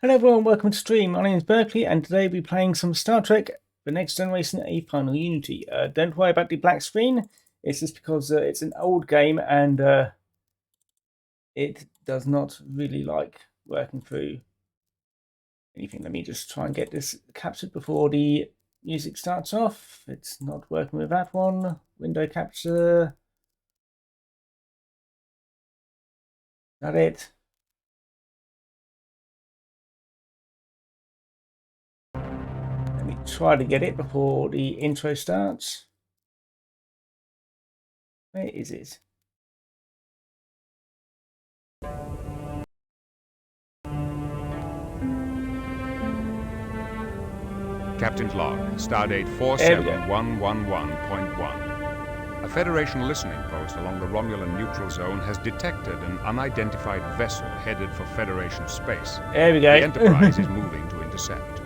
Hello everyone, welcome to stream. My name is Berkeley and today we'll be playing some Star Trek The Next Generation A Final Unity. Don't worry about the black screen, it's just because it's an old game and it does not really like working through anything. Let me just try and get this captured before the music starts off. It's not working with that one. Window capture. Is that it? Let me try to get it before the intro starts. Where is it? Captain's log, stardate 47111.1. A Federation listening post along the Romulan neutral zone has detected an unidentified vessel headed for Federation space. There we go. The Enterprise is moving to intercept.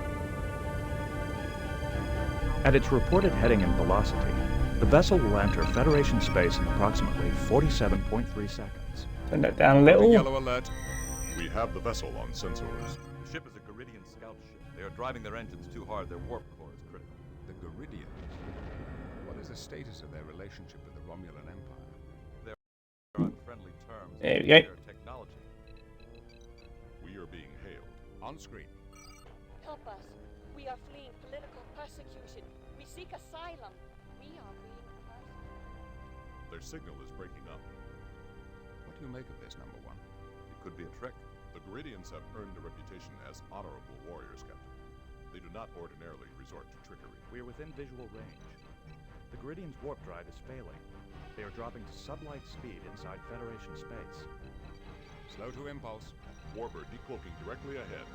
At its reported heading and velocity, the vessel will enter Federation space in approximately 47.3 seconds. Turn that down a little. Yellow alert. We have the vessel on sensors. The ship is a Garidian scout ship. They are driving their engines too hard. Their warp core is critical. The Garidians. What is the status of their relationship with the Romulan Empire? They're on friendly terms. There we go. Their technology. We are being hailed. On screen. Help us. We are fleeing political persecution. We seek asylum. We are being persecuted. Their signal is breaking up. What do you make of this, number one? It could be a trick. The Garidians have earned a reputation as honorable warriors, Captain. They do not ordinarily resort to trickery. We are within visual range. The Garidian's warp drive is failing. They are dropping to sublight speed inside Federation space. Slow to impulse. Warbird decloaking directly ahead.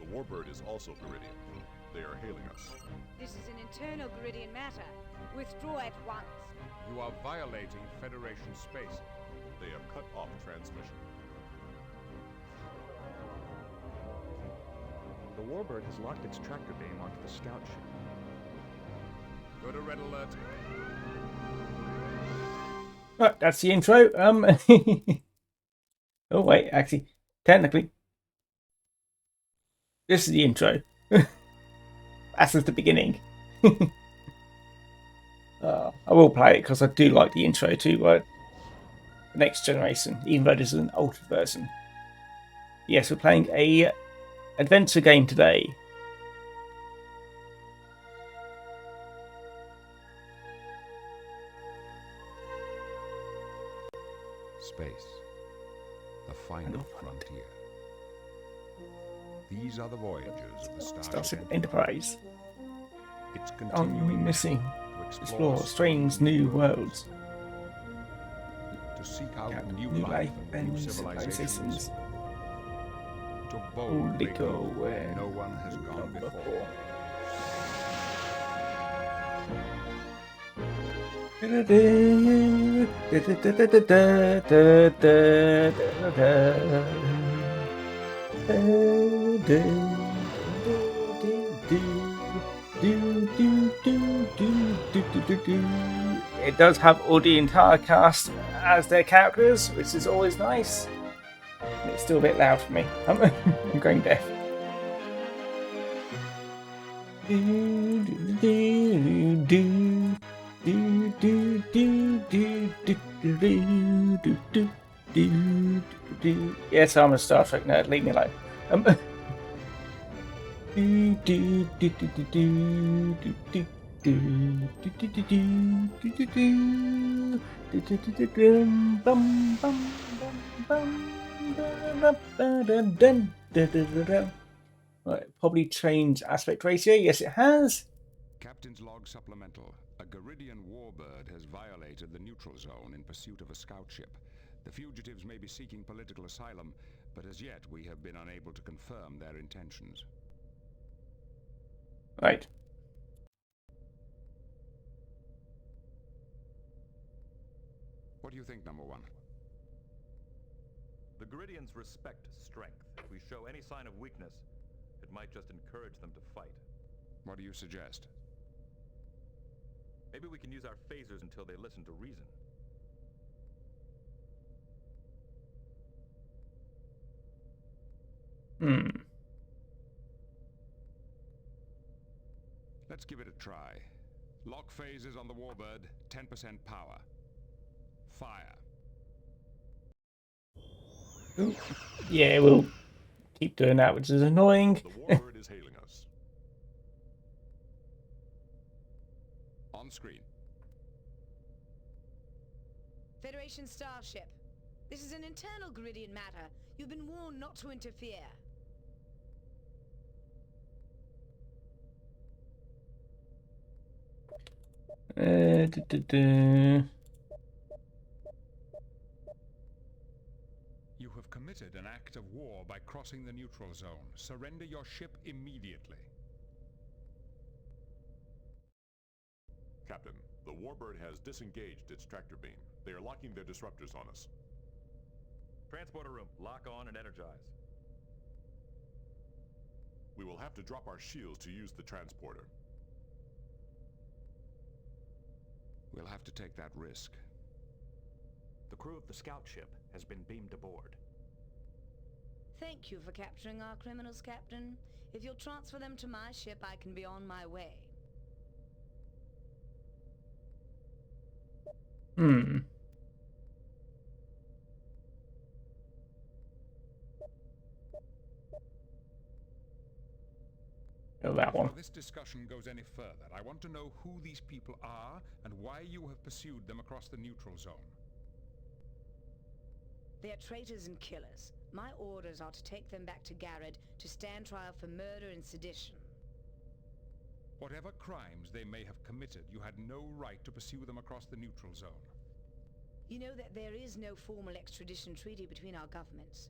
The Warbird is also Garidian. They are hailing us. This is an internal Garidian matter. Withdraw at once. You are violating Federation space. They have cut off transmission. The Warbird has locked its tractor beam onto the scout ship. Go to red alert. Right, that's the intro. Oh wait, actually, technically, this is the intro. That's just the beginning. I will play it because I do like the intro to The Next Generation, even though this is an altered version. Yes, we're playing a adventure game today. Space. The final frontier. These are the voyages of the Starship Enterprise. It's Only continuing missing to explore strange new worlds. to seek out new New life life and and new civilizations. civilizations. To Boldly boldly go go where where no one has gone before. It does have all the entire cast as their characters, which is always nice. It's still a bit loud for me. I'm going deaf. Yes, I'm a Star Trek nerd. Leave me alone. Right, probably change aspect ratio. Yes, it has. Captain's log supplemental. A Garidian warbird has violated the neutral zone in pursuit of a scout ship. The fugitives may be seeking political asylum, but as yet we have been unable to confirm their intentions. Right. What do you think, number one? The Garidians respect strength. If we show any sign of weakness, it might just encourage them to fight. What do you suggest? Maybe we can use our phasers until they listen to reason. Let's give it a try. Lock phasers on the Warbird, 10% power. Fire. Ooh. Yeah, we'll keep doing that, which is annoying. The Warbird is hailing us. On screen. Federation starship. This is an internal Geridian matter. You've been warned not to interfere. You have committed an act of war by crossing the neutral zone. Surrender your ship immediately. Captain, the Warbird has disengaged its tractor beam. They are locking their disruptors on us. Transporter room, lock on and energize. We will have to drop our shields to use the transporter. We'll have to take that risk. The crew of the scout ship has been beamed aboard. Thank you for capturing our criminals, Captain. If you'll transfer them to my ship, I can be on my way. Oh, that one. Before this discussion goes any further, I want to know who these people are and why you have pursued them across the neutral zone. They are traitors and killers. My orders are to take them back to Garrod to stand trial for murder and sedition. Whatever crimes they may have committed, you had no right to pursue them across the neutral zone. You know that there is no formal extradition treaty between our governments.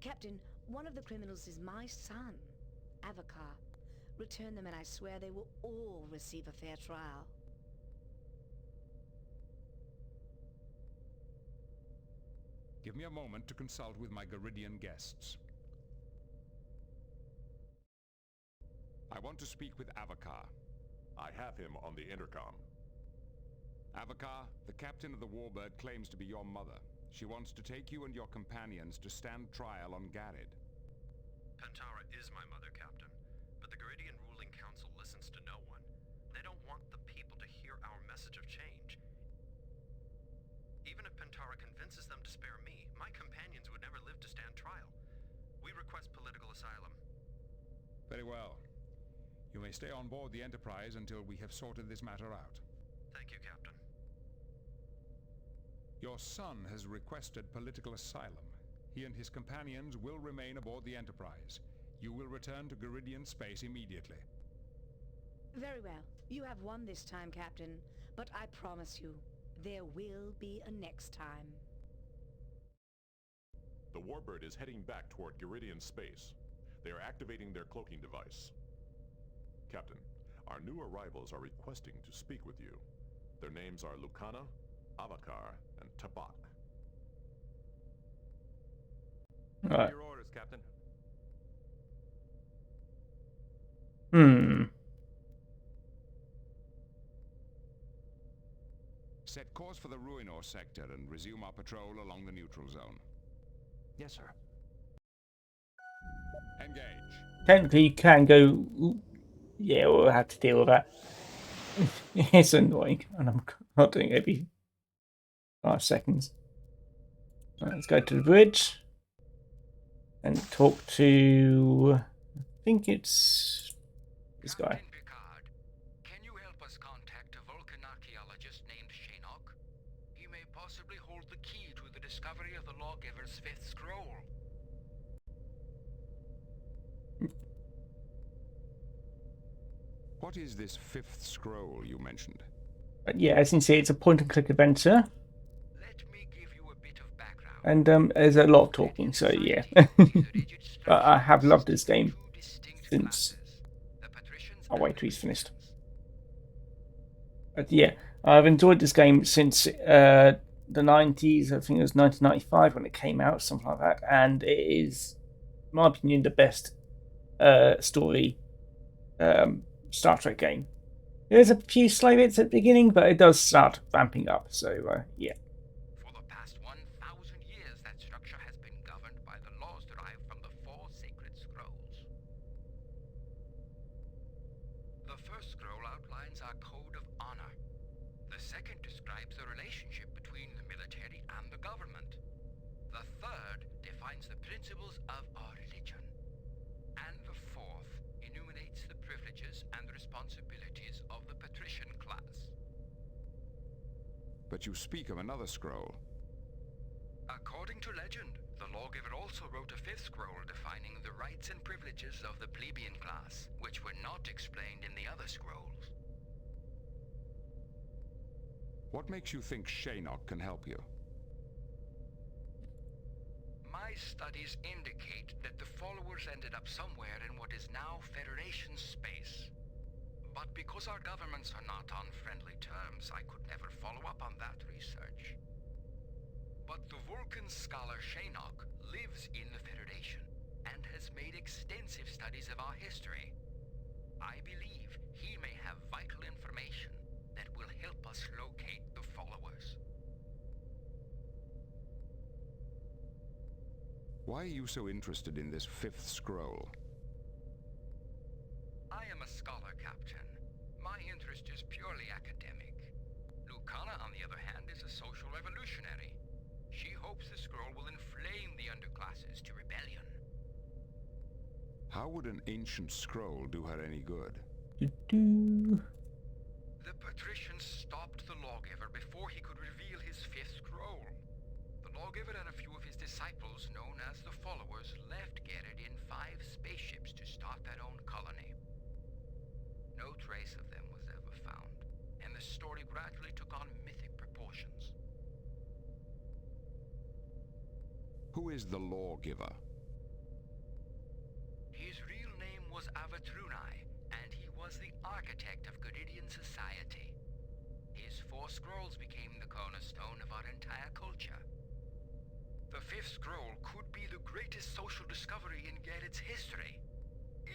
Captain, one of the criminals is my son, Avakar. Return them and I swear they will all receive a fair trial. Give me a moment to consult with my Geridian guests. I want to speak with Avakar. I have him on the intercom. Avakar, the captain of the Warbird claims to be your mother. She wants to take you and your companions to stand trial on Garrod. Pantara is my mother, Captain, but the Geridian ruling council listens to no one. They don't want the people to hear our message of change. Even if Pantara convinces them to spare me, my companions would never live to stand trial. We request political asylum. Very well. You may stay on board the Enterprise until we have sorted this matter out. Thank you, Captain. Your son has requested political asylum. He and his companions will remain aboard the Enterprise. You will return to Geridian space immediately. Very well. You have won this time, Captain. But I promise you, there will be a next time. The Warbird is heading back toward Geridian space. They are activating their cloaking device. Captain, our new arrivals are requesting to speak with you. Their names are Lucana, Avakar, and Tabak. Right. Your orders, Captain. Set course for the Ruinor sector and resume our patrol along the neutral zone. Yes, sir. Engage. Technically, you can go. Ooh, yeah, we'll have to deal with that. It's annoying, and I'm not doing it every 5 seconds. Right, let's go to the bridge and talk to. I think it's this guy. Captain Picard, can you help us contact a Vulcan archaeologist named Shinnok? He may possibly hold the key to the discovery of the Lawgiver's 5th scroll. What is this 5th scroll you mentioned? But yeah, as you can see, it's a point-and-click adventure, Let me give you a bit of background. and there's a lot of talking. So yeah, but I have loved this game since. I'll wait till he's finished. But yeah, I've enjoyed this game since the 90s. I think it was 1995 when it came out, something like that. And it is, in my opinion, the best story Star Trek game. There's a few slow bits at the beginning, but it does start ramping up. So yeah. For the past 1,000 years, that structure has been governed by the laws derived from the 4 sacred scrolls. The first scroll outlines our code of honor. The second describes the relationship between the military and the government. The third defines the principles of our religion. And the fourth enumerates the privileges and responsibilities of the patrician class. But you speak of another scroll. According to legend, the lawgiver also wrote a 5th scroll defining the rights and privileges of the plebeian class, which were not explained in the other scrolls. What makes you think Shaynok can help you? My studies indicate that the followers ended up somewhere in what is now Federation space. But because our governments are not on friendly terms, I could never follow up on that research. But the Vulcan scholar Shaynok lives in the Federation and has made extensive studies of our history. I believe he may have vital information that will help us locate the followers. Why are you so interested in this 5th scroll? I am a scholar, Captain. My interest is purely academic. Lucana, on the other hand, is a social revolutionary. She hopes the scroll will inflame the underclasses to rebellion. How would an ancient scroll do her any good? Do-do. The patricians stopped the lawgiver before he could reveal his 5th scroll. The lawgiver and a few of his disciples, known as the followers, left Gerrit in 5 spaceships to start their own colony. No trace of them was ever found, and the story gradually took on mythic proportions. Who is the lawgiver? His real name was Avatrunai, and he was the architect of Geridian society. His 4 scrolls became the cornerstone of our entire culture. The 5th scroll could be the greatest social discovery in Gerrit's history.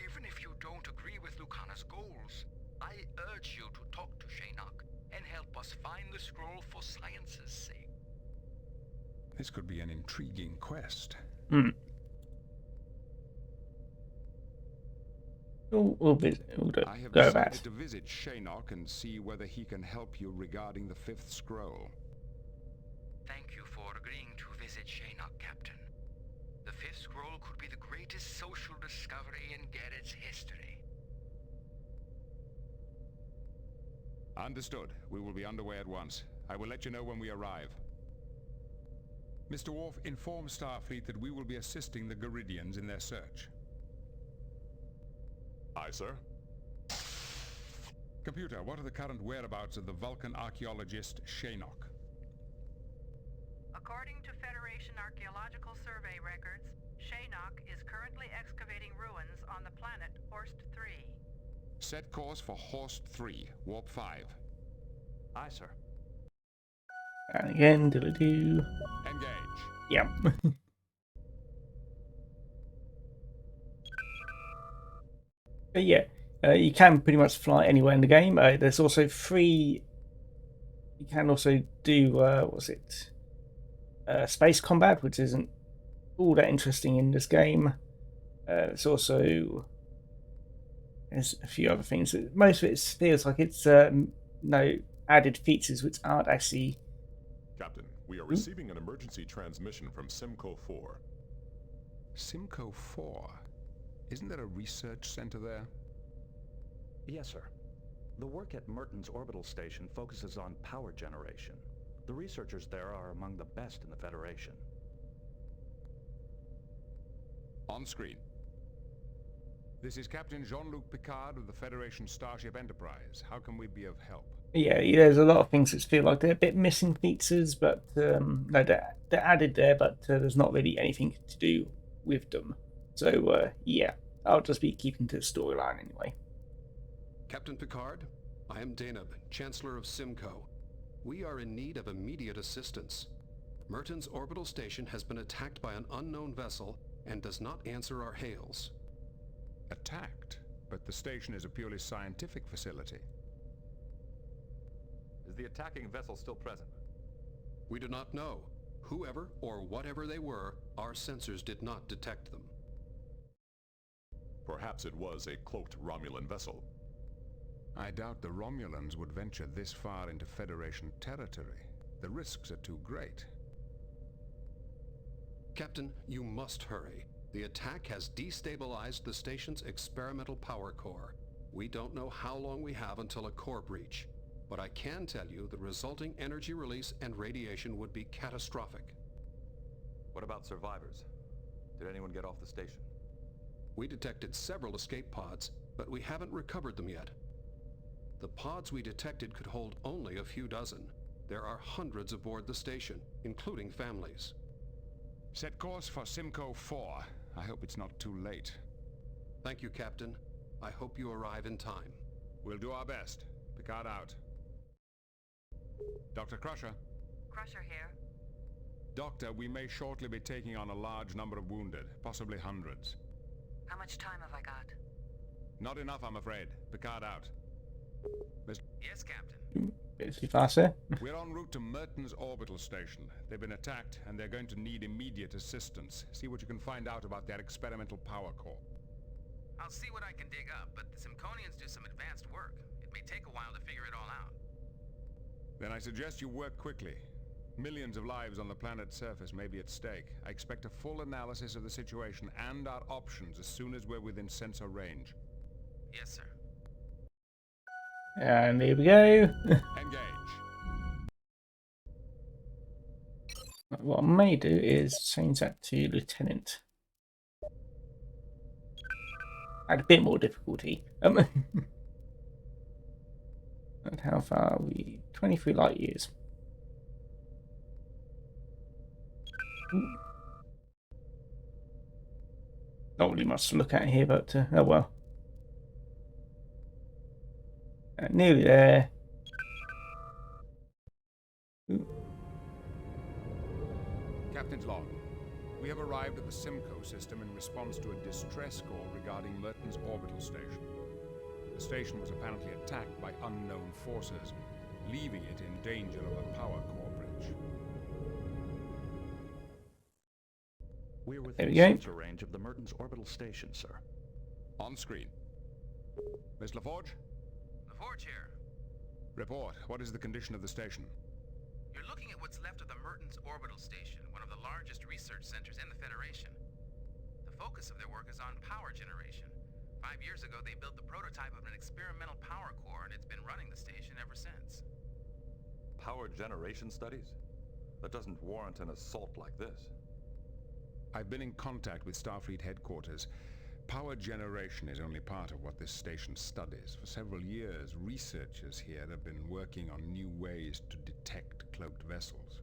Even if you don't agree with Lucana's goals, I urge you to talk to Shaynok and help us find the scroll for science's sake. This could be an intriguing quest. We'll I have go decided back. to visit Shaynok and see whether he can help you regarding the 5th scroll. Thank you for agreeing to visit Shaynok, Captain. The 5th scroll could be the greatest social discovery in Gerrit's history. Understood. We will be underway at once. I will let you know when we arrive. Mr. Worf, inform Starfleet that we will be assisting the Geridians in their search. Aye, sir. Computer, what are the current whereabouts of the Vulcan archaeologist Shaynok? According to Federation Archaeological Survey records, Shaynok is currently excavating ruins on the planet Horst 3. Set course for Horst 3, Warp 5. Aye, sir. And again, diddle-doo. Engage. Yeah. But yeah, you can pretty much fly anywhere in the game. There's also free. You can also do what's it? Space combat, which isn't all that interesting in this game. There's also there's a few other things. Most of it feels like it's no added features which aren't actually. Captain, we are receiving an emergency transmission from Simcoe 4. Simcoe 4? Isn't there a research center there? Yes, sir. The work at Merton's orbital station focuses on power generation. The researchers there are among the best in the Federation. On screen. This is Captain Jean-Luc Picard of the Federation Starship Enterprise. How can we be of help? Yeah, there's a lot of things that feel like they're a bit missing features, but no, they're added there, but there's not really anything to do with them. So yeah, I'll just be keeping to the storyline anyway. Captain Picard, I am Daneb, Chancellor of Simcoe. We are in need of immediate assistance. Merton's orbital station has been attacked by an unknown vessel and does not answer our hails. Attacked? But the station is a purely scientific facility. Is the attacking vessel still present? We do not know. Whoever or whatever they were, our sensors did not detect them. Perhaps it was a cloaked Romulan vessel. I doubt the Romulans would venture this far into Federation territory. The risks are too great. Captain, you must hurry. The attack has destabilized the station's experimental power core. We don't know how long we have until a core breach, but I can tell you the resulting energy release and radiation would be catastrophic. What about survivors? Did anyone get off the station? We detected several escape pods, but we haven't recovered them yet. The pods we detected could hold only a few dozen. There are hundreds aboard the station, including families. Set course for Simcoe 4. I hope it's not too late. Thank you, Captain. I hope you arrive in time. We'll do our best. Picard out. Dr. Crusher. Crusher here. Doctor, we may shortly be taking on a large number of wounded, possibly hundreds. How much time have I got? Not enough, I'm afraid. Picard out. Yes, Captain. Bit too fast there. We're en route to Merton's orbital station. They've been attacked, and they're going to need immediate assistance. See what you can find out about their experimental power core. I'll see what I can dig up, but the Simconians do some advanced work. It may take a while to figure it all out. Then I suggest you work quickly. Millions of lives on the planet's surface may be at stake. I expect a full analysis of the situation and our options as soon as we're within sensor range. Yes, sir. And here we go. Engage. What I may do is change that to Lieutenant. Add a bit more difficulty. And how far are we? 23 light years. Ooh. Not really much to look at here, but oh well. Nearly there. Ooh. Captain's log. We have arrived at the Simcoe system in response to a distress call regarding Merton's orbital station. The station was apparently attacked by unknown forces, leaving it in danger of a power core breach. We're within There we go. sensor range of the Merton's orbital station, sir. On screen. Miss LaForge? LaForge here. Report. What is the condition of the station? You're looking at what's left of the Merton's orbital station, one of the largest research centers in the Federation. The focus of their work is on power generation. 5 years ago, they built the prototype of an experimental power core, and it's been running the station ever since. Power generation studies? That doesn't warrant an assault like this. I've been in contact with Starfleet headquarters. Power generation is only part of what this station studies. For several years, researchers here have been working on new ways to detect cloaked vessels.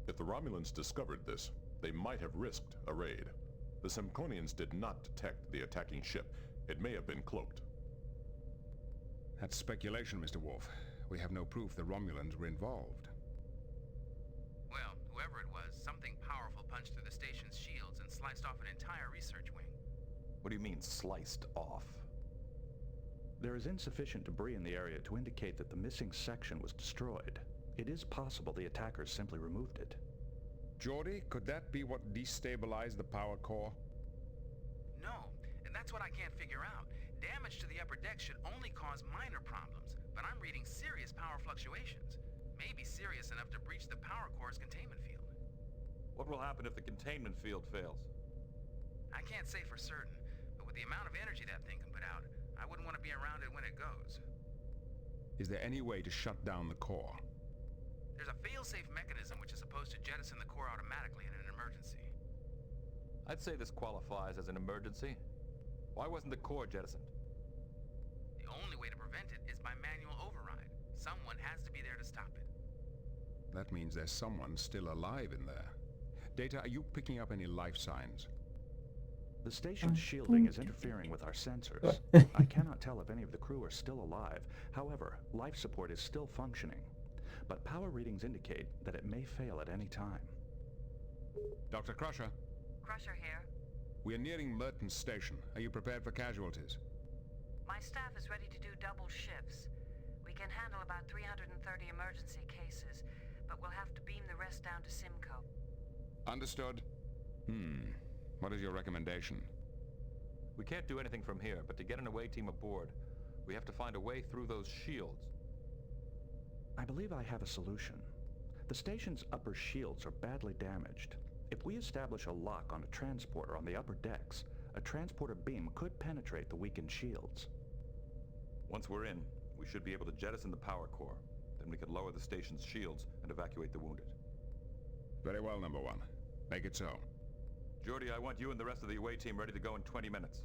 If the Romulans discovered this, they might have risked a raid. The Simconians did not detect the attacking ship. It may have been cloaked. That's speculation, Mr. Worf. We have no proof the Romulans were involved. Well, whoever it was, something powerful punched through the station's shields and sliced off an entire research wing. What do you mean, sliced off? There is insufficient debris in the area to indicate that the missing section was destroyed. It is possible the attackers simply removed it. Geordi, could that be what destabilized the power core? No, and that's what I can't figure out. Damage to the upper deck should only cause minor problems, but I'm reading serious power fluctuations. Maybe serious enough to breach the power core's containment field. What will happen if the containment field fails? I can't say for certain, but with the amount of energy that thing can put out, I wouldn't want to be around it when it goes. Is there any way to shut down the core? There's a fail-safe mechanism which is supposed to jettison the core automatically in an emergency. I'd say this qualifies as an emergency. Why wasn't the core jettisoned? The only way to prevent it is by manual override. Someone has to be there to stop it. That means there's someone still alive in there. Data, are you picking up any life signs? The station's shielding is interfering with our sensors. I cannot tell if any of the crew are still alive. However, life support is still functioning. But power readings indicate that it may fail at any time. Dr. Crusher, Crusher here. we are nearing Merton's station. Are you prepared for casualties? My staff is ready to do double shifts. We can handle about 330 emergency cases, but we'll have to beam the rest down to Simcoe. Understood. What is your recommendation? We can't do anything from here, but to get an away team aboard, we have to find a way through those shields. I believe I have a solution. The station's upper shields are badly damaged. If we establish a lock on a transporter on the upper decks, a transporter beam could penetrate the weakened shields. Once we're in, we should be able to jettison the power core. Then we could lower the station's shields and evacuate the wounded. Very well, number one. Make it so. Geordi, I want you and the rest of the away team ready to go in 20 minutes.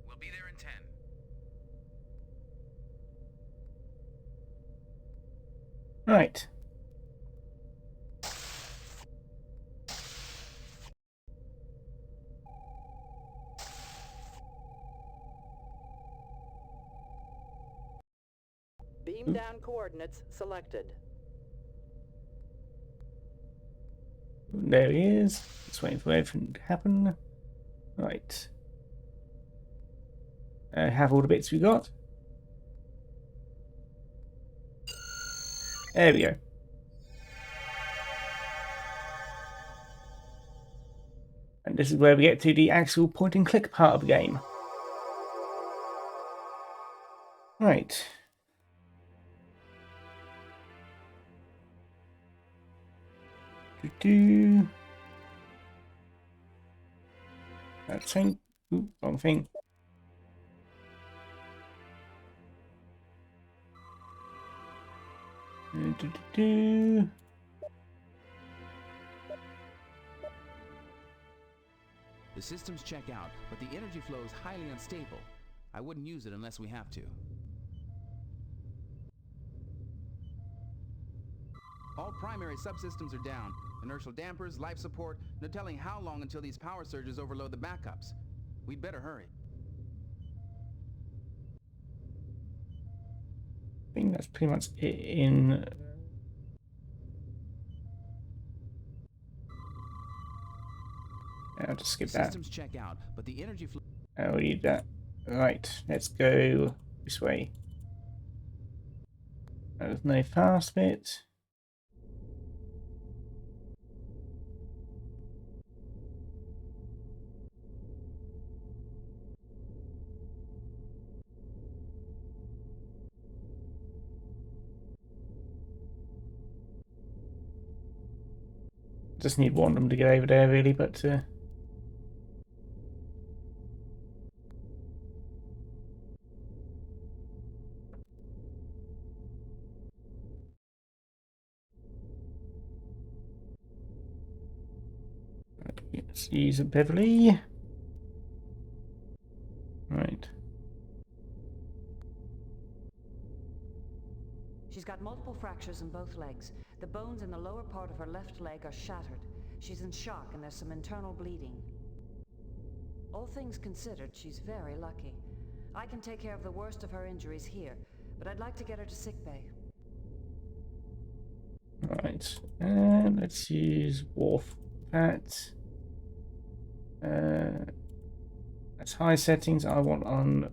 We'll be there in 10. Right. Beam down coordinates selected. There he is. Just waiting for everything to happen. Right. Have all the bits we got. There we go. And this is where we get to the actual point and click part of the game. Right. That same. Ooh, wrong thing. The systems check out, but the energy flow is highly unstable. I wouldn't use it unless we have to. All primary subsystems are down. Inertial dampers, life support, no telling how long until these power surges overload the backups. We'd better hurry. I think that's pretty much it in... I'll just skip that. Systems check out, but the energy flow... I'll read that. Right, let's go this way. There's no fast bit. Just need one of them to get over there, really, but let's use a Beverly. Right. She's got multiple fractures in both legs. The bones in the lower part of her left leg are shattered. She's in shock and there's some internal bleeding. All things considered, she's very lucky. I can take care of the worst of her injuries here, but I'd like to get her to sickbay. Right, and let's use Wharf that. That's high settings. I want on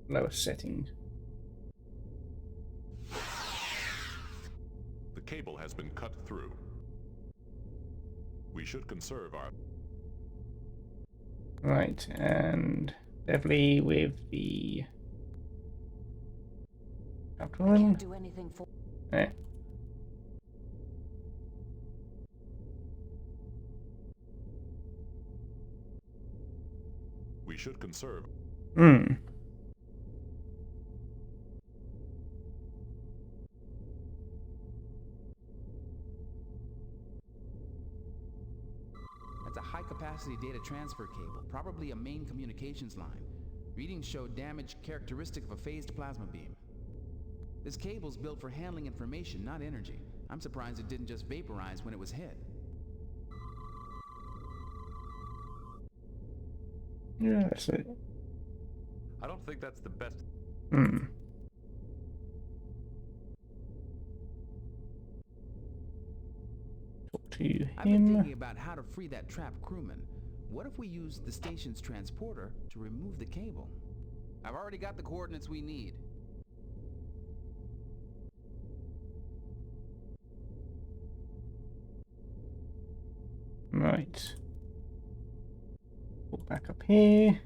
lower settings. The cable has been cut through. We should conserve our... Right, and Beverly with the... I can't do anything for... Eh. We should conserve... That's a high-capacity data transfer cable, probably a main communications line. Readings show damage characteristic of a phased plasma beam. This cable's built for handling information, not energy. I'm surprised it didn't just vaporize when it was hit. Yeah, that's it. I don't think that's the best. Talk to him. I've been thinking about how to free that trapped crewman. What if we use the station's transporter to remove the cable? I've already got the coordinates we need. Right. Walk back up here.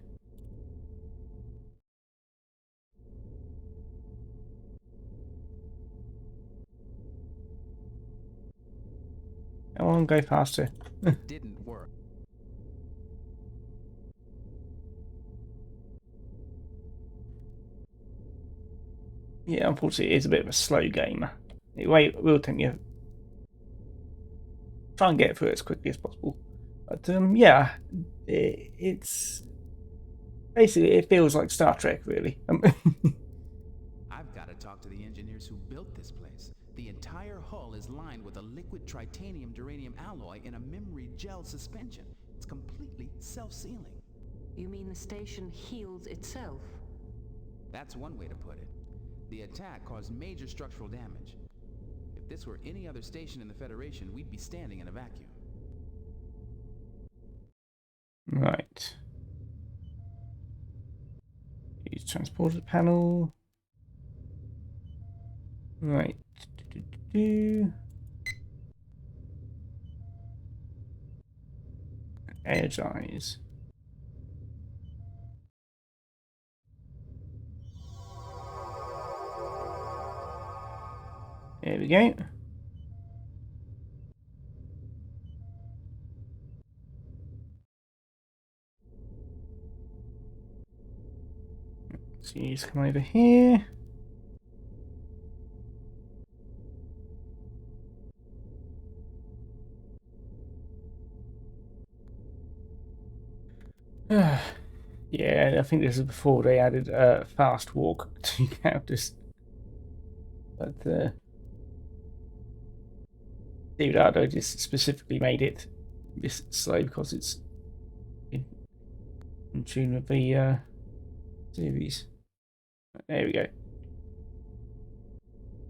Come on, go faster. Didn't work. Yeah, unfortunately, it is a bit of a slow game. Anyway, we'll take you. Try and get through it as quickly as possible. But yeah, it's basically it feels like Star Trek, really. I've got to talk to the engineers who built this place. The entire hull is lined with a liquid titanium duranium alloy in a memory gel suspension. It's completely self-sealing. You mean the station heals itself? That's one way to put it. The attack caused major structural damage. If this were any other station in the Federation, we'd be standing in a vacuum. Right. Use transporter panel. Right. Energize. There we go. So you just come over here. Yeah, I think this is before they added fast walk to characters. But Leonardo just specifically made it this slow because it's in tune with the series. There we go.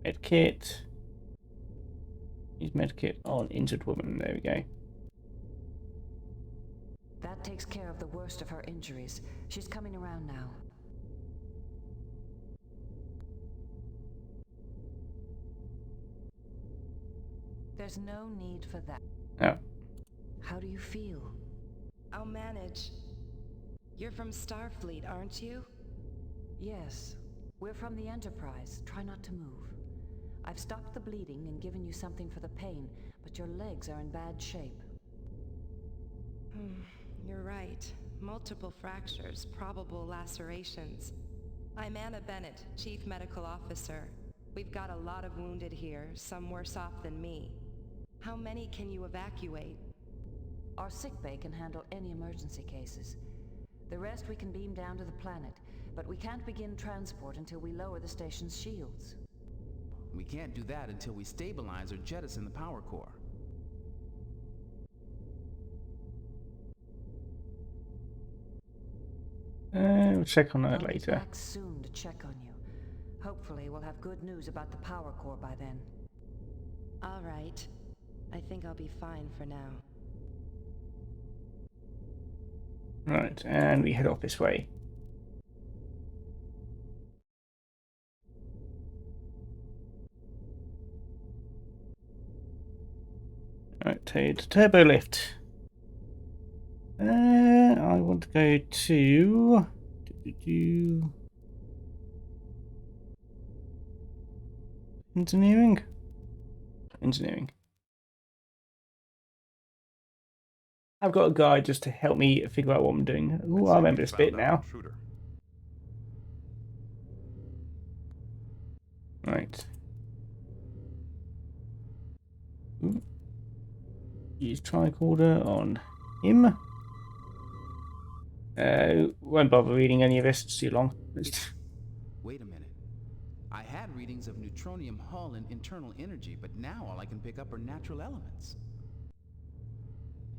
Medkit. Use medkit on injured woman. There we go. That takes care of the worst of her injuries. She's coming around now. There's no need for that. Oh. How do you feel? I'll manage. You're from Starfleet, aren't you? Yes. We're from the Enterprise. Try not to move. I've stopped the bleeding and given you something for the pain, but your legs are in bad shape. You're right. Multiple fractures, probable lacerations. I'm Anna Bennett, Chief Medical Officer. We've got a lot of wounded here, some worse off than me. How many can you evacuate? Our sickbay can handle any emergency cases. The rest we can beam down to the planet, but we can't begin transport until we lower the station's shields. We can't do that until we stabilize or jettison the power core. We'll check on that I'll later. be back soon to check on you. Hopefully we'll have good news about the power core by then. All right. I think I'll be fine for now. Right, and we head off this way. Right, to turbo lift. I want to go to engineering. I've got a guide just to help me figure out what I'm doing. Ooh, I remember this bit now. Right. Ooh. Use tricorder on him. Won't bother reading any of this, it's too long. Wait a minute. I had readings of neutronium hull and internal energy, but now all I can pick up are natural elements.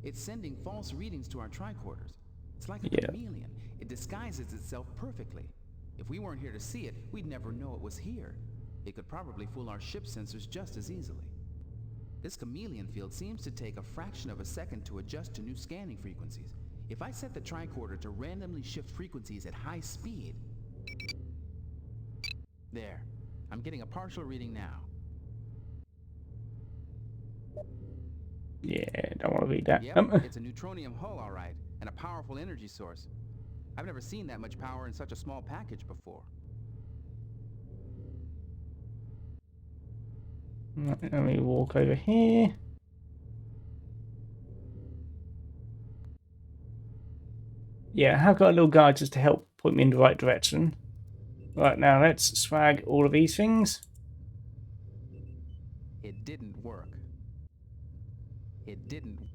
It's sending false readings to our tricorders. It's like a chameleon. It disguises itself perfectly. If we weren't here to see it, we'd never know it was here. It could probably fool our ship sensors just as easily. This chameleon field seems to take a fraction of a second to adjust to new scanning frequencies. If I set the tricorder to randomly shift frequencies at high speed... There. I'm getting a partial reading now. Yeah, don't want want to read that. Yep, it's a neutronium hull, all right, and a powerful energy source. I've never seen that much power in such a small package before. Right, let me walk over here. Yeah, I have got a little guide just to help point me in the right direction. Right, now let's swag all of these things. It didn't work. It didn't.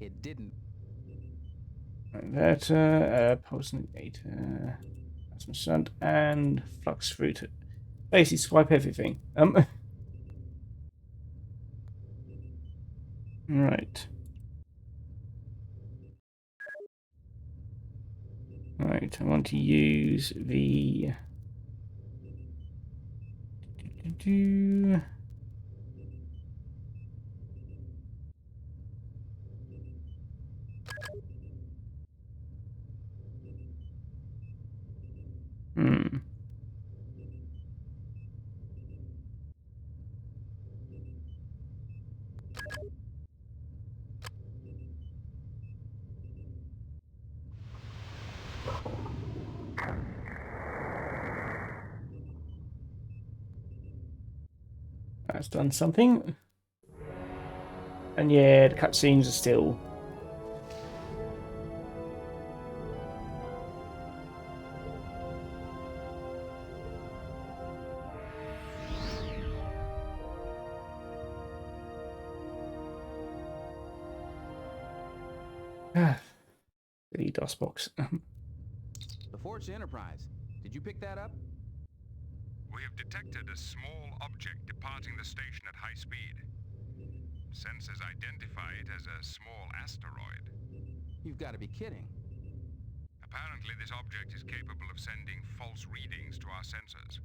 It didn't. Inverter, pulse negator, plasma shunt, and flux router. Basically, swipe everything. Right. Right, I want to use the... That's done something. And yeah, the cutscenes are still... the DOS box. The Forge Enterprise. Did you pick that up? We have detected a small object departing the station at high speed. Sensors identify it as a small asteroid. You've got to be kidding. Apparently, this object is capable of sending false readings to our sensors.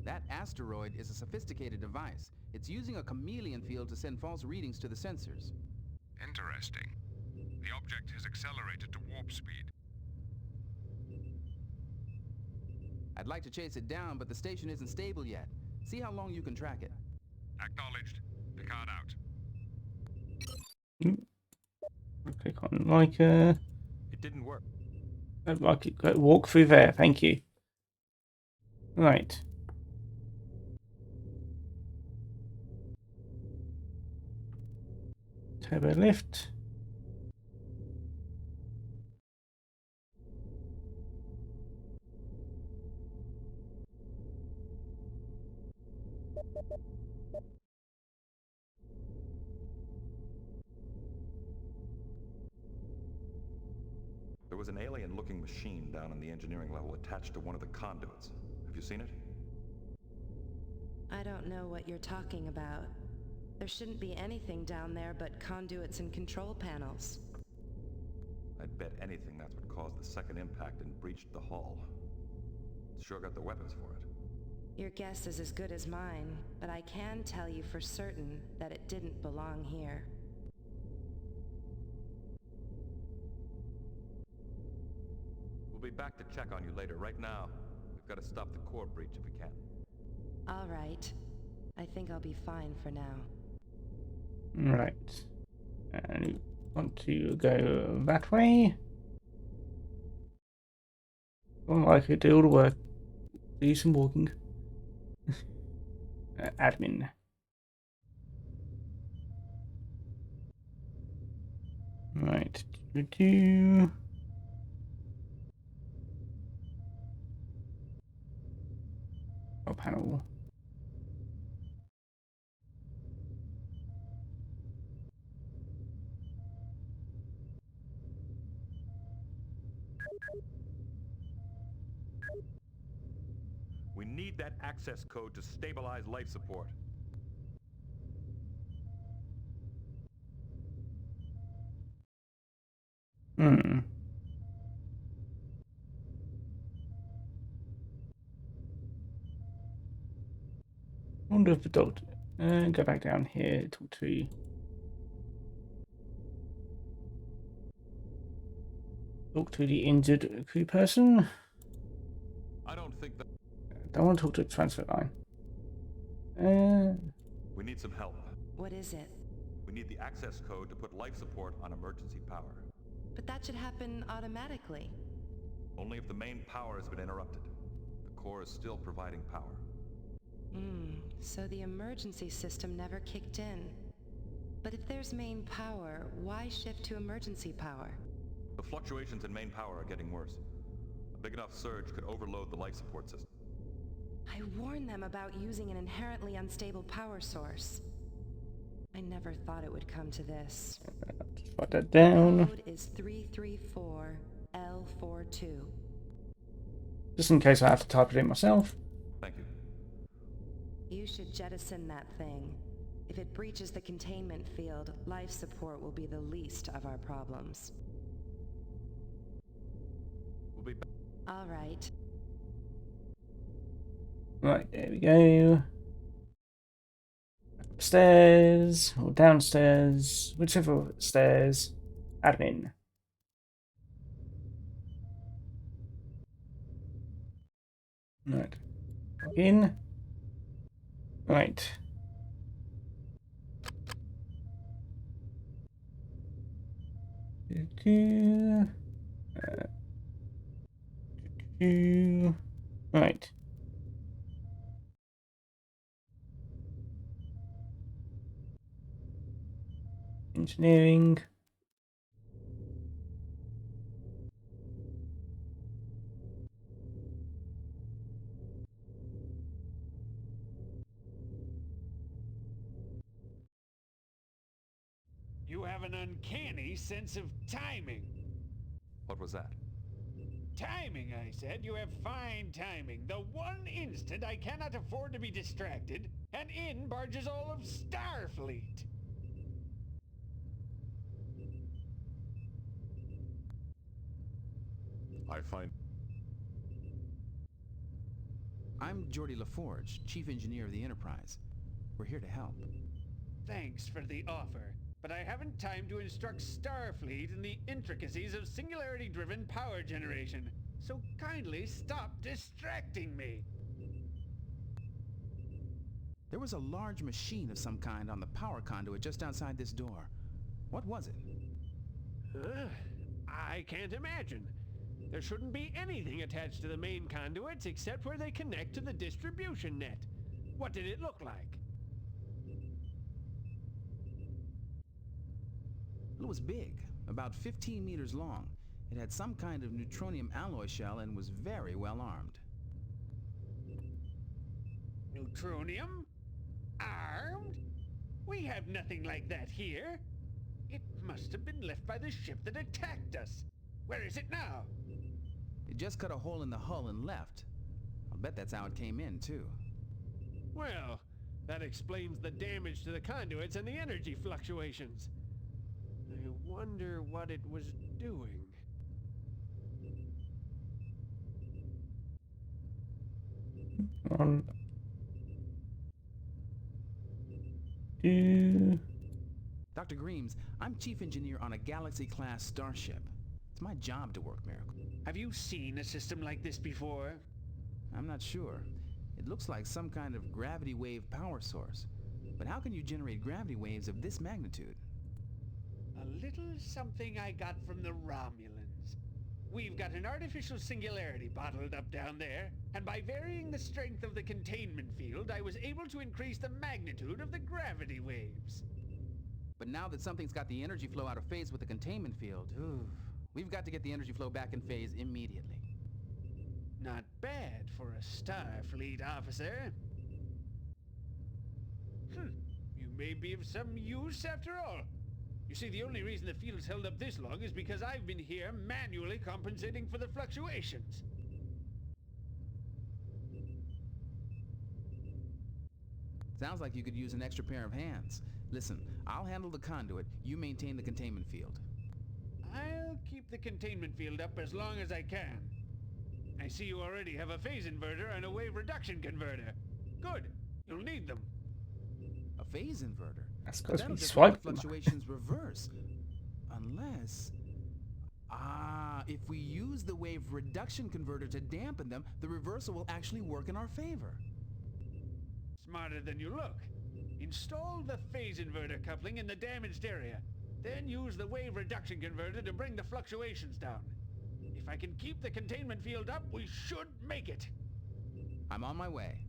That asteroid is a sophisticated device. It's using a chameleon field to send false readings to the sensors. Interesting. The object has accelerated to warp speed. I'd like to chase it down, but the station isn't stable yet. See how long you can track it. Acknowledged. Picard out. Click on Riker. It didn't work. Walk through there, thank you. Right. Turbo lift. There was an alien-looking machine down in the engineering level attached to one of the conduits. Have you seen it? I don't know what you're talking about. There shouldn't be anything down there but conduits and control panels. I'd bet anything that's what caused the second impact and breached the hull. It's sure got the weapons for it. Your guess is as good as mine, but I can tell you for certain that it didn't belong here. We'll be back to check on you later. Right now, we've got to stop the core breach if we can. All right. I think I'll be fine for now. Right. And you want to go that way? Well, I could do all the work. Do some walking. Admin. Right. Oh, panel. We need that access code to stabilize life support. Wonder if the doctor. Go back down here. Talk to. Talk to the injured crew person. I don't think that. Don't want to talk to the transfer line. We need some help. What is it? We need the access code to put life support on emergency power. But that should happen automatically. Only if the main power has been interrupted. The core is still providing power. So the emergency system never kicked in. But if there's main power, why shift to emergency power? The fluctuations in main power are getting worse. A big enough surge could overload the life support system. I warned them about using an inherently unstable power source. I never thought it would come to this. Just write that down. The code is 334L42. Just in case I have to type it in myself. Thank you. You should jettison that thing. If it breaches the containment field, life support will be the least of our problems. We'll be back. All right. Right, there we go. Upstairs or downstairs, whichever stairs. Admin. Right. Log in. Right. Right. Engineering. You have an uncanny sense of timing. What was that? Timing, I said. You have fine timing. The one instant I cannot afford to be distracted, and in barges all of Starfleet. I find... I'm Geordie LaForge, Chief Engineer of the Enterprise. We're here to help. Thanks for the offer, but I haven't time to instruct Starfleet in the intricacies of singularity-driven power generation, so kindly stop distracting me. There was a large machine of some kind on the power conduit just outside this door. What was it? I can't imagine. There shouldn't be anything attached to the main conduits except where they connect to the distribution net. What did it look like? It was big, about 15 meters long. It had some kind of neutronium alloy shell and was very well armed. Neutronium? Armed? We have nothing like that here. It must have been left by the ship that attacked us. Where is it now? It just cut a hole in the hull and left. I'll bet that's how it came in, too. Well, that explains the damage to the conduits and the energy fluctuations. I wonder what it was doing. Dr. Greaves, I'm Chief Engineer on a Galaxy-class starship. It's my job to work Miracle. Have you seen a system like this before? I'm not sure. It looks like some kind of gravity wave power source. But how can you generate gravity waves of this magnitude? A little something I got from the Romulans. We've got an artificial singularity bottled up down there, and by varying the strength of the containment field, I was able to increase the magnitude of the gravity waves. But now that something's got the energy flow out of phase with the containment field, we've got to get the energy flow back in phase immediately. Not bad for a Starfleet officer. You may be of some use after all. You see, the only reason the field's held up this long is because I've been here manually compensating for the fluctuations. Sounds like you could use an extra pair of hands. Listen, I'll handle the conduit, you maintain the containment field. I'll keep the containment field up as long as I can. I see you already have a phase inverter and a wave reduction converter. Good, you'll need them. A phase inverter? That's because we the swiped them. fluctuations reverse. Unless... if we use the wave reduction converter to dampen them, the reversal will actually work in our favor. Smarter than you look. Install the phase inverter coupling in the damaged area. Then use the wave reduction converter to bring the fluctuations down. If I can keep the containment field up, we should make it. I'm on my way.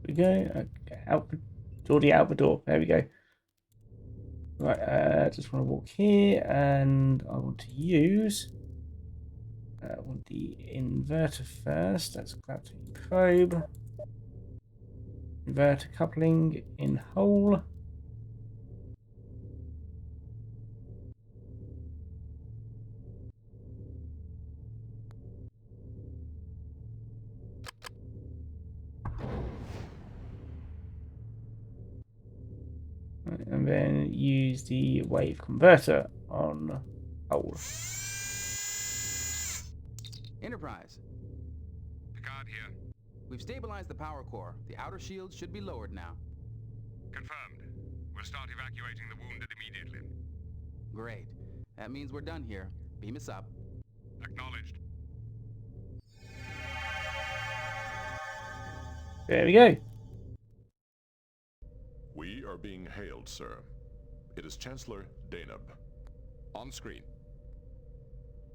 We go. Okay, out. Geordie out the door. There we go. Right. Just want to walk here, and I want to use. I want the inverter first. That's gravity probe. Inverter coupling in hole. And then use the wave converter on hole. Enterprise. Picard here. We've stabilized the power core. The outer shields should be lowered now. Confirmed. We'll start evacuating the wounded immediately. Great. That means we're done here. Beam us up. Acknowledged. There we go. We are being hailed, sir. It is Chancellor Deneb. On screen.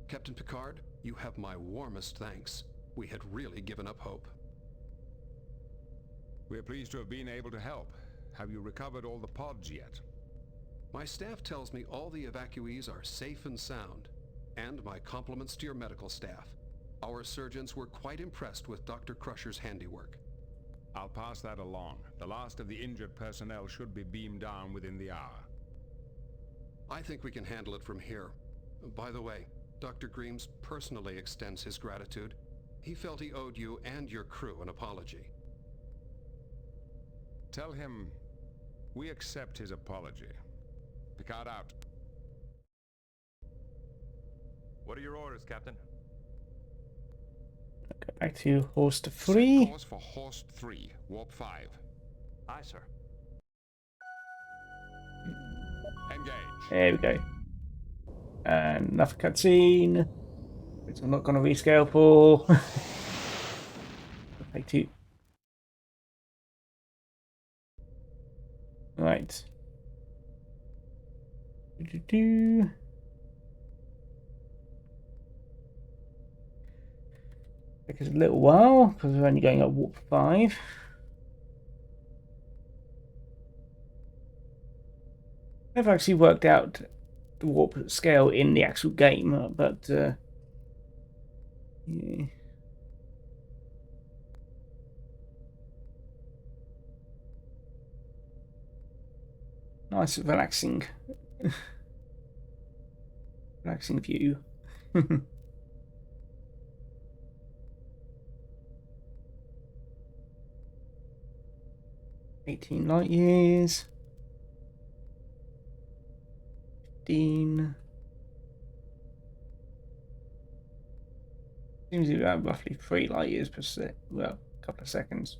Captain Picard, you have my warmest thanks. We had really given up hope. We're pleased to have been able to help. Have you recovered all the pods yet? My staff tells me all the evacuees are safe and sound. And my compliments to your medical staff. Our surgeons were quite impressed with Dr. Crusher's handiwork. I'll pass that along. The last of the injured personnel should be beamed down within the hour. I think we can handle it from here. By the way, Dr. Greaves personally extends his gratitude. He felt he owed you and your crew an apology. Tell him we accept his apology. Picard out. What are your orders, Captain? Go back to Horst 3. Set course for Horst 3, Warp 5. Aye, sir. Engage. There we go. And enough cutscene, which I'm not going to rescale for. Take 2. Right. Do-do-do. Take us a little while because we're only going at warp 5. I've actually worked out the warp scale in the actual game, but yeah. Nice, relaxing view. 18 light years. 15. Seems to be about roughly 3 light years per well, a couple of seconds.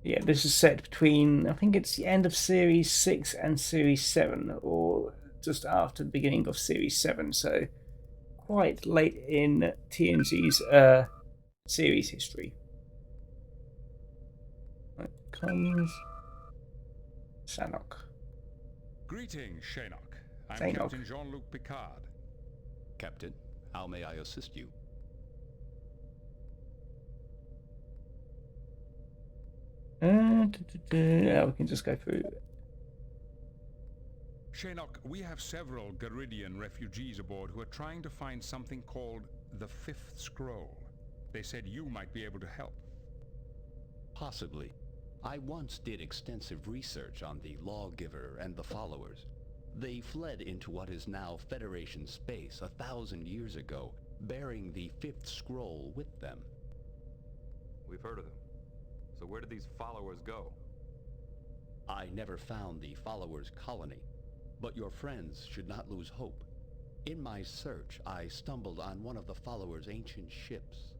Yeah, this is set between, I think it's the end of Series 6 and Series 7, or just after the beginning of Series 7, so quite late in TNG's series history. Right, comes Sanok. Greetings, Shanok. I'm Sanok. Captain Jean-Luc Picard. Captain, how may I assist you? Yeah, we can just go through. Shanok, we have several Garidian refugees aboard who are trying to find something called the Fifth Scroll. They said you might be able to help. Possibly. I once did extensive research on the Lawgiver and the Followers. They fled into what is now Federation space 1,000 years ago, bearing the Fifth Scroll with them. We've heard of them. So where did these followers go? I never found the Followers' colony, but your friends should not lose hope. In my search, I stumbled on one of the Followers' ancient ships.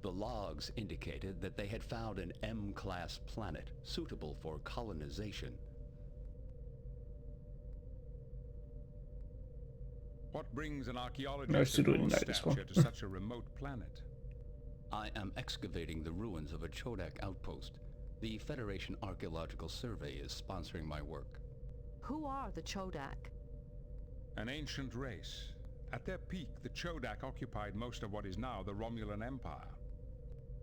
The logs indicated that they had found an M-class planet suitable for colonization. What brings an No, I archaeologist still of don't your really know this one. stature to such a remote planet? I am excavating the ruins of a Chodak outpost. The Federation Archaeological Survey is sponsoring my work. Who are the Chodak? An ancient race. At their peak, the Chodak occupied most of what is now the Romulan Empire.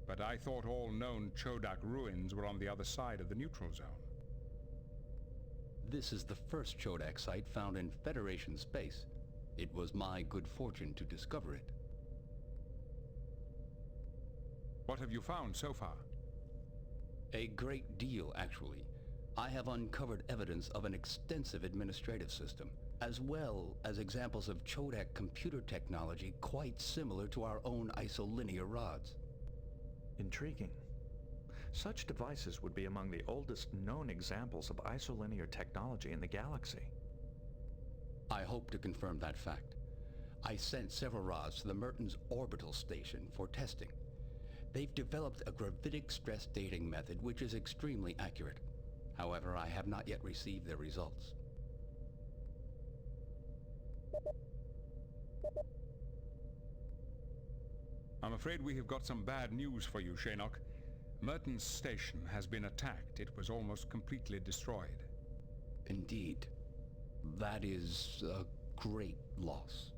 But I thought all known Chodak ruins were on the other side of the neutral zone. This is the first Chodak site found in Federation space. It was my good fortune to discover it. What have you found so far? A great deal, actually. I have uncovered evidence of an extensive administrative system, as well as examples of Chodak computer technology quite similar to our own isolinear rods. Intriguing. Such devices would be among the oldest known examples of isolinear technology in the galaxy. I hope to confirm that fact. I sent several rods to the Mertens orbital station for testing. They've developed a gravitic stress dating method which is extremely accurate. However, I have not yet received their results. I'm afraid we have got some bad news for you, Shinnok. Mertens station has been attacked. It was almost completely destroyed. Indeed. That is a great loss.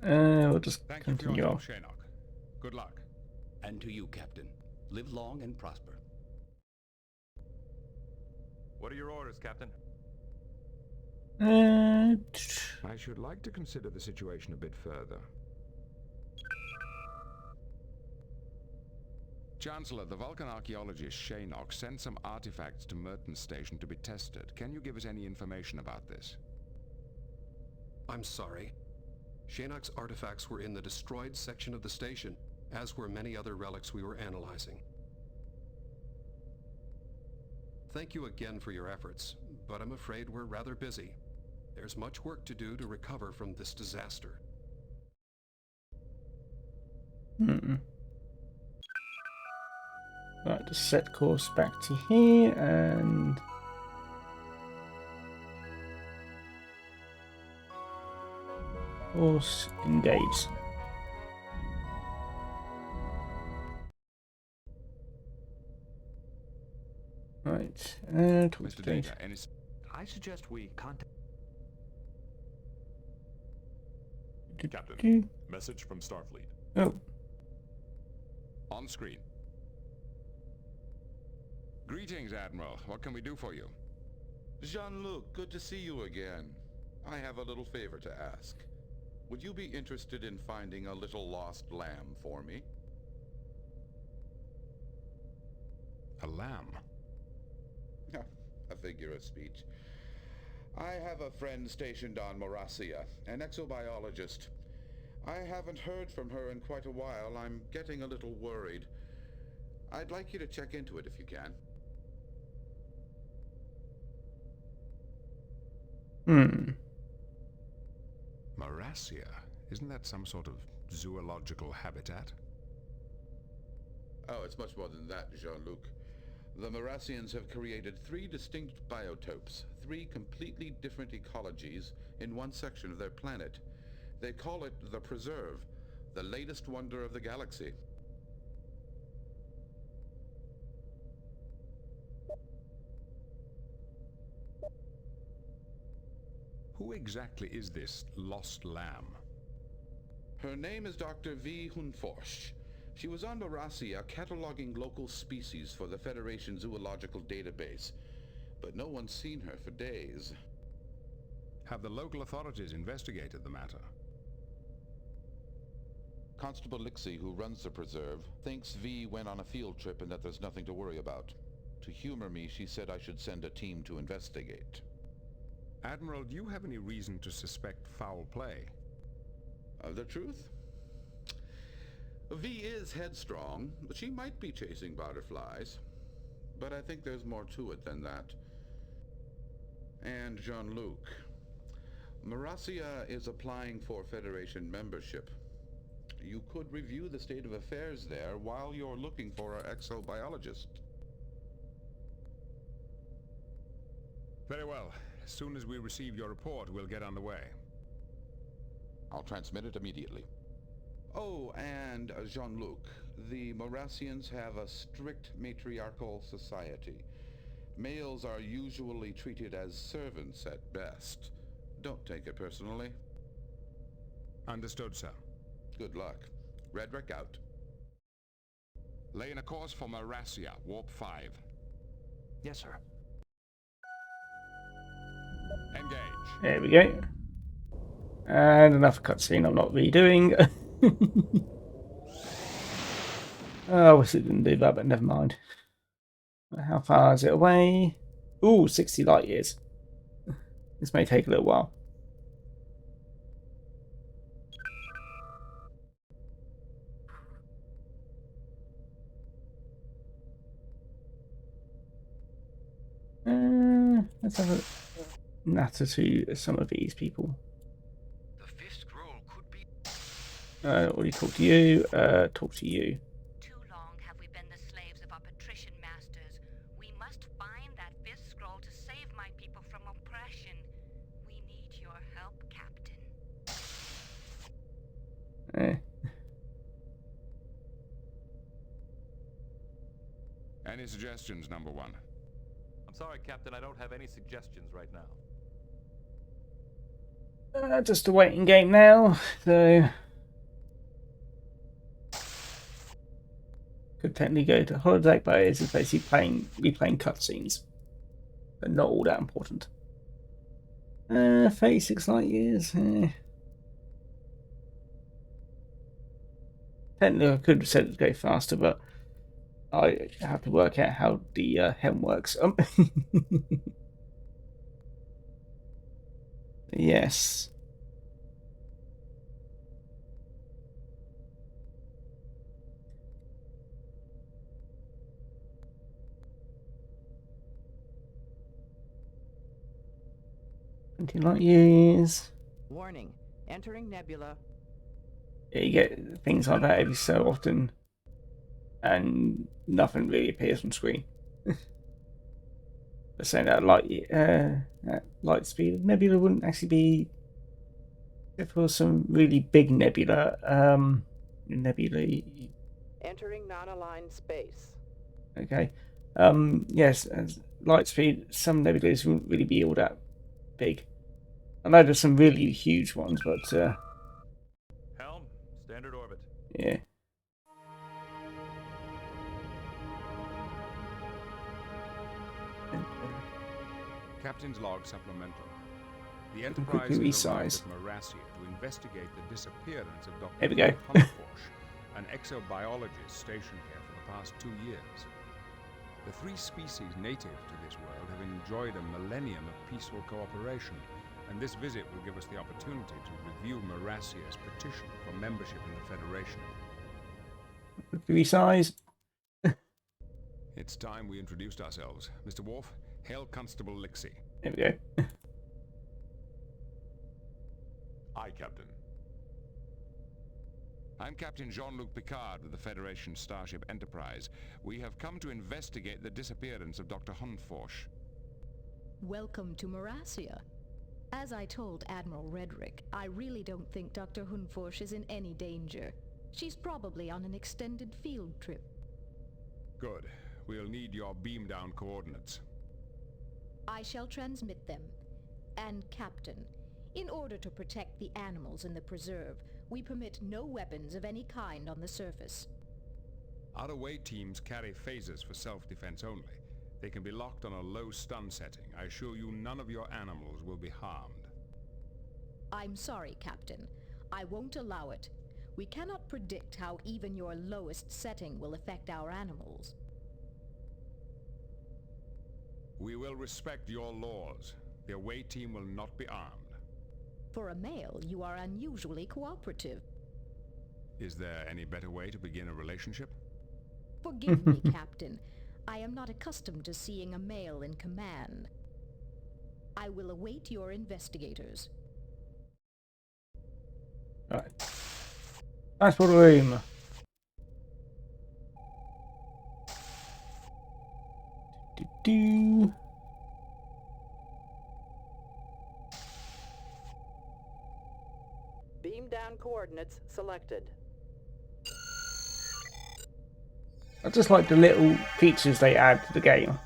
We'll just Thank you for continue your on. help, Shinnok. Good luck. And to you, Captain. Live long and prosper. What are your orders, Captain? I should like to consider the situation a bit further. Chancellor, the Vulcan archaeologist Shinnok sent some artifacts to Mertens station to be tested. Can you give us any information about this? I'm sorry. Shinnok's artifacts were in the destroyed section of the station, as were many other relics we were analyzing. Thank you again for your efforts, but I'm afraid we're rather busy. There's much work to do to recover from this disaster. Right, just set course back to here and course engaged. Right, Mr. Data, any... I suggest we contact... Captain, message from Starfleet. Oh. On screen. Greetings, Admiral. What can we do for you? Jean-Luc, good to see you again. I have a little favor to ask. Would you be interested in finding a little lost lamb for me? A lamb? A figure of speech. I have a friend stationed on Morasia, an exobiologist. I haven't heard from her in quite a while. I'm getting a little worried. I'd like you to check into it if you can. Morasia? Isn't that some sort of zoological habitat? Oh, it's much more than that, Jean-Luc. The Morasians have created 3 distinct biotopes, 3 completely different ecologies in one section of their planet. They call it the Preserve, the latest wonder of the galaxy. Who exactly is this lost lamb? Her name is Dr. V. Hunforsch. She was on Morasia cataloging local species for the Federation Zoological Database, but no one's seen her for days. Have the local authorities investigated the matter? Constable Lixie, who runs the preserve, thinks V went on a field trip and that there's nothing to worry about. To humor me, she said I should send a team to investigate. Admiral, do you have any reason to suspect foul play? The truth? V is headstrong, but she might be chasing butterflies. But I think there's more to it than that. And Jean-Luc, Morasia is applying for Federation membership. You could review the state of affairs there while you're looking for our exobiologist. Very well. As soon as we receive your report, we'll get on the way. I'll transmit it immediately. Oh, and Jean-Luc, the Morassians have a strict matriarchal society. Males are usually treated as servants at best. Don't take it personally. Understood, sir. Good luck. Redrick out. Laying a course for Marassia, Warp 5. Yes, sir. Engage. There we go. And another cutscene I'm not redoing. Oh, I wish it didn't do that, but never mind. How far is it away? Ooh, 60 light years. This may take a little while. Let's have a natter to some of these people. The fifth scroll could be... Already talk to you. Talk to you. Too long have we been the slaves of our patrician masters. We must find that fifth scroll to save my people from oppression. We need your help, Captain. Any suggestions, number one? I'm sorry, Captain, I don't have any suggestions right now. Just a waiting game now, so could technically go to holodeck, but it's basically replaying cutscenes, but not all that important. 36 light years. Technically, I could have said it to go faster, but I have to work out how the helm works. Yes. Light years. Warning. Entering nebula. Yeah, you get things like that every so often, and nothing really appears on screen. But saying that light speed of nebula wouldn't actually be, if it was some really big nebula. Nebulae. Entering non-aligned space. Okay. Yes, as light speed. Some nebulas wouldn't really be all that big. I know there's some really huge ones, but Helm, standard orbit. yeah. Captain's log supplemental. The Enterprise has arrived at Marassia to investigate the disappearance of Dr. Here we go. Hunforsh, an exobiologist stationed here for the past 2 years. The 3 species native to this world have enjoyed a millennium of peaceful cooperation, and this visit will give us the opportunity to review Marassia's petition for membership in the Federation. Resize. It's time we introduced ourselves. Mr. Worf, hail Constable Lixie. There we go. Aye, Captain. I'm Captain Jean-Luc Picard of the Federation Starship Enterprise. We have come to investigate the disappearance of Dr. Hunforsh. Welcome to Marassia. As I told Admiral Redrick, I really don't think Dr. Hunforsh is in any danger. She's probably on an extended field trip. Good. We'll need your beam-down coordinates. I shall transmit them. And Captain, in order to protect the animals in the preserve, we permit no weapons of any kind on the surface. Our away teams carry phasers for self-defense only. They can be locked on a low stun setting. I assure you none of your animals will be harmed. I'm sorry, Captain. I won't allow it. We cannot predict how even your lowest setting will affect our animals. We will respect your laws. The away team will not be armed. For a male, you are unusually cooperative. Is there any better way to begin a relationship? Forgive me, Captain. I am not accustomed to seeing a male in command. I will await your investigators. Right. Transport room. down coordinates selected. I just like the little features they add to the game.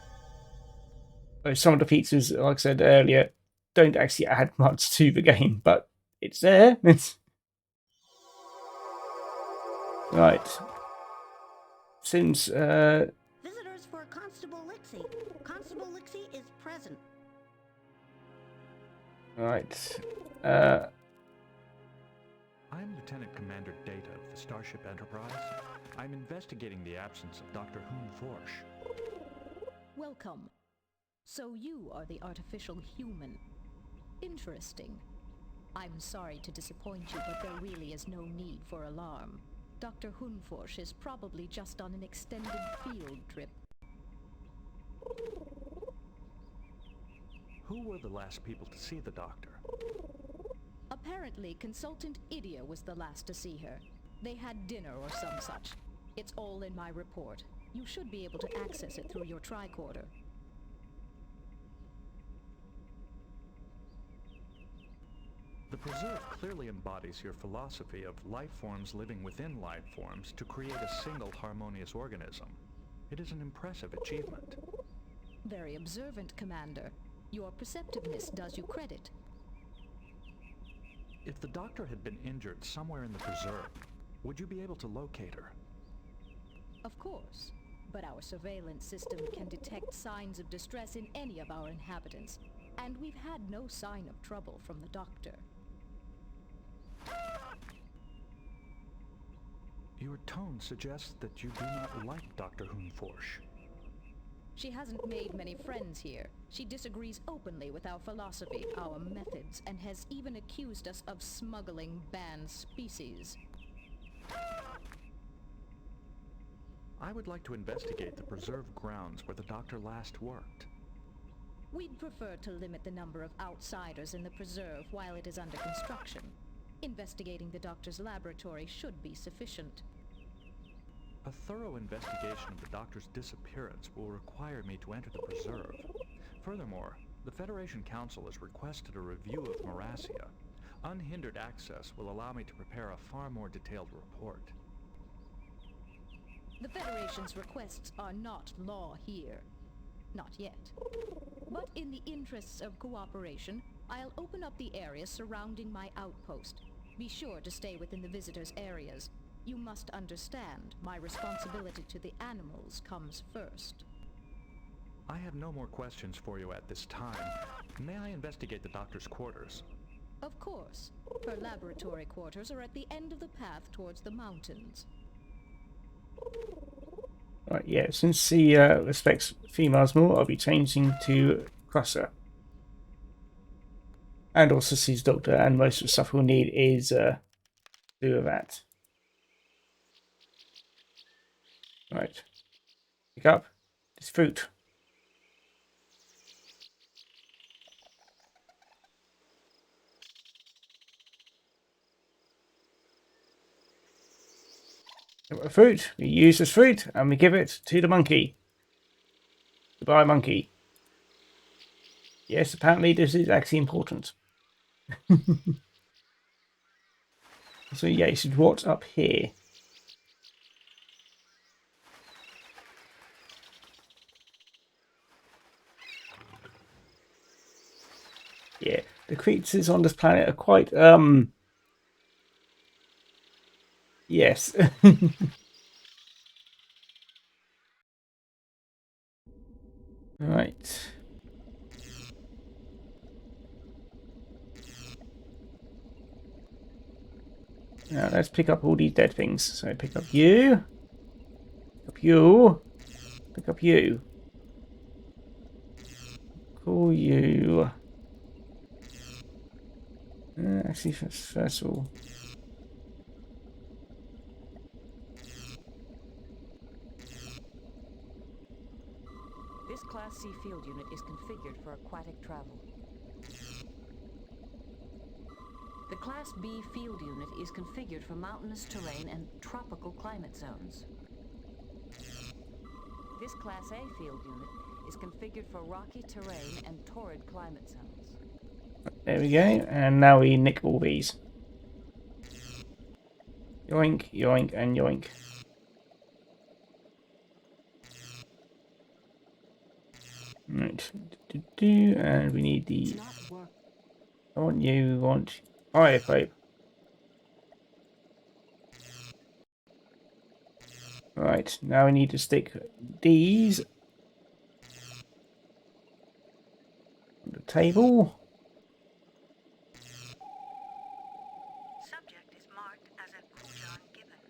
Some of the features, like I said earlier, don't actually add much to the game, but it's there. Right. Since Visitors for Constable Lixie. Constable Lixie is present. right. I'm Lieutenant Commander Data of the Starship Enterprise. I'm investigating the absence of Dr. Hoon Forsh. Welcome. So you are the artificial human. Interesting. I'm sorry to disappoint you, but there really is no need for alarm. Dr. Hunforsh is probably just on an extended field trip. Who were the last people to see the doctor? Apparently, Consultant Idia was the last to see her. They had dinner or some such. It's all in my report. You should be able to access it through your tricorder. The Preserve clearly embodies your philosophy of life forms living within life forms to create a single harmonious organism. It is an impressive achievement. Very observant, Commander. Your perceptiveness does you credit. If the doctor had been injured somewhere in the Preserve, would you be able to locate her? Of course. But our surveillance system can detect signs of distress in any of our inhabitants, and we've had no sign of trouble from the doctor. Your tone suggests that you do not like Dr. Hunforsh. She hasn't made many friends here. She disagrees openly with our philosophy, our methods, and has even accused us of smuggling banned species. I would like to investigate the Preserve grounds where the doctor last worked. We'd prefer to limit the number of outsiders in the Preserve while it is under construction. Investigating the doctor's laboratory should be sufficient. A thorough investigation of the doctor's disappearance will require me to enter the Preserve. Furthermore, the Federation Council has requested a review of Marasia. Unhindered access will allow me to prepare a far more detailed report. The Federation's requests are not law here. Not yet. But in the interests of cooperation, I'll open up the area surrounding my outpost. Be sure to stay within the visitors' areas. You must understand, my responsibility to the animals comes first. I have no more questions for you at this time. May I investigate the doctor's quarters? Of course. Her laboratory quarters are at the end of the path towards the mountains. Right, yeah, since he respects females more, I'll be changing to Crusher. And also sees Doctor, and most of the stuff we'll need is do with that. Right. Pick up this fruit. A fruit. We use this fruit and we give it to the monkey. Goodbye, monkey. Yes, apparently this is actually important. So yeah, you should watch up here. Yeah, the creatures on this planet are quite yes. Right. Now let's pick up all these dead things. So pick up you. Pick up you. Pick up you. Call you. Actually, first of all. This Class C field unit is configured for aquatic travel. The Class B field unit is configured for mountainous terrain and tropical climate zones. This Class A field unit is configured for rocky terrain and torrid climate zones. There we go, and now we nick all these. Yoink, yoink, and yoink. Right. And we need the... I want you, we want fire pipe. Right, now we need to stick these on the table. Subject is marked as a Kujan gibbon.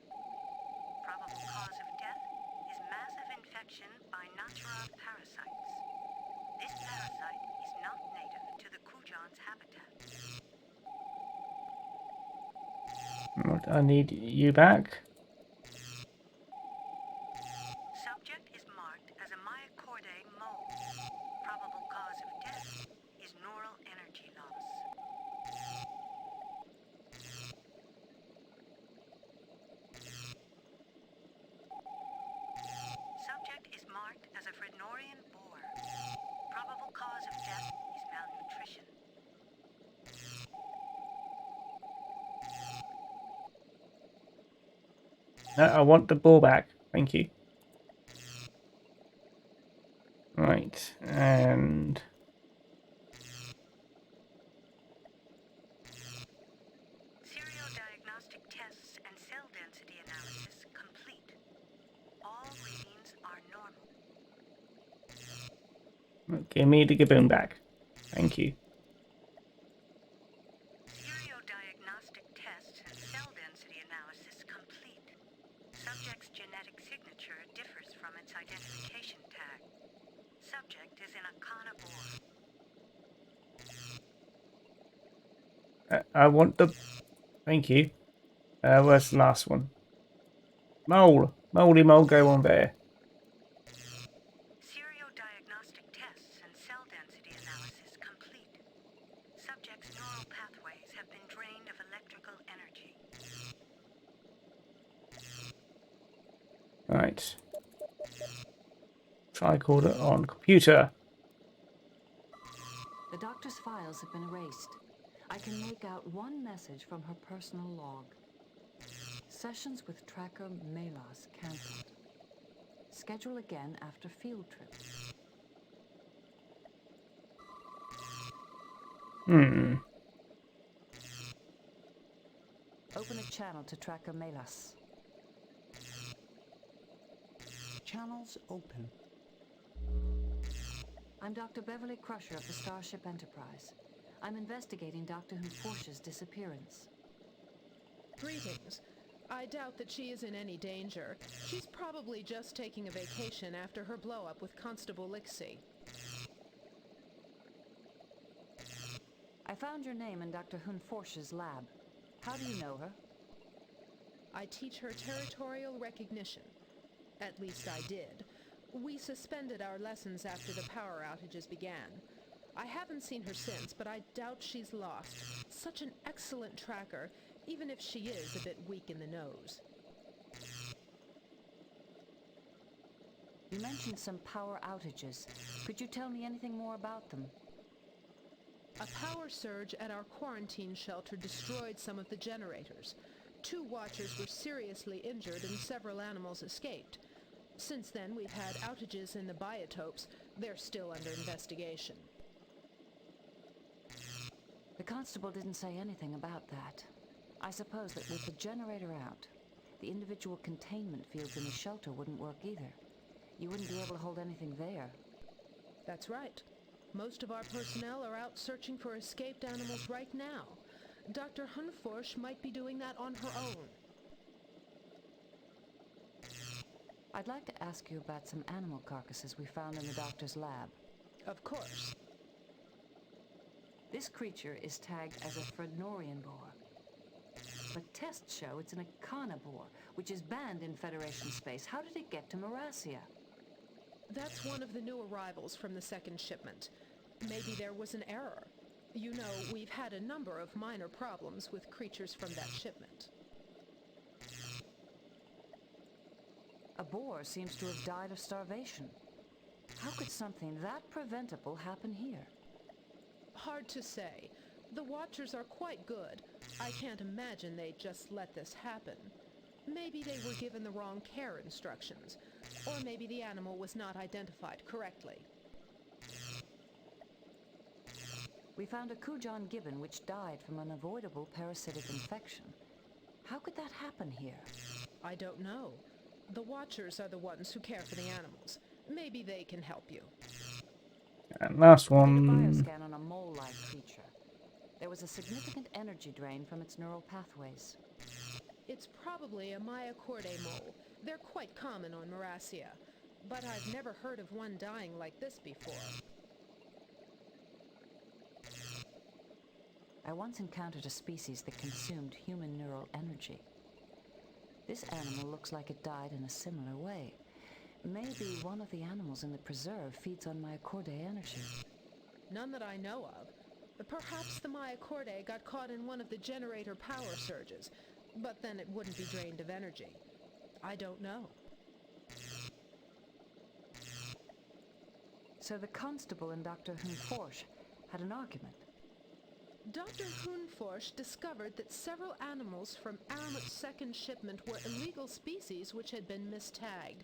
Probable cause of death is massive infection by Natura parasites. This parasite is not native to the Kujan's habitat. Right, I need you back. Subject is marked as a Myocordae mole. Probable cause of death is neural energy loss. Subject is marked as a Frednorian boar. Probable cause of death is malnutrition. No, I want the ball back. Thank you. Right, and... Serial diagnostic tests and cell density analysis complete. All readings are normal. Give me the gibbon back. Thank you. Serial diagnostic tests and cell density analysis complete. Subject's genetic signature differs from its identification tag. Subject is in a carnivore. I want the... Thank you. Where's the last one? Mole! Moldy mole, go on there. Serial diagnostic tests and cell density analysis complete. Subject's neural pathways have been drained of electrical energy. Right. Tricorder on computer. The doctor's files have been erased. I can make out one message from her personal log. Sessions with tracker Melas cancelled. Schedule again after field trip. Open a channel to tracker Melas. Channels open. I'm Dr. Beverly Crusher of the Starship Enterprise. I'm investigating Dr. Hunforsh's disappearance. Greetings. I doubt that she is in any danger. She's probably just taking a vacation after her blow-up with Constable Lixie. I found your name in Dr. Hunforsh's lab. How do you know her? I teach her territorial recognition. At least I did. We suspended our lessons after the power outages began. I haven't seen her since, but I doubt she's lost. Such an excellent tracker, even if she is a bit weak in the nose. You mentioned some power outages. Could you tell me anything more about them? A power surge at our quarantine shelter destroyed some of the generators. 2 watchers were seriously injured and several animals escaped. Since then, we've had outages in the biotopes. They're still under investigation. The constable didn't say anything about that. I suppose that with the generator out, the individual containment fields in the shelter wouldn't work either. You wouldn't be able to hold anything there. That's right. Most of our personnel are out searching for escaped animals right now. Dr. Hunforsh might be doing that on her own. I'd like to ask you about some animal carcasses we found in the doctor's lab. Of course. This creature is tagged as a Frednorian boar. But tests show it's an carnivore, which is banned in Federation space. How did it get to Marasia? That's one of the new arrivals from the second shipment. Maybe there was an error. You know, we've had a number of minor problems with creatures from that shipment. A boar seems to have died of starvation. How could something that preventable happen here? Hard to say. The Watchers are quite good. I can't imagine they'd just let this happen. Maybe they were given the wrong care instructions, or maybe the animal was not identified correctly. We found a Kujan gibbon which died from an avoidable parasitic infection. How could that happen here? I don't know. The Watchers are the ones who care for the animals. Maybe they can help you. And last We did a one. bioscan on a mole-like creature. There was a significant energy drain from its neural pathways. It's probably a Myochordae mole. They're quite common on Marasia, but I've never heard of one dying like this before. I once encountered a species that consumed human neural energy. This animal looks like it died in a similar way. Maybe one of the animals in the preserve feeds on Myochordae energy. None that I know of. Perhaps the Myochordae got caught in one of the generator power surges, but then it wouldn't be drained of energy. I don't know. So the constable and Dr. Hunforsh had an argument. Dr. Hunforsh discovered that several animals from Aramit's second shipment were illegal species which had been mistagged.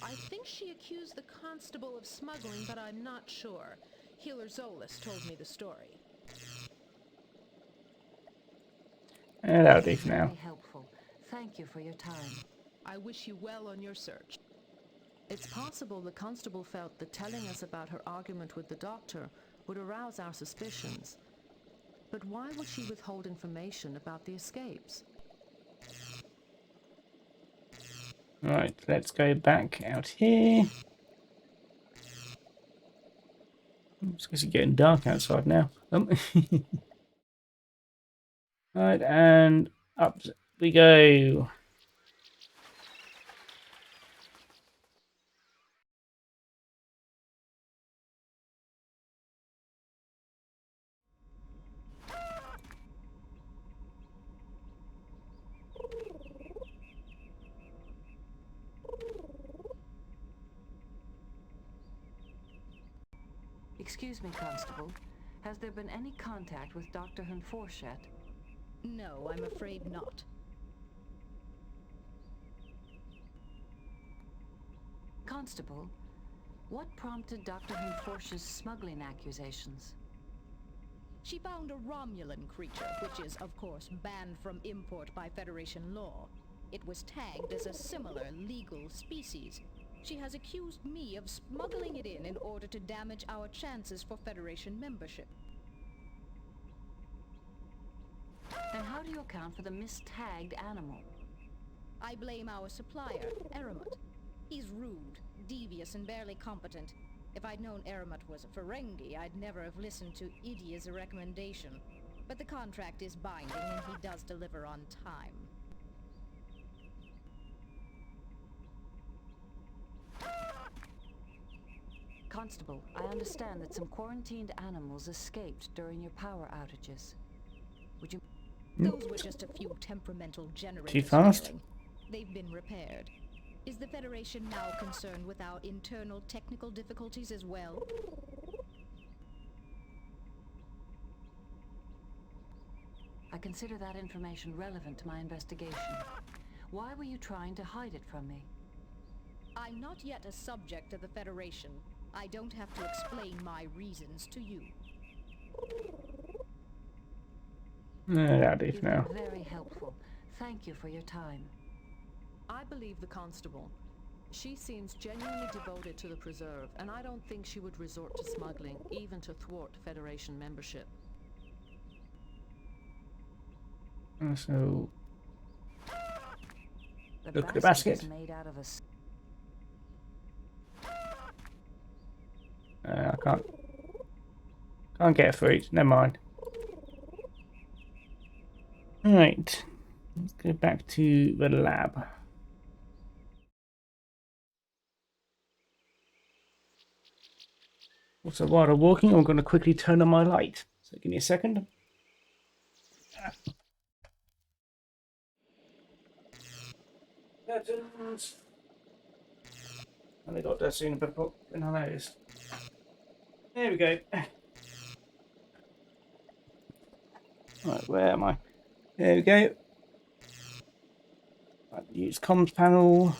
I think she accused the constable of smuggling, but I'm not sure. Healer Zolas told me the story. That'll do for now. Very helpful. Thank you for your time. I wish you well on your search. It's possible the constable felt that telling us about her argument with the doctor would arouse our suspicions. But why would she withhold information about the escapes? Right, let's go back out here. It's because it's getting dark outside now. Right, and up we go. Excuse me, Constable. Has there been any contact with Dr. Hunforsh yet? No, I'm afraid not. Constable, what prompted Dr. Hunforsh's smuggling accusations? She found a Romulan creature, which is, of course, banned from import by Federation law. It was tagged as a similar legal species. She has accused me of smuggling it in order to damage our chances for Federation membership. And how do you account for the mistagged animal? I blame our supplier, Aramat. He's rude, devious, and barely competent. If I'd known Aramat was a Ferengi, I'd never have listened to Idia's recommendation. But the contract is binding, and he does deliver on time. Constable, I understand that some quarantined animals escaped during your power outages. Would you... Those were just a few temperamental generators. Too fast? failing. They've been repaired. Is the Federation now concerned with our internal technical difficulties as well? I consider that information relevant to my investigation. Why were you trying to hide it from me? I'm not yet a subject of the Federation. I don't have to explain my reasons to you. That'll do You've for now. been very helpful. Thank you for your time. I believe the constable. She seems genuinely devoted to the preserve, and I don't think she would resort to smuggling, even to thwart Federation membership. So, The look at the basket. is made out of a... I can't get fruit. Never mind. Right, let's go back to the lab. Also, while I'm walking, I'm going to quickly turn on my light. So give me a second. Curtains. And they got dusty in our nose. There we go. Right, where am I? There we go. Use comms panel.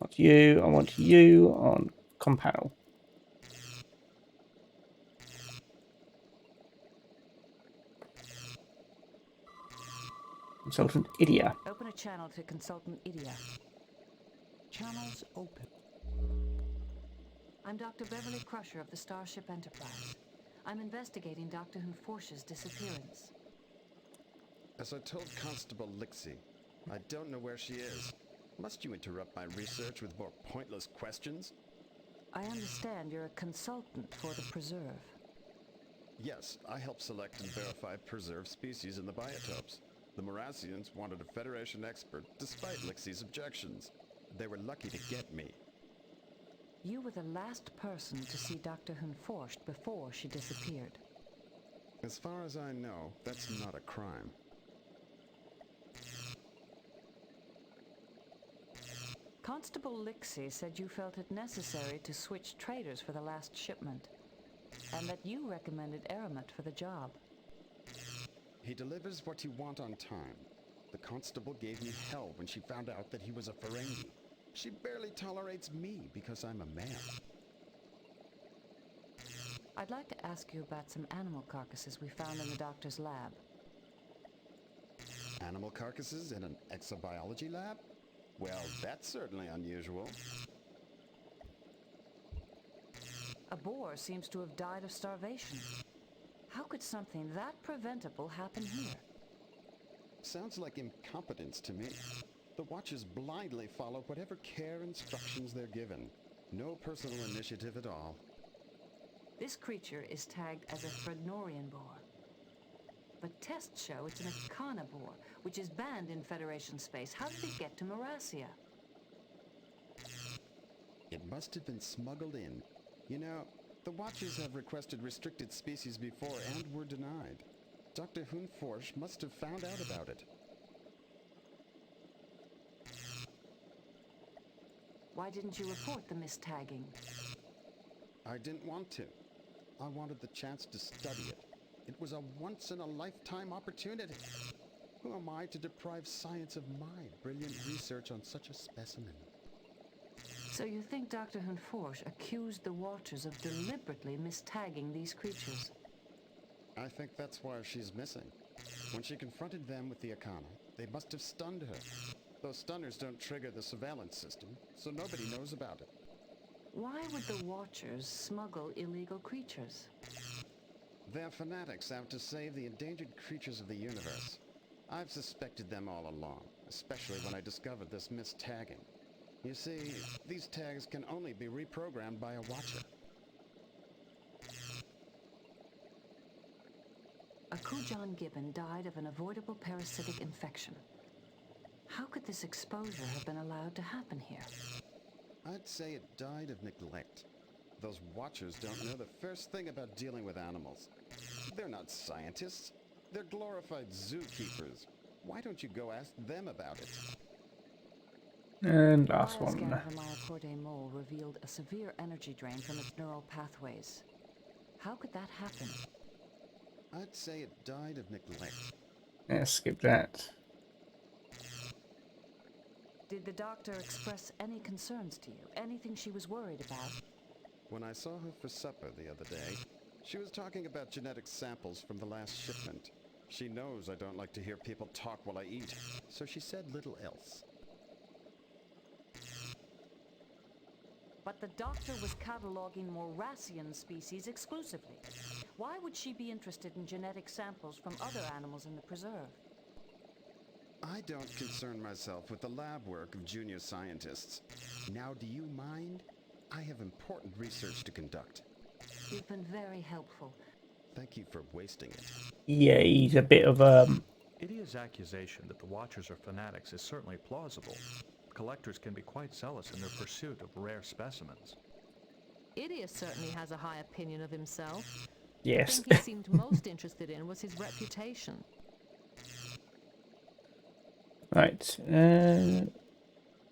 Not you. I want you on comm panel. Consultant Idia. Open a channel to Consultant Idia. Channels open. I'm Dr. Beverly Crusher of the Starship Enterprise. I'm investigating Dr. Hunforsh's disappearance. As I told Constable Lixie, I don't know where she is. Must you interrupt my research with more pointless questions? I understand you're a consultant for the Preserve. Yes, I help select and verify preserved species in the biotopes. The Morassians wanted a Federation expert, despite Lixie's objections. They were lucky to get me. You were the last person to see Dr. Hunforsh before she disappeared. As far as I know, that's not a crime. Constable Lixie said you felt it necessary to switch traders for the last shipment, and that you recommended Aramet for the job. He delivers what you want on time. The constable gave me hell when she found out that he was a Ferengi. She barely tolerates me because I'm a man. I'd like to ask you about some animal carcasses we found in the doctor's lab. Animal carcasses in an exobiology lab? Well, that's certainly unusual. A boar seems to have died of starvation. How could something that preventable happen here? Sounds like incompetence to me. The Watchers blindly follow whatever care instructions they're given. No personal initiative at all. This creature is tagged as a Frenorian boar. But tests show it's an Akana boar, which is banned in Federation space. How did it get to Morasia? It must have been smuggled in. You know, the Watchers have requested restricted species before and were denied. Dr. Hunforsh must have found out about it. Why didn't you report the mistagging? I didn't want to. I wanted the chance to study it. It was a once-in-a-lifetime opportunity. Who am I to deprive science of my brilliant research on such a specimen? So you think Dr. Hunforsh accused the Watchers of deliberately mistagging these creatures? I think that's why she's missing. When she confronted them with the Akana, they must have stunned her. Those stunners don't trigger the surveillance system, so nobody knows about it. Why would the Watchers smuggle illegal creatures? They're fanatics out to save the endangered creatures of the universe. I've suspected them all along, especially when I discovered this mistagging. You see, these tags can only be reprogrammed by a Watcher. A Kujan Gibbon died of an avoidable parasitic infection. How could this exposure have been allowed to happen here? I'd say it died of neglect. Those Watchers don't know the first thing about dealing with animals. They're not scientists. They're glorified zookeepers. Why don't you go ask them about it? And last one. The bioscan of the Myocordae mole revealed a severe energy drain from its neural pathways. How could that happen? I'd say it died of neglect. Yeah, skip that. Did the doctor express any concerns to you? Anything she was worried about? When I saw her for supper the other day, she was talking about genetic samples from the last shipment. She knows I don't like to hear people talk while I eat, so she said little else. But the doctor was cataloging Morassian species exclusively. Why would she be interested in genetic samples from other animals in the preserve? I don't concern myself with the lab work of junior scientists. Now, do you mind? I have important research to conduct. You've been very helpful. Thank you for wasting it. Yeah, he's a bit of Idia's accusation that the Watchers are fanatics is certainly plausible. Collectors can be quite zealous in their pursuit of rare specimens. Idia certainly has a high opinion of himself. Yes. The thing he seemed most interested in was his reputation. Right. Where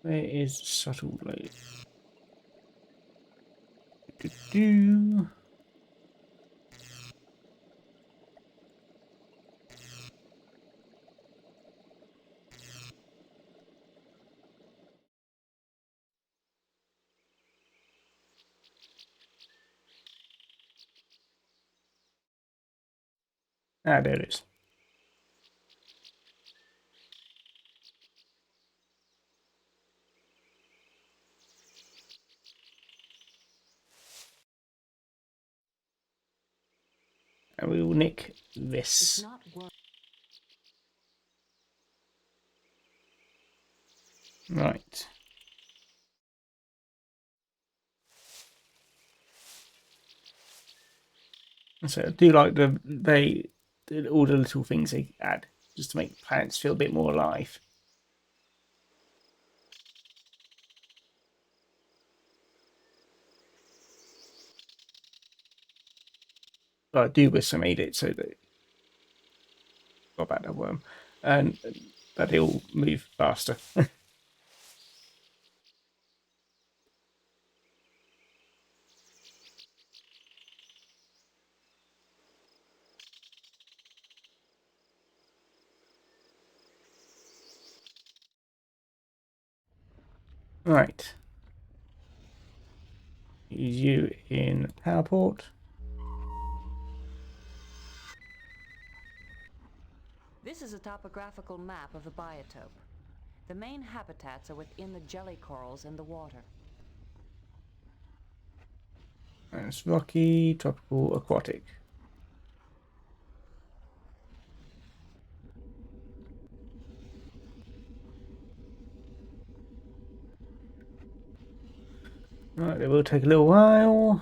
is subtle blade? Do. Ah, there it is. And we will nick this. Right. So I do like all the little things they add just to make planets feel a bit more alive. But I do wish I made it so that got back that worm, and that they all move faster. Right. Use you in power port. This is a topographical map of the biotope. The main habitats are within the jelly corals in the water. It's rocky, tropical, aquatic. Right, it will take a little while.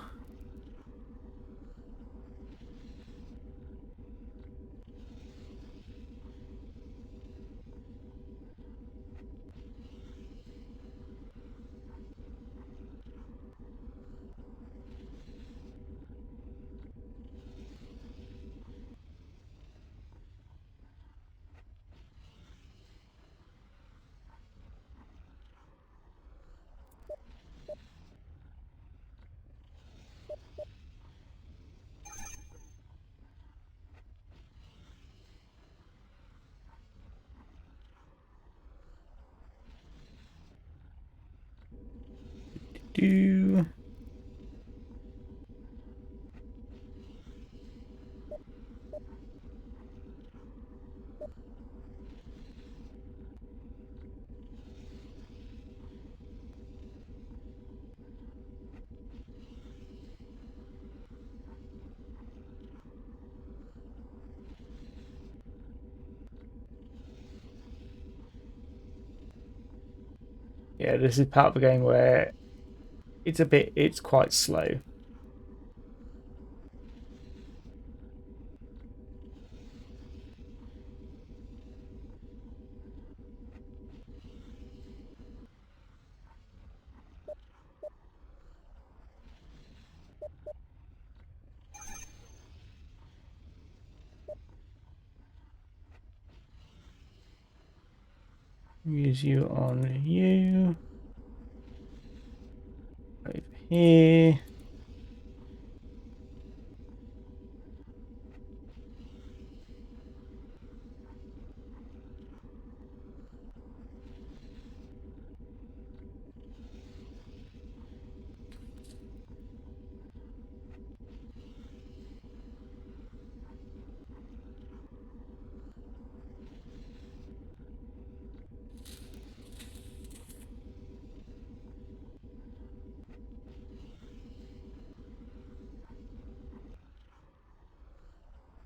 Do. Yeah, this is part of the game where it's quite slow. Use you on you. Over here.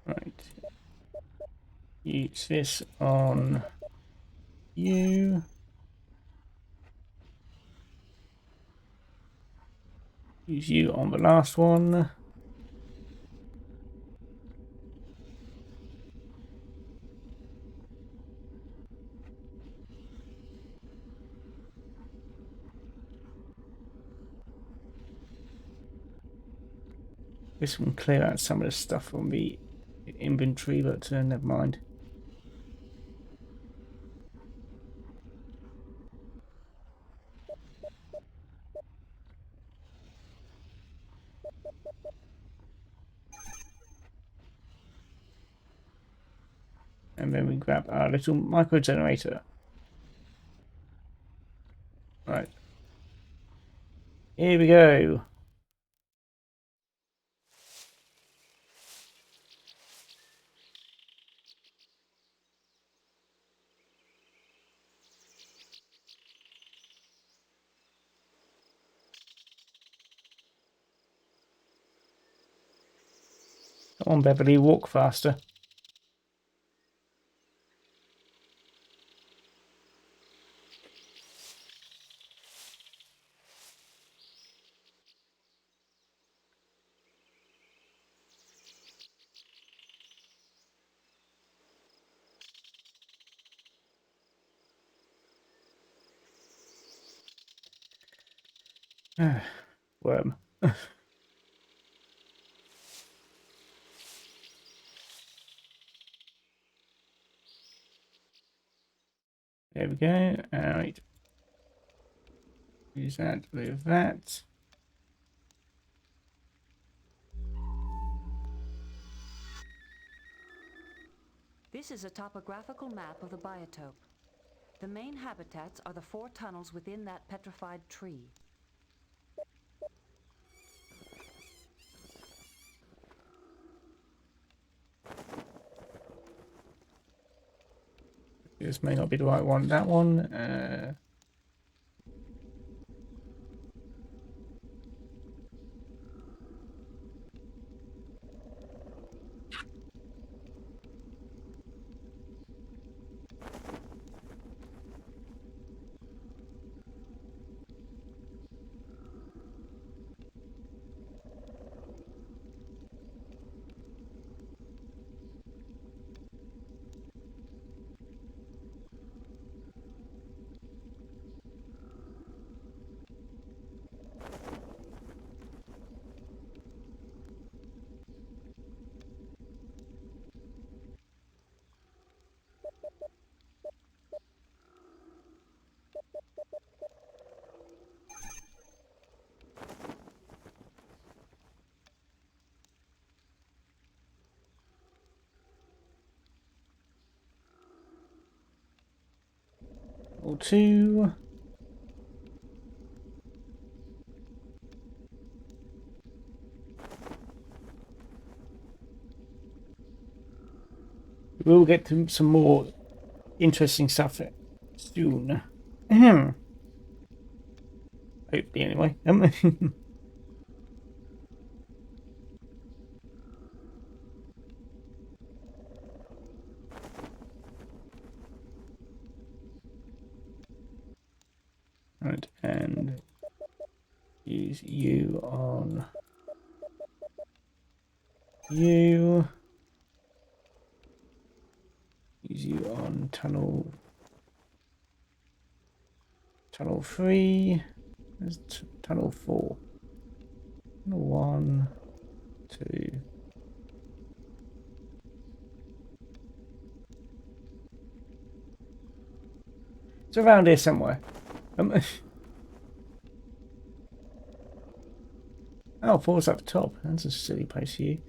Right. Use this on you. Use you on the last one. This will clear out some of the stuff from the inventory, but never mind. And then we grab our little micro generator. Right. Here we go. Come on, Beverly, walk faster. Worm. There we go. Alright. Use that with that. This is a topographical map of the biotope. The main habitats are the 4 tunnels within that petrified tree. This may not be the right one. That one. Or 2. We'll get to some more interesting stuff soon. Hopefully, anyway. Right, and use you on you. Use you on tunnel 3. There's tunnel 4. Tunnel 1, 2. It's around here somewhere. Oh, 4's up top. That's a silly place for you.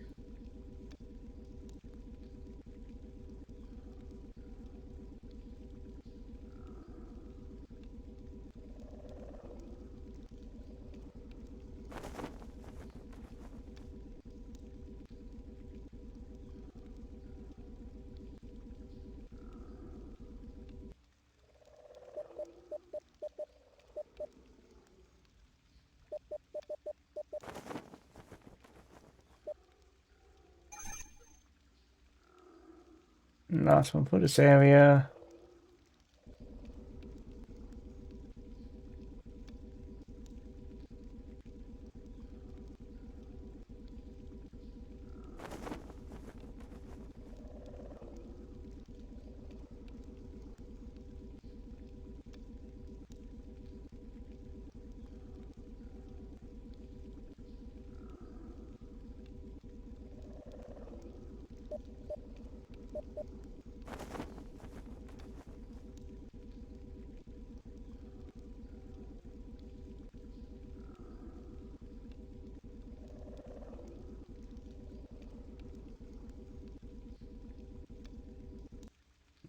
Last one for this area.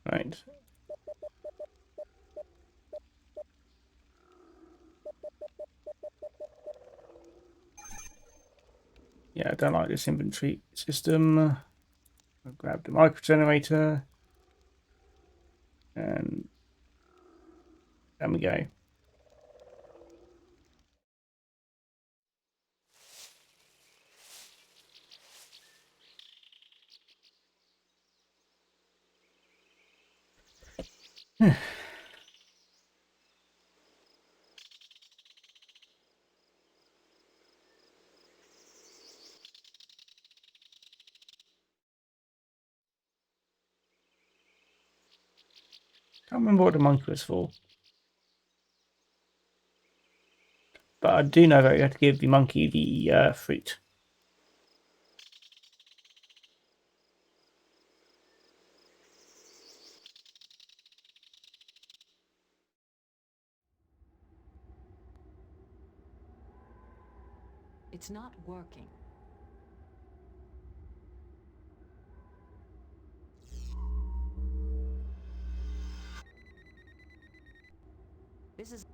Right. Yeah, I don't like this inventory system. I'll grab the micro generator. And there we go. Can't remember what the monkey was for. But I do know that you have to give the monkey the fruit. It's not working. This is...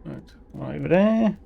Right, over there.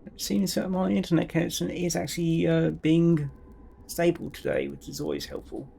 It seems that my internet connection is actually being stable today, which is always helpful.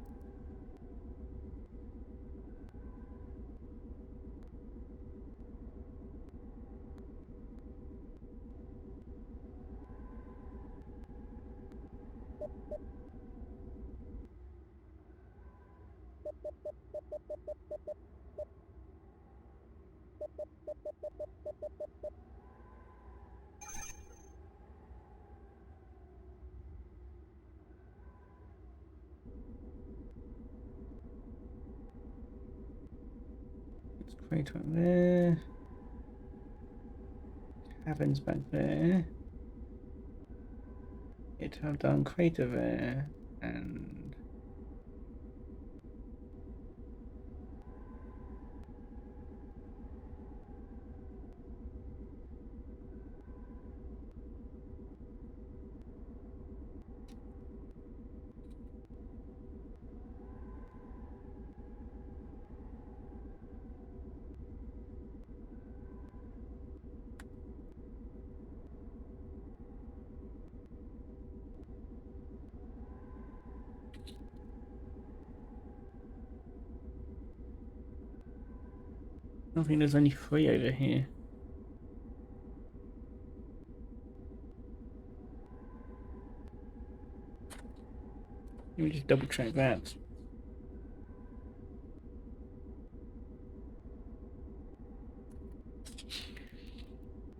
Let's create one there. Cabins back there. It have done crater there, and I think there's only 3 over here. Let me just double check that.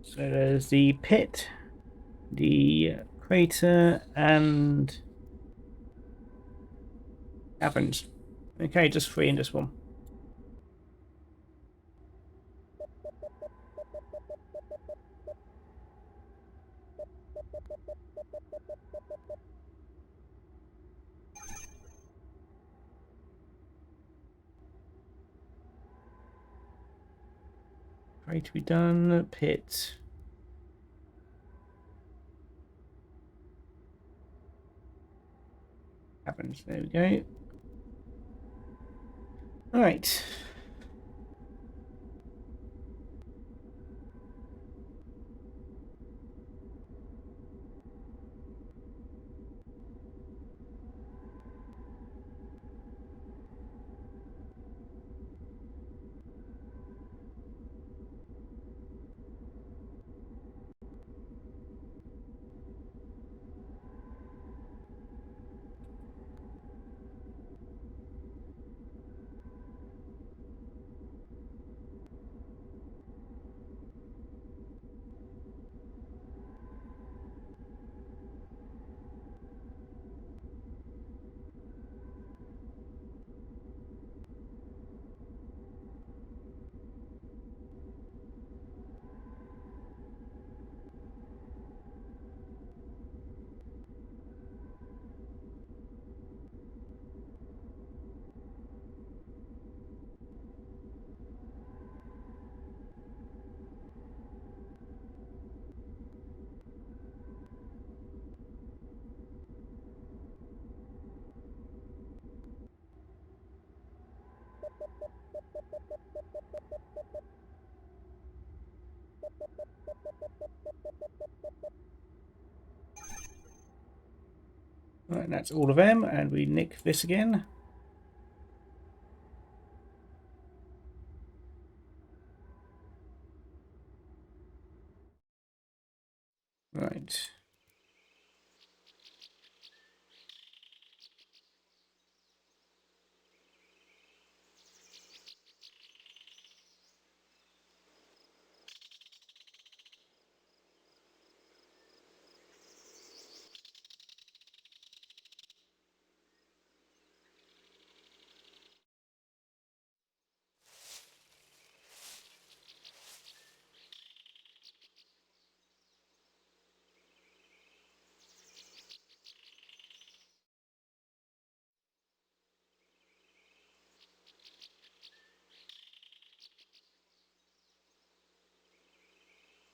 So there's the pit, the crater, and caverns. Okay, just 3 in this one. Ready to be done. Pit. Happens. There we go. All right. That's all of them, and we nick this again. Right.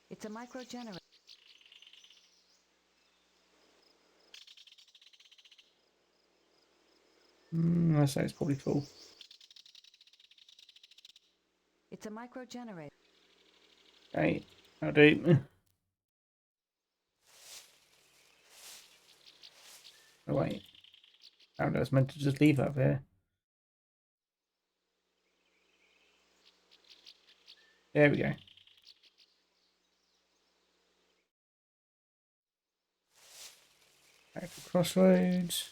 It's a micro-generator. I say it's probably full. It's a micro-generator. Okay, I'll do. Oh wait, I was meant to just leave up there. There we go. Back to Crossroads.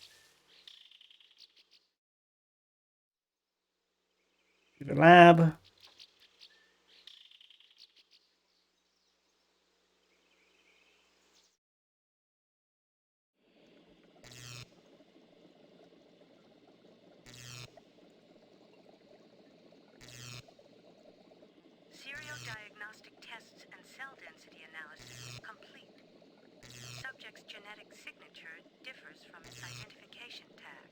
To the lab. Serial diagnostic tests and cell density analysis complete. Subject's genetic signature differs from its identification tag.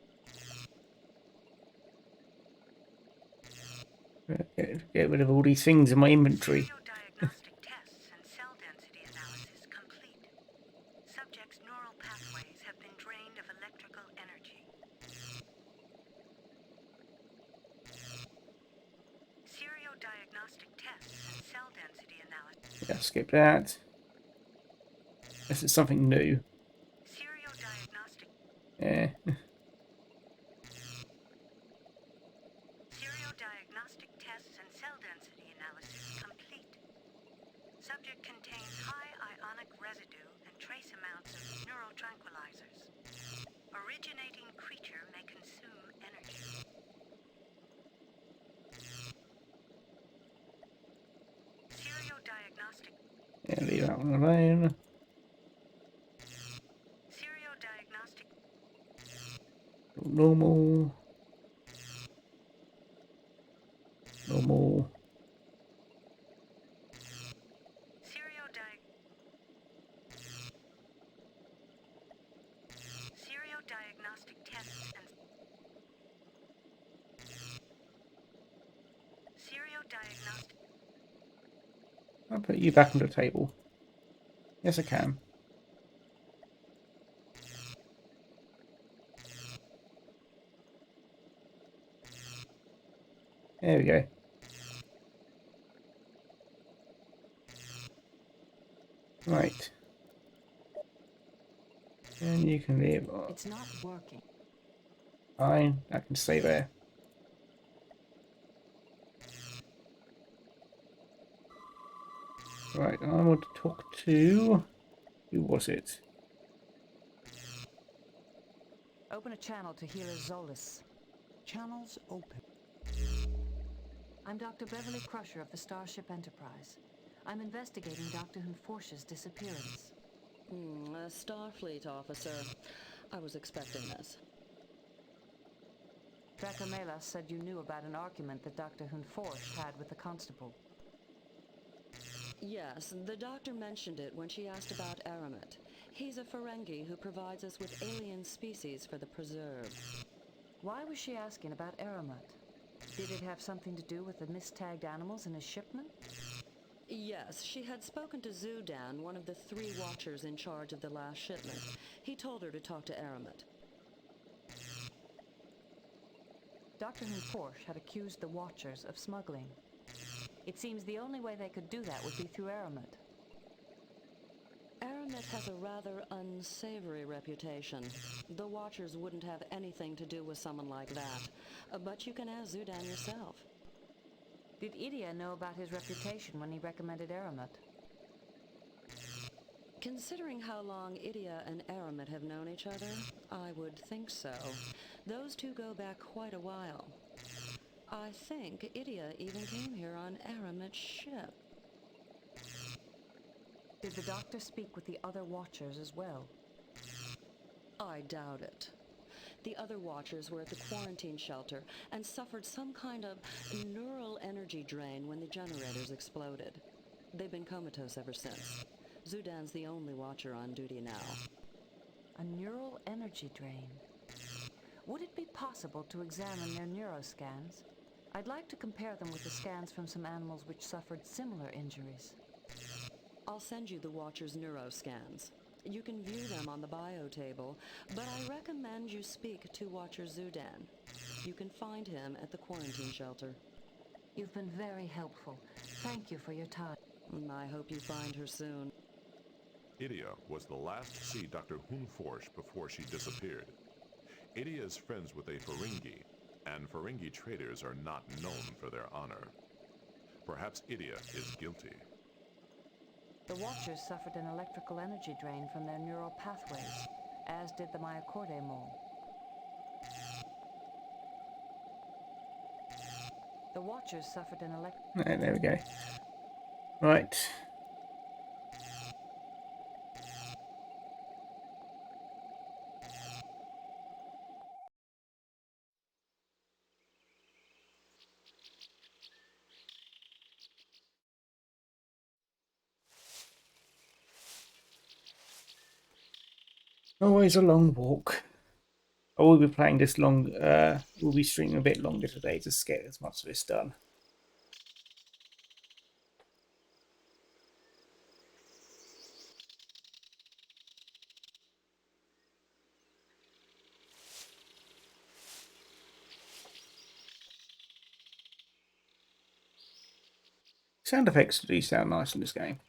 Get rid of all these things in my inventory. Serial diagnostic tests and cell density analysis complete. Subject's neural pathways have been drained of electrical energy. Serial diagnostic tests and cell density analysis. Yeah, skip that. This is something new. Serial diagnostic. Yeah. Serial diagnostic tests and cell density analysis complete. Subject contains high ionic residue and trace amounts of neurotranquilizers. Originating creature may consume energy. Serial diagnostic. Yeah, leave that one alone. Serial diagnostic. Normal. Normal. Serial diagnostic tests and serial diagnostic. I'll put you back on the table. Yes, I can. There we go. Right. And you can leave. It's not working. Fine, I can stay there. Right, I want to talk to... Who was it? Open a channel to Healer Zolis. Channels open. I'm Dr. Beverly Crusher of the Starship Enterprise. I'm investigating Dr. Hunforsh's disappearance. A Starfleet officer. I was expecting this. Dracomelas said you knew about an argument that Dr. Hunforsh had with the constable. Yes, the doctor mentioned it when she asked about Aramet. He's a Ferengi who provides us with alien species for the preserve. Why was she asking about Aramet? Did it have something to do with the mistagged animals in his shipment? Yes, she had spoken to Zudan, one of the 3 watchers in charge of the last shipment. He told her to talk to Aramet. Dr. Hunforsh had accused the watchers of smuggling. It seems the only way they could do that would be through Aramet. Aramet has a rather unsavory reputation. The Watchers wouldn't have anything to do with someone like that. But you can ask Zudan yourself. Did Idia know about his reputation when he recommended Aramet? Considering how long Idia and Aramet have known each other, I would think so. Those two go back quite a while. I think Idia even came here on Aramet's ship. Did the doctor speak with the other Watchers as well? I doubt it. The other Watchers were at the quarantine shelter and suffered some kind of neural energy drain when the generators exploded. They've been comatose ever since. Zudan's the only Watcher on duty now. A neural energy drain. Would it be possible to examine their neuroscans? I'd like to compare them with the scans from some animals which suffered similar injuries. I'll send you the Watcher's neuroscans. You can view them on the bio table, but I recommend you speak to Watcher Zudan. You can find him at the quarantine shelter. You've been very helpful. Thank you for your time. I hope you find her soon. Idia was the last to see Dr. Hunforsh before she disappeared. Idia is friends with a Ferengi, and Ferengi traders are not known for their honor. Perhaps Idia is guilty. The Watchers suffered an electrical energy drain from their neural pathways, as did the Myocordae mole. The Watchers suffered an Right, there we go. Right. Always a long walk. I will be playing this long. We'll be streaming a bit longer today to get as much of this done. Sound effects do sound nice in this game.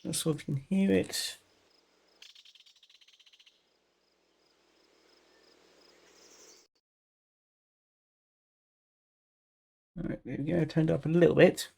Not sure if you can hear it. Alright, there we go, turned up a little bit.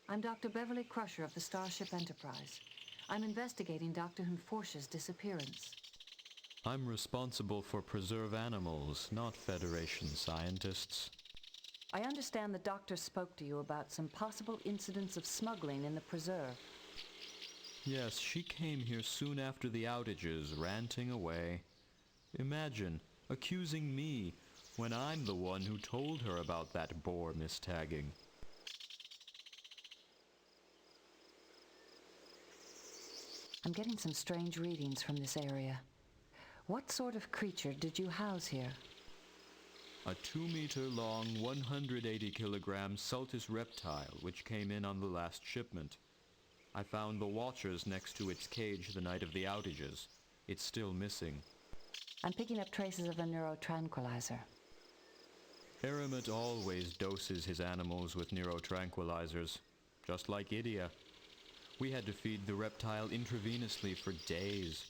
I'm Dr. Beverly Crusher of the Starship Enterprise. I'm investigating Dr. Hunforsh's disappearance. I'm responsible for preserve animals, not Federation scientists. I understand the doctor spoke to you about some possible incidents of smuggling in the preserve. Yes, she came here soon after the outages, ranting away. Imagine, accusing me, when I'm the one who told her about that Bohr mistagging. I'm getting some strange readings from this area. What sort of creature did you house here? A 2-meter-long, 180-kilogram Sultus reptile, which came in on the last shipment. I found the Watchers next to its cage the night of the outages. It's still missing. I'm picking up traces of a neurotranquilizer. Aramet always doses his animals with neurotranquilizers, just like Idia. We had to feed the reptile intravenously for days.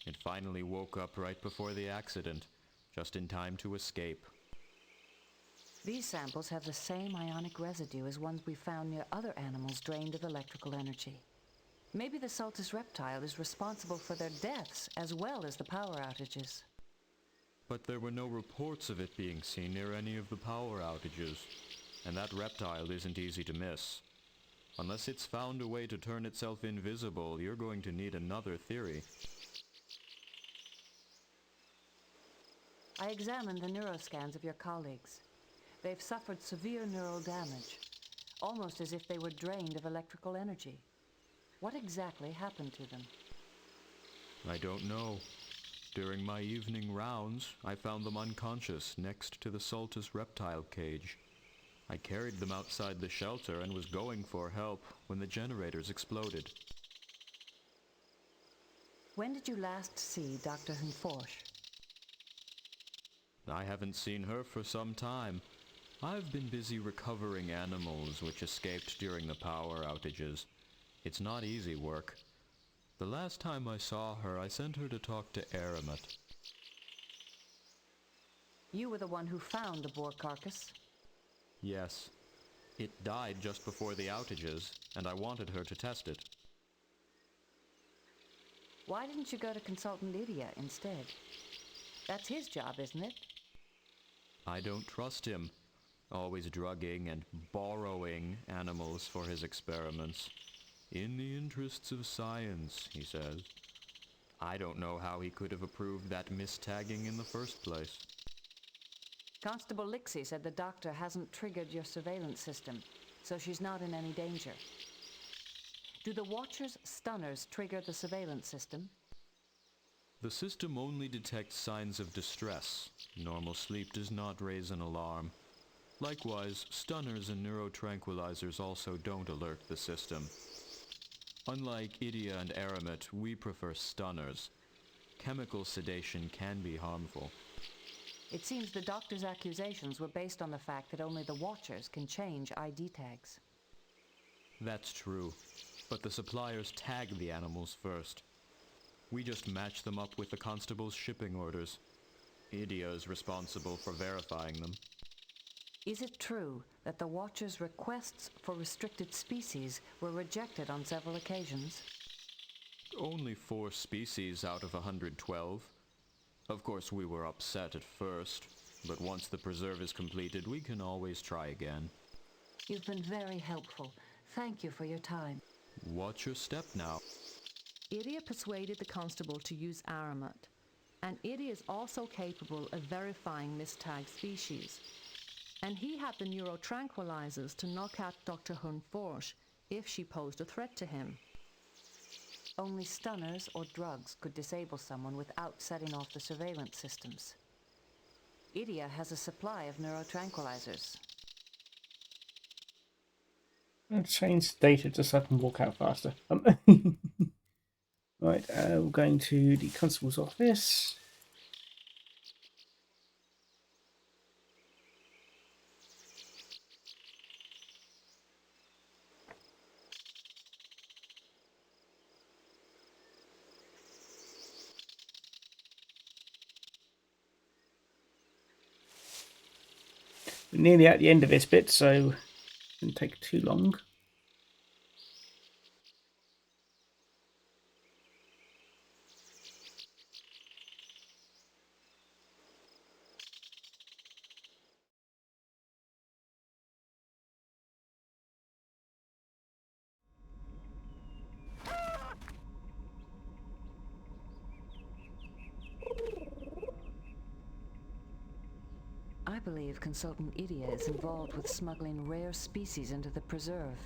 It finally woke up right before the accident, just in time to escape. These samples have the same ionic residue as ones we found near other animals drained of electrical energy. Maybe the Sultus reptile is responsible for their deaths as well as the power outages. But there were no reports of it being seen near any of the power outages, and that reptile isn't easy to miss. Unless it's found a way to turn itself invisible, you're going to need another theory. I examined the neuroscans of your colleagues. They've suffered severe neural damage, almost as if they were drained of electrical energy. What exactly happened to them? I don't know. During my evening rounds, I found them unconscious next to the Saltus reptile cage. I carried them outside the shelter and was going for help when the generators exploded. When did you last see Dr. Hunforsh? I haven't seen her for some time. I've been busy recovering animals which escaped during the power outages. It's not easy work. The last time I saw her, I sent her to talk to Aramet. You were the one who found the boar carcass? Yes. It died just before the outages, and I wanted her to test it. Why didn't you go to Consultant Idia instead? That's his job, isn't it? I don't trust him. Always drugging and borrowing animals for his experiments. In the interests of science, he says. I don't know how he could have approved that mistagging in the first place. Constable Lixie said the doctor hasn't triggered your surveillance system, so she's not in any danger. Do the Watcher's stunners trigger the surveillance system? The system only detects signs of distress. Normal sleep does not raise an alarm. Likewise, stunners and neurotranquilizers also don't alert the system. Unlike Idia and Aramet, we prefer stunners. Chemical sedation can be harmful. It seems the doctor's accusations were based on the fact that only the Watchers can change ID tags. That's true, but the suppliers tag the animals first. We just match them up with the constable's shipping orders. Idia is responsible for verifying them. Is it true that the Watcher's requests for restricted species were rejected on several occasions? Only 4 species out of 112. Of course, we were upset at first, but once the preserve is completed, we can always try again. You've been very helpful. Thank you for your time. Watch your step now. Idia persuaded the constable to use Aramet, and Idia is also capable of verifying mistagged species. And he had the neurotranquilizers to knock out Dr. Hunforsh if she posed a threat to him. Only stunners or drugs could disable someone without setting off the surveillance systems. Idia has a supply of neurotranquilizers. I'll change data just so I can walk out faster. Right, we're going to the constable's office. We're nearly at the end of this bit, so it didn't take too long. I believe Consultant Idia is involved with smuggling rare species into the preserve.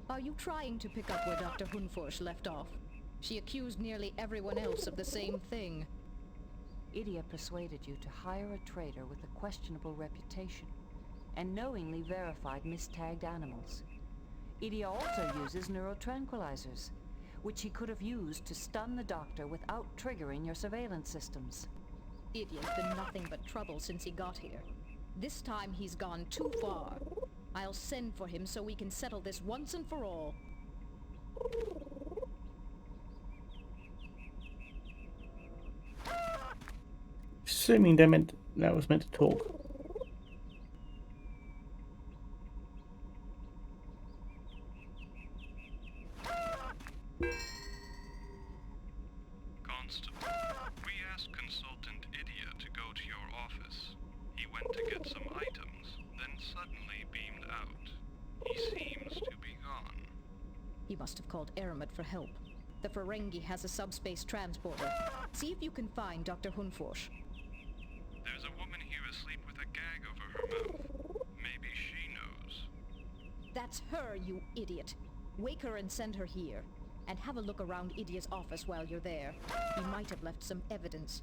Are you trying to pick up where Dr. Hunforsh left off? She accused nearly everyone else of the same thing. Idia persuaded you to hire a trader with a questionable reputation and knowingly verified mistagged animals. Idia also uses neurotranquilizers, which he could have used to stun the doctor without triggering your surveillance systems. Idia's been nothing but trouble since he got here. This time he's gone too far. I'll send for him so we can settle this once and for all. Assuming that was meant to talk. Constable, we asked Consultant Idia to go to your He must have called Aramet for help. The Ferengi has a subspace transporter. See if you can find Dr. Hunforsh. There's a woman here asleep with a gag over her mouth. Maybe she knows. That's her, you idiot. Wake her and send her here. And have a look around Idia's office while you're there. He might have left some evidence.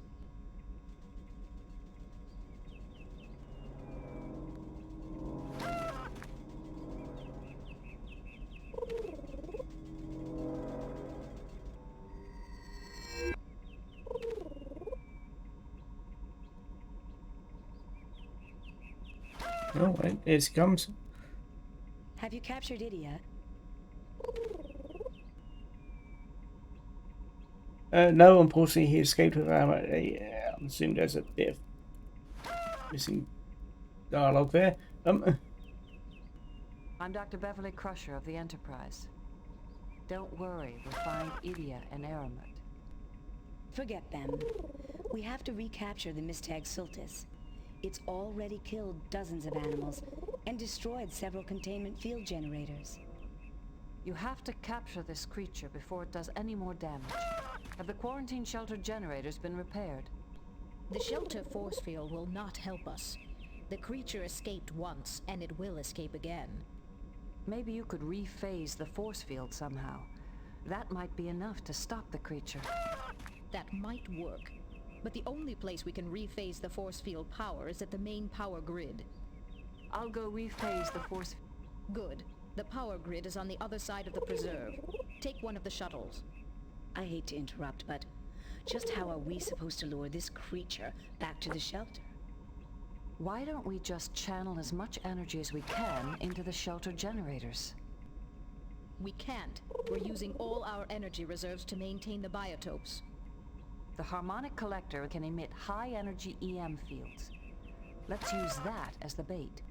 Oh, wait, here she comes. Have you captured Idia? No, unfortunately, he escaped with I'm assuming there's a bit of missing dialogue there. I'm Dr. Beverly Crusher of the Enterprise. Don't worry, we'll find Idia and Aramet. Forget them. We have to recapture the Mistag Sultus. It's already killed dozens of animals and destroyed several containment field generators. You have to capture this creature before it does any more damage. Have the quarantine shelter generators been repaired? The shelter force field will not help us. The creature escaped once, and it will escape again. Maybe you could rephase the force field somehow. That might be enough to stop the creature. That might work. But the only place we can rephase the force field power is at the main power grid. I'll go rephase the force... Good. The power grid is on the other side of the preserve. Take one of the shuttles. I hate to interrupt, but just how are we supposed to lure this creature back to the shelter? Why don't we just channel as much energy as we can into the shelter generators? We can't. We're using all our energy reserves to maintain the biotopes. The harmonic collector can emit high-energy EM fields. Let's use that as the bait.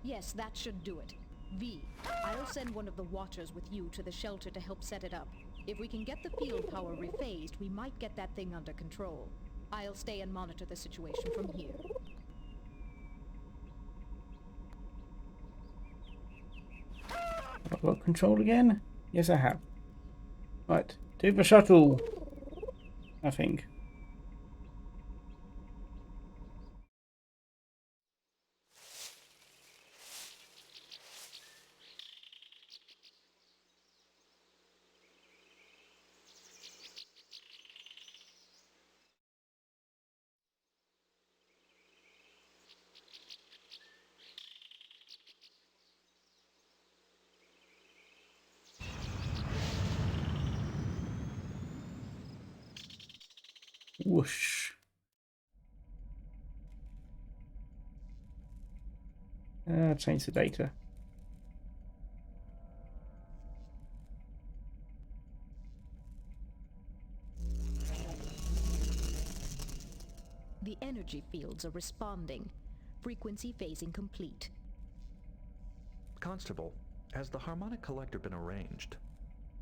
Yes, that should do it. V, I'll send one of the Watchers with you to the shelter to help set it up. If we can get the field power rephased, we might get that thing under control. I'll stay and monitor the situation from here. Have I got control again? Yes, I have. Right, to the shuttle, I think. Whoosh. Change the data. The energy fields are responding. Frequency phasing complete. Constable, has the harmonic collector been arranged?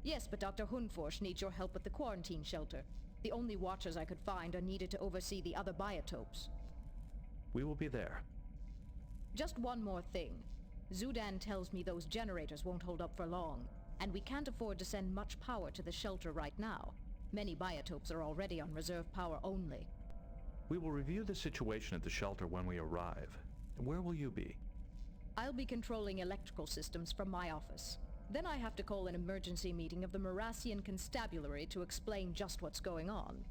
Yes, but Dr. Hunforsh needs your help with the quarantine shelter. The only Watchers I could find are needed to oversee the other biotopes. We will be there. Just one more thing. Zudan tells me those generators won't hold up for long, and we can't afford to send much power to the shelter right now. Many biotopes are already on reserve power only. We will review the situation at the shelter when we arrive. Where will you be? I'll be controlling electrical systems from my office. Then I have to call an emergency meeting of the Marassian Constabulary to explain just what's going on.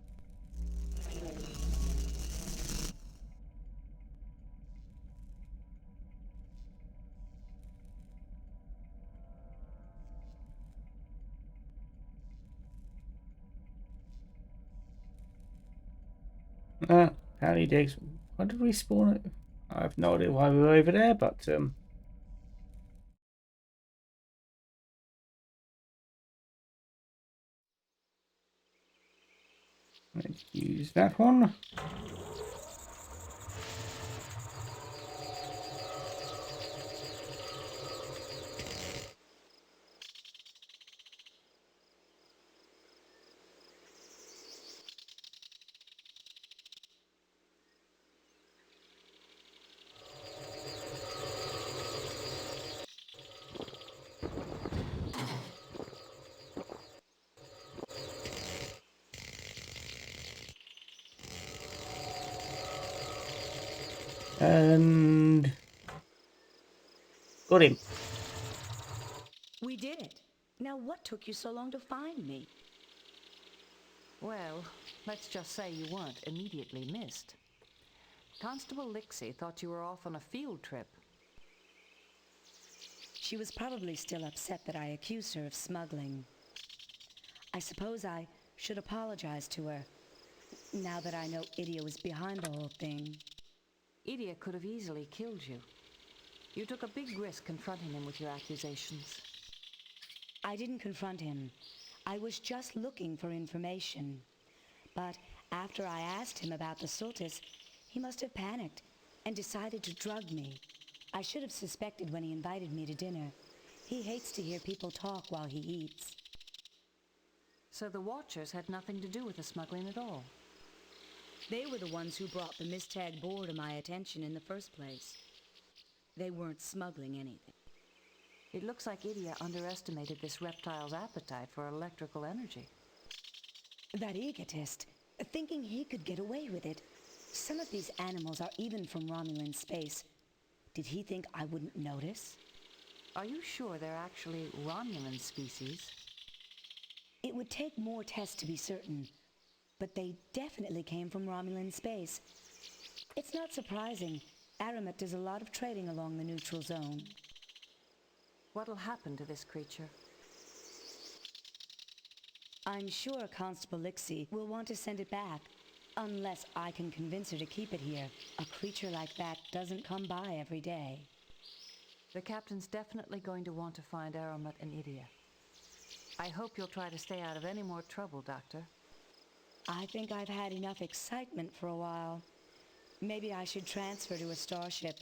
Howdy digs. Why did we spawn it? I have no idea why we were over there, but let's use that one. And got him. We did it. Now what took you so long to find me? Well, let's just say you weren't immediately missed. Constable Lixie thought you were off on a field trip. She was probably still upset that I accused her of smuggling. I suppose I should apologize to her, now that I know Idia was behind the whole thing. Idia could have easily killed you. You took a big risk confronting him with your accusations. I didn't confront him. I was just looking for information. But after I asked him about the Sultus, he must have panicked and decided to drug me. I should have suspected when he invited me to dinner. He hates to hear people talk while he eats. So the Watchers had nothing to do with the smuggling at all? They were the ones who brought the Mistag boar to my attention in the first place. They weren't smuggling anything. It looks like Idia underestimated this reptile's appetite for electrical energy. That egotist, thinking he could get away with it. Some of these animals are even from Romulan space. Did he think I wouldn't notice? Are you sure they're actually Romulan species? It would take more tests to be certain, but they definitely came from Romulan space. It's not surprising. Aramet does a lot of trading along the neutral zone. What'll happen to this creature? I'm sure Constable Lixie will want to send it back, unless I can convince her to keep it here. A creature like that doesn't come by every day. The captain's definitely going to want to find Aramet and Idia. I hope you'll try to stay out of any more trouble, Doctor. I think I've had enough excitement for a while. Maybe I should transfer to a starship.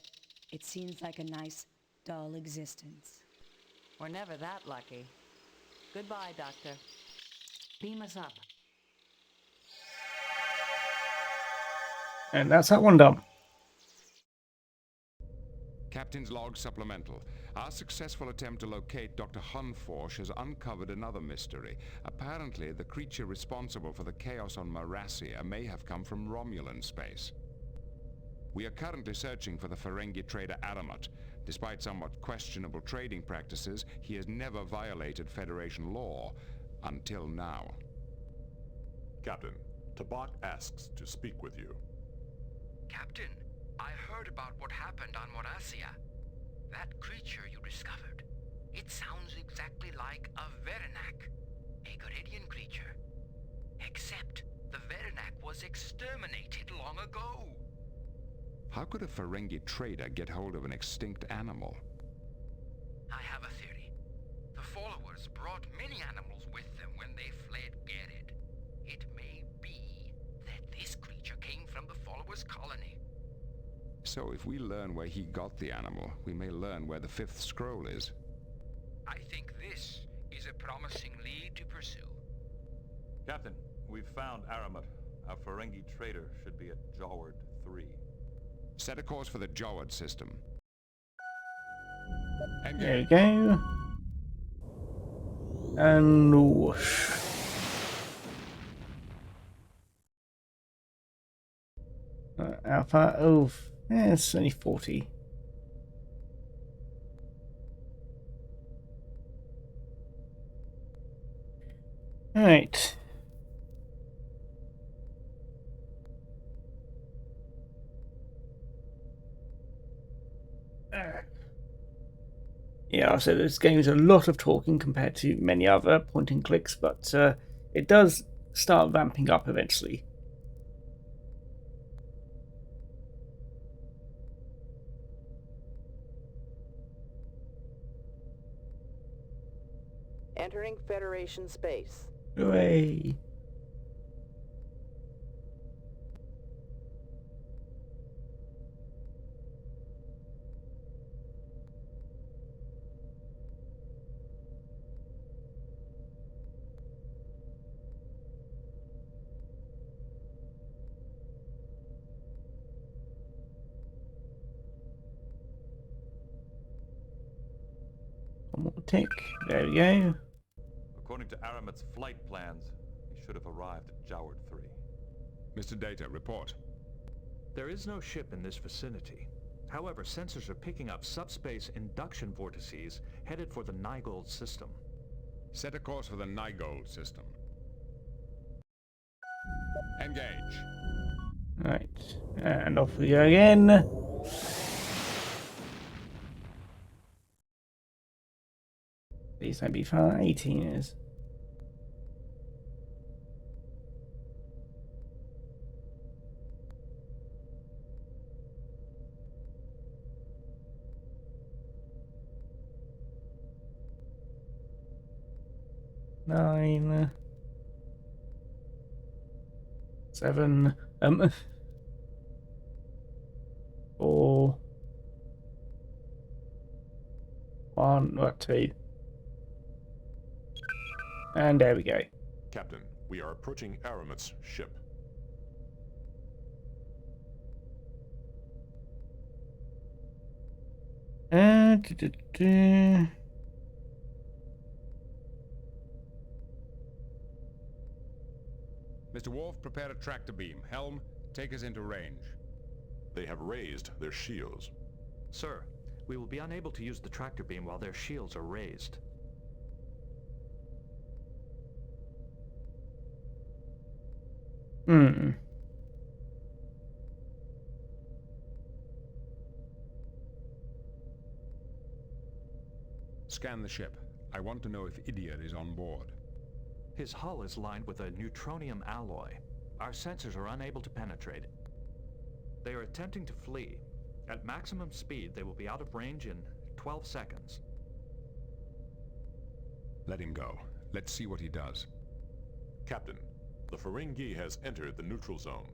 It seems like a nice, dull existence. We're never that lucky. Goodbye, Doctor. Beam us up. And that's that one done. Captain's log supplemental. Our successful attempt to locate Dr. Hunforsh has uncovered another mystery. Apparently, the creature responsible for the chaos on Marassia may have come from Romulan space. We are currently searching for the Ferengi trader Aramet. Despite somewhat questionable trading practices, he has never violated Federation law. Until now. Captain, Tabak asks to speak with you. Captain, I heard about what happened on Marassia. That creature you discovered. It sounds exactly like a Verenak, a Garidian creature. Except the Verenak was exterminated long ago. How could a Ferengi trader get hold of an extinct animal? I have a theory. The followers brought many animals with them when they fled Gerid. It may be that this creature came from the followers' colony. So if we learn where he got the animal, we may learn where the fifth scroll is. I think this is a promising lead to pursue. Captain, we've found Aramet. Our Ferengi trader should be at Jaward 3. Set a course for the Jaward system. There you go. And whoosh. Alpha. Oh, it's only 40. Alright. Yeah, so this game is a lot of talking compared to many other point and clicks, but it does start ramping up eventually. Entering Federation space. Hooray! One more tick. There we go. According to Aramet's flight plans, he should have arrived at Jaward 3. Mr. Data, report. There is no ship in this vicinity. However, sensors are picking up subspace induction vortices headed for the Nygold system. Set a course for the Nygold system. Engage. Right, and off we go again. These might be far 18 years. Nine, 7, 4, 1, what, 2. And there we go. Captain, we are approaching Aramit's ship. Mr. Worf, prepare a tractor beam. Helm, take us into range. They have raised their shields. Sir, we will be unable to use the tractor beam while their shields are raised. Scan the ship. I want to know if Idiot is on board. His hull is lined with a neutronium alloy. Our sensors are unable to penetrate it. They are attempting to flee. At maximum speed, they will be out of range in 12 seconds. Let him go. Let's see what he does. Captain, the Ferengi has entered the neutral zone.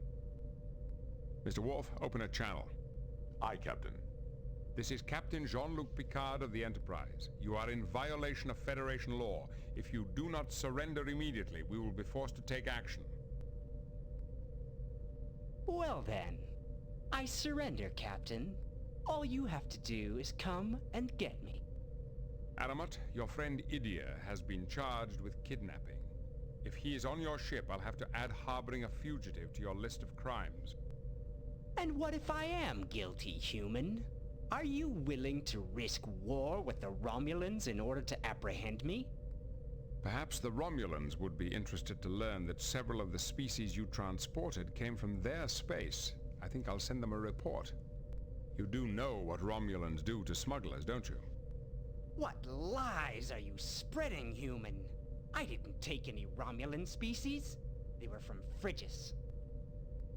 Mr. Worf, open a channel. Aye, Captain. This is Captain Jean-Luc Picard of the Enterprise. You are in violation of Federation law. If you do not surrender immediately, we will be forced to take action. Well then, I surrender, Captain. All you have to do is come and get me. Aramat, your friend Idia has been charged with kidnapping. If he is on your ship, I'll have to add harboring a fugitive to your list of crimes. And what if I am guilty, human? Are you willing to risk war with the Romulans in order to apprehend me? Perhaps the Romulans would be interested to learn that several of the species you transported came from their space. I think I'll send them a report. You do know what Romulans do to smugglers, don't you? What lies are you spreading, human? I didn't take any Romulan species. They were from Frigis.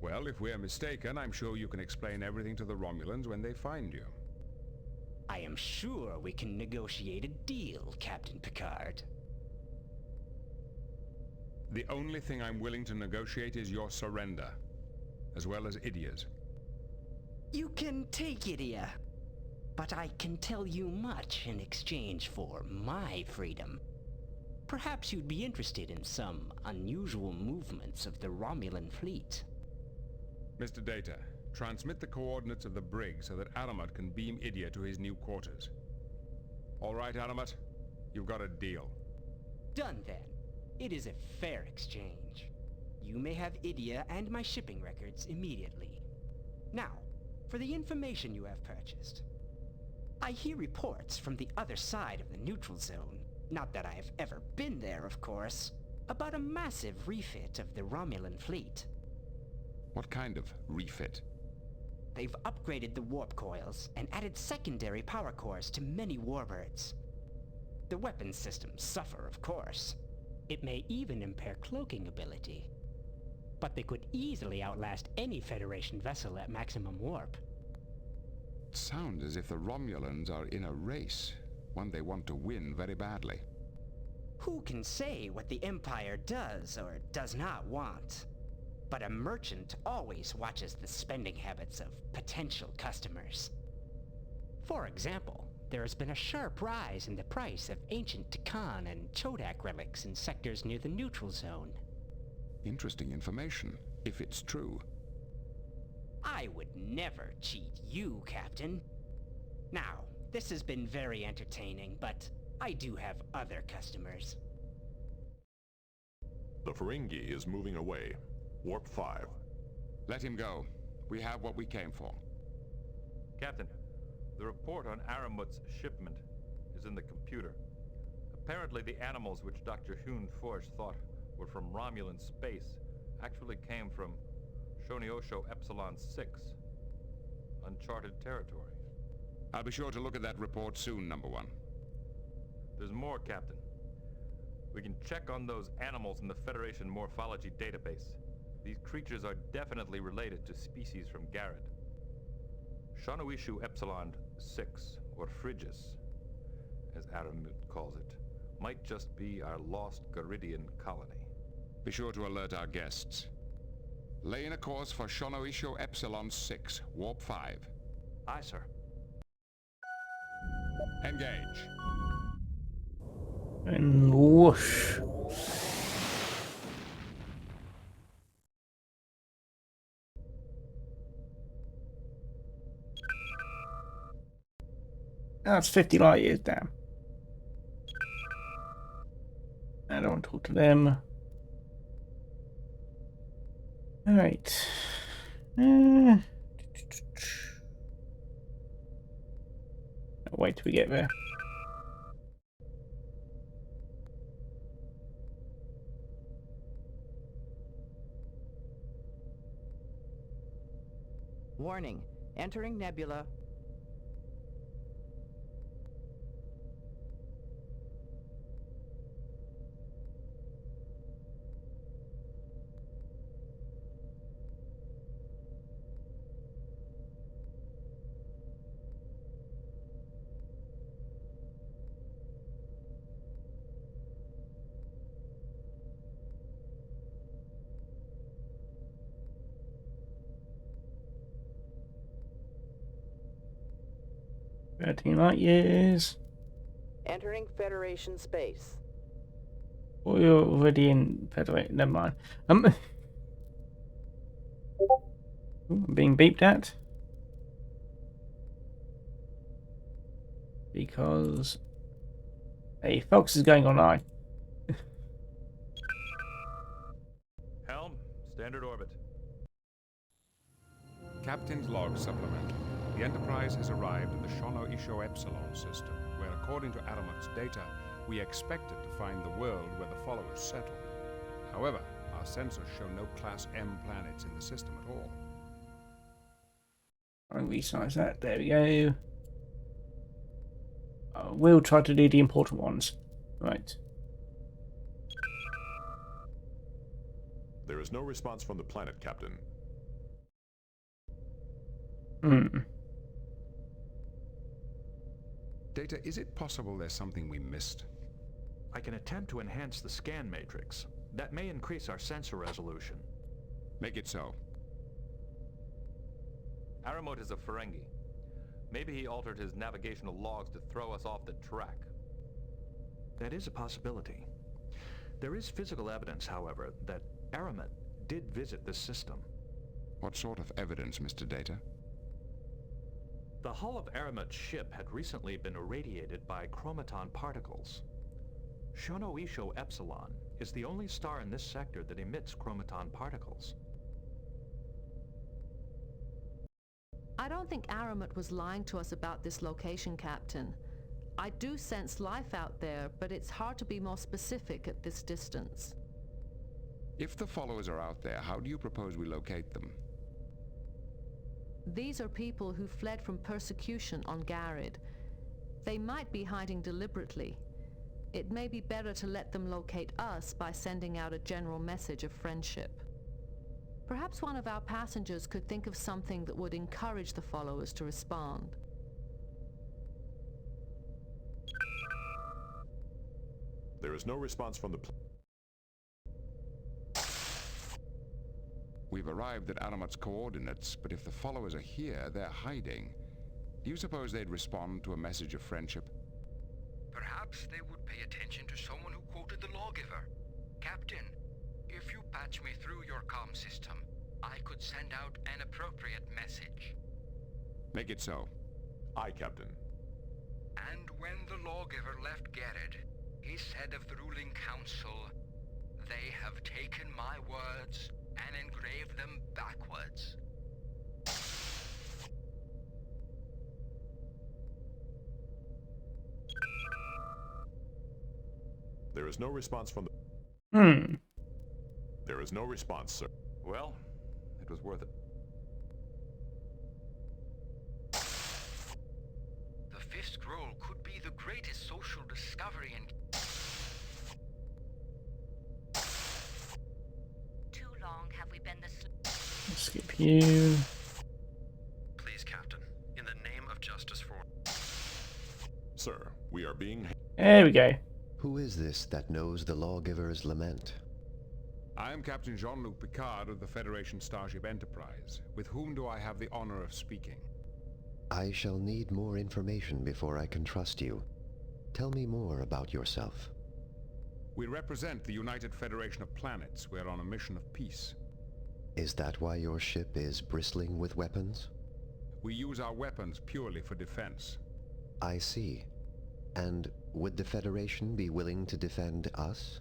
Well, if we're mistaken, I'm sure you can explain everything to the Romulans when they find you. I am sure we can negotiate a deal, Captain Picard. The only thing I'm willing to negotiate is your surrender, as well as Idia's. You can take Idia, but I can tell you much in exchange for my freedom. Perhaps you'd be interested in some unusual movements of the Romulan fleet. Mr. Data, transmit the coordinates of the brig so that Aramat can beam Idia to his new quarters. All right, Aramat, you've got a deal. Done then. It is a fair exchange. You may have Idia and my shipping records immediately. Now, for the information you have purchased. I hear reports from the other side of the neutral zone, not that I have ever been there, of course, about a massive refit of the Romulan fleet. What kind of refit? They've upgraded the warp coils and added secondary power cores to many warbirds. The weapons systems suffer, of course. It may even impair cloaking ability. But they could easily outlast any Federation vessel at maximum warp. It sounds as if the Romulans are in a race, one they want to win very badly. Who can say what the Empire does or does not want? But a merchant always watches the spending habits of potential customers. For example, there has been a sharp rise in the price of ancient Takan and Chodak relics in sectors near the neutral zone. Interesting information, if it's true. I would never cheat you, Captain. Now, this has been very entertaining, but I do have other customers. The Ferengi is moving away. Warp 5. Let him go. We have what we came for. Captain, the report on Aramut's shipment is in the computer. Apparently the animals which Dr. Hune Forge thought were from Romulan space actually came from Shoniosho Epsilon 6, uncharted territory. I'll be sure to look at that report soon, Number One. There's more, Captain. We can check on those animals in the Federation morphology database. These creatures are definitely related to species from Garrett. Shonoishu Epsilon 6, or Phrygus, as Aramut calls it, might just be our lost Garidian colony. Be sure to alert our guests. Lay in a course for Shonoisho Epsilon 6, Warp 5. Aye, sir. Engage. And whoosh. That's 50 light years, damn. I don't want to talk to them. Alright. Wait till we get there. Warning. Entering nebula. Light years. Entering Federation space. Oh, you're already in Federation. Never mind. Ooh, I'm being beeped at because a fox is going online. Helm, standard orbit. Captain's log supplemental. The Enterprise has arrived at the Shonoisho Epsilon system, where, according to Aramut's data, we expected to find the world where the followers settled. However, our sensors show no Class M planets in the system at all. I'll resize that. There we go. We'll try to do the important ones. Right. There is no response from the planet, Captain. Data, is it possible there's something we missed? I can attempt to enhance the scan matrix. That may increase our sensor resolution. Make it so. Aramut is a Ferengi. Maybe he altered his navigational logs to throw us off the track. That is a possibility. There is physical evidence, however, that Aramut did visit this system. What sort of evidence, Mr. Data? The hull of Aramut's ship had recently been irradiated by chromaton particles. Shonoisho Epsilon is the only star in this sector that emits chromaton particles. I don't think Aramut was lying to us about this location, Captain. I do sense life out there, but it's hard to be more specific at this distance. If the followers are out there, how do you propose we locate them? These are people who fled from persecution on Garrett. They might be hiding deliberately. It may be better to let them locate us by sending out a general message of friendship. Perhaps one of our passengers could think of something that would encourage the followers to respond. There is no response from the We've arrived at Aramut's coordinates, but if the followers are here, they're hiding. Do you suppose they'd respond to a message of friendship? Perhaps they would pay attention to someone who quoted the lawgiver. Captain, if you patch me through your comm system, I could send out an appropriate message. Make it so. Aye, Captain. And when the lawgiver left Garrett, he said of the ruling council, "They have taken my words and engraved them backwards." is no response from the... There is no response, sir. Well, it was worth it. The fifth scroll could be the greatest social discovery in... Too long have we been this... Skip you. Please, Captain, in the name of justice for... Sir, we are being... There we go. Who is this that knows the lawgiver's lament? I am Captain Jean-Luc Picard of the Federation Starship Enterprise. With whom do I have the honor of speaking? I shall need more information before I can trust you. Tell me more about yourself. We represent the United Federation of Planets. We are on a mission of peace. Is that why your ship is bristling with weapons? We use our weapons purely for defense. I see. And would the Federation be willing to defend us?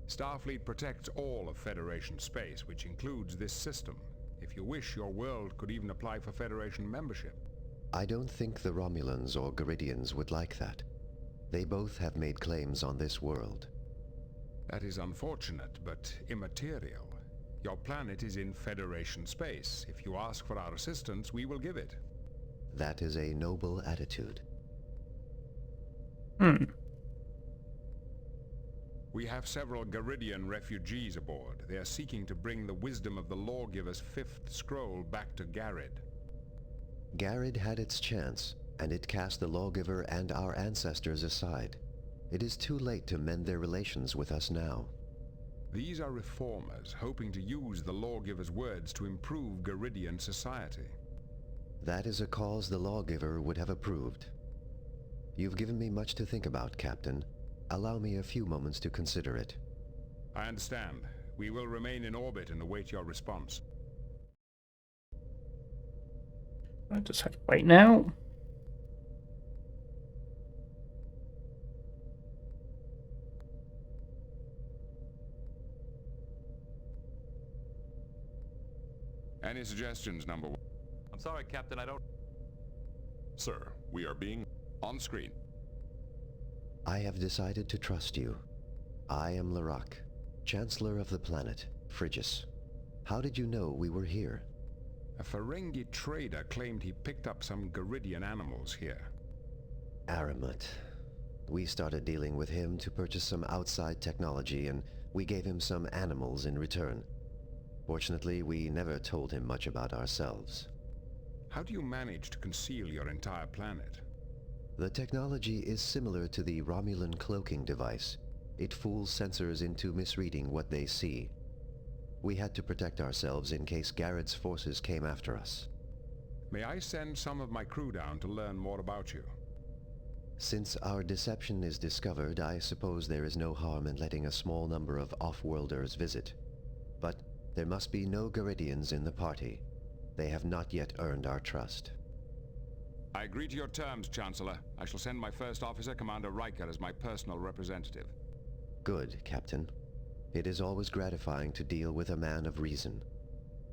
Starfleet protects all of Federation space, which includes this system. If you wish, your world could even apply for Federation membership. I don't think the Romulans or Garidians would like that. They both have made claims on this world. That is unfortunate, but immaterial. Your planet is in Federation space. If you ask for our assistance, we will give it. That is a noble attitude. We have several Garidian refugees aboard. They are seeking to bring the wisdom of the Lawgiver's fifth scroll back to Garrid. Garrid had its chance, and it cast the Lawgiver and our ancestors aside. It is too late to mend their relations with us now. These are reformers, hoping to use the Lawgiver's words to improve Garidian society. That is a cause the Lawgiver would have approved. You've given me much to think about, Captain. Allow me a few moments to consider it. I understand. We will remain in orbit and await your response. I just have to wait now. Any suggestions, number one? I'm sorry, Captain, I don't... Sir, we are being... On screen. I have decided to trust you. I am Larak, Chancellor of the planet, Phrygia. How did you know we were here? A Ferengi trader claimed he picked up some Garidian animals here. Aramut. We started dealing with him to purchase some outside technology, and we gave him some animals in return. Fortunately, we never told him much about ourselves. How do you manage to conceal your entire planet? The technology is similar to the Romulan cloaking device. It fools sensors into misreading what they see. We had to protect ourselves in case Garrid's forces came after us. May I send some of my crew down to learn more about you? Since our deception is discovered, I suppose there is no harm in letting a small number of off-worlders visit. But there must be no Garidians in the party. They have not yet earned our trust. I agree to your terms, Chancellor. I shall send my first officer, Commander Riker, as my personal representative. Good, Captain. It is always gratifying to deal with a man of reason.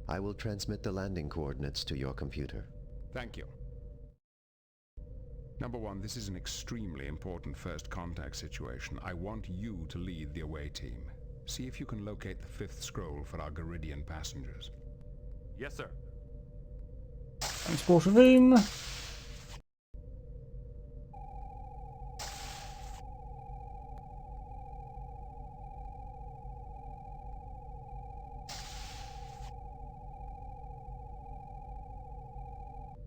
I will transmit the landing coordinates to your computer. Thank you. Number one, this is an extremely important first contact situation. I want you to lead the away team. See if you can locate the fifth scroll for our Garidian passengers. Yes, sir. Transporter room.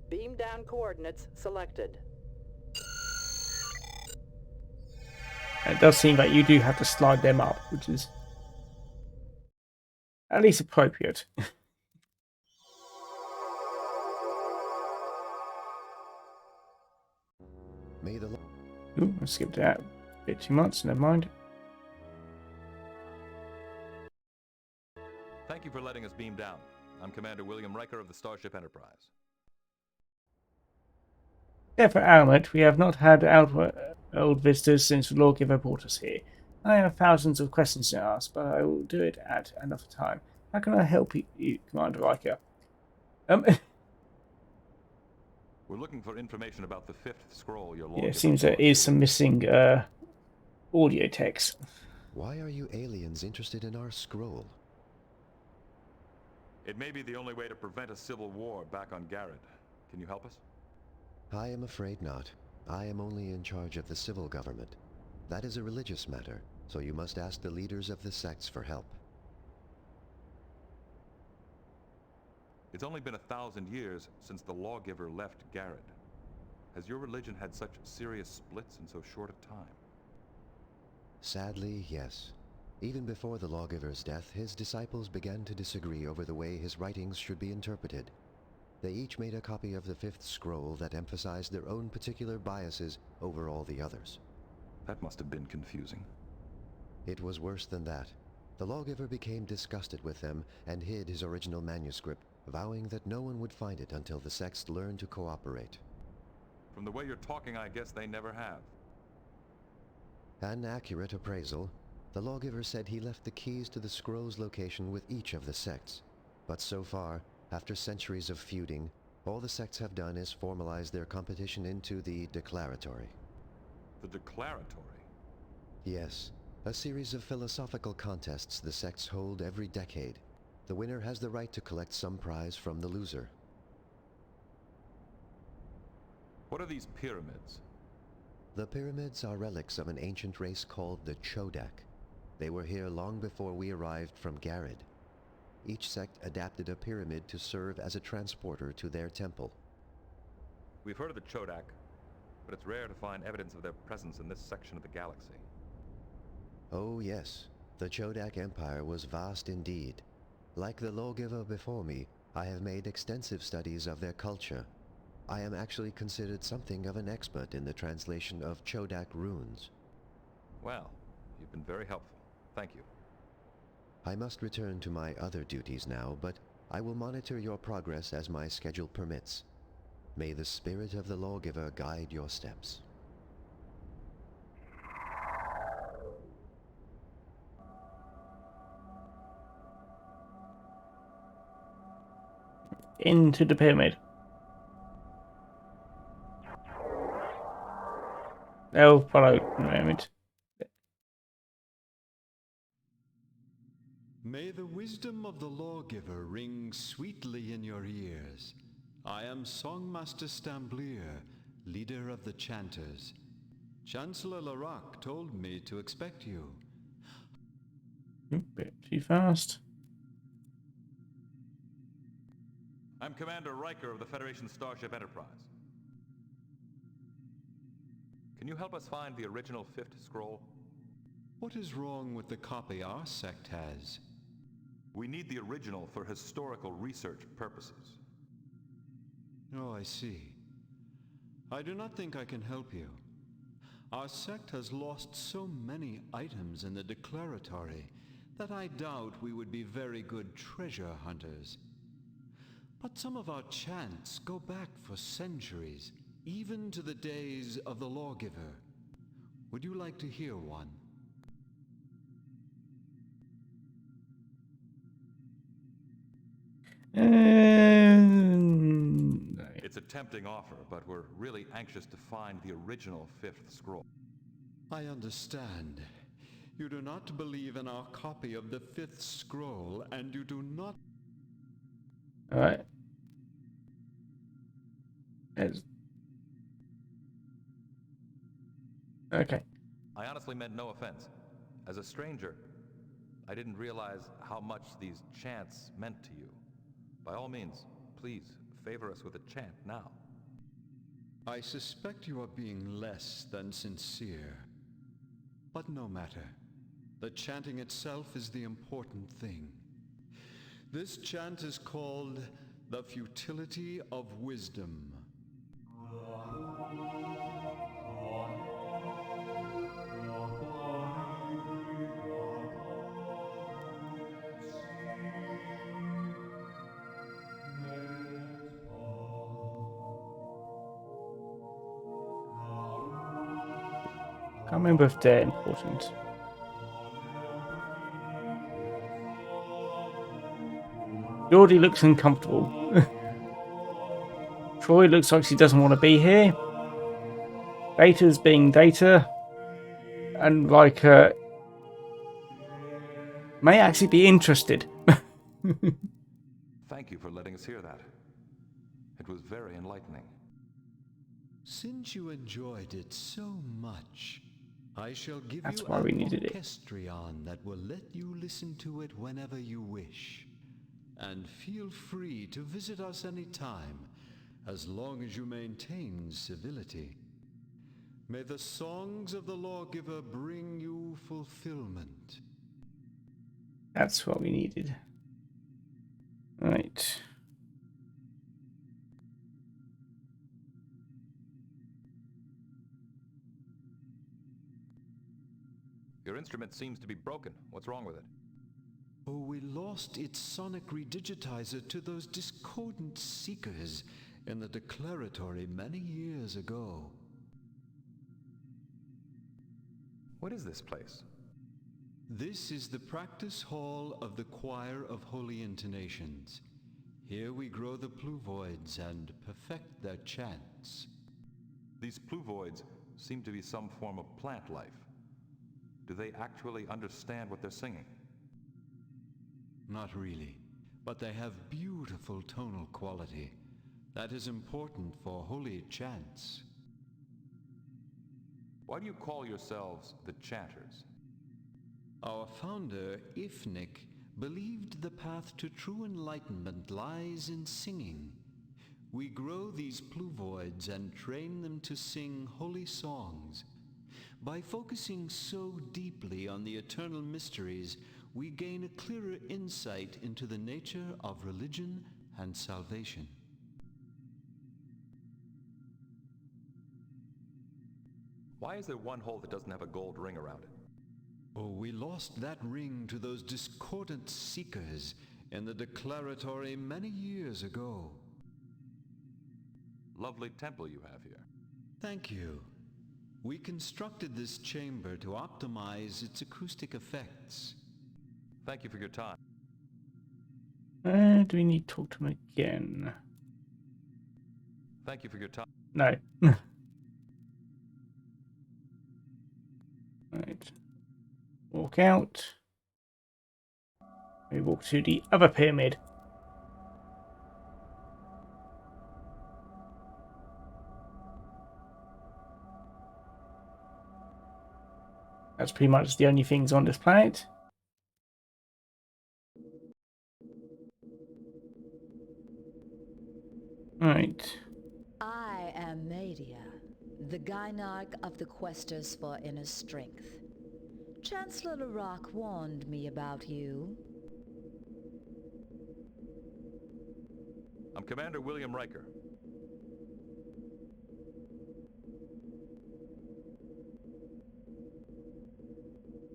Beam down coordinates selected. It does seem that you do have to slide them up, which is at least appropriate. Ooh, I skipped that a bit too much, never mind. Thank you for letting us beam down. I'm Commander William Riker of the Starship Enterprise. Yeah, for Aramut, we have not had old visitors since the Lawgiver brought us here. I have thousands of questions to ask, but I will do it at another time. How can I help you, Commander Riker? We're looking for information about the fifth scroll your Yeah, Lawgiver... it seems there is some missing audio text. Why are you aliens interested in our scroll? It may be the only way to prevent a civil war back on Garrett. Can you help us? I am afraid not. I am only in charge of the civil government. That is a religious matter, so you must ask the leaders of the sects for help. It's only been 1,000 years since the lawgiver left Garrett. Has your religion had such serious splits in so short a time? Sadly, yes. Even before the lawgiver's death, his disciples began to disagree over the way his writings should be interpreted. They each made a copy of the fifth scroll that emphasized their own particular biases over all the others. That must have been confusing. It was worse than that. The lawgiver became disgusted with them and hid his original manuscript, vowing that no one would find it until the sects learned to cooperate. From the way you're talking, I guess they never have. An accurate appraisal. The lawgiver said he left the keys to the scroll's location with each of the sects. But so far, after centuries of feuding, all the sects have done is formalize their competition into the declaratory. The declaratory? Yes, a series of philosophical contests the sects hold every decade. The winner has the right to collect some prize from the loser. What are these pyramids? The pyramids are relics of an ancient race called the Chodak. They were here long before we arrived from Garrett. Each sect adapted a pyramid to serve as a transporter to their temple. We've heard of the Chodak, but it's rare to find evidence of their presence in this section of the galaxy. Oh yes, the Chodak Empire was vast indeed. Like the lawgiver before me, I have made extensive studies of their culture. I am actually considered something of an expert in the translation of Chodak runes. Well, you've been very helpful. Thank you. I must return to my other duties now, but I will monitor your progress as my schedule permits. May the spirit of the lawgiver guide your steps. Into the pyramid. They'll follow in a moment. May the wisdom of the lawgiver ring sweetly in your ears. I am Songmaster Stamblier, leader of the Chanters. Chancellor Larac told me to expect you. Bit too fast. I'm Commander Riker of the Federation Starship Enterprise. Can you help us find the original fifth scroll? What is wrong with the copy our sect has? We need the original for historical research purposes. Oh, I see. I do not think I can help you. Our sect has lost so many items in the declaratory that I doubt we would be very good treasure hunters. But some of our chants go back for centuries, even to the days of the lawgiver. Would you like to hear one? It's a tempting offer, but we're really anxious to find the original fifth scroll. I understand. You do not believe in our copy of the fifth scroll, and you do not... Alright. Okay. I honestly meant no offense. As a stranger, I didn't realize how much these chants meant to you. By all means, please favor us with a chant now. I suspect you are being less than sincere. But no matter. The chanting itself is the important thing. This chant is called the Futility of Wisdom. Can't remember if they're important. Geordie looks uncomfortable. Troy looks like she doesn't want to be here. Data's being Data. and like may actually be interested. Thank you for letting us hear that. It was very enlightening. Since you enjoyed it so much, I shall give That's you why we an needed it. orchestrion that will let you listen to it whenever you wish. And feel free to visit us anytime, as long as you maintain civility. May the songs of the lawgiver bring you fulfillment. That's what we needed. Right. Your instrument seems to be broken. What's wrong with it? Oh, we lost its sonic redigitizer to those discordant seekers in the declaratory many years ago. What is this place? This is the practice hall of the Choir of Holy Intonations. Here we grow the pluvoids and perfect their chants. These pluvoids seem to be some form of plant life. Do they actually understand what they're singing? Not really, but they have beautiful tonal quality. That is important for holy chants. Why do you call yourselves the Chanters? Our founder, Ifnik, believed the path to true enlightenment lies in singing. We grow these pluvoids and train them to sing holy songs. By focusing so deeply on the eternal mysteries, we gain a clearer insight into the nature of religion and salvation. Why is there one hole that doesn't have a gold ring around it? Oh, we lost that ring to those discordant seekers in the declaratory many years ago. Lovely temple you have here. Thank you. We constructed this chamber to optimize its acoustic effects. Thank you for your time. Do we need to talk to him again? Thank you for your time. No. Right. Walk out. We walk to the other pyramid. That's pretty much the only things on this planet. Right. I am Media, the Gynarch of the Questers for Inner Strength. Chancellor Larock warned me about you. I'm Commander William Riker.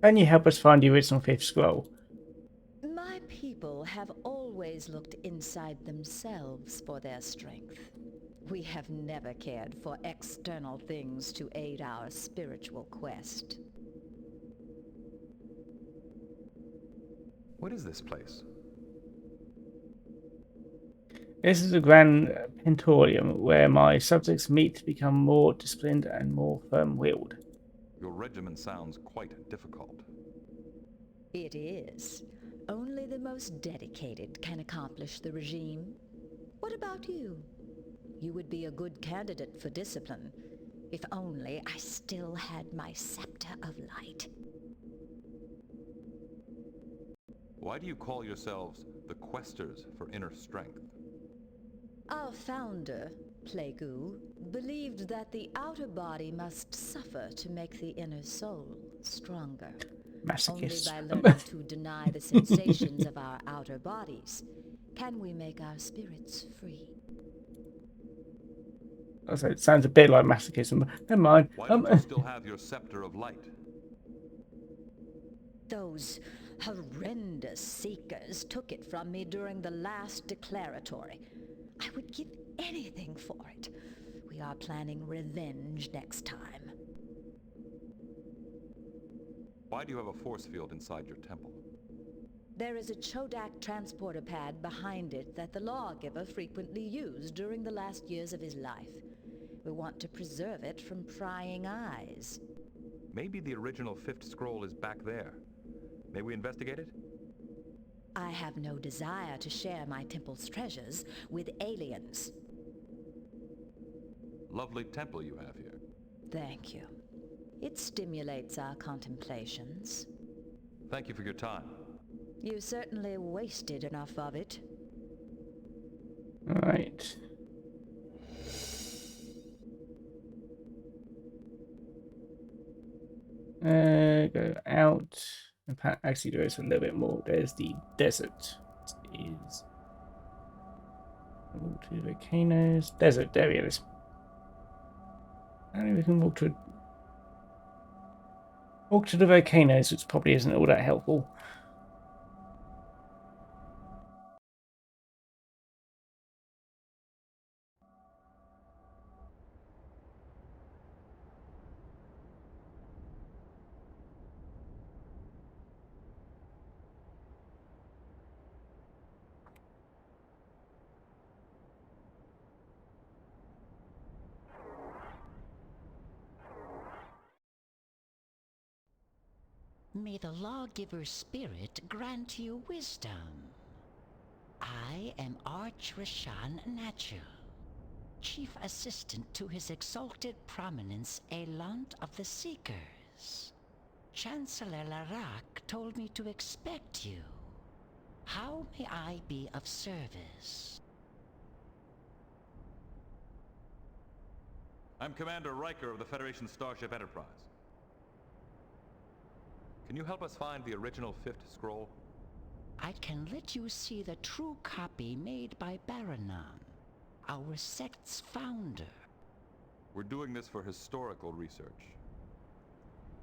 Can you help us find the original fifth scroll? My people have always looked inside themselves for their strength. We have never cared for external things to aid our spiritual quest. What is this place? This is a grand pentorium where my subjects meet to become more disciplined and more firm-willed. Your regimen sounds quite difficult. It is. Only the most dedicated can accomplish the regime. What about you? You would be a good candidate for discipline, if only I still had my scepter of light. Why do you call yourselves the Questers for Inner Strength? Our founder, Plagu, believed that the outer body must suffer to make the inner soul stronger. Masochist. Only by learning to deny the sensations of our outer bodies can we make our spirits free. Also, it sounds a bit like masochism, but never mind. Why don't you still have your Scepter of Light? Those horrendous seekers took it from me during the last declaratory. I would give anything for it. We are planning revenge next time. Why do you have a force field inside your temple? There is a Chodak transporter pad behind it that the lawgiver frequently used during the last years of his life. We want to preserve it from prying eyes. Maybe the original fifth scroll is back there. May we investigate it? I have no desire to share my temple's treasures with aliens. Lovely temple you have here. Thank you. It stimulates our contemplations. Thank you for your time. You certainly wasted enough of it. Alright. Go out. Actually, there is a little bit more. There's the desert. It is. Walk to the volcanoes. Desert. There it is. And we can walk to the volcanoes, which probably isn't all that helpful. May the lawgiver's spirit grant you wisdom. I am Arch Rashan Natchel, Chief Assistant to His Exalted Prominence Elant of the Seekers. Chancellor Larak told me to expect you. How may I be of service? I'm Commander Riker of the Federation Starship Enterprise. Can you help us find the original fifth scroll? I can let you see the true copy made by Baranan, our sect's founder. We're doing this for historical research.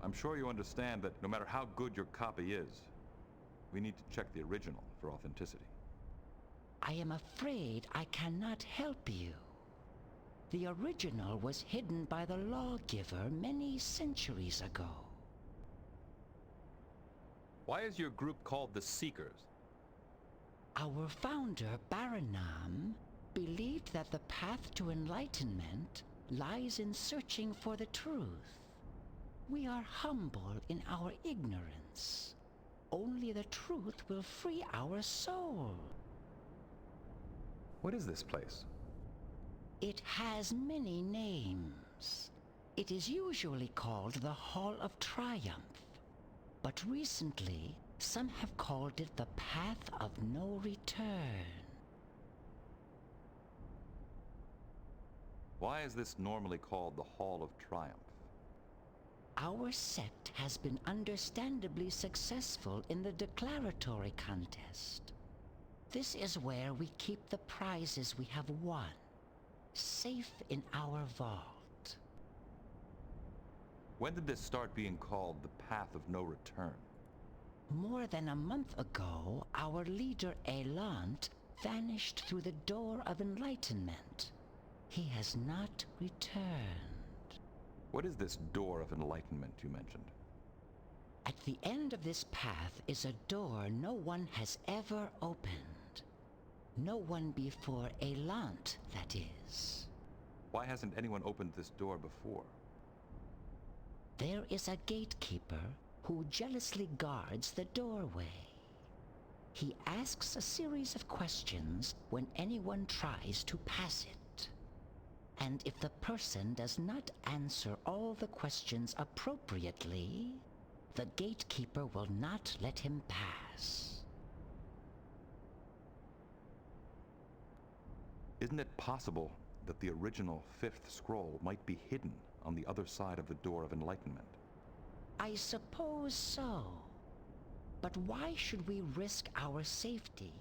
I'm sure you understand that no matter how good your copy is, we need to check the original for authenticity. I am afraid I cannot help you. The original was hidden by the lawgiver many centuries ago. Why is your group called the Seekers? Our founder, Baranam, believed that the path to enlightenment lies in searching for the truth. We are humble in our ignorance. Only the truth will free our soul. What is this place? It has many names. It is usually called the Hall of Triumph. But recently, some have called it the Path of No Return. Why is this normally called the Hall of Triumph? Our sect has been understandably successful in the declaratory contest. This is where we keep the prizes we have won, safe in our vault. When did this start being called the Path of No Return? More than a month ago, our leader Elant vanished through the Door of Enlightenment. He has not returned. What is this Door of Enlightenment you mentioned? At the end of this path is a door no one has ever opened. No one before Elant, that is. Why hasn't anyone opened this door before? There is a gatekeeper who jealously guards the doorway. He asks a series of questions when anyone tries to pass it. And if the person does not answer all the questions appropriately, the gatekeeper will not let him pass. Isn't it possible that the original fifth scroll might be hidden on the other side of the Door of Enlightenment? I suppose so. But why should we risk our safety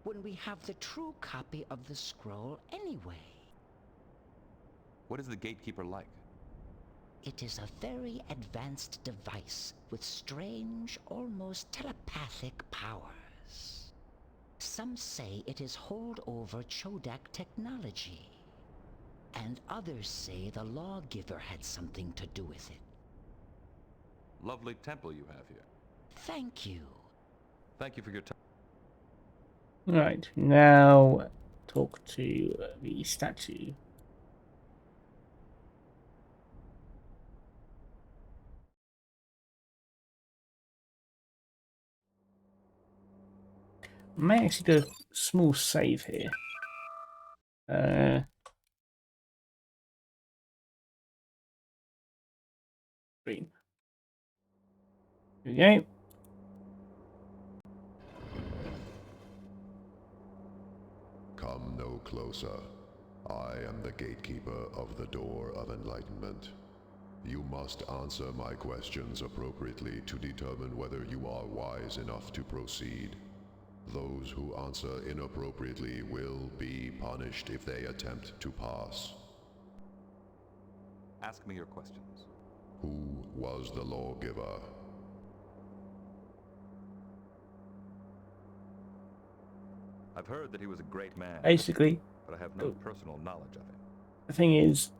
when we have the true copy of the scroll anyway? What is the gatekeeper like? It is a very advanced device with strange, almost telepathic powers. Some say it is holdover Chodak technology, and others say the lawgiver had something to do with it. Lovely temple you have here. Thank you. Thank you for your time. Right, now talk to the statue. I may actually do a small save here. Green. Here we go. Come no closer. I am the gatekeeper of the Door of Enlightenment. You must answer my questions appropriately to determine whether you are wise enough to proceed. Those who answer inappropriately will be punished if they attempt to pass. Ask me your questions. Who was the lawgiver? I've heard that he was a great man. Basically, but I have no personal knowledge of him. the thing is,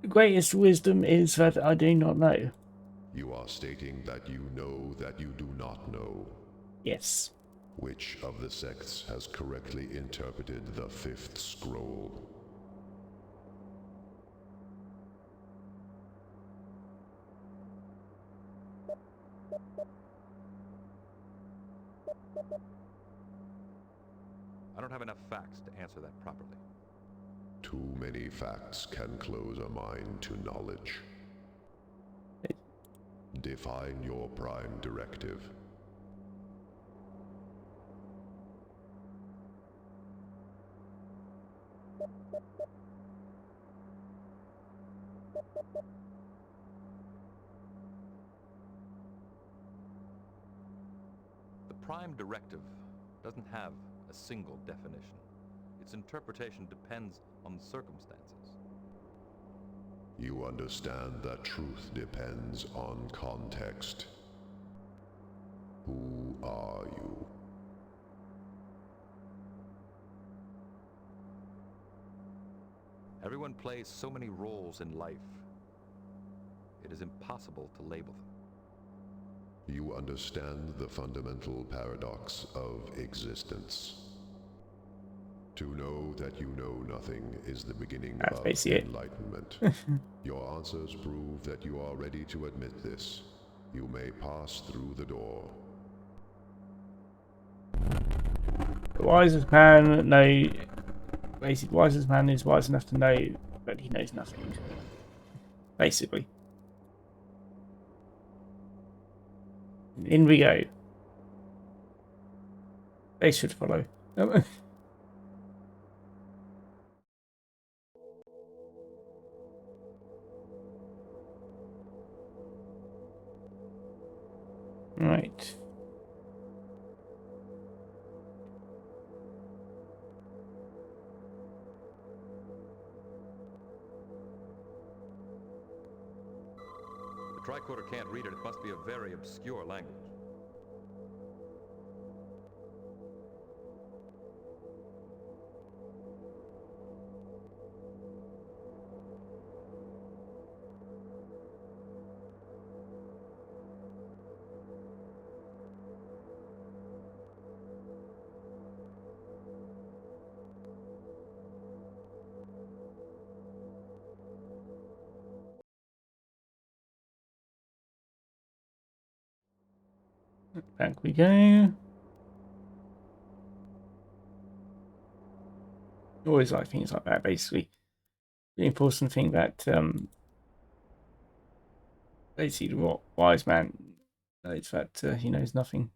the greatest wisdom is that I do not know. You are stating that you know that you do not know. Yes. Which of the sects has correctly interpreted the fifth scroll? I don't have enough facts to answer that properly. Too many facts can close a mind to knowledge. Define your prime directive. The prime directive doesn't have a single definition. Its interpretation depends on the circumstances. You understand that truth depends on context. Who are you? Everyone plays so many roles in life. It is impossible to label them. You understand the fundamental paradox of existence. To know that you know nothing is the beginning of enlightenment. Your answers prove that you are ready to admit this. You may pass through the door. The wisest man basically, wisest man is wise enough to know that he knows nothing. Basically. In we go. They should follow. Right. The tricorder can't read it. It must be a very obscure language. Back we go. Always like things like that, basically. The important thing that basically the wise man knows that he knows nothing.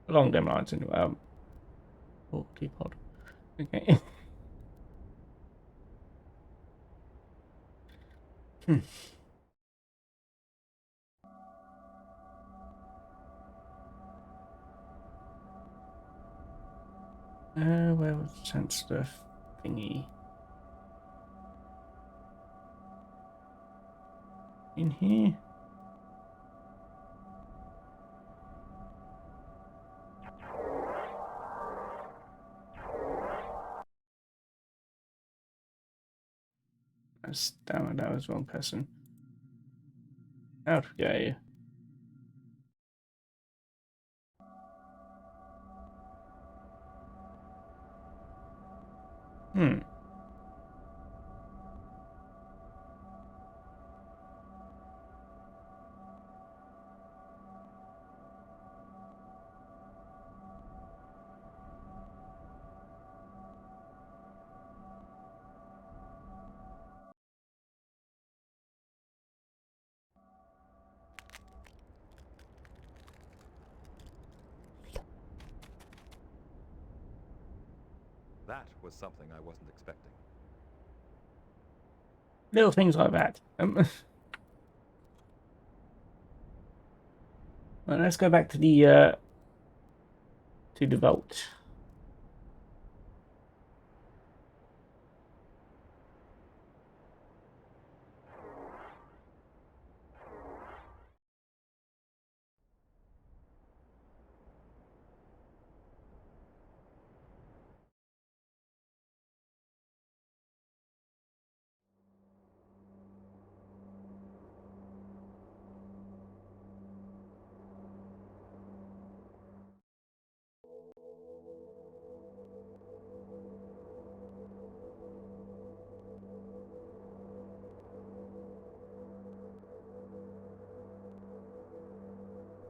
Along them lines, anyway. Oh, teapot. Okay. Where was the chancellor thingy? In here? Damn it, that was the wrong person. Out we go. That was something I wasn't expecting. Little things like that. Right, let's go back to the vault.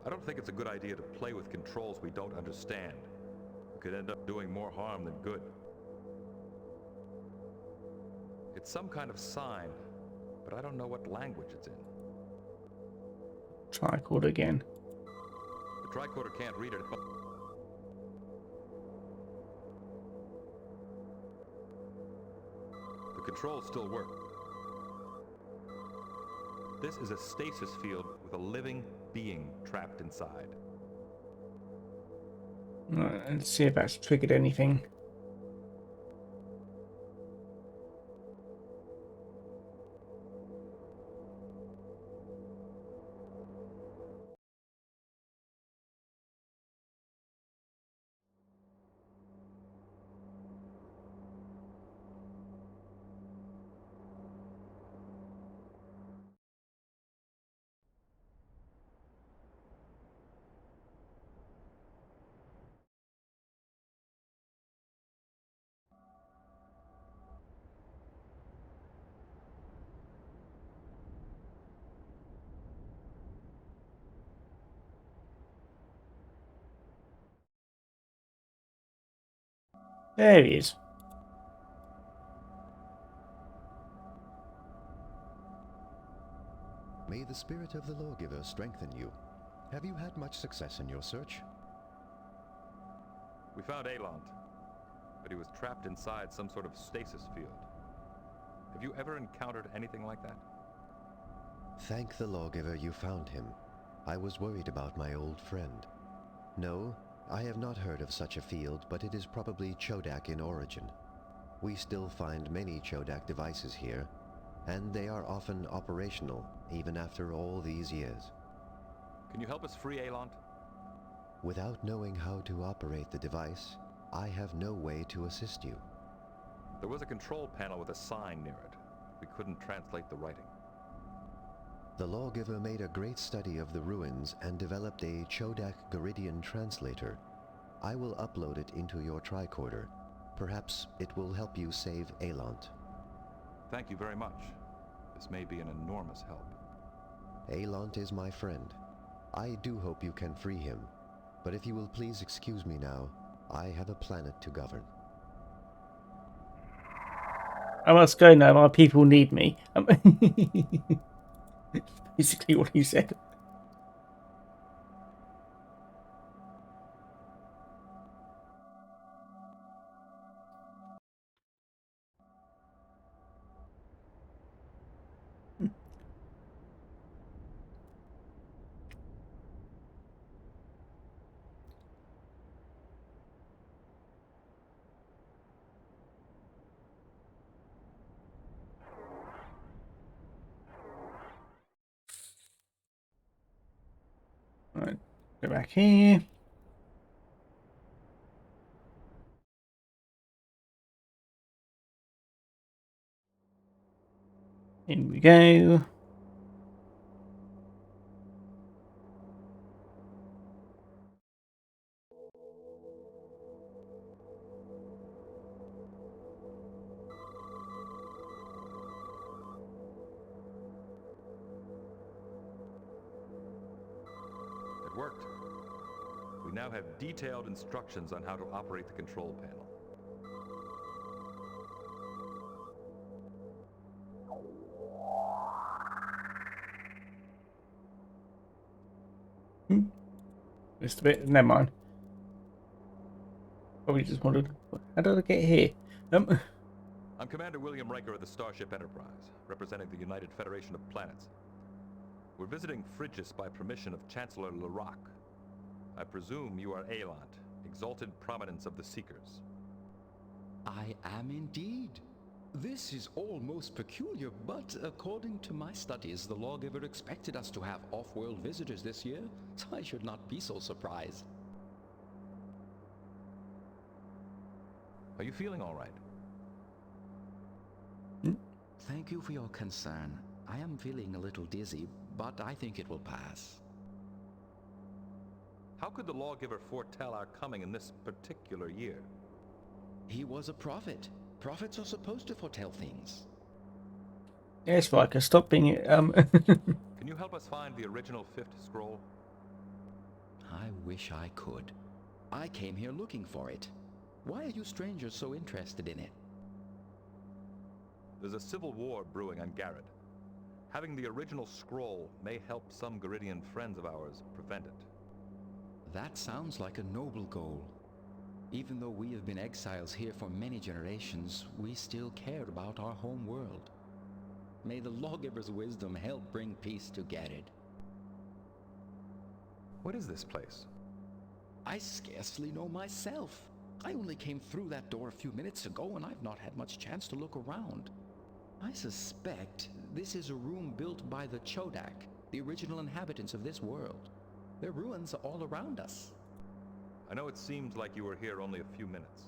I don't think it's a good idea to play with controls we don't understand. We could end up doing more harm than good. It's some kind of sign, but I don't know what language it's in. Tricord again. The tricorder can't read it, but the controls still work. This is a stasis field with a living being trapped inside. Right, let's see if that's triggered anything. There he is. May the spirit of the lawgiver strengthen you. Have you had much success in your search? We found Elant, but he was trapped inside some sort of stasis field. Have you ever encountered anything like that? Thank the lawgiver you found him. I was worried about my old friend. No, I have not heard of such a field, but it is probably Chodak in origin. We still find many Chodak devices here, and they are often operational, even after all these years. Can you help us free Elant? Without knowing how to operate the device, I have no way to assist you. There was a control panel with a sign near it. We couldn't translate the writing. The lawgiver made a great study of the ruins and developed a Chodak Garidian translator. I will upload it into your tricorder. Perhaps it will help you save Elant. Thank you very much. This may be an enormous help. Elant is my friend. I do hope you can free him. But if you will please excuse me now, I have a planet to govern. I must go now. My people need me. Basically what he said. Right, go back here. In we go. It worked. We now have detailed instructions on how to operate the control panel. Just a bit. Never mind. Probably just wondered, how did I get here? I'm Commander William Riker of the Starship Enterprise, representing the United Federation of Planets. We're visiting Phrygia by permission of Chancellor Larac. I presume you are Aelant, exalted prominence of the Seekers. I am indeed. This is all most peculiar, but according to my studies, the lawgiver expected us to have off-world visitors this year, so I should not be so surprised. Are you feeling all right? Thank you for your concern. I am feeling a little dizzy, but I think it will pass. How could the lawgiver foretell our coming in this particular year? He was a prophet. Prophets are supposed to foretell things. Yes, Riker, stop being Can you help us find the original fifth scroll? I wish I could. I came here looking for it. Why are you strangers so interested in it? There's a civil war brewing on Garrett. Having the original scroll may help some Garidian friends of ours prevent it. That sounds like a noble goal. Even though we have been exiles here for many generations, we still cared about our home world. May the lawgiver's wisdom help bring peace to Garrett. What is this place? I scarcely know myself. I only came through that door a few minutes ago, and I've not had much chance to look around. I suspect this is a room built by the Chodak, the original inhabitants of this world. Their ruins are all around us. I know it seems like you were here only a few minutes,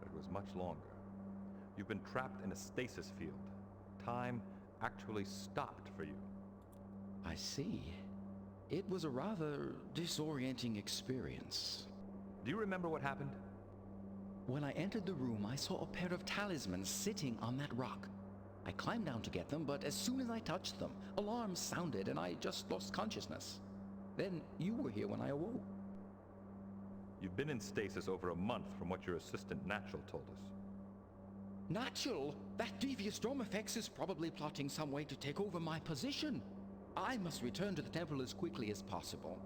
but it was much longer. You've been trapped in a stasis field. Time actually stopped for you. I see. It was a rather disorienting experience. Do you remember what happened? When I entered the room, I saw a pair of talismans sitting on that rock. I climbed down to get them, but as soon as I touched them, alarms sounded and I just lost consciousness. Then you were here when I awoke. You've been in stasis over a month from what your assistant Natural told us. Natural? That devious Dromefex is probably plotting some way to take over my position. I must return to the temple as quickly as possible.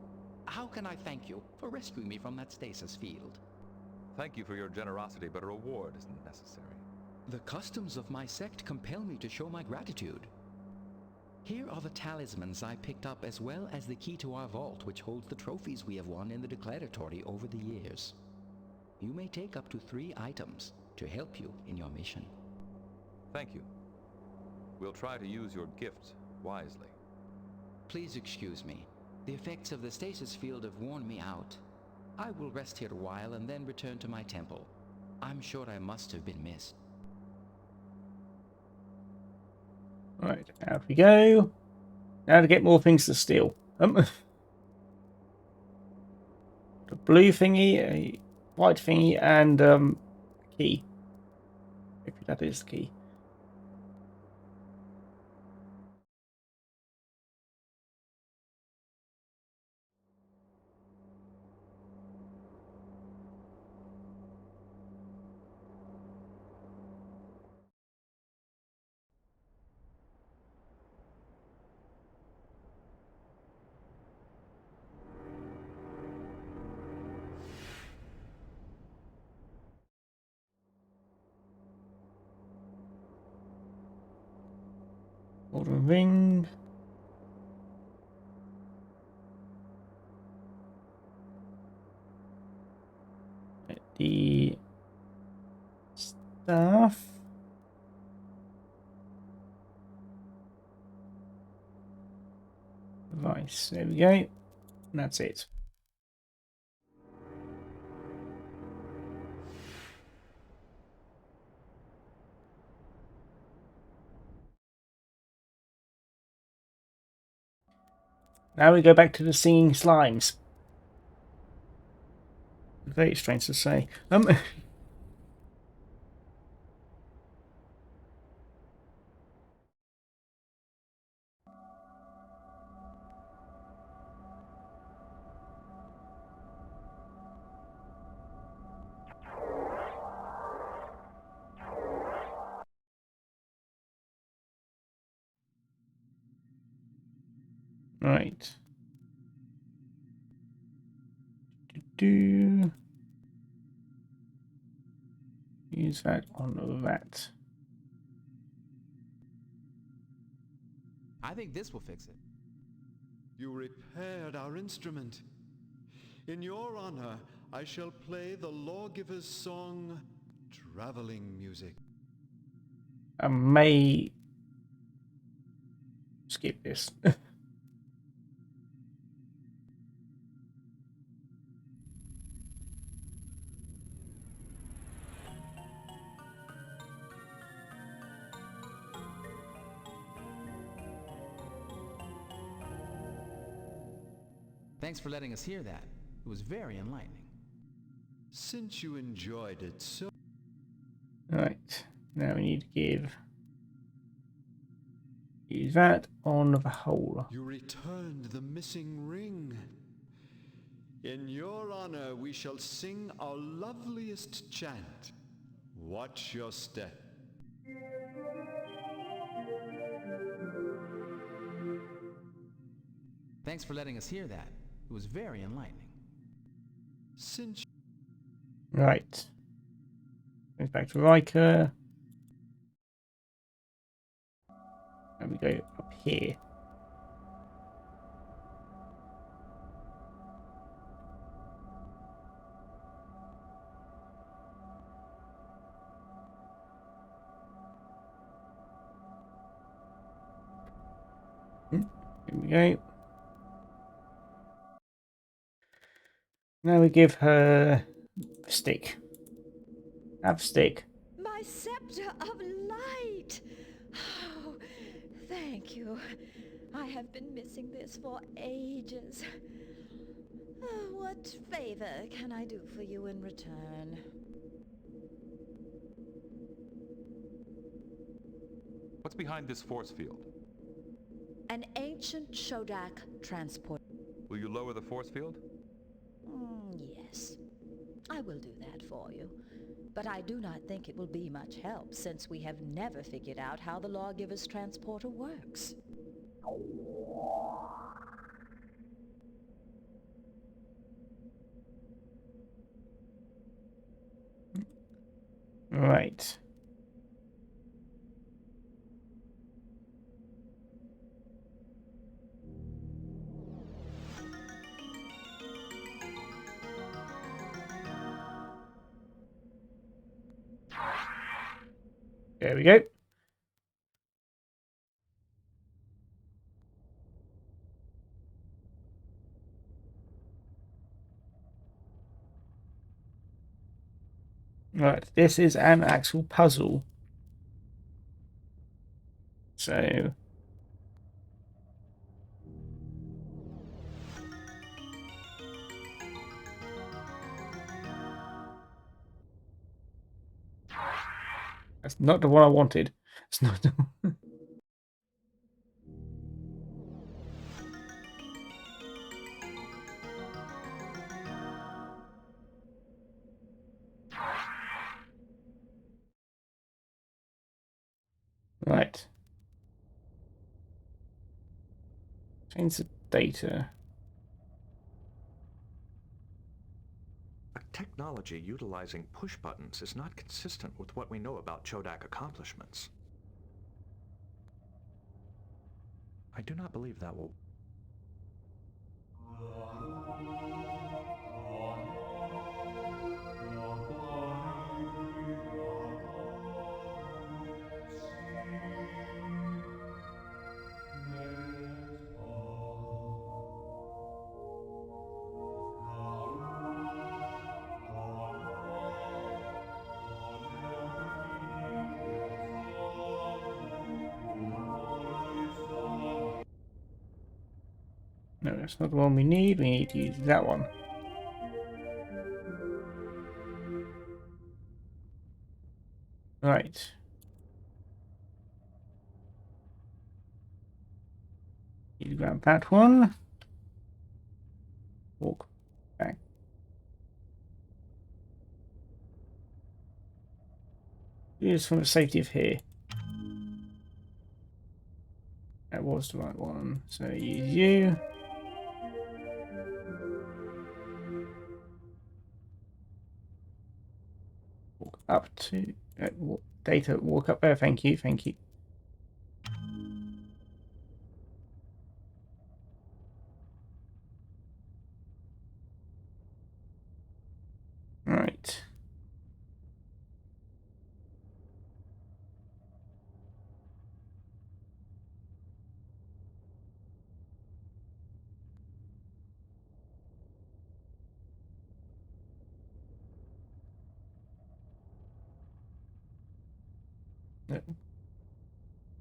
How can I thank you for rescuing me from that stasis field? Thank you for your generosity, but a reward isn't necessary. The customs of my sect compel me to show my gratitude. Here are the talismans I picked up, as well as the key to our vault, which holds the trophies we have won in the declaratory over the years. You may take up to 3 items to help you in your mission. Thank you. We'll try to use your gifts wisely. Please excuse me. The effects of the stasis field have worn me out. I will rest here a while and then return to my temple. I'm sure I must have been missed. Right, out we go. Now to get more things to steal. The blue thingy, a white thingy, and key. If that is the key. Golden ring. The staff. Device. There we go. And that's it. Now we go back to the singing slimes. Very strange to say. Right. Do. Use that on that. I think this will fix it. You repaired our instrument. In your honor, I shall play the lawgiver's song, Traveling Music. I may skip this. Thanks for letting us hear that. It was very enlightening. Since you enjoyed it so... Right, now we need to use that on the hole. You returned the missing ring. In your honor, we shall sing our loveliest chant. Watch your step. Thanks for letting us hear that. It was very enlightening. Since... Right. Goes back to Riker. And we go up here. Here we go. Now we give her a stick. Have a stick. My scepter of light! Oh, thank you. I have been missing this for ages. What favor can I do for you in return? What's behind this force field? An ancient Chodak transport. Will you lower the force field? Yes, I will do that for you. But I do not think it will be much help, since we have never figured out how the Lawgiver's transporter works. Right. There we go. Right, this is an actual puzzle. So... That's not the one I wanted. It's not the one. Right. Change the data. A technology utilizing push buttons is not consistent with what we know about Chodak accomplishments. I do not believe that will... No, that's not the one we need. We need to use that one. Right. You grab that one. Walk back. Use from the safety of here. That was the right one. So use you. Walk up to data. Walk up there. Thank you. Thank you. Right.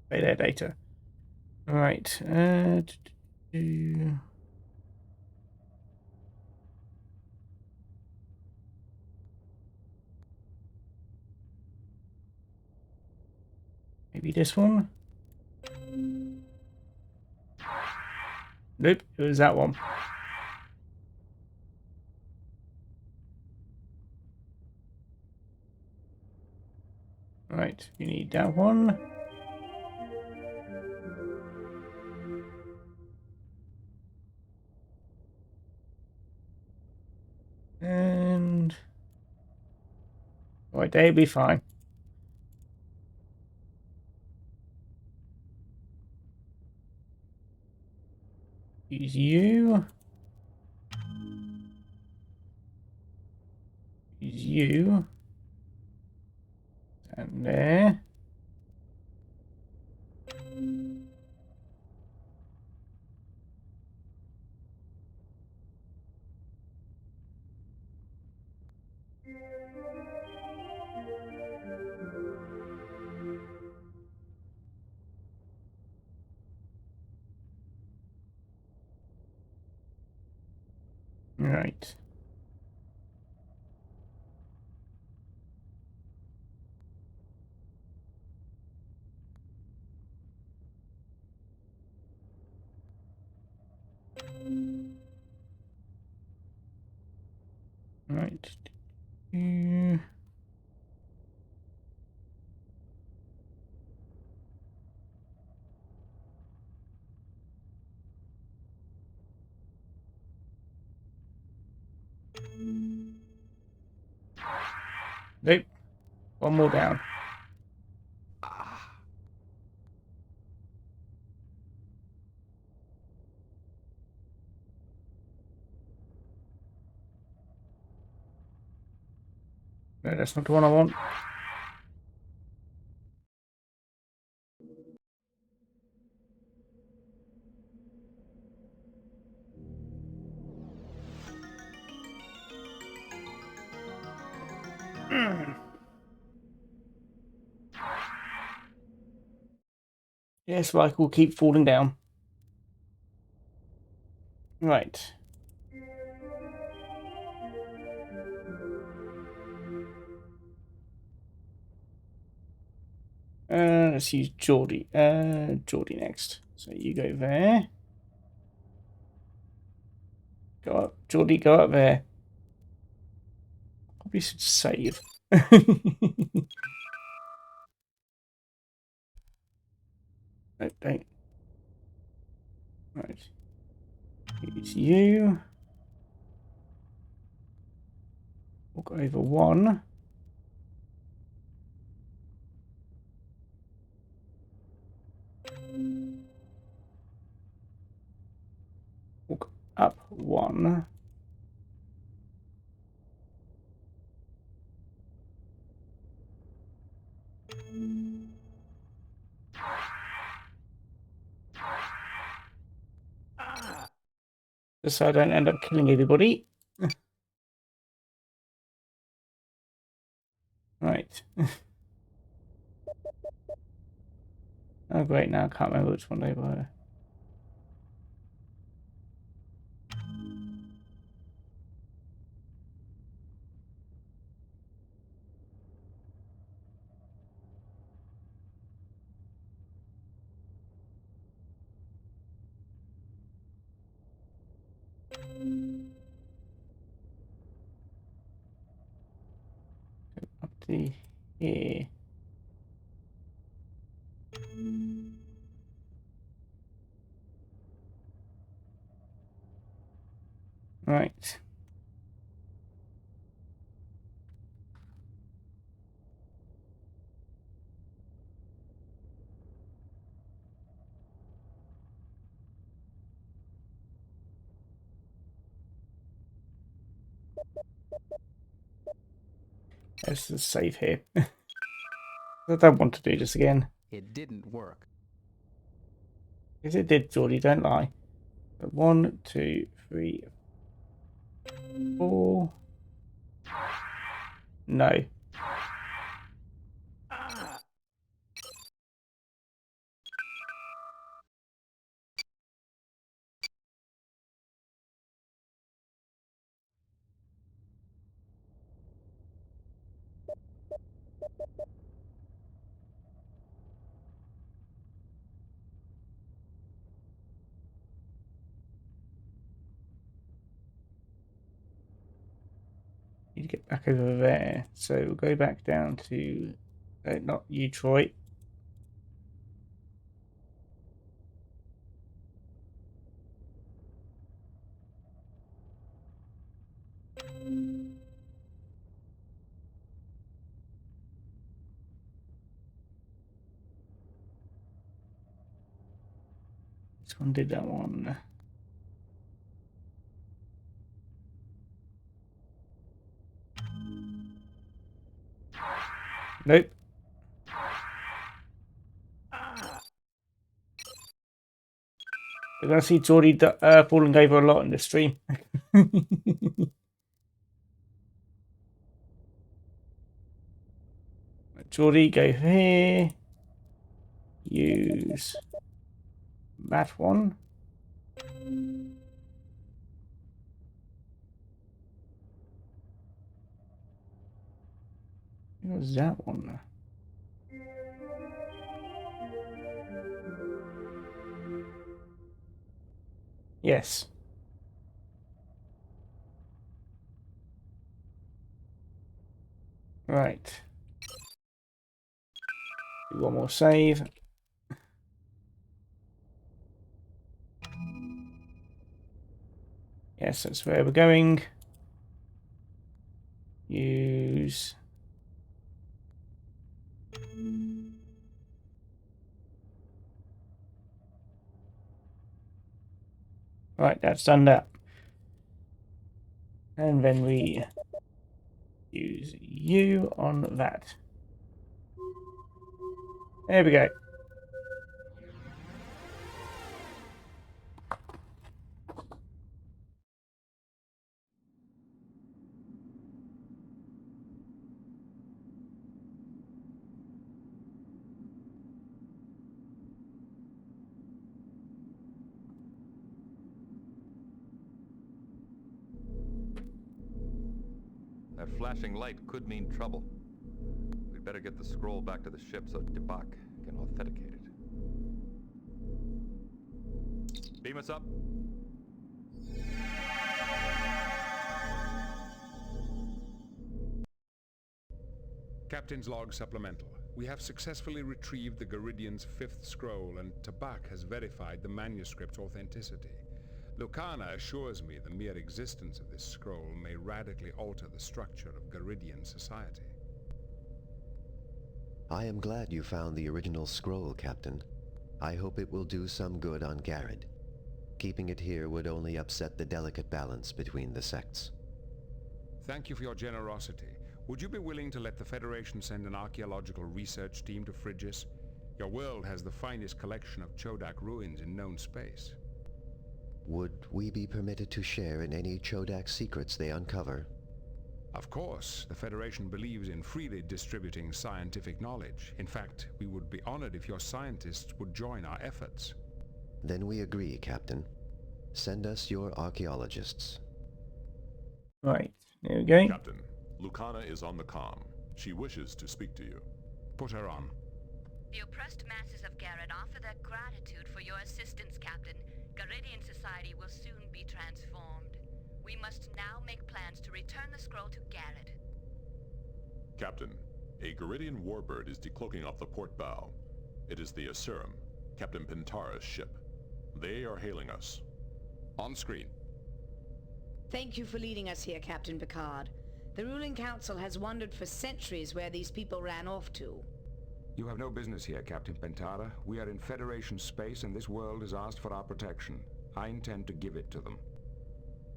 Hey there, data. Right. Maybe this one? Nope, it was that one. Right, you need that one. And... right, they'll be fine. Use you. Use you. And there. Right. Right. Nope. One more down. No, that's not the one I want. Yes, like we'll keep falling down. Right. Let's use Geordie. Geordie next. So you go there. Go up. Geordie, go up there. Probably should save. No, don't. Right. Use you. Walk over one. Walk up one. Just so I don't end up killing everybody. Right. Oh great, now I can't remember which one they were. Up to here. Right. Let's just save here. I don't want to do this again. It didn't work. Yes, it did, Geordie, don't lie. 1, 2, 3, 4. No. Need to get back over there. So we'll go back down to not you, Troy. This one did that one. Nope. We're going to see Geordie falling over a lot in this stream. Geordie, go here. Use that one. What was that one? Yes. Right. Do one more save. Yes, that's where we're going. Use. Right, that's done that. And then we use you on that. There we go. That flashing light could mean trouble. We'd better get the scroll back to the ship so Debak can authenticate it. Beam us up. Captain's log supplemental. We have successfully retrieved the Garidian's 5th scroll, and Tabak has verified the manuscript's authenticity. Lucana assures me the mere existence of this scroll may radically alter the structure of Garidian society. I am glad you found the original scroll, Captain. I hope it will do some good on Garrett. Keeping it here would only upset the delicate balance between the sects. Thank you for your generosity. Would you be willing to let the Federation send an archaeological research team to Phrygia? Your world has the finest collection of Chodak ruins in known space. Would we be permitted to share in any Chodak secrets they uncover? Of course, the Federation believes in freely distributing scientific knowledge. In fact, we would be honored if your scientists would join our efforts. Then we agree, Captain. Send us your archaeologists. Right, there we go. Captain, Lucana is on the comm. She wishes to speak to you. Put her on. The oppressed masses of Garrett offer their gratitude for your assistance, Captain. Garidian society will soon be transformed. We must now make plans to return the scroll to Garrett. Captain, a Garidian warbird is decloaking off the port bow. It is the Asurum, Captain Pintara's ship. They are hailing us. On screen. Thank you for leading us here, Captain Picard. The ruling council has wondered for centuries where these people ran off to. You have no business here, Captain Pentara. We are in Federation space and this world has asked for our protection. I intend to give it to them.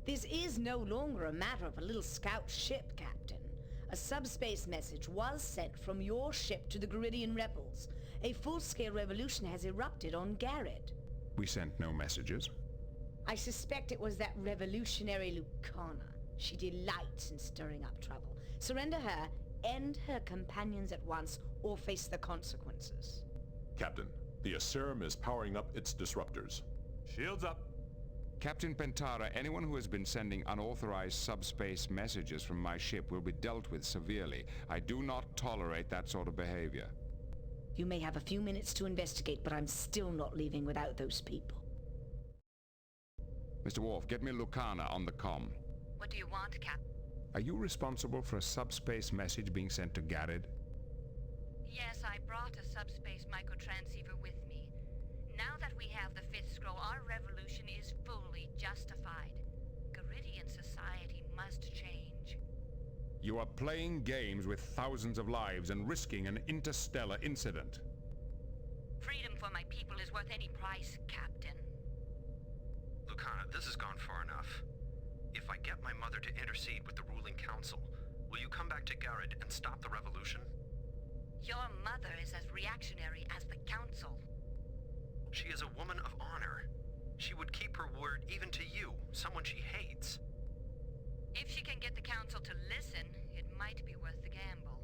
This is no longer a matter of a little scout ship, Captain. A subspace message was sent from your ship to the Garidian rebels. A full-scale revolution has erupted on Garrett. We sent no messages. I suspect it was that revolutionary Lucana. She delights in stirring up trouble. Surrender her, end her companions at once, or face the consequences. Captain, the Aserum is powering up its disruptors. Shields up. Captain Pentara, anyone who has been sending unauthorized subspace messages from my ship will be dealt with severely. I do not tolerate that sort of behavior. You may have a few minutes to investigate, but I'm still not leaving without those people. Mr. Worf, get me Lucana on the comm. What do you want, Cap? Are you responsible for a subspace message being sent to Garrett? Yes, I brought a subspace microtransceiver with me. Now that we have the fifth scroll, our revolution is fully justified. Garidian society must change. You are playing games with thousands of lives and risking an interstellar incident. Freedom for my people is worth any price, Captain. Lucana, this has gone far enough. If I get my mother to intercede with the ruling council, will you come back to Garrett and stop the revolution? Your mother is as reactionary as the council. She is a woman of honor. She would keep her word even to you, someone she hates. If she can get the council to listen, it might be worth the gamble.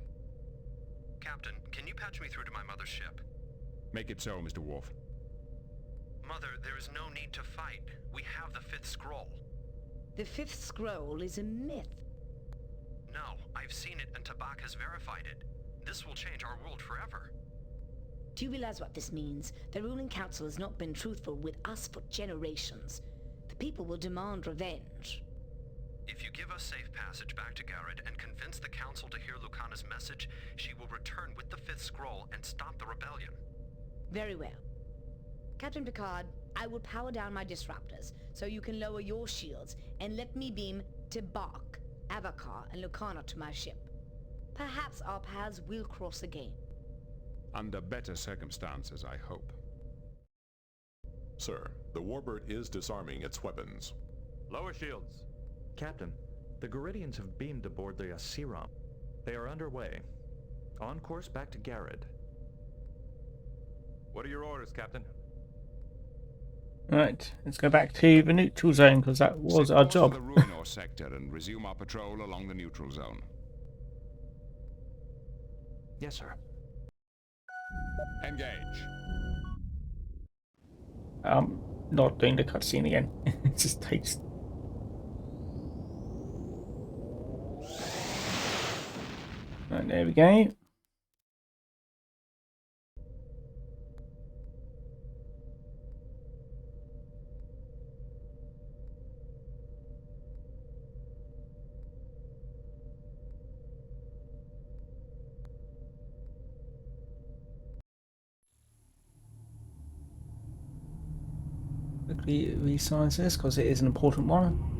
Captain, can you patch me through to my mother's ship? Make it so, Mr. Worf. Mother, there is no need to fight. We have the fifth scroll. The fifth scroll is a myth. No, I've seen it and Tabak has verified it. This will change our world forever. Do you realize what this means? The ruling council has not been truthful with us for generations. The people will demand revenge. If you give us safe passage back to Garrett and convince the council to hear Lucana's message, she will return with the fifth scroll and stop the rebellion. Very well. Captain Picard, I will power down my disruptors so you can lower your shields and let me beam Tabak, Avakar, and Lucana to my ship. Perhaps our paths will cross again. Under better circumstances, I hope. Sir, the Warbird is disarming its weapons. Lower shields. Captain, the Garidians have beamed aboard the Aserum. They are underway. On course back to Garrett. What are your orders, Captain? Right, let's go back to the neutral zone because that was our job. The Ruinor sector and resume our patrol along the neutral zone. Yes, sir. Engage. Not doing the cutscene again. It just takes. Right, there we go. Quickly resize this because it is an important one.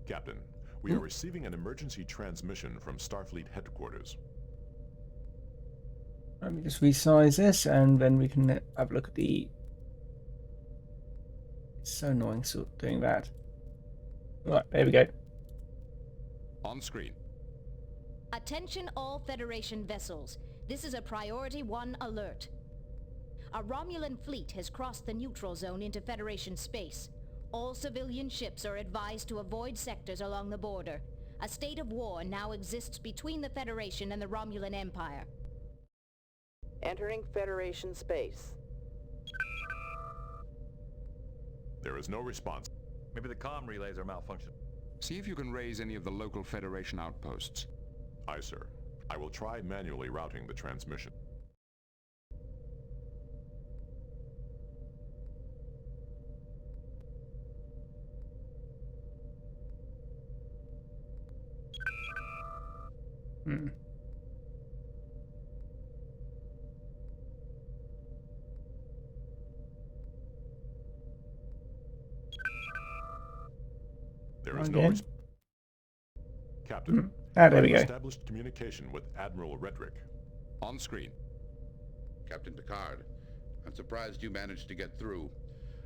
Captain, we are receiving an emergency transmission from Starfleet headquarters. Let me just resize this and then we can have a look at the... It's so annoying doing that. Right, there we go. On screen. Attention all Federation vessels. This is a Priority 1 alert. A Romulan fleet has crossed the neutral zone into Federation space. All civilian ships are advised to avoid sectors along the border. A state of war now exists between the Federation and the Romulan Empire. Entering Federation space. There is no response. Maybe the comm relays are malfunctioning. See if you can raise any of the local Federation outposts. Aye, sir. I will try manually routing the transmission. Hmm. There is no Again. Captain, Ah, there we I've go. established communication with Admiral Redrick. On screen. Captain Picard, I'm surprised you managed to get through.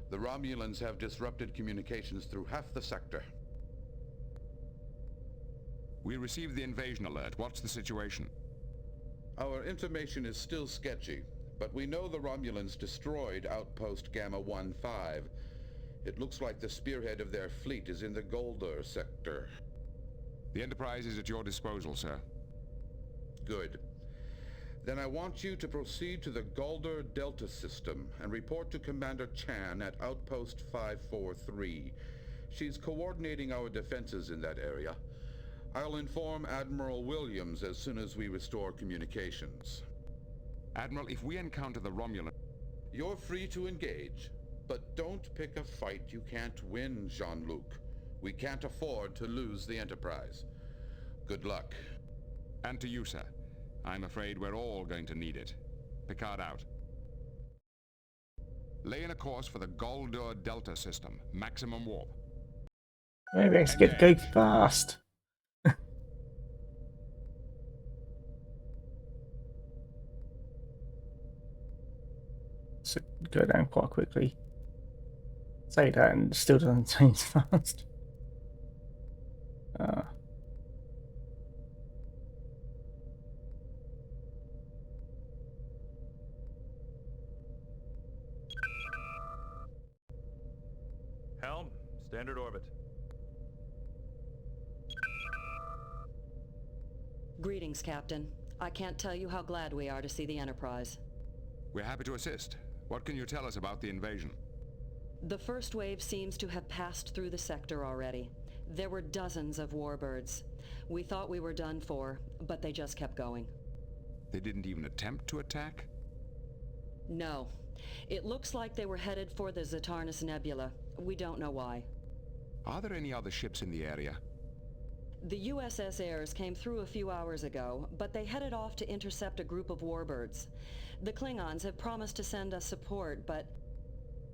The Romulans have disrupted communications through half the sector. We received the invasion alert. What's the situation? Our information is still sketchy, but we know the Romulans destroyed Outpost Gamma 1-5. It looks like the spearhead of their fleet is in the Goldur sector. The Enterprise is at your disposal, sir. Good. Then I want you to proceed to the Goldur Delta system and report to Commander Chan at Outpost 543. She's coordinating our defenses in that area. I'll inform Admiral Williams as soon as we restore communications. Admiral, if we encounter the Romulan... You're free to engage, but don't pick a fight you can't win, Jean-Luc. We can't afford to lose the Enterprise. Good luck. And to you, sir. I'm afraid we're all going to need it. Picard out. Lay in a course for the Goldur Delta system. Maximum warp. Maybe I get go fast. So go down quite quickly. Say that and it still doesn't change fast. Helm, standard orbit. Greetings, Captain. I can't tell you how glad we are to see the Enterprise. We're happy to assist. What can you tell us about the invasion? The first wave seems to have passed through the sector already. There were dozens of warbirds. We thought we were done for, but they just kept going. They didn't even attempt to attack? No. It looks like they were headed for the Zatarnus Nebula. We don't know why. Are there any other ships in the area? The USS Ayres came through a few hours ago, but they headed off to intercept a group of warbirds. The Klingons have promised to send us support, but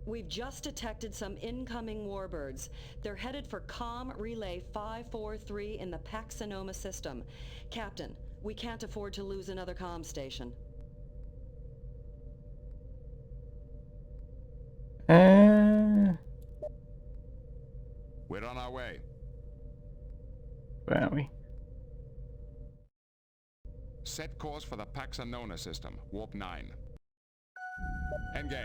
we've just detected some incoming warbirds. They're headed for COM Relay 543 in the Pax-Sonoma system. Captain, we can't afford to lose another comm station. We're on our way. Where are we? Set course for the Pax-Sonoma system. Warp 9. Engage.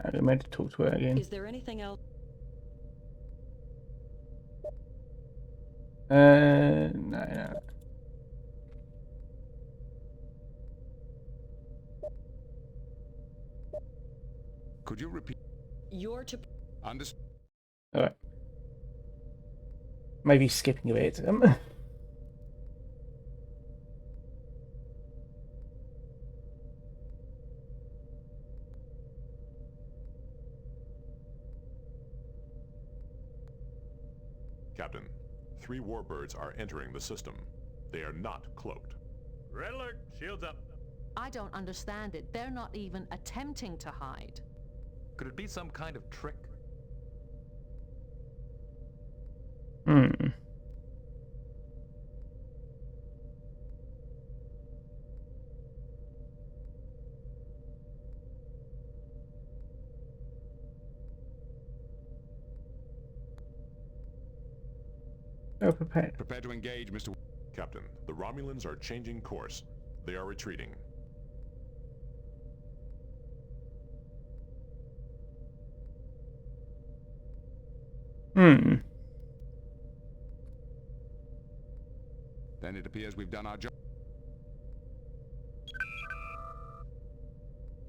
I meant to talk to her again. Is there anything else? No. Could you repeat? You're to... Understood. Alright. Maybe skipping a bit. Captain, 3 warbirds are entering the system. They are not cloaked. Red alert! Shields up! I don't understand it. They're not even attempting to hide. Could it be some kind of trick? Prepared. Prepare to engage, Mr. Captain, the Romulans are changing course. They are retreating. Then it appears we've done our job.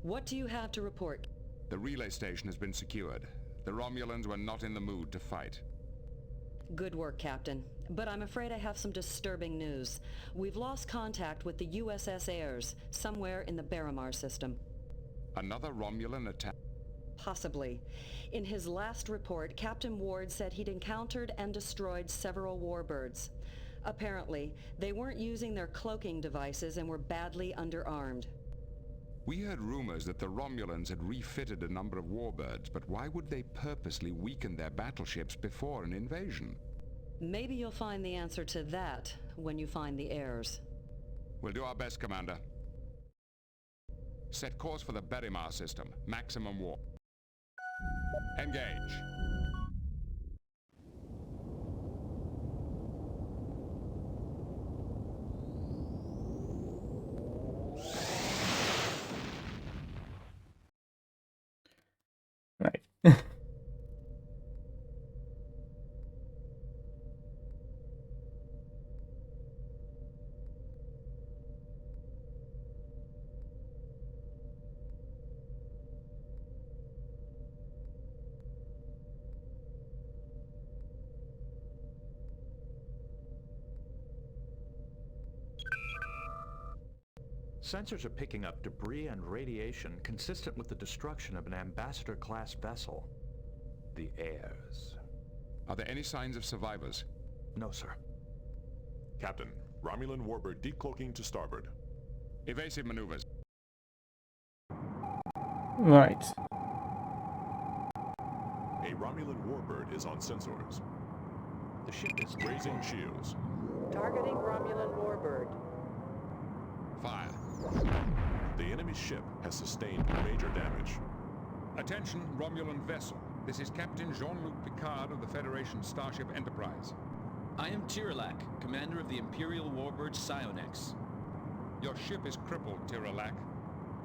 What do you have to report? The relay station has been secured. The Romulans were not in the mood to fight. Good work, Captain. But I'm afraid I have some disturbing news. We've lost contact with the USS Ayres, somewhere in the Barrymar system. Another Romulan attack? Possibly. In his last report, Captain Ward said he'd encountered and destroyed several warbirds. Apparently, they weren't using their cloaking devices and were badly underarmed. We heard rumors that the Romulans had refitted a number of warbirds, but why would they purposely weaken their battleships before an invasion? Maybe you'll find the answer to that when you find the Ayres. We'll do our best, Commander. Set course for the Barrymar system. Maximum warp. Engage. Right. Sensors are picking up debris and radiation consistent with the destruction of an ambassador-class vessel. The Ayres. Are there any signs of survivors? No, sir. Captain, Romulan warbird decloaking to starboard. Evasive maneuvers. Right. A Romulan warbird is on sensors. The ship is raising shields. Targeting Romulan warbird. Fire. The enemy ship has sustained major damage. Attention, Romulan vessel. This is Captain Jean-Luc Picard of the Federation Starship Enterprise. I am Tirolac, commander of the Imperial warbird Psionex. Your ship is crippled, Tirolac.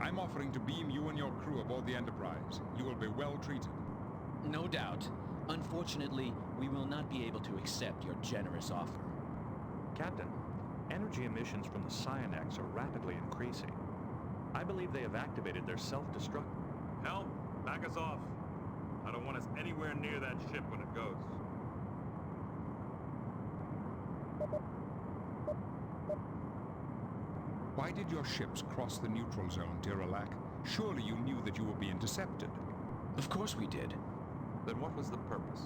I'm offering to beam you and your crew aboard the Enterprise. You will be well treated. No doubt. Unfortunately, we will not be able to accept your generous offer. Captain, energy emissions from the Psionex are rapidly increasing. I believe they have activated their self-destruct. Helm, back us off. I don't want us anywhere near that ship when it goes. Why did your ships cross the neutral zone, Tirolac? Surely you knew that you would be intercepted. Of course we did. Then what was the purpose?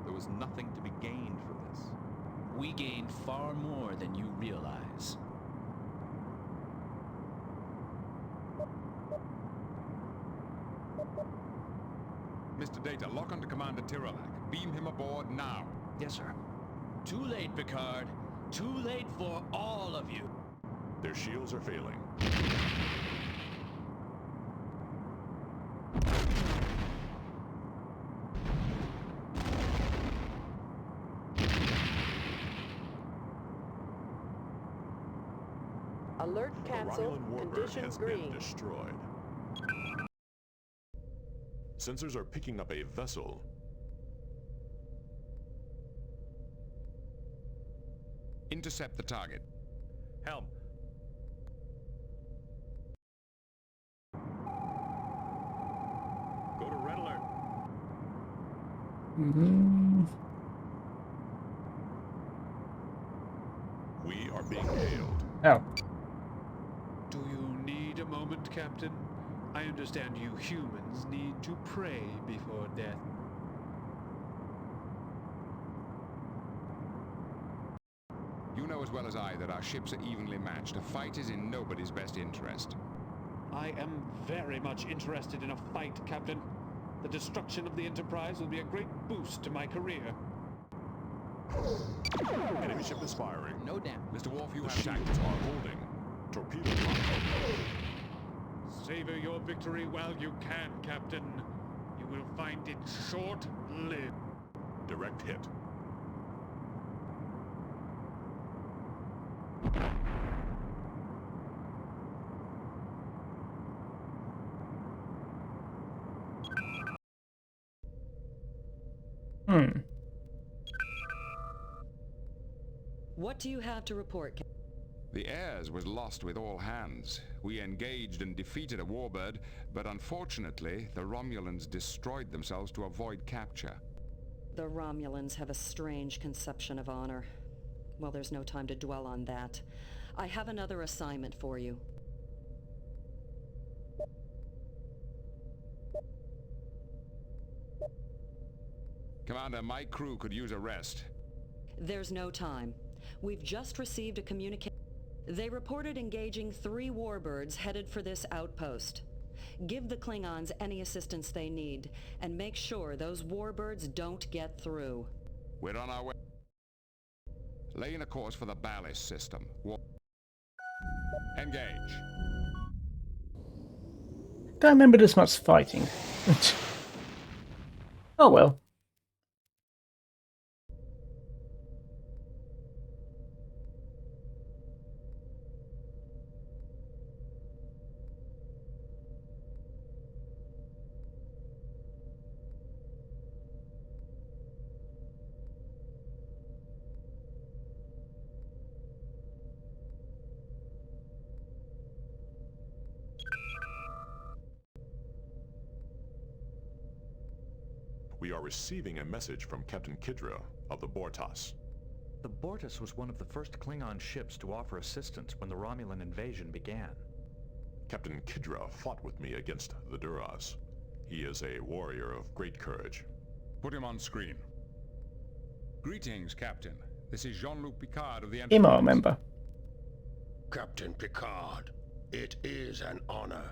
There was nothing to be gained from this. We gained far more than you realize. Mr. Data, lock onto Commander Tirolac. Beam him aboard now. Yes, sir. Too late, Picard. Too late for all of you. Their shields are failing. Alert cancel. The Romulan warbird Condition has green. been destroyed. Sensors are picking up a vessel. Intercept the target. Helm. Go to red alert. We are being hailed. Oh. Do you need a moment, Captain? I understand you humans need to pray before death. You know as well as I that our ships are evenly matched. A fight is in nobody's best interest. I am very much interested in a fight, Captain. The destruction of the Enterprise will be a great boost to my career. Enemy ship is firing. No damage. Mr. Worf, you The have shields tactics. are holding. Torpedo lock. Savor your victory while you can, Captain. You will find it short-lived. Direct hit. What do you have to report, Captain? The Ayres was lost with all hands. We engaged and defeated a warbird, but unfortunately, the Romulans destroyed themselves to avoid capture. The Romulans have a strange conception of honor. Well, there's no time to dwell on that. I have another assignment for you. Commander, my crew could use a rest. There's no time. We've just received a communication. They reported engaging 3 warbirds headed for this outpost. Give the Klingons any assistance they need, and make sure those warbirds don't get through. We're on our way. Laying a course for the ballast system. Engage. Don't remember this much fighting. Oh well. We are receiving a message from Captain Kidra of the Bortas. The Bortas was one of the first Klingon ships to offer assistance when the Romulan invasion began. Captain Kidra fought with me against the Duras. He is a warrior of great courage. Put him on screen. Greetings, Captain. This is Jean-Luc Picard of the Him I remember. Captain Picard, it is an honor.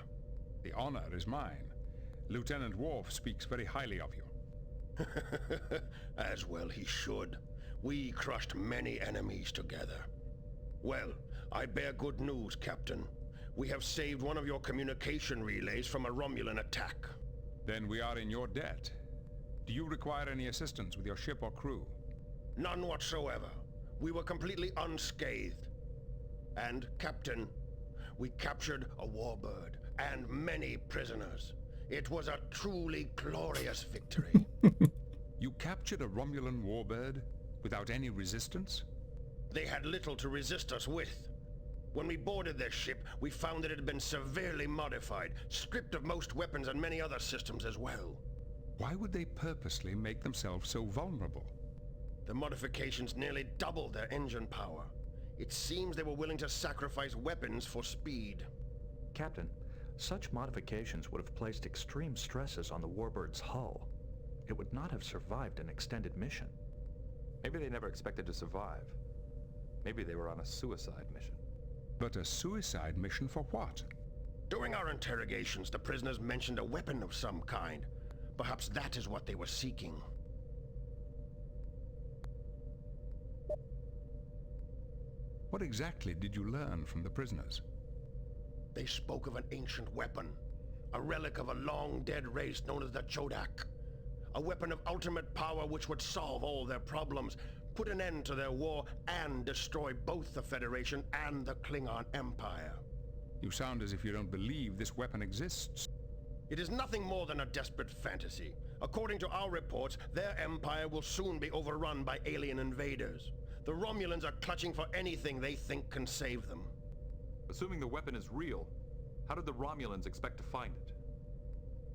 The honor is mine. Lieutenant Worf speaks very highly of you. As well he should. We crushed many enemies together. Well, I bear good news, Captain. We have saved one of your communication relays from a Romulan attack. Then we are in your debt. Do you require any assistance with your ship or crew? None whatsoever. We were completely unscathed. And, Captain, we captured a warbird and many prisoners. It was a truly glorious victory. You captured a Romulan warbird without any resistance? They had little to resist us with. When we boarded their ship, we found that it had been severely modified, stripped of most weapons and many other systems as well. Why would they purposely make themselves so vulnerable? The modifications nearly doubled their engine power. It seems they were willing to sacrifice weapons for speed. Captain, such modifications would have placed extreme stresses on the warbird's hull. It would not have survived an extended mission. Maybe they never expected to survive. Maybe they were on a suicide mission. But a suicide mission for what? During our interrogations, the prisoners mentioned a weapon of some kind. Perhaps that is what they were seeking. What exactly did you learn from the prisoners? They spoke of an ancient weapon, a relic of a long-dead race known as the Chodak. A weapon of ultimate power which would solve all their problems, put an end to their war, and destroy both the Federation and the Klingon Empire. You sound as if you don't believe this weapon exists. It is nothing more than a desperate fantasy. According to our reports, their empire will soon be overrun by alien invaders. The Romulans are clutching for anything they think can save them. Assuming the weapon is real, how did the Romulans expect to find it?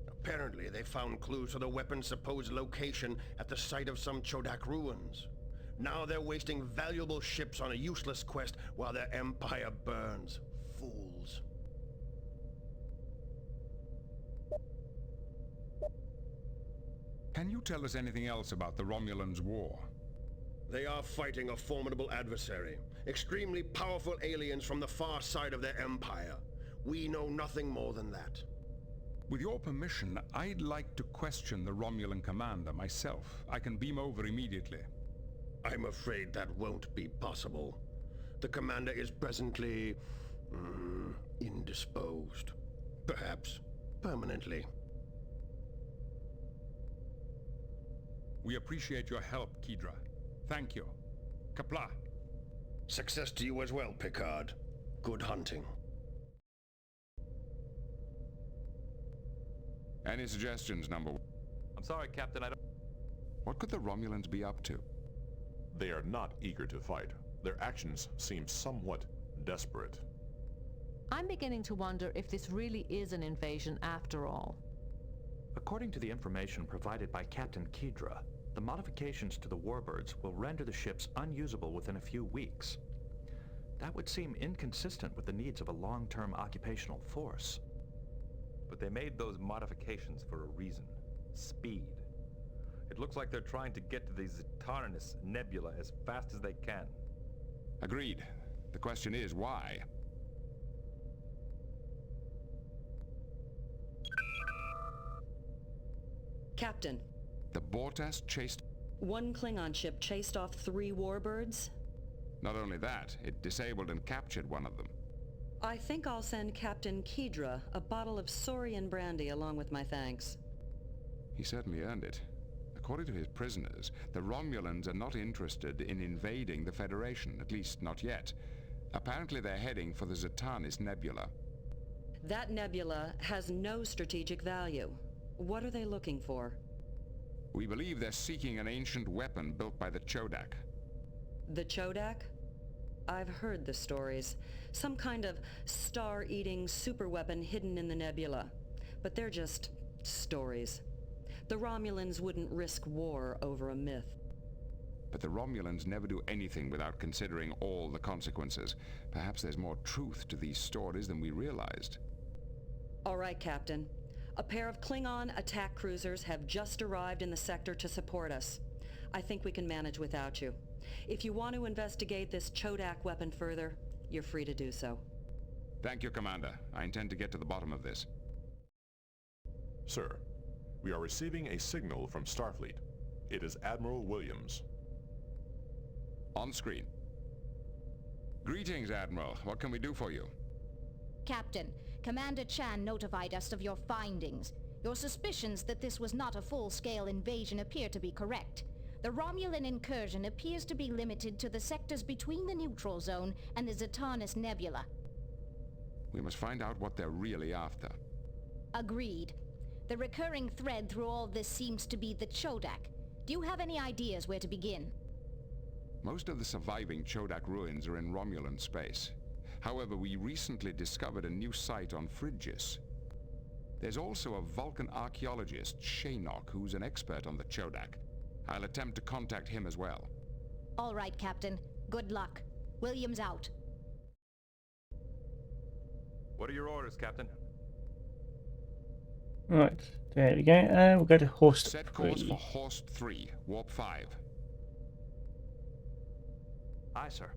Apparently, they found clues to the weapon's supposed location at the site of some Chodak ruins. Now they're wasting valuable ships on a useless quest while their empire burns. Fools. Can you tell us anything else about the Romulans' war? They are fighting a formidable adversary. Extremely powerful aliens from the far side of their empire. We know nothing more than that. With your permission, I'd like to question the Romulan commander myself. I can beam over immediately. I'm afraid that won't be possible. The commander is presently... indisposed. Perhaps permanently. We appreciate your help, Kidra. Thank you. Kapla. Success to you as well, Picard. Good hunting. Any suggestions, number one? I'm sorry, Captain, I don't... What could the Romulans be up to? They are not eager to fight. Their actions seem somewhat desperate. I'm beginning to wonder if this really is an invasion after all. According to the information provided by Captain Kidra, The modifications to the warbirds will render the ships unusable within a few weeks. That would seem inconsistent with the needs of a long-term occupational force. But they made those modifications for a reason. Speed. It looks like they're trying to get to the Zatarnis Nebula as fast as they can. Agreed. The question is, why? Captain. The Bortas chased... One Klingon ship chased off 3 warbirds. Not only that, it disabled and captured one of them. I think I'll send Captain Kedra a bottle of Saurian brandy along with my thanks. He certainly earned it. According to his prisoners, the Romulans are not interested in invading the Federation, at least not yet. Apparently they're heading for the Zatarnis Nebula. That nebula has no strategic value. What are they looking for? We believe they're seeking an ancient weapon built by the Chodak. The Chodak? I've heard the stories. Some kind of star-eating superweapon hidden in the nebula. But they're just stories. The Romulans wouldn't risk war over a myth. But the Romulans never do anything without considering all the consequences. Perhaps there's more truth to these stories than we realized. All right, Captain. A pair of Klingon attack cruisers have just arrived in the sector to support us. I think we can manage without you. If you want to investigate this Chodak weapon further, you're free to do so. Thank you, Commander. I intend to get to the bottom of this. Sir, we are receiving a signal from Starfleet. It is Admiral Williams. On screen. Greetings, Admiral. What can we do for you? Captain, Commander Chan notified us of your findings. Your suspicions that this was not a full-scale invasion appear to be correct. The Romulan incursion appears to be limited to the sectors between the neutral zone and the Zatarnis Nebula. We must find out what they're really after. Agreed. The recurring thread through all this seems to be the Chodak. Do you have any ideas where to begin? Most of the surviving Chodak ruins are in Romulan space. However, we recently discovered a new site on Frigis. There's also a Vulcan archaeologist, Shaynok, who's an expert on the Chodak. I'll attempt to contact him as well. All right, Captain. Good luck. Williams out. What are your orders, Captain? Right, there we go. We'll go to Horst 3. Set course for Horst 3, Warp 5. Aye, sir.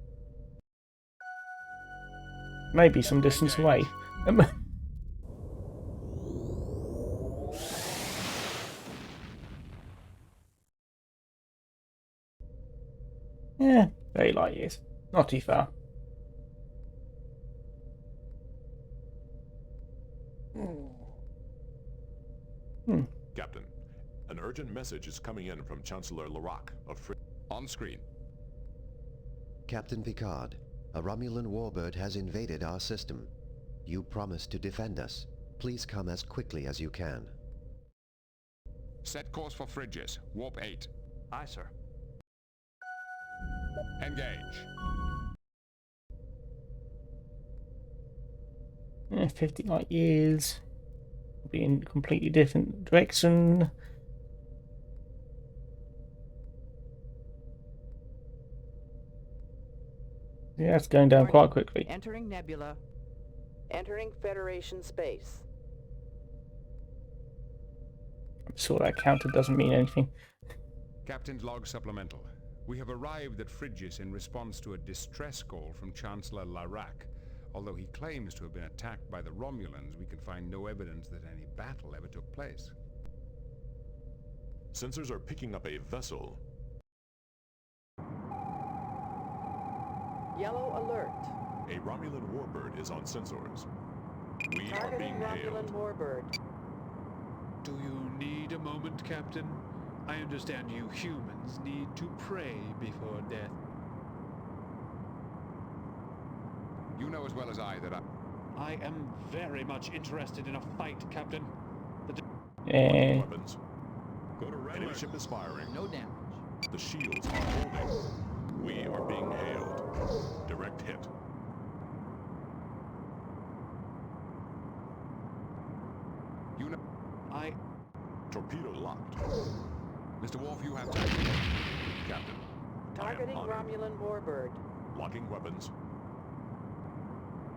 Maybe some distance away. Yeah, very light years. Not too far. Captain, an urgent message is coming in from Chancellor Larac of On screen. Captain Picard, a Romulan warbird has invaded our system. You promised to defend us. Please come as quickly as you can. Set course for Frigis, Warp 8. Aye, sir. Engage. 50 light years. Be in a completely different direction. Yeah, it's going down quite quickly. Entering nebula. Entering Federation space. I'm sure that counter doesn't mean anything. Captain's log supplemental. We have arrived at Frigis in response to a distress call from Chancellor Larac. Although he claims to have been attacked by the Romulans, we can find no evidence that any battle ever took place. Sensors are picking up a vessel. Yellow alert. A Romulan warbird is on sensors. We are Targeting being Romulan hailed. warbird. Do you need a moment, Captain? I understand you humans need to pray before death. You know as well as I that I am very much interested in a fight, Captain. Weapons. Go to enemy ship is firing. No damage. The shields are holding. We are being hailed. Direct hit. You know. I... Torpedo locked. Mr. Worf, you have time. Captain, Targeting I am honored. Romulan warbird. Locking weapons.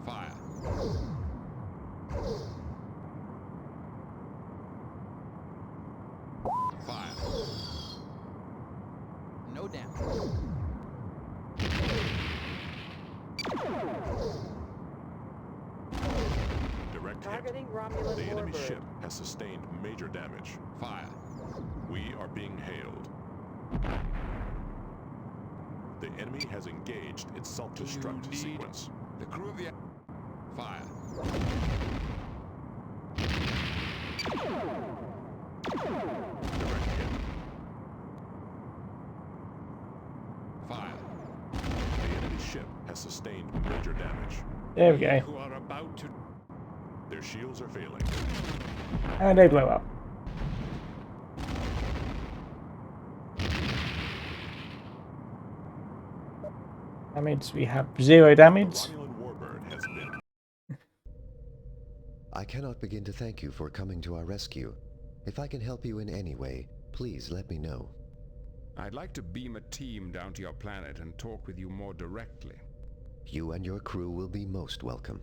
Fire. Fire. No damage. Direct hit. Targeting Romulan The enemy warbird. ship has sustained major damage. Fire. We are being hailed. The enemy has engaged its self-destruct need sequence. The crew of the... Fire. Direct hit. Fire. The enemy ship has sustained major damage. There we go. Who are about to... Their shields are failing. And they blow up. That means we have 0 damage. Romulan warbird has been... I cannot begin to thank you for coming to our rescue. If I can help you in any way, please let me know. I'd like to beam a team down to your planet and talk with you more directly. You and your crew will be most welcome.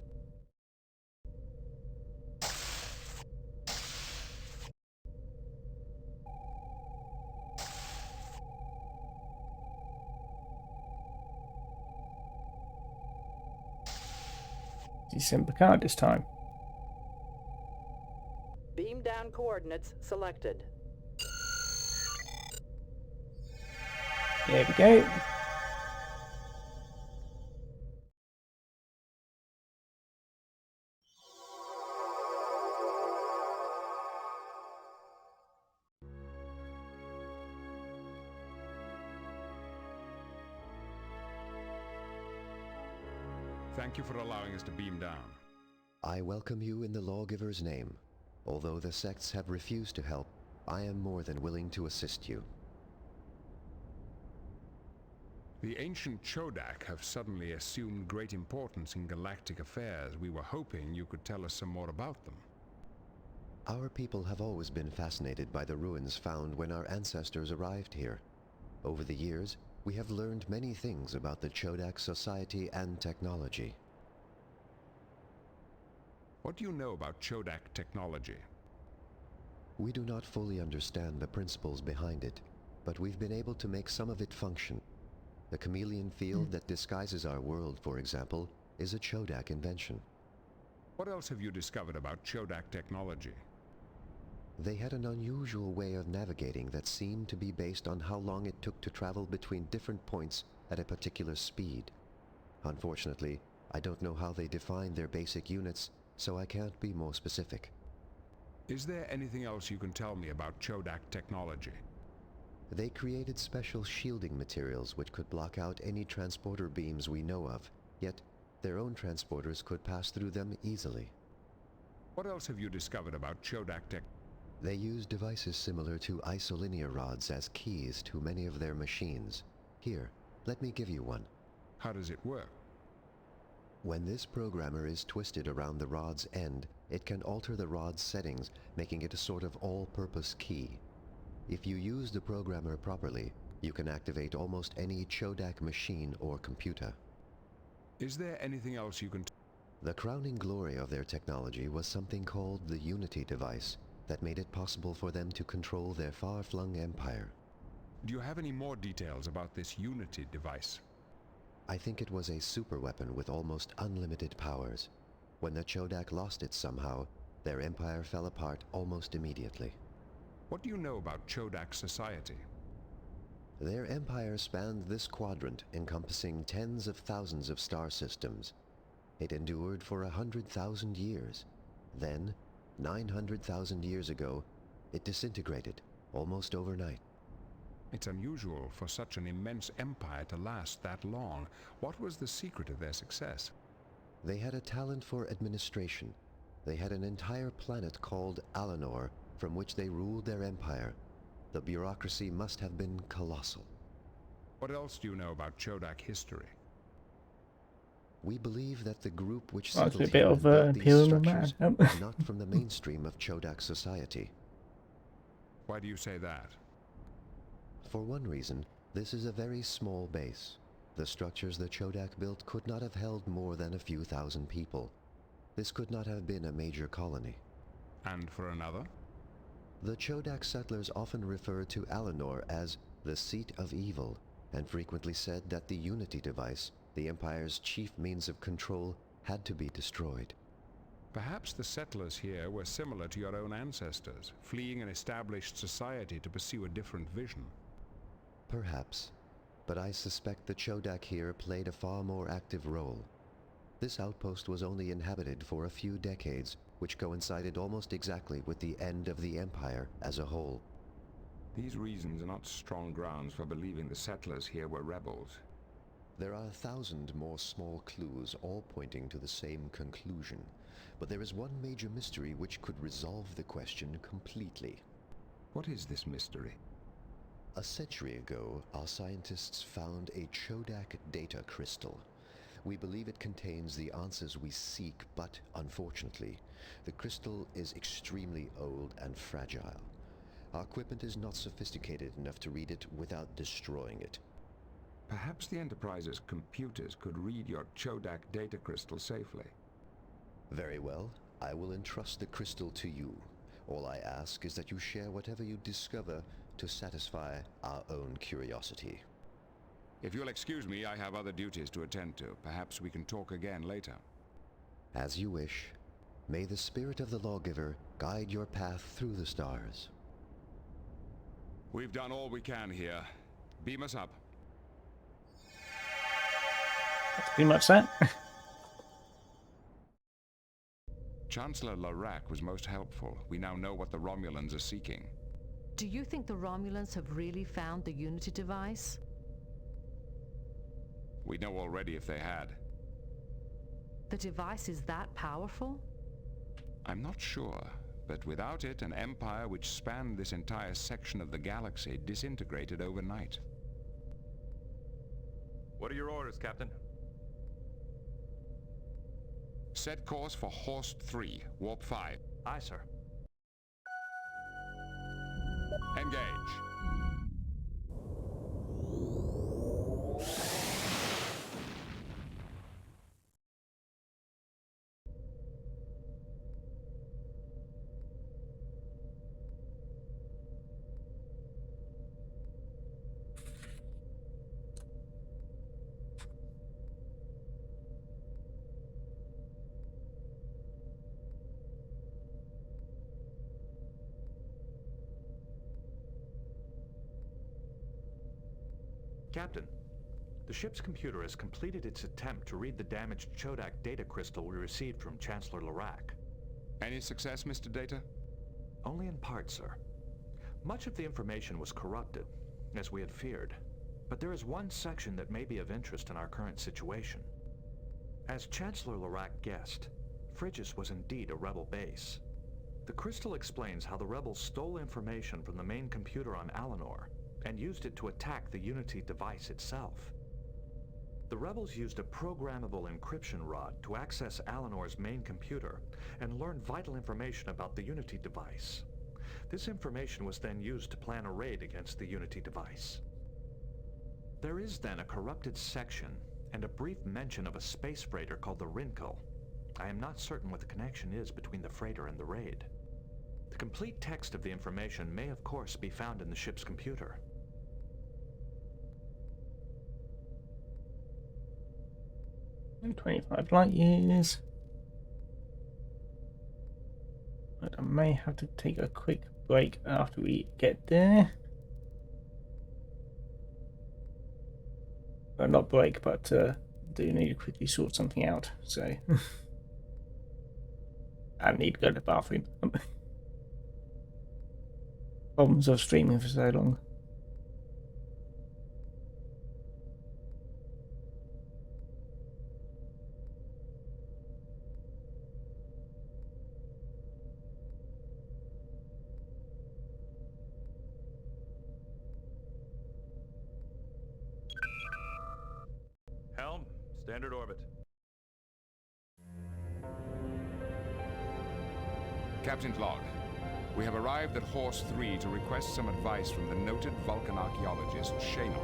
December card this time. Beam down coordinates selected. There we go. Thank you for allowing us to beam down. I welcome you in the Lawgiver's name. Although the sects have refused to help, I am more than willing to assist you. The ancient Chodak have suddenly assumed great importance in galactic affairs. We were hoping you could tell us some more about them. Our people have always been fascinated by the ruins found when our ancestors arrived here. Over the years, we have learned many things about the Chodak society and technology. What do you know about Chodak technology? We do not fully understand the principles behind it, but we've been able to make some of it function. The chameleon field that disguises our world, for example, is a Chodak invention. What else have you discovered about Chodak technology? They had an unusual way of navigating that seemed to be based on how long it took to travel between different points at a particular speed. Unfortunately, I don't know how they defined their basic units, so I can't be more specific. Is there anything else you can tell me about Chodak technology? They created special shielding materials which could block out any transporter beams we know of, yet their own transporters could pass through them easily. What else have you discovered about Chodak tech? They use devices similar to isolinear rods as keys to many of their machines. Here, let me give you one. How does it work? When this programmer is twisted around the rod's end, it can alter the rod's settings, making it a sort of all-purpose key. If you use the programmer properly, you can activate almost any Chodak machine or computer. Is there anything else you can... The crowning glory of their technology was something called the Unity device that made it possible for them to control their far-flung empire. Do you have any more details about this Unity device? I think it was a superweapon with almost unlimited powers. When the Chodak lost it somehow, their empire fell apart almost immediately. What do you know about Chodak society? Their empire spanned this quadrant, encompassing tens of thousands of star systems. It endured for 100,000 years. Then, 900,000 years ago, it disintegrated, almost overnight. It's unusual for such an immense empire to last that long. What was the secret of their success? They had a talent for administration. They had an entire planet called Alanor, from which they ruled their empire. The bureaucracy must have been colossal. What else do you know about Chodak history? We believe that the group which Well, settled it's a bit here of built these Imperial structures Man. was not from the mainstream of Chodak society. Why do you say that? For one reason, this is a very small base. The structures the Chodak built could not have held more than a few thousand people. This could not have been a major colony. And for another? The Chodak settlers often referred to Alinor as the seat of evil, and frequently said that the Unity device, the Empire's chief means of control, had to be destroyed. Perhaps the settlers here were similar to your own ancestors, fleeing an established society to pursue a different vision. Perhaps, but I suspect the Chodak here played a far more active role. This outpost was only inhabited for a few decades, which coincided almost exactly with the end of the Empire as a whole. These reasons are not strong grounds for believing the settlers here were rebels. There are 1,000 more small clues, all pointing to the same conclusion. But there is one major mystery which could resolve the question completely. What is this mystery? A century ago, our scientists found a Chodak data crystal. We believe it contains the answers we seek, but unfortunately, the crystal is extremely old and fragile. Our equipment is not sophisticated enough to read it without destroying it. Perhaps the Enterprise's computers could read your Chodak data crystal safely. Very well. I will entrust the crystal to you. All I ask is that you share whatever you discover to satisfy our own curiosity. If you'll excuse me, I have other duties to attend to. Perhaps we can talk again later. As you wish. May the spirit of the lawgiver guide your path through the stars. We've done all we can here. Beam us up. That's pretty much that. Chancellor Larac was most helpful. We now know what the Romulans are seeking. Do you think the Romulans have really found the Unity device? We know already if they had. The device is that powerful? I'm not sure, but without it, an empire which spanned this entire section of the galaxy disintegrated overnight. What are your orders, Captain? Set course for Horst 3, Warp 5. Aye, sir. Engage. Captain, the ship's computer has completed its attempt to read the damaged Chodak data crystal we received from Chancellor Larac. Any success, Mr. Data? Only in part, sir. Much of the information was corrupted, as we had feared. But there is one section that may be of interest in our current situation. As Chancellor Larac guessed, Frigis was indeed a rebel base. The crystal explains how the rebels stole information from the main computer on Alinor and used it to attack the Unity device itself. The rebels used a programmable encryption rod to access Alinor's main computer and learn vital information about the Unity device. This information was then used to plan a raid against the Unity device. There is then a corrupted section and a brief mention of a space freighter called the Rinkel. I am not certain what the connection is between the freighter and the raid. The complete text of the information may of course be found in the ship's computer. 25 light years. But I may have to take a quick break after we get there. Well, not break, but do need to quickly sort something out. So I need to go to the bathroom. Problems of streaming for so long. Helm, standard orbit. Captain's log. We have arrived at Horse 3 to request some advice from the noted Vulcan archaeologist, Shaynok.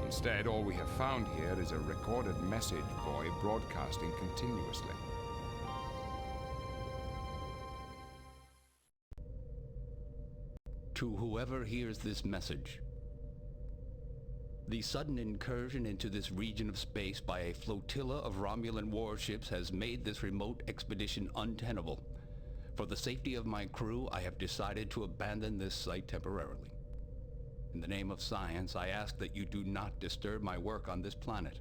Instead, all we have found here is a recorded message buoy broadcasting continuously. To whoever hears this message, the sudden incursion into this region of space by a flotilla of Romulan warships has made this remote expedition untenable. For the safety of my crew, I have decided to abandon this site temporarily. In the name of science, I ask that you do not disturb my work on this planet.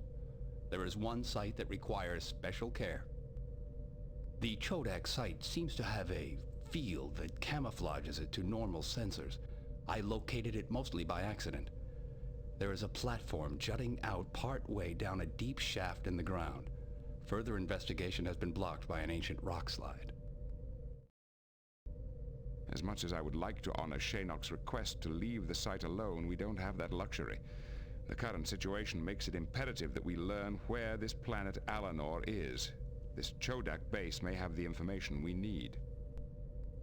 There is one site that requires special care. The Chodak site seems to have a field that camouflages it to normal sensors. I located it mostly by accident. There is a platform jutting out part way down a deep shaft in the ground. Further investigation has been blocked by an ancient rock slide. As much as I would like to honor Shaynok's request to leave the site alone, we don't have that luxury. The current situation makes it imperative that we learn where this planet Alanor is. This Chodak base may have the information we need.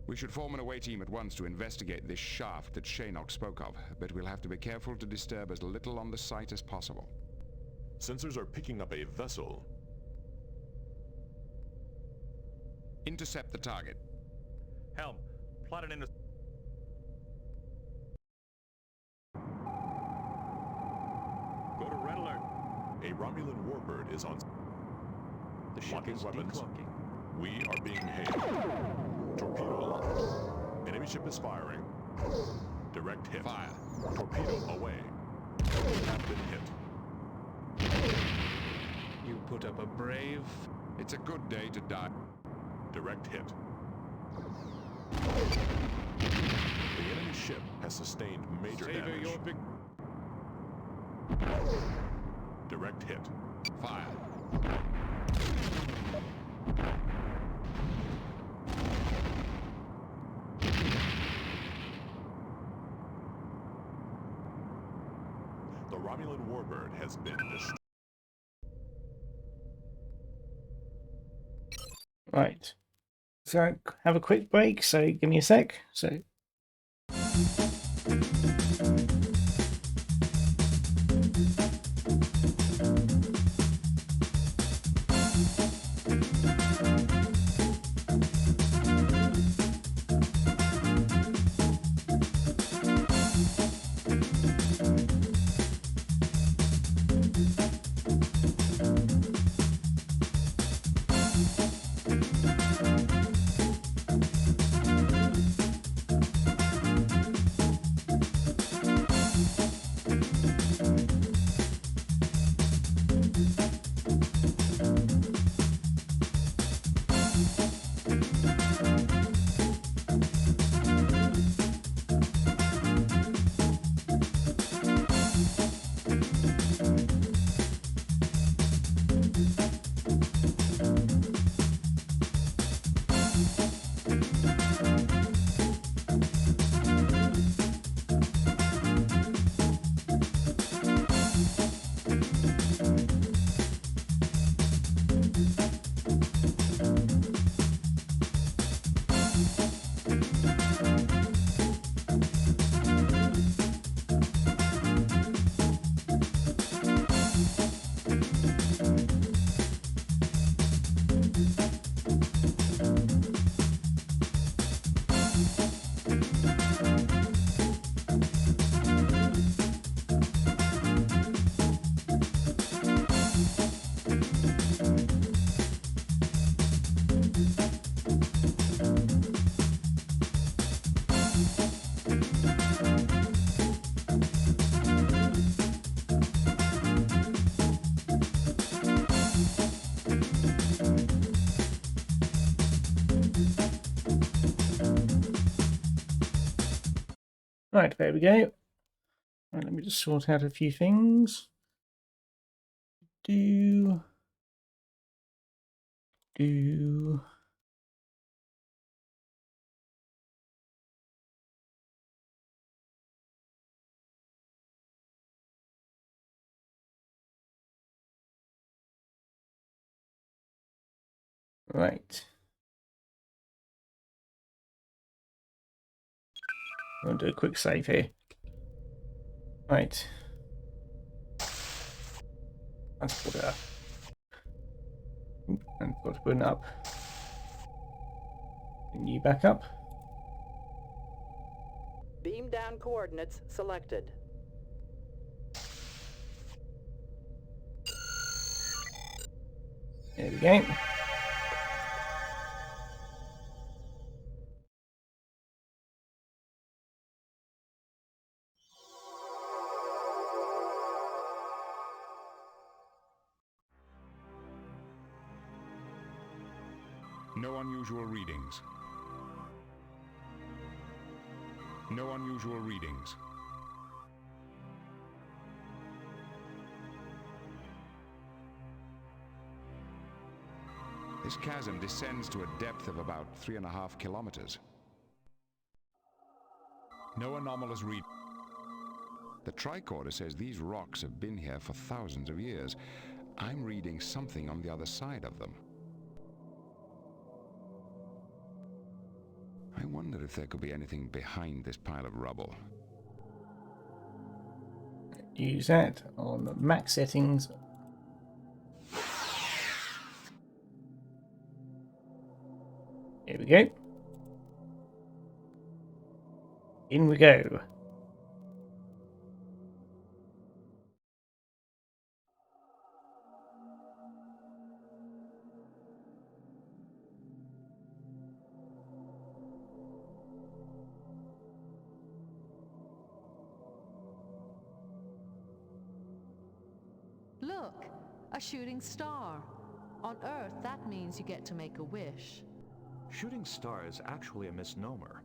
We should form an away team at once to investigate this shaft that Shaynok spoke of, but we'll have to be careful to disturb as little on the site as possible. Sensors are picking up a vessel. Intercept the target. Helm, plot an inter... Go to red alert. A Romulan warbird is on... The ship Locking is weapons. decloaking. We are being hailed. Torpedo launched. Enemy ship is firing. Direct hit. Fire. Torpedo away. Captain hit. You put up a brave... It's a good day to die. Direct hit. The enemy ship has sustained major Savor damage. your big... Direct hit. Fire. The Romulan warbird has been destroyed. Right. So have a quick break, so give me a sec. So right, there we go. Right, let me just sort out a few things. Do. Right. I'm going to do a quick save here. Right. Transporter. And got to put it up. Bring you back up. Beam down coordinates selected. There we go. No unusual readings. No unusual readings. This chasm descends to a depth of about 3.5 kilometers. No anomalous read. The tricorder says these rocks have been here for thousands of years. I'm reading something on the other side of them. I wonder if there could be anything behind this pile of rubble. Use that on max settings. Here we go. In we go. Look, a shooting star. On Earth, that means you get to make a wish. Shooting star is actually a misnomer.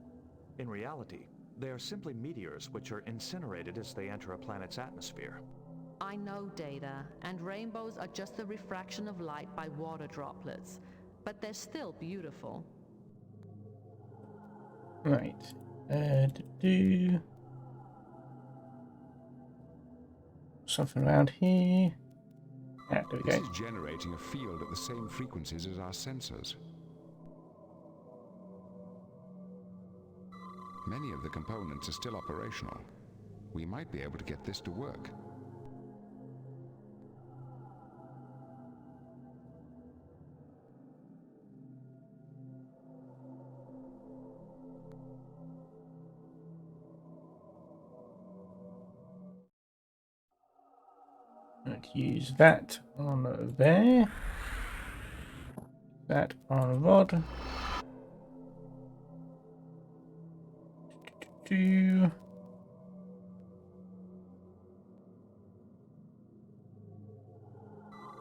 In reality, they are simply meteors which are incinerated as they enter a planet's atmosphere. I know, Data, and rainbows are just the refraction of light by water droplets, but they're still beautiful. Right. Do something around here. Ah, there we This go. is generating a field at the same frequencies as our sensors. Many of the components are still operational. We might be able to get this to work. Let's use that on there. That on a rod.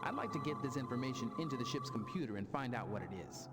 I'd like to get this information into the ship's computer and find out what it is.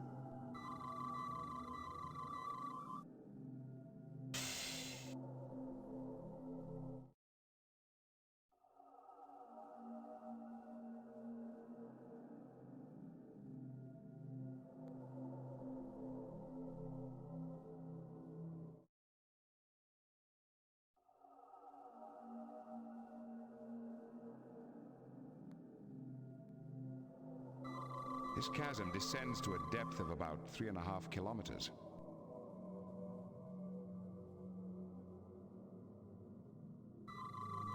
This chasm descends to a depth of about 3.5 kilometers.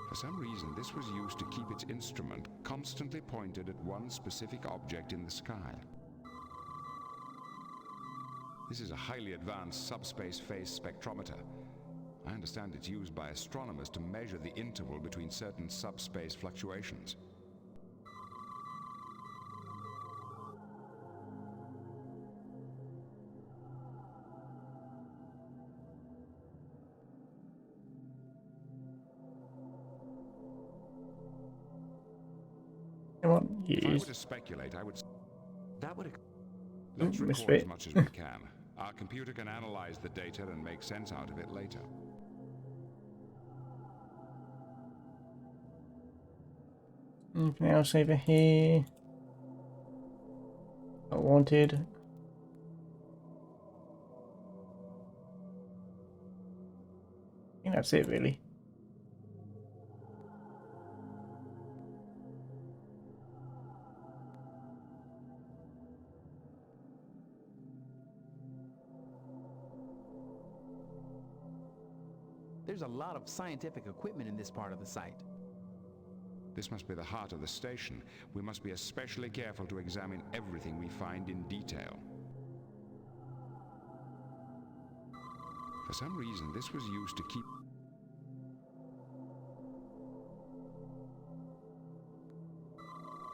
For some reason, this was used to keep its instrument constantly pointed at one specific object in the sky. This is a highly advanced subspace phase spectrometer. I understand it's used by astronomers to measure the interval between certain subspace fluctuations. Come on, If I were use. to speculate, I would... That would... Let's Missed record as it. much as we can. Our computer can analyze the data and make sense out of it later. Anything else over here? I wanted. I think that's it, really. There's a lot of scientific equipment in this part of the site. This must be the heart of the station. We must be especially careful to examine everything we find in detail. For some reason, this was used to keep...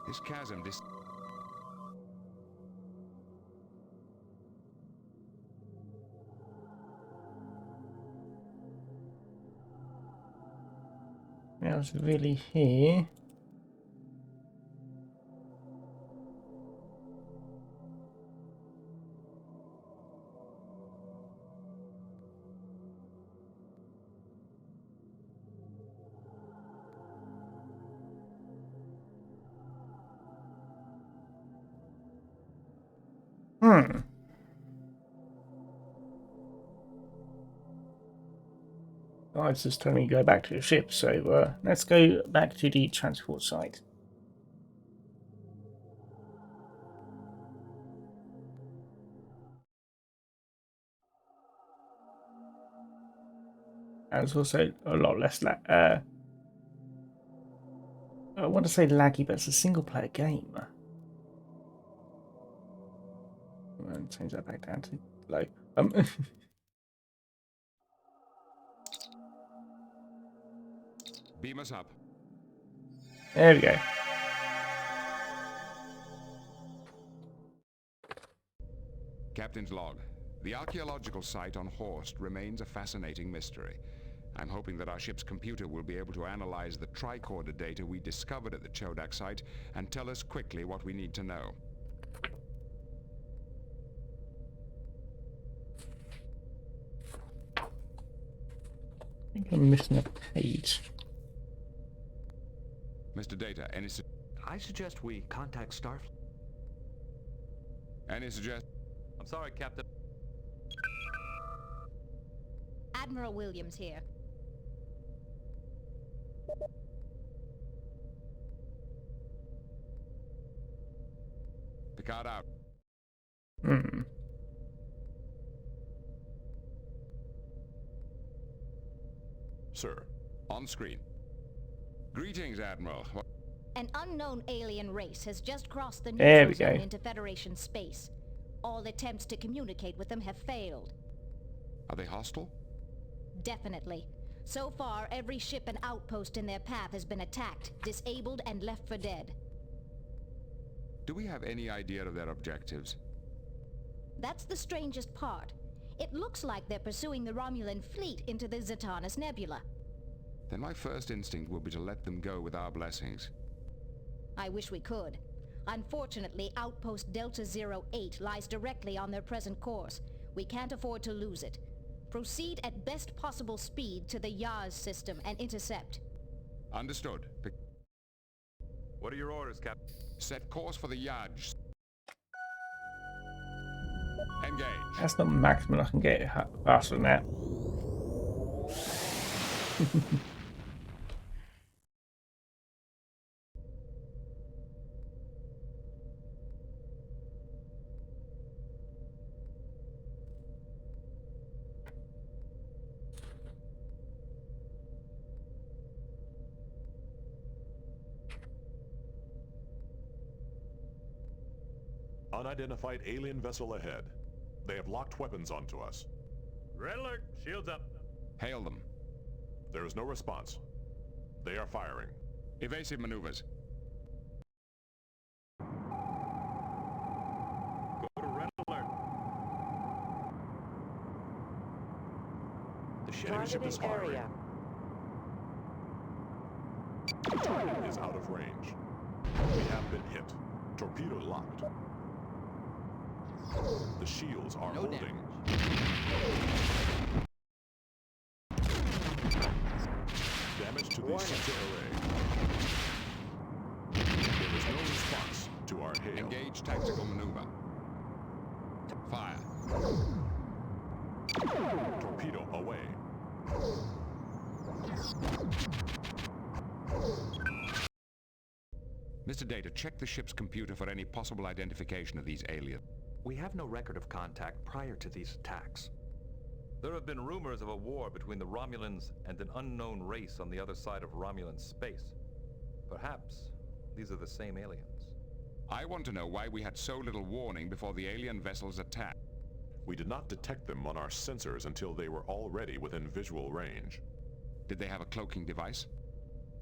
This chasm, this... Now it's really here. Oh, it's just telling me to go back to the ship, so let's go back to the transport site. And it's also a lot less I want to say laggy, but it's a single player game. And change that back down to low. Beam us up. There we go. Captain's log. The archaeological site on Horst remains a fascinating mystery. I'm hoping that our ship's computer will be able to analyze the tricorder data we discovered at the Chodak site and tell us quickly what we need to know. I think I'm missing a page. Mr. Data, I suggest we contact Starfleet. Any suggestions? I'm sorry, Captain. Admiral Williams here. Picard out. Sir. On screen. Greetings, Admiral. An unknown alien race has just crossed the There neutral we zone go. into Federation space. All attempts to communicate with them have failed. Are they hostile? Definitely. So far, every ship and outpost in their path has been attacked, disabled, and left for dead. Do we have any idea of their objectives? That's the strangest part. It looks like they're pursuing the Romulan fleet into the Zatanus Nebula. Then my first instinct will be to let them go with our blessings. I wish we could. Unfortunately, Outpost Delta 08 lies directly on their present course. We can't afford to lose it. Proceed at best possible speed to the Yaz system and intercept. Understood. What are your orders, Captain? Set course for the Yaj. Engage. That's not maximum. I can get it faster than that. Unidentified alien vessel ahead. They have locked weapons onto us. Red alert! Shields up! Hail them. There is no response. They are firing. Evasive maneuvers. Go to red alert. The enemy ship is firing. area. Target is out of range. We have been hit. Torpedo locked. The shields are holding. Damage to the sensor array. There is no response to our hail. Engage tactical maneuver. Fire. Torpedo away. Mr. Data, check the ship's computer for any possible identification of these aliens. We have no record of contact prior to these attacks. There have been rumors of a war between the Romulans and an unknown race on the other side of Romulan space. Perhaps these are the same aliens. I want to know why we had so little warning before the alien vessels attacked. We did not detect them on our sensors until they were already within visual range. Did they have a cloaking device?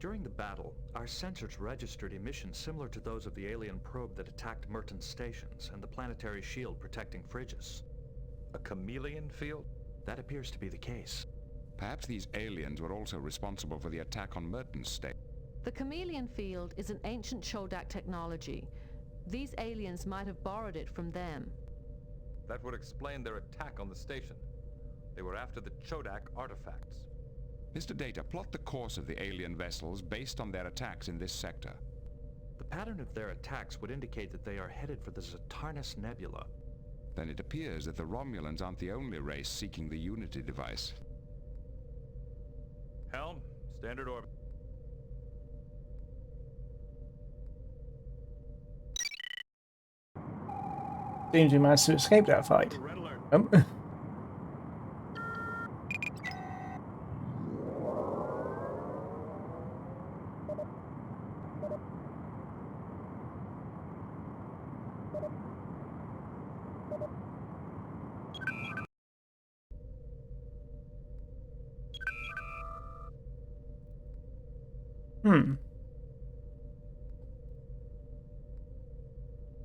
During the battle, our sensors registered emissions similar to those of the alien probe that attacked Merton's stations and the planetary shield protecting Phrygia. A chameleon field? That appears to be the case. Perhaps these aliens were also responsible for the attack on Merton's station. The chameleon field is an ancient Chodak technology. These aliens might have borrowed it from them. That would explain their attack on the station. They were after the Chodak artifacts. Mr. Data, plot the course of the alien vessels based on their attacks in this sector. The pattern of their attacks would indicate that they are headed for the Zatarnus Nebula. Then it appears that the Romulans aren't the only race seeking the Unity device. Helm, standard orbit. Seems we managed to escape that fight.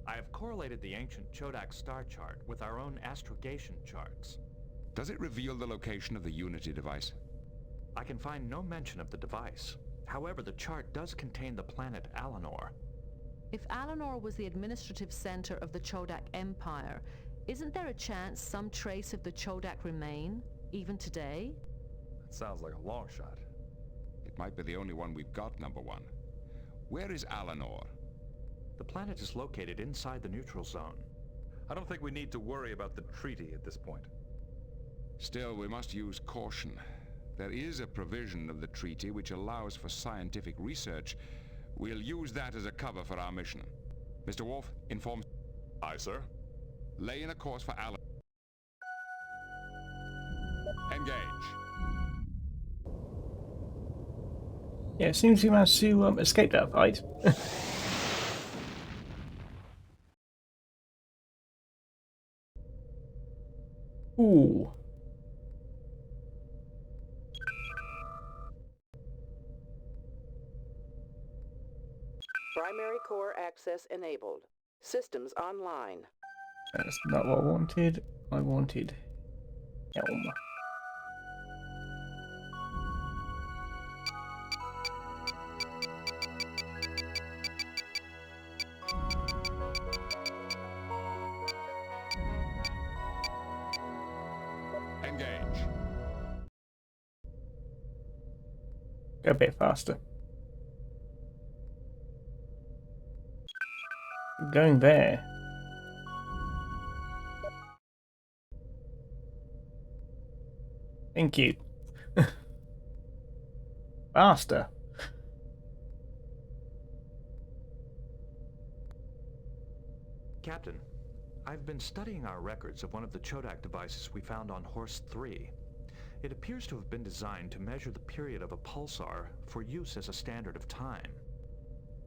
I have correlated the ancient Chodak star chart with our own astrogation charts. Does it reveal the location of the Unity device? I can find no mention of the device. However, the chart does contain the planet Alanor. If Alanor was the administrative center of the Chodak Empire, isn't there a chance some trace of the Chodak remain, even today? That sounds like a long shot. It might be the only one we've got, number one. Where is Alanor? The planet is located inside the neutral zone. I don't think we need to worry about the treaty at this point. Still, we must use caution. There is a provision of the treaty which allows for scientific research. We'll use that as a cover for our mission. Mr. Worf, inform... Aye, sir. Lay in a course for Alan. Engage. Yeah, it seems we managed to escape that fight. Ooh. Primary core access enabled. Systems online. That's not what I wanted. I wanted Helm. Engage. Go a bit faster. Going there. Thank you. Faster. Captain, I've been studying our records of one of the Chodak devices we found on Horse 3. It appears to have been designed to measure the period of a pulsar for use as a standard of time.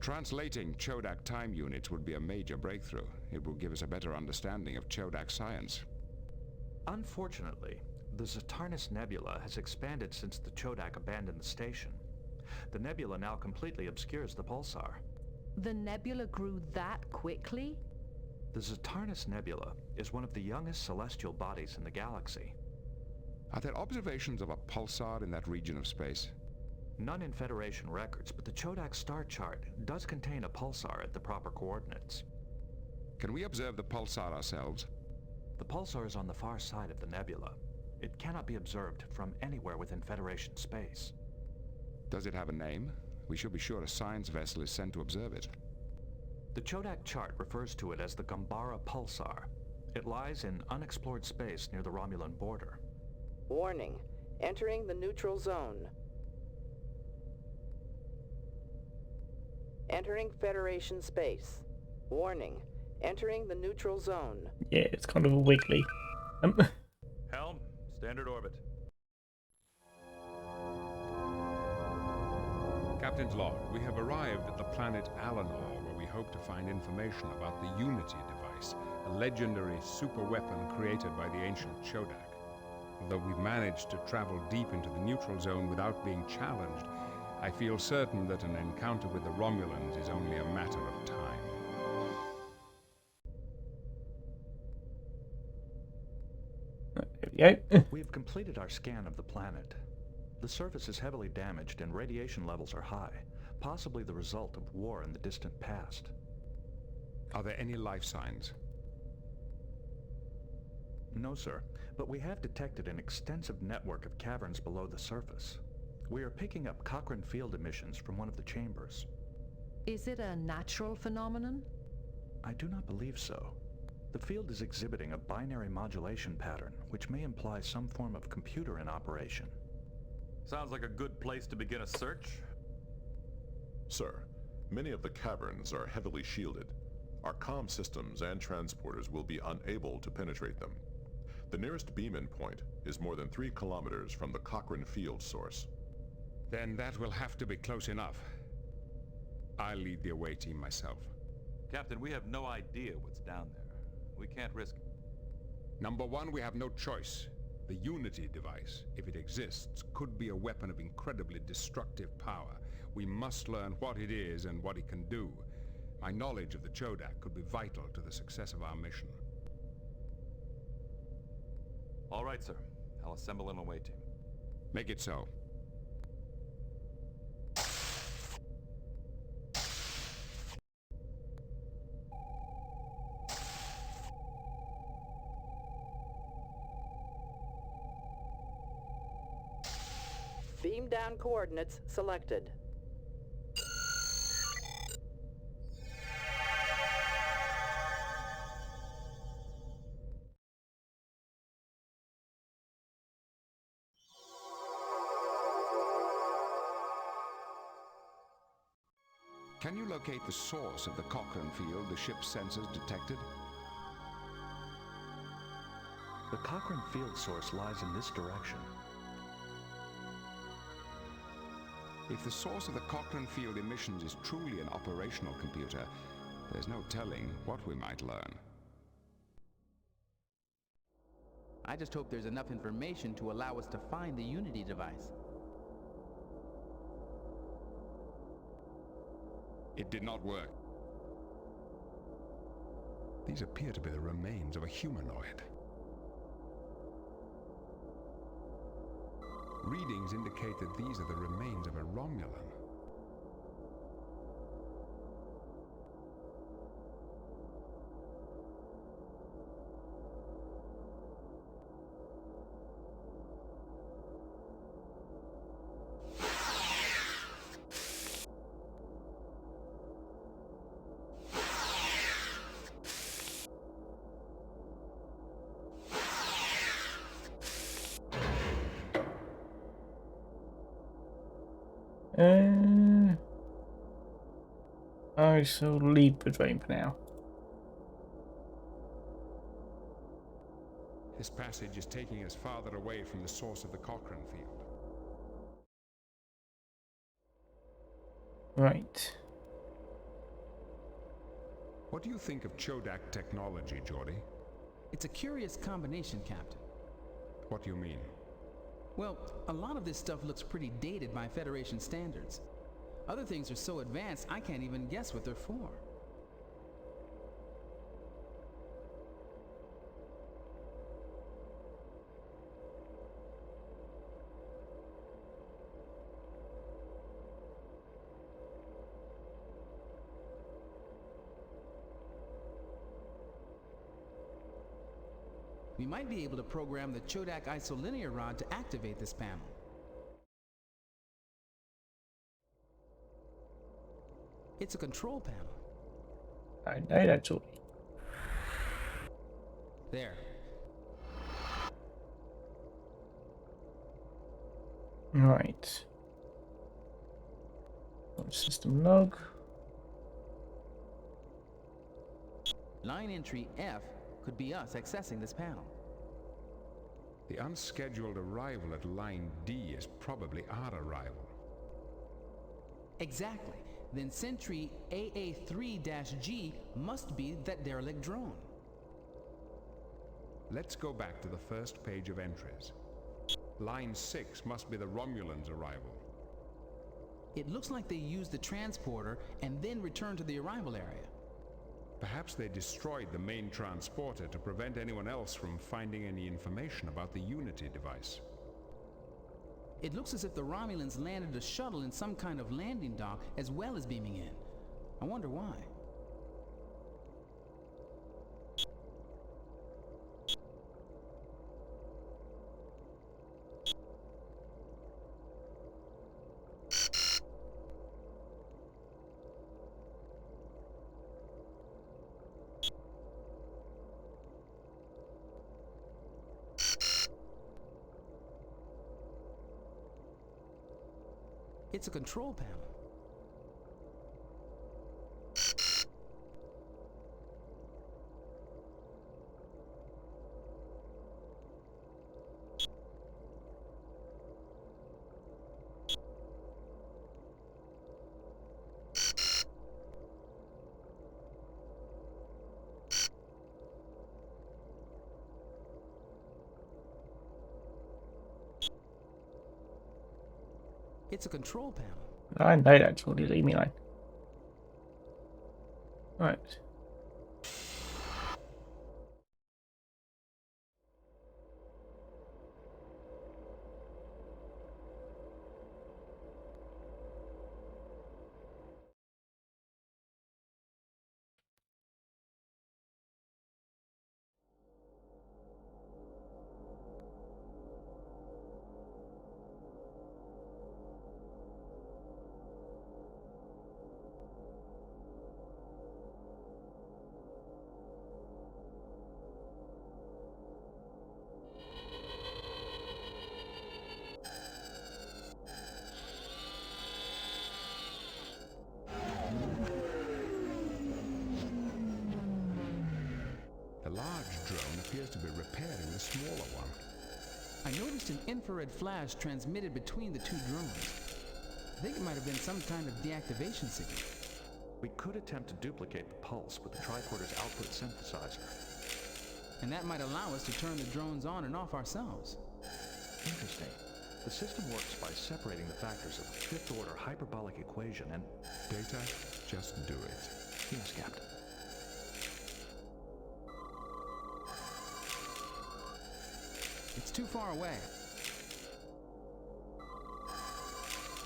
Translating Chodak time units would be a major breakthrough. It will give us a better understanding of Chodak science. Unfortunately, the Zatarnus Nebula has expanded since the Chodak abandoned the station. The nebula now completely obscures the pulsar. The nebula grew that quickly? The Zatarnus Nebula is one of the youngest celestial bodies in the galaxy. Are there observations of a pulsar in that region of space? None in Federation records, but the Chodak star chart does contain a pulsar at the proper coordinates. Can we observe the pulsar ourselves? The pulsar is on the far side of the nebula. It cannot be observed from anywhere within Federation space. Does it have a name? We should be sure a science vessel is sent to observe it. The Chodak chart refers to it as the Gambara Pulsar. It lies in unexplored space near the Romulan border. Warning. Entering the neutral zone. Entering Federation space. Warning. Entering the neutral zone. Yeah, it's kind of a wiggly. Helm, Standard orbit. Captain's log, we have arrived at the planet Alanor, where we hope to find information about the Unity device, a legendary superweapon created by the ancient Chodak. Although we've managed to travel deep into the neutral zone without being challenged, I feel certain that an encounter with the Romulans is only a matter of time. There we go. We've completed our scan of the planet. The surface is heavily damaged and radiation levels are high, possibly the result of war in the distant past. Are there any life signs? No, sir, but we have detected an extensive network of caverns below the surface. We are picking up Cochrane field emissions from one of the chambers. Is it a natural phenomenon? I do not believe so. The field is exhibiting a binary modulation pattern, which may imply some form of computer in operation. Sounds like a good place to begin a search. Sir, many of the caverns are heavily shielded. Our comm systems and transporters will be unable to penetrate them. The nearest beam-in point is more than 3 kilometers from the Cochrane field source. Then that will have to be close enough. I'll lead the away team myself. Captain, we have no idea what's down there. We can't risk... Number one, we have no choice. The Unity device, if it exists, could be a weapon of incredibly destructive power. We must learn what it is and what it can do. My knowledge of the Chodak could be vital to the success of our mission. All right, sir. I'll assemble an away team. Make it so. Beam down coordinates selected. Can you locate the source of the Cochrane field the ship's sensors detected? The Cochrane field source lies in this direction. If the source of the Cochrane field emissions is truly an operational computer, there's no telling what we might learn. I just hope there's enough information to allow us to find the Unity device. It did not work. These appear to be the remains of a humanoid. Readings indicate that these are the remains of a Romulan. I shall leave the drain for now. This passage is taking us farther away from the source of the Cochrane field. Right. What do you think of Chodak technology, Geordie? It's a curious combination, Captain. What do you mean? Well, a lot of this stuff looks pretty dated by Federation standards. Other things are so advanced, I can't even guess what they're for. We might be able to program the Chodak isolinear rod to activate this panel. It's a control panel. I know that, Geordie. There. Right. System log. Line entry F could be us accessing this panel. The unscheduled arrival at Line D is probably our arrival. Exactly. Then Sentry AA3-G must be that derelict drone. Let's go back to the first page of entries. Line 6 must be the Romulans' arrival. It looks like they used the transporter and then returned to the arrival area. Perhaps they destroyed the main transporter to prevent anyone else from finding any information about the Unity device. It looks as if the Romulans landed a shuttle in some kind of landing dock as well as beaming in. I wonder why. It's a control panel. It's a control panel. I know that's already leave me alone. Right. The large drone appears to be repairing the smaller one. I noticed an infrared flash transmitted between the two drones. I think it might have been some kind of deactivation signal. We could attempt to duplicate the pulse with the tricorder's output synthesizer. And that might allow us to turn the drones on and off ourselves. Interesting. The system works by separating the factors of a fifth-order hyperbolic equation and... Data, just do it. Yes, Captain. It's too far away.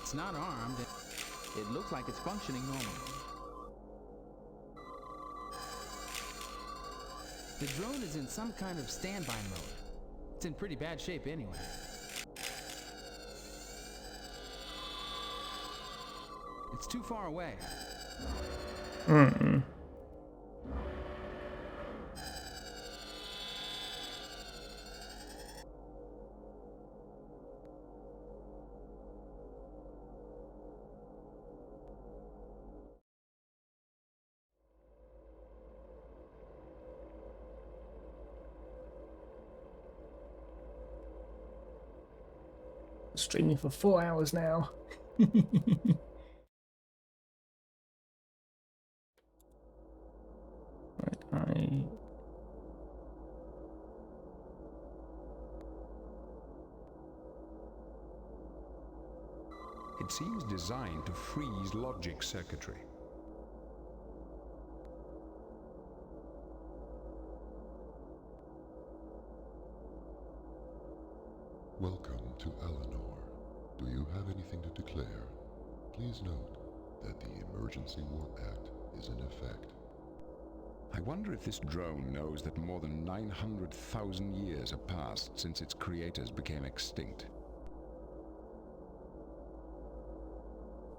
It's not armed. It looks like it's functioning normally. The drone is in some kind of standby mode. It's in pretty bad shape anyway. It's too far away. Streaming for 4 hours now. Right, It seems designed to freeze logic circuitry. Welcome to Eleanor. Do you have anything to declare? Please note that the Emergency Warp Act is in effect. I wonder if this drone knows that more than 900,000 years have passed since its creators became extinct.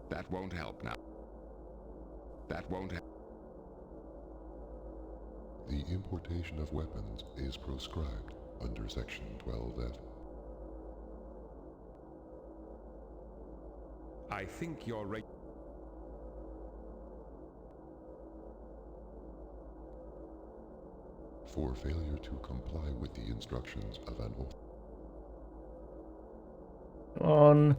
That won't help now. That won't help. The importation of weapons is proscribed under Section 12F. I think you're right. For failure to comply with the instructions of an on.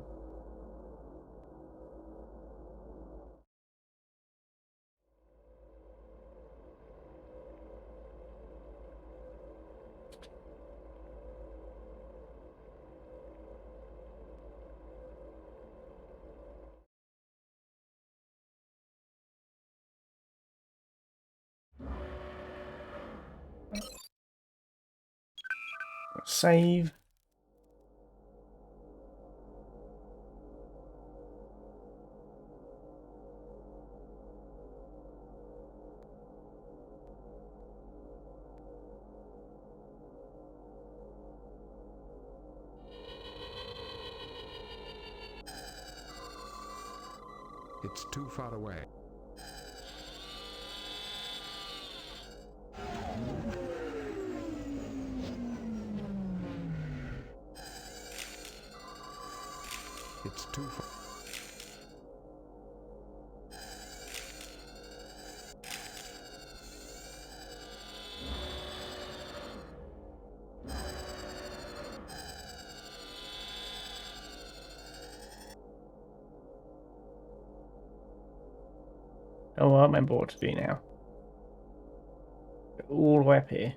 Save. It's too far away. It's too far. Oh, I remember what to do now. All the way up here.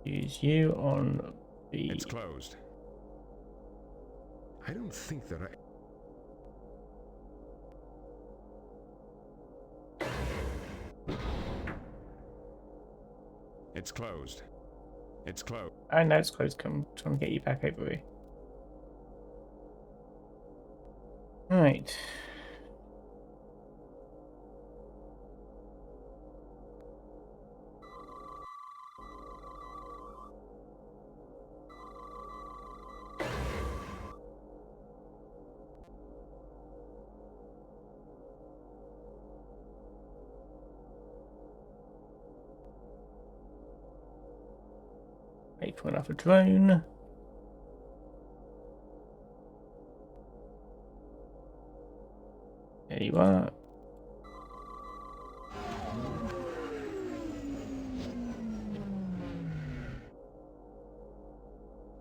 Use you on the... It's closed. I don't think there are... It's closed. It's closed. I know it's closed. Come trying to get you back over here. Right. Wait for another drone. There you are.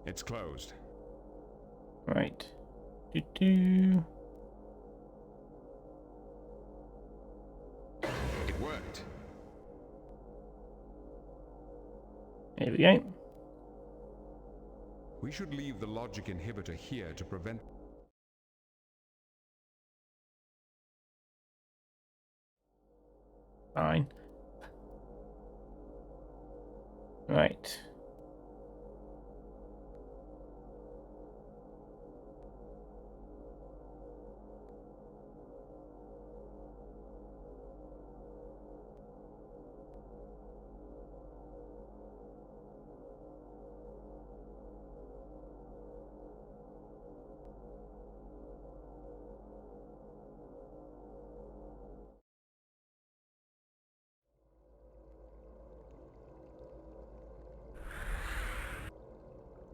It's closed. Right. Do. It worked. There we go. We should leave the logic inhibitor here to prevent... Fine. Right.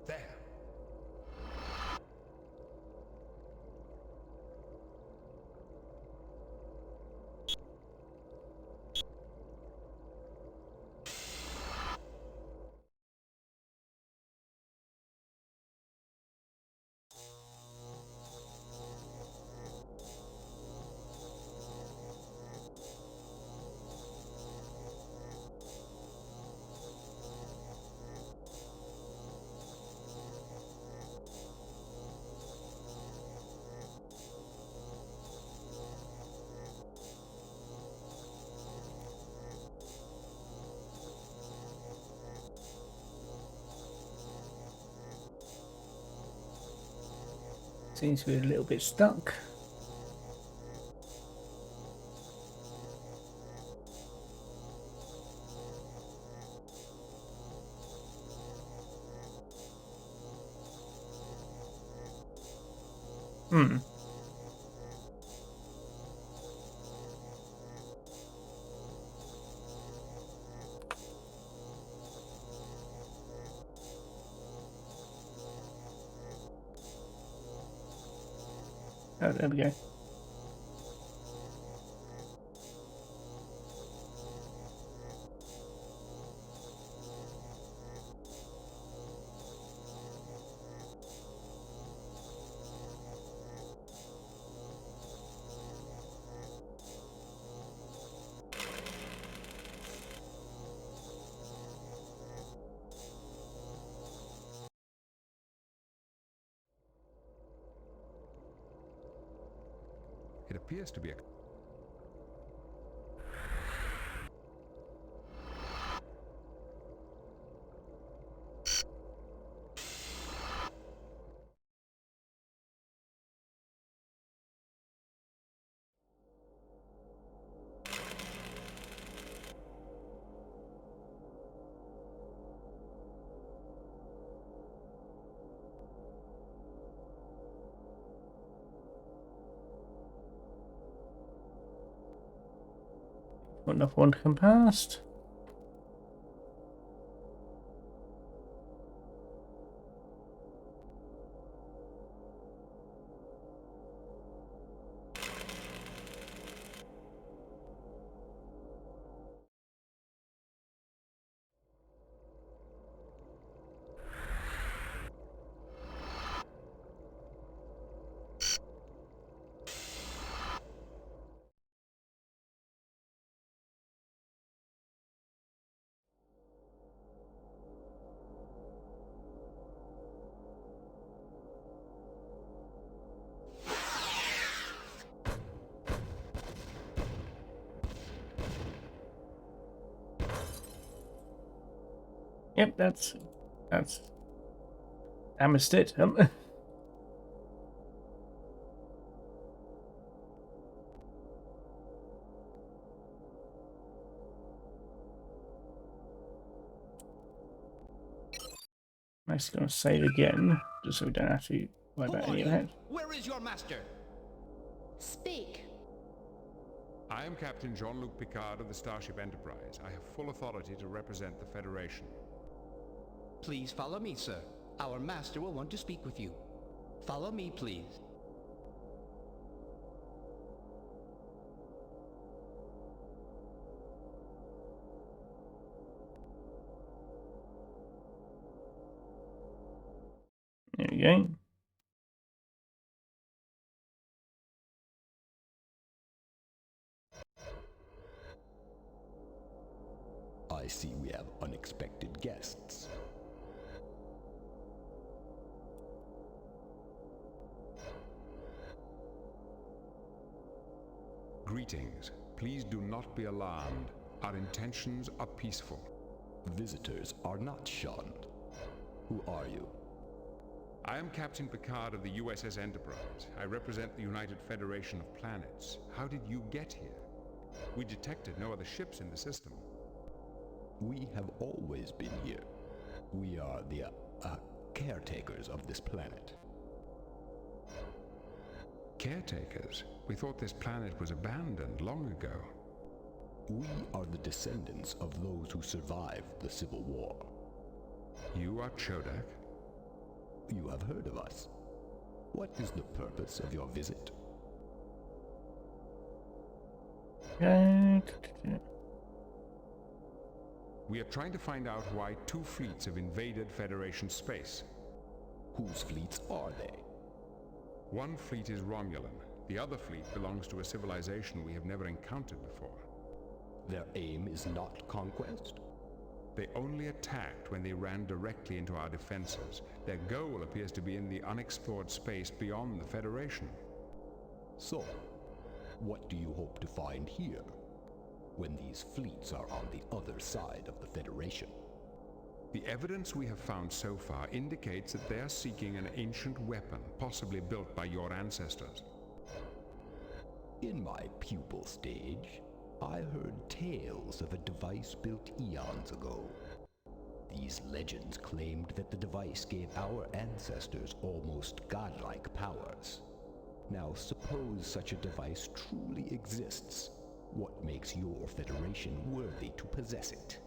There. Seems to be a little bit stuck. Hmm. Oh, there we go. It appears to be a... Another one to come past. Yep, that's I missed it. I'm actually going to save again, just so we don't have to worry about any of that. Where is your master? Speak. I am Captain Jean-Luc Picard of the Starship Enterprise. I have full authority to represent the Federation. Please follow me, sir. Our master will want to speak with you. Follow me, please. There we go. I see we have unexpected guests. Greetings. Please do not be alarmed. Our intentions are peaceful. Visitors are not shunned. Who are you? I am Captain Picard of the USS Enterprise. I represent the United Federation of Planets. How did you get here? We detected no other ships in the system. We have always been here. We are the caretakers of this planet. Caretakers? We thought this planet was abandoned long ago. We are the descendants of those who survived the Civil War. You are Chodak? You have heard of us. What is the purpose of your visit? We are trying to find out why two fleets have invaded Federation space. Whose fleets are they? One fleet is Romulan. The other fleet belongs to a civilization we have never encountered before. Their aim is not conquest? They only attacked when they ran directly into our defenses. Their goal appears to be in the unexplored space beyond the Federation. So, what do you hope to find here, when these fleets are on the other side of the Federation? The evidence we have found so far indicates that they are seeking an ancient weapon, possibly built by your ancestors. In my pupil stage, I heard tales of a device built eons ago. These legends claimed that the device gave our ancestors almost godlike powers. Now suppose such a device truly exists. What makes your Federation worthy to possess it?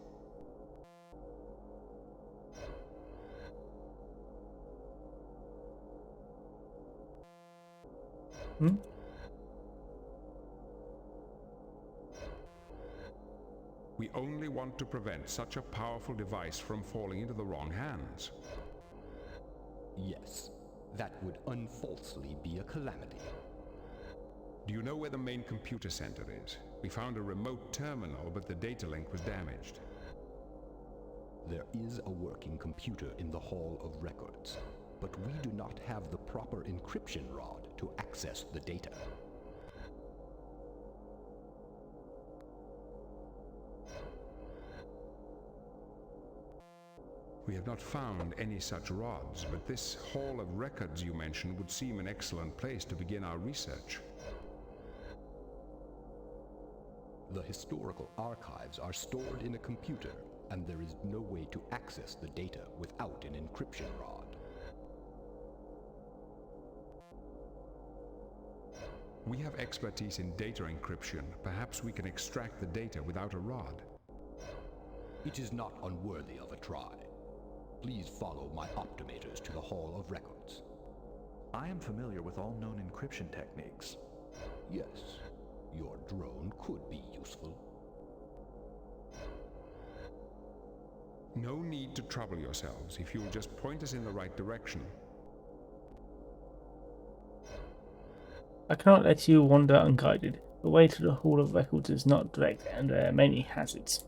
We only want to prevent such a powerful device from falling into the wrong hands. Yes, that would unfalsely be a calamity. Do you know where the main computer center is? We found a remote terminal, but the data link was damaged. There is a working computer in the Hall of Records, but we do not have the proper encryption rod to access the data. We have not found any such rods, but this Hall of Records you mentioned would seem an excellent place to begin our research. The historical archives are stored in a computer, and there is no way to access the data without an encryption rod. We have expertise in data encryption. Perhaps we can extract the data without a rod. It is not unworthy of a try. Please follow my optimators to the Hall of Records. I am familiar with all known encryption techniques. Yes, your drone could be useful. No need to trouble yourselves if you'll just point us in the right direction. I cannot let you wander unguided. The way to the Hall of Records is not direct, and there are many hazards.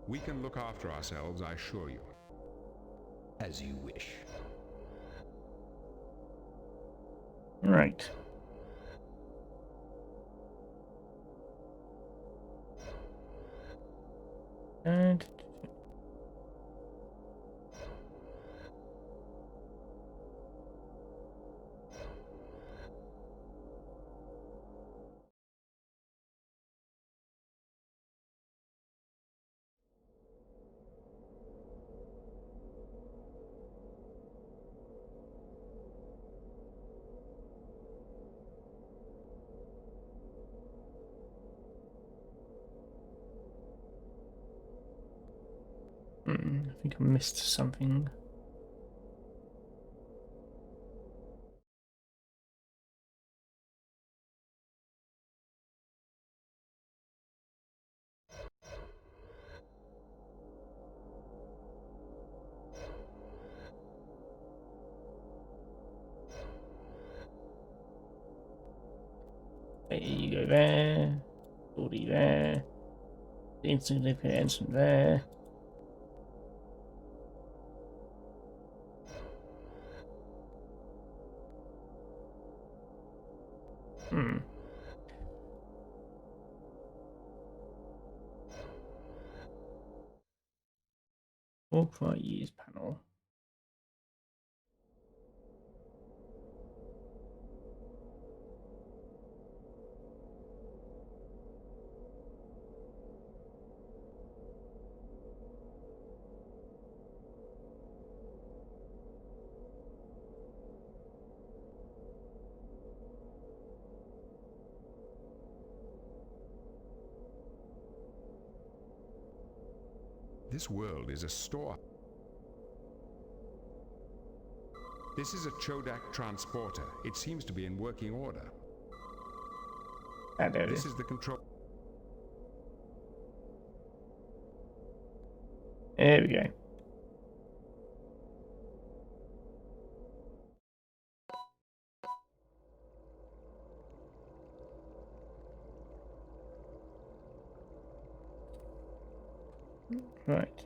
We can look after ourselves, I assure you. As you wish. Right. And I think I missed something. There you go there. 40 there. The insignificant ensign there. Authorized use panel. This world is a store. This is a Chodak transporter. It seems to be in working order. There it This is. is the control. There we go. Right.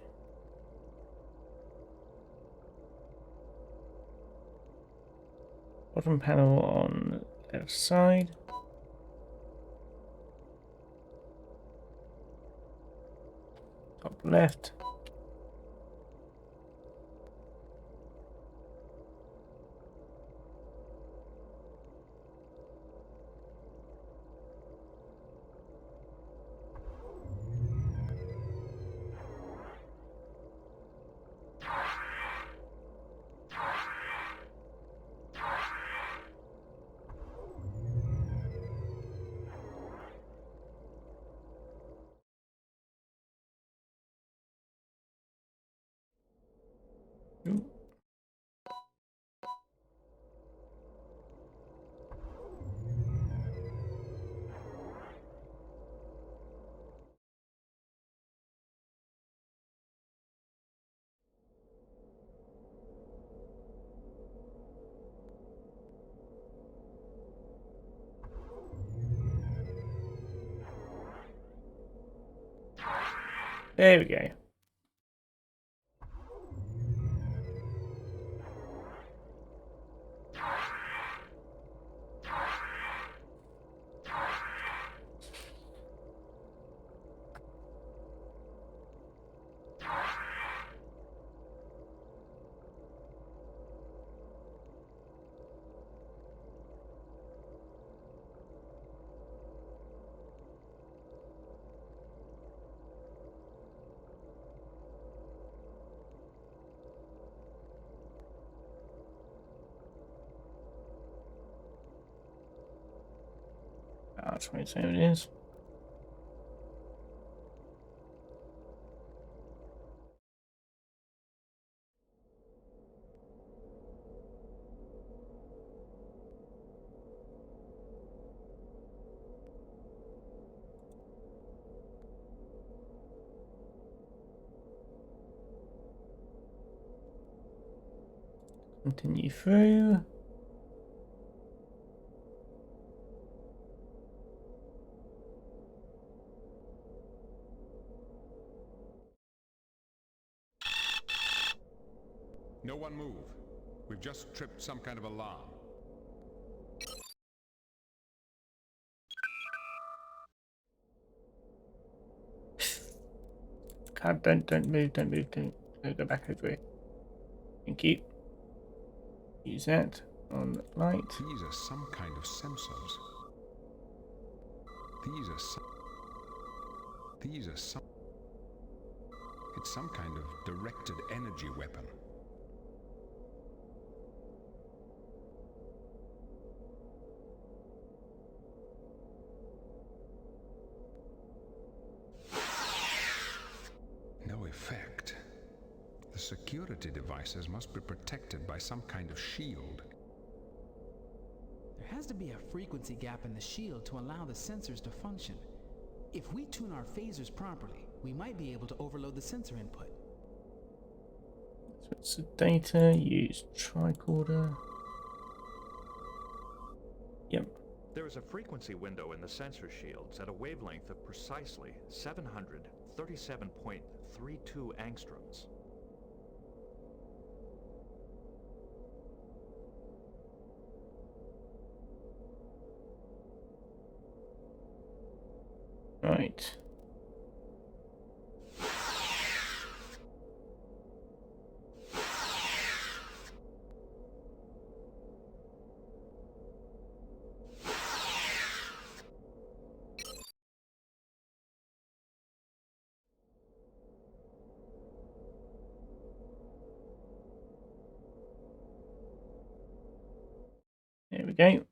Bottom panel on the left side. Top left. Ooh. There we go. That's what it is. Continue through. No one move. We've just tripped some kind of alarm. God, don't move, don't go back over it. Thank you. Use that on light. These are some kind of sensors. These are some... It's some kind of directed energy weapon. No effect. The security devices must be protected by some kind of shield. There has to be a frequency gap in the shield to allow the sensors to function. If we tune our phasers properly, we might be able to overload the sensor input. So it's the data, use tricorder. Yep. There is a frequency window in the sensor shields at a wavelength of precisely 737.32 angstroms. Right. There we go.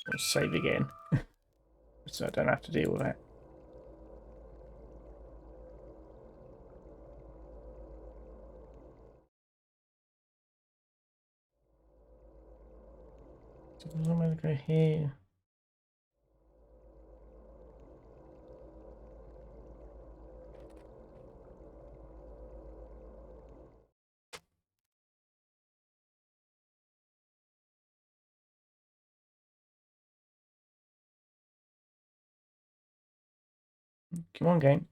I'll save again, so I don't have to deal with that. So I'm going to go here. Come on, game.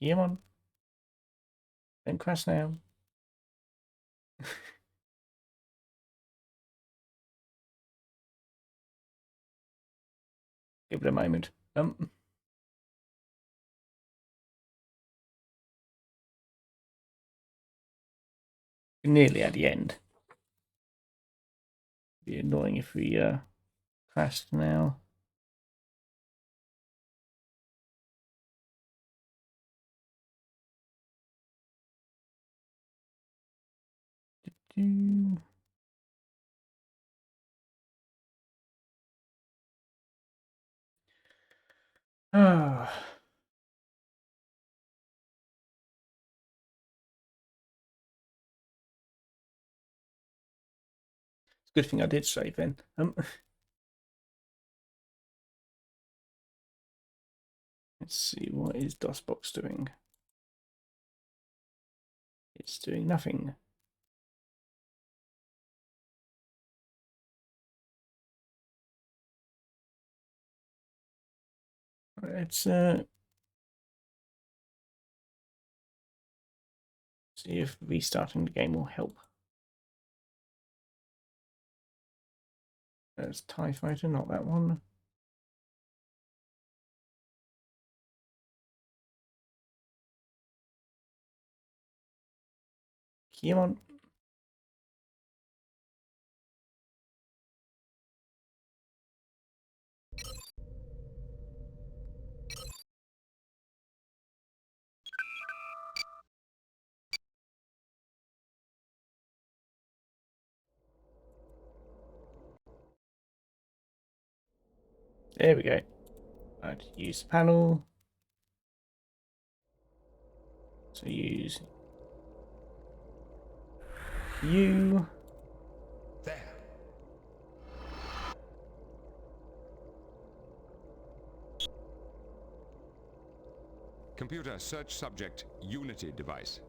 Come on. Don't crash now. Give it a moment. Nearly at the end. Be annoying if we crashed now. Ah. It's a good thing I did save then. Let's see, what is DOSBox doing? It's doing nothing. Let's see if restarting the game will help. That's TIE Fighter, not that one. Come on. There we go. Right, use the panel. So use you. There. Computer, search subject, Unity device.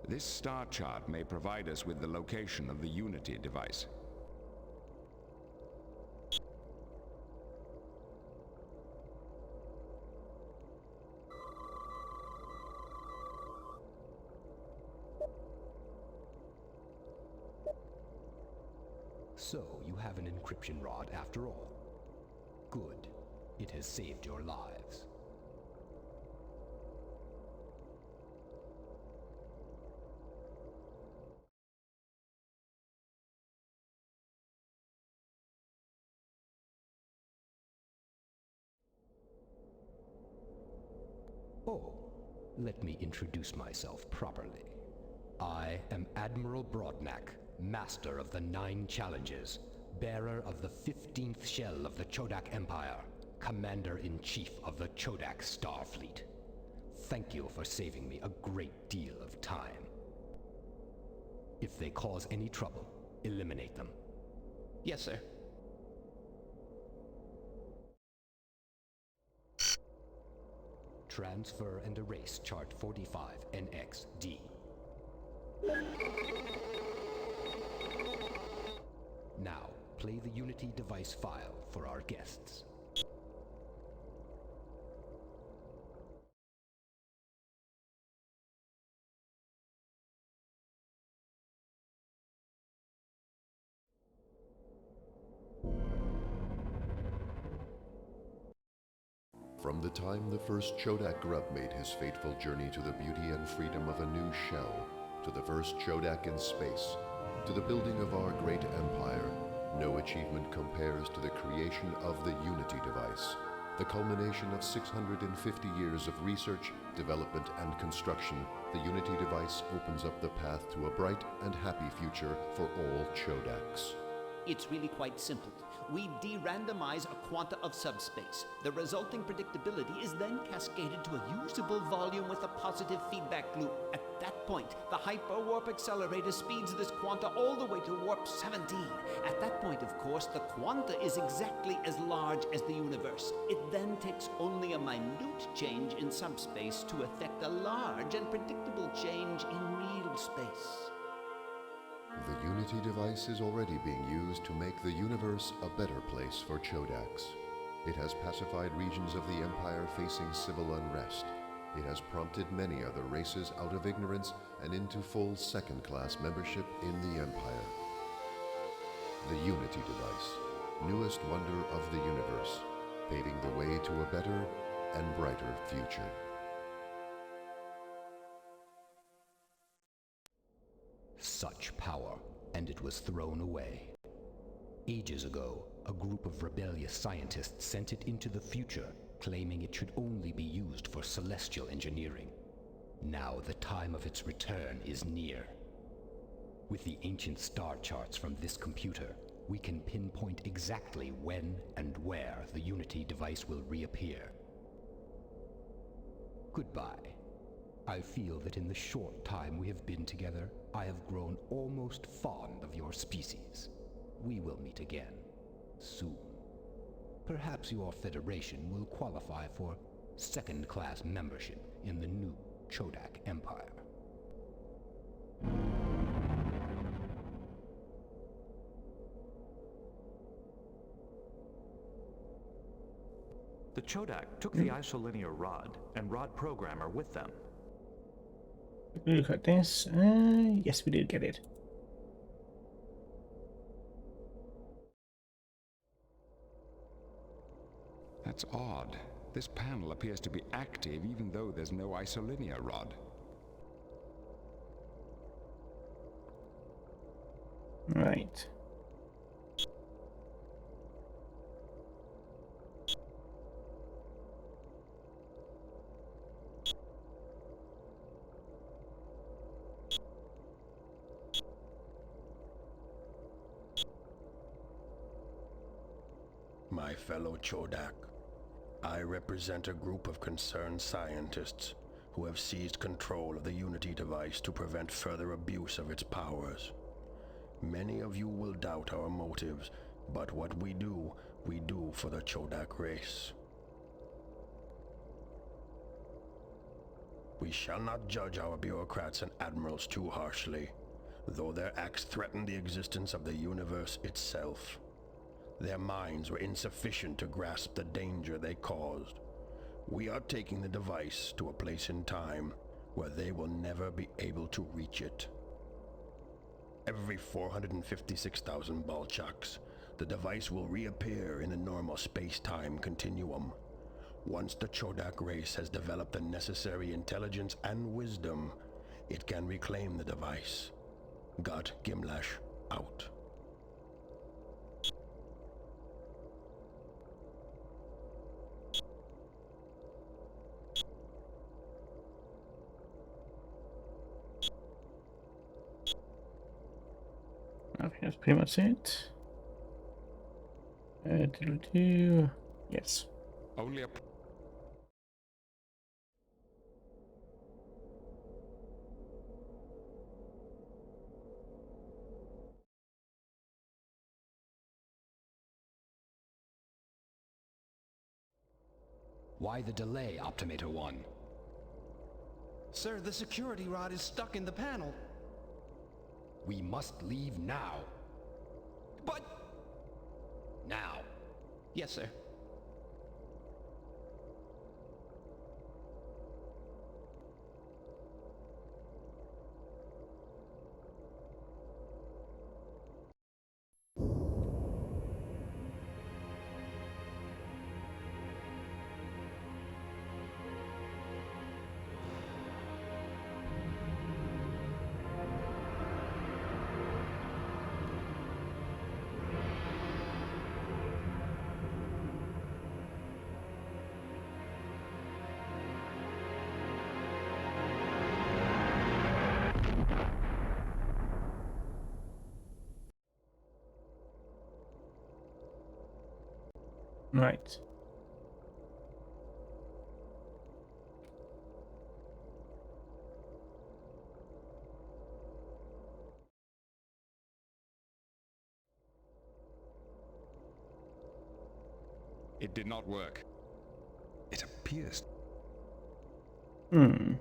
This star chart may provide us with the location of the Unity device. So, you have an encryption rod after all. Good. It has saved your lives. Oh, let me introduce myself properly. I am Admiral Broadnack, Master of the 9 Challenges, bearer of the 15th shell of the Chodak Empire, Commander-in-Chief of the Chodak Starfleet. Thank you for saving me a great deal of time. If they cause any trouble, eliminate them. Yes, sir. Transfer and erase Chart 45 NXD. Now, play the Unity device file for our guests. From the time the first Chodak grub made his fateful journey to the beauty and freedom of a new shell, to the first Chodak in space, to the building of our great empire, no achievement compares to the creation of the Unity device, the culmination of 650 years of research, development, and construction. The Unity device opens up the path to a bright and happy future for all Chodaks. It's really quite simple. We de-randomize a quanta of subspace. The resulting predictability is then cascaded to a usable volume with a positive feedback loop. At that point, the hyperwarp accelerator speeds this quanta all the way to warp 17. At that point, of course, the quanta is exactly as large as the universe. It then takes only a minute change in subspace to affect a large and predictable change in real space. The Unity device is already being used to make the universe a better place for Chodaks. It has pacified regions of the Empire facing civil unrest. It has prompted many other races out of ignorance and into full second-class membership in the Empire. The Unity device, newest wonder of the universe, paving the way to a better and brighter future. Such power, and it was thrown away. Ages ago, a group of rebellious scientists sent it into the future, claiming it should only be used for celestial engineering. Now the time of its return is near. With the ancient star charts from this computer, we can pinpoint exactly when and where the Unity device will reappear. Goodbye. I feel that in the short time we have been together, I have grown almost fond of your species. We will meet again, soon. Perhaps your Federation will qualify for second-class membership in the new Chodak Empire. The Chodak took the isolinear rod and rod programmer with them. Look at this. Yes, we did get it. That's odd. This panel appears to be active even though there's no isolinear rod. Right. My fellow Chodak, I represent a group of concerned scientists who have seized control of the Unity device to prevent further abuse of its powers. Many of you will doubt our motives, but what we do for the Chodak race. We shall not judge our bureaucrats and admirals too harshly, though their acts threaten the existence of the universe itself. Their minds were insufficient to grasp the danger they caused. We are taking the device to a place in time where they will never be able to reach it. Every 456,000 Balchaks, the device will reappear in the normal space-time continuum. Once the Chodak race has developed the necessary intelligence and wisdom, it can reclaim the device. Gut Gimlash out. I think that's pretty much it. Do yes. Only a... Why the delay, Optimator 1? Sir, the security rod is stuck in the panel. We must leave now. But... Now. Yes, sir. Right. It did not work. It appears... Hmm.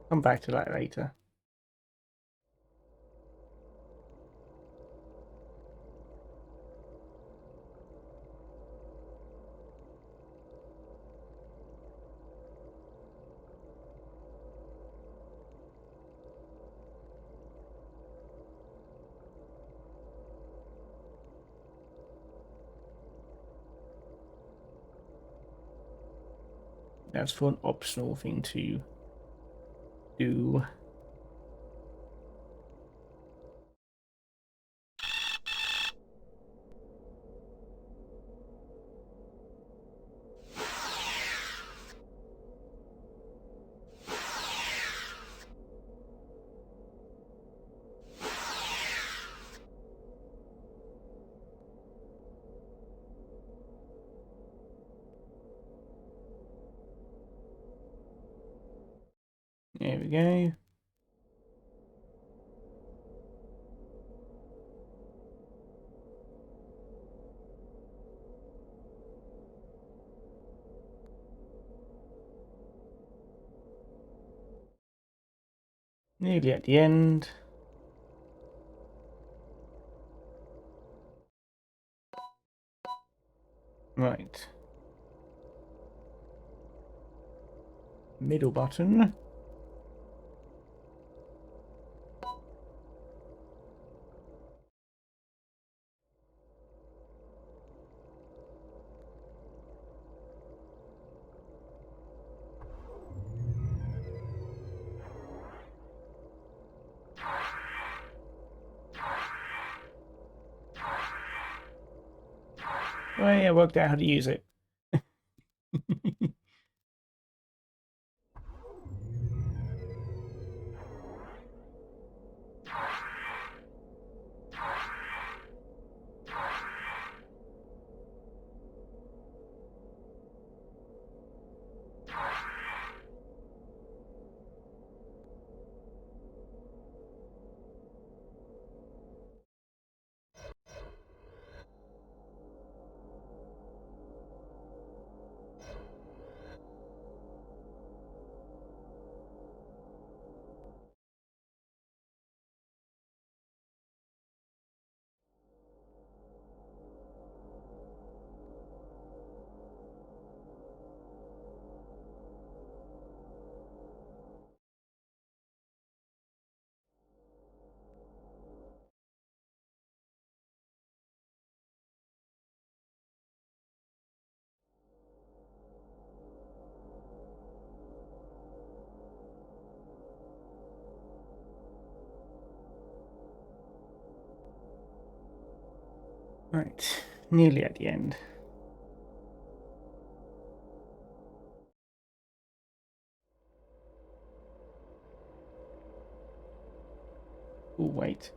Come back to that later. That's for an optional thing to do. There we go. Nearly at the end. Right. Middle button. Well, yeah, I worked out how to use it. Right, nearly at the end. Oh, wait.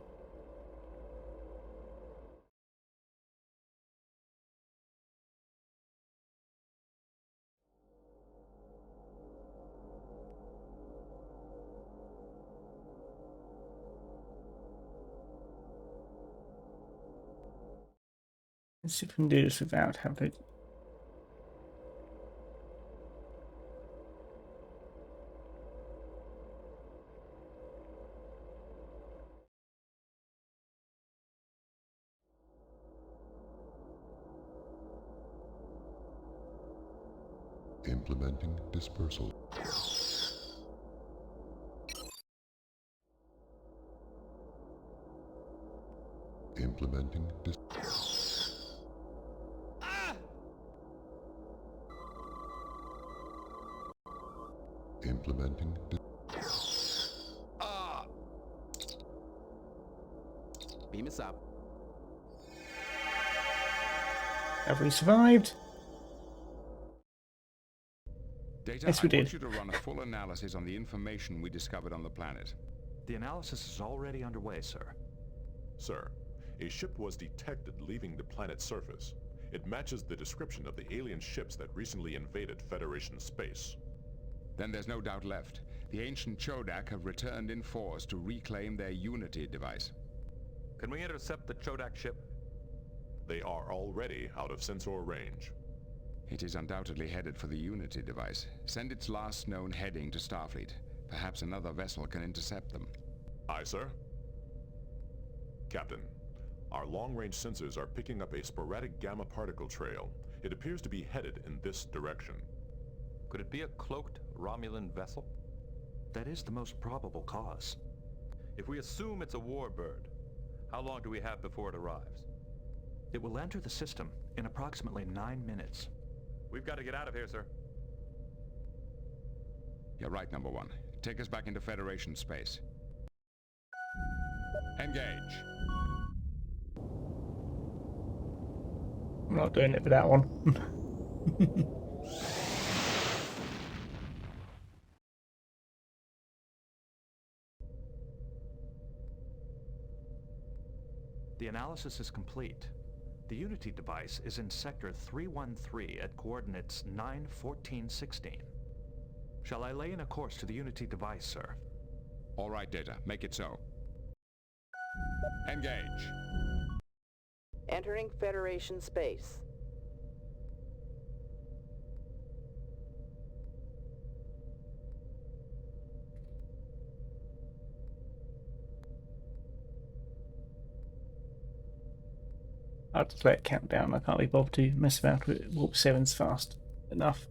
Let's see if we can do this without having to... Implementing dispersal. Implementing Implementing Beam us up. Have we survived? Data, Yes, we I want did. you to run a full analysis on the information we discovered on the planet. The analysis is already underway, sir. Sir, a ship was detected leaving the planet's surface. It matches the description of the alien ships that recently invaded Federation space. Then there's no doubt left. The ancient Chodak have returned in force to reclaim their Unity device. Can we intercept the Chodak ship? They are already out of sensor range. It is undoubtedly headed for the Unity device. Send its last known heading to Starfleet. Perhaps another vessel can intercept them. Aye, sir. Captain, our long-range sensors are picking up a sporadic gamma particle trail. It appears to be headed in this direction. Could it be a cloaked Romulan vessel? That is the most probable cause. If we assume it's a warbird, how long do we have before it arrives? It will enter the system in approximately 9 minutes. We've got to get out of here, sir. You're right, number one. Take us back into Federation space. Engage. I'm not doing it for that one. The analysis is complete. The Unity device is in Sector 313 at coordinates 9-14-16. Shall I lay in a course to the Unity device, sir? All right, Data. Make it so. Engage. Entering Federation space. I'll just let it count down. I can't be bothered to mess about with Warp 7's fast enough.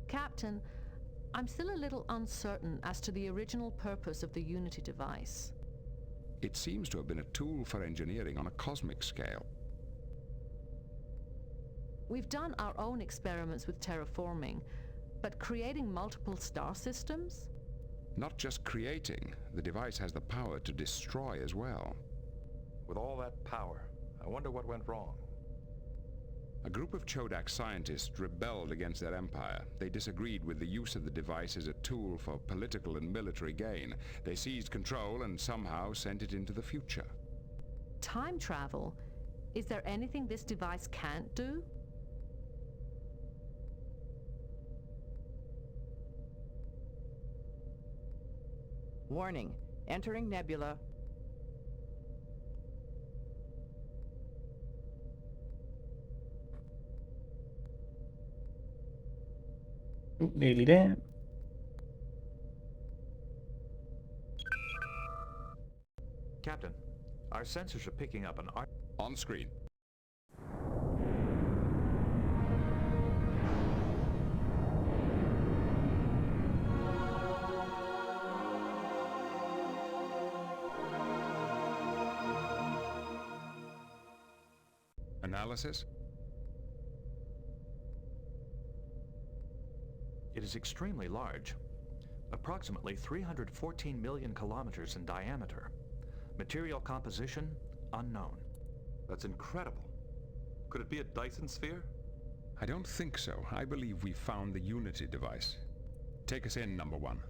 Captain, I'm still a little uncertain as to the original purpose of the Unity device. It seems to have been a tool for engineering on a cosmic scale. We've done our own experiments with terraforming, but creating multiple star systems? Not just creating, the device has the power to destroy as well. With all that power, I wonder what went wrong. A group of Chodak scientists rebelled against their empire. They disagreed with the use of the device as a tool for political and military gain. They seized control and somehow sent it into the future. Time travel? Is there anything this device can't do? Warning. Entering nebula. Ooh, nearly there. Captain, our sensors are picking up an on screen. Analysis? It is extremely large, approximately 314 million kilometers in diameter. Material composition, unknown. That's incredible. Could it be a Dyson sphere? I don't think so. I believe we found the Unity device. Take us in, number one.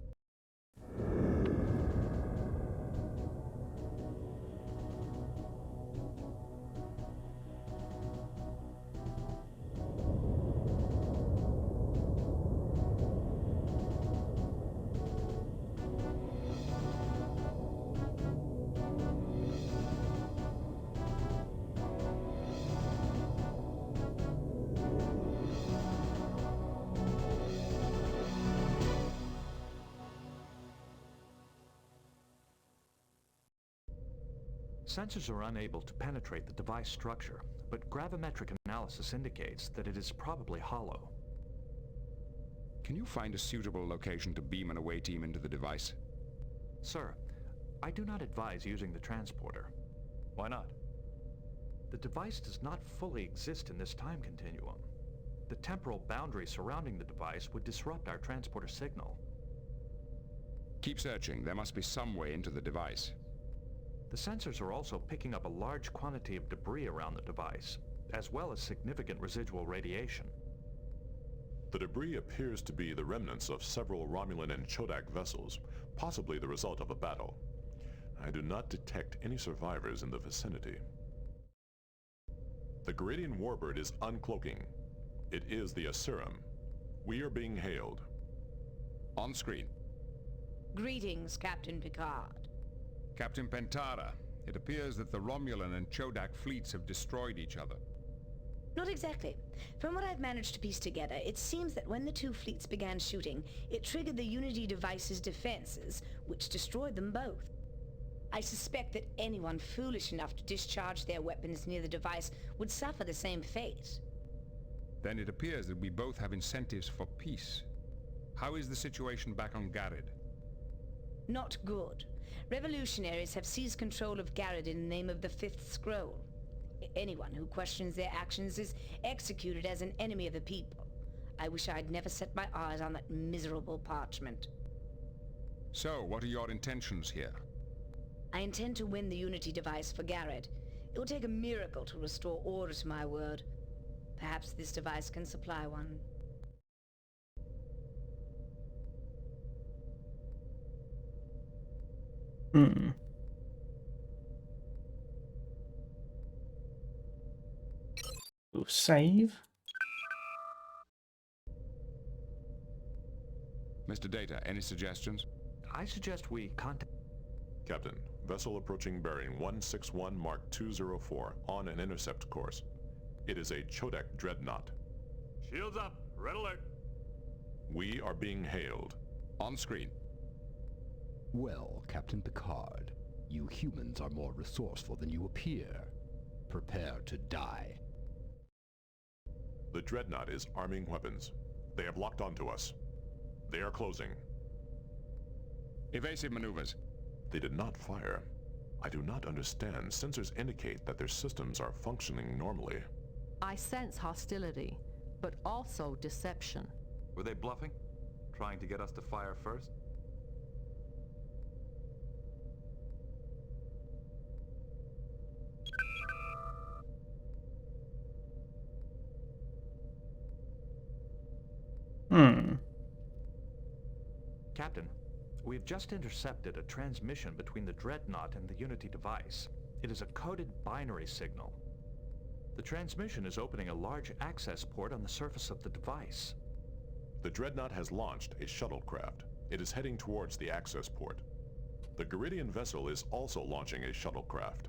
Sensors are unable to penetrate the device structure, but gravimetric analysis indicates that it is probably hollow. Can you find a suitable location to beam an away team into the device? Sir, I do not advise using the transporter. Why not? The device does not fully exist in this time continuum. The temporal boundary surrounding the device would disrupt our transporter signal. Keep searching. There must be some way into the device. The sensors are also picking up a large quantity of debris around the device, as well as significant residual radiation. The debris appears to be the remnants of several Romulan and Chodak vessels, possibly the result of a battle. I do not detect any survivors in the vicinity. The Geridian warbird is uncloaking. It is the Asirum. We are being hailed. On screen. Greetings, Captain Picard. Captain Pentara, it appears that the Romulan and Chodak fleets have destroyed each other. Not exactly. From what I've managed to piece together, it seems that when the two fleets began shooting, it triggered the Unity device's defenses, which destroyed them both. I suspect that anyone foolish enough to discharge their weapons near the device would suffer the same fate. Then it appears that we both have incentives for peace. How is the situation back on Garrod? Not good. Revolutionaries have seized control of Garrod in the name of the Fifth Scroll. Anyone who questions their actions is executed as an enemy of the people. I wish I'd never set my eyes on that miserable parchment. So, what are your intentions here? I intend to win the Unity device for Garrod. It will take a miracle to restore order to my world. Perhaps this device can supply one. We'll save. Mr. Data, any suggestions? I suggest we contact... Captain, vessel approaching bearing 161 Mark 204 on an intercept course. It is a Chodak dreadnought. Shields up. Red alert. We are being hailed. On screen. Well, Captain Picard, you humans are more resourceful than you appear. Prepare to die. The dreadnought is arming weapons. They have locked onto us. They are closing. Evasive maneuvers. They did not fire. I do not understand. Sensors indicate that their systems are functioning normally. I sense hostility, but also deception. Were they bluffing? Trying to get us to fire first? Captain, we've just intercepted a transmission between the Dreadnought and the Unity device. It is a coded binary signal. The transmission is opening a large access port on the surface of the device. The Dreadnought has launched a shuttlecraft. It is heading towards the access port. The Garidian vessel is also launching a shuttlecraft.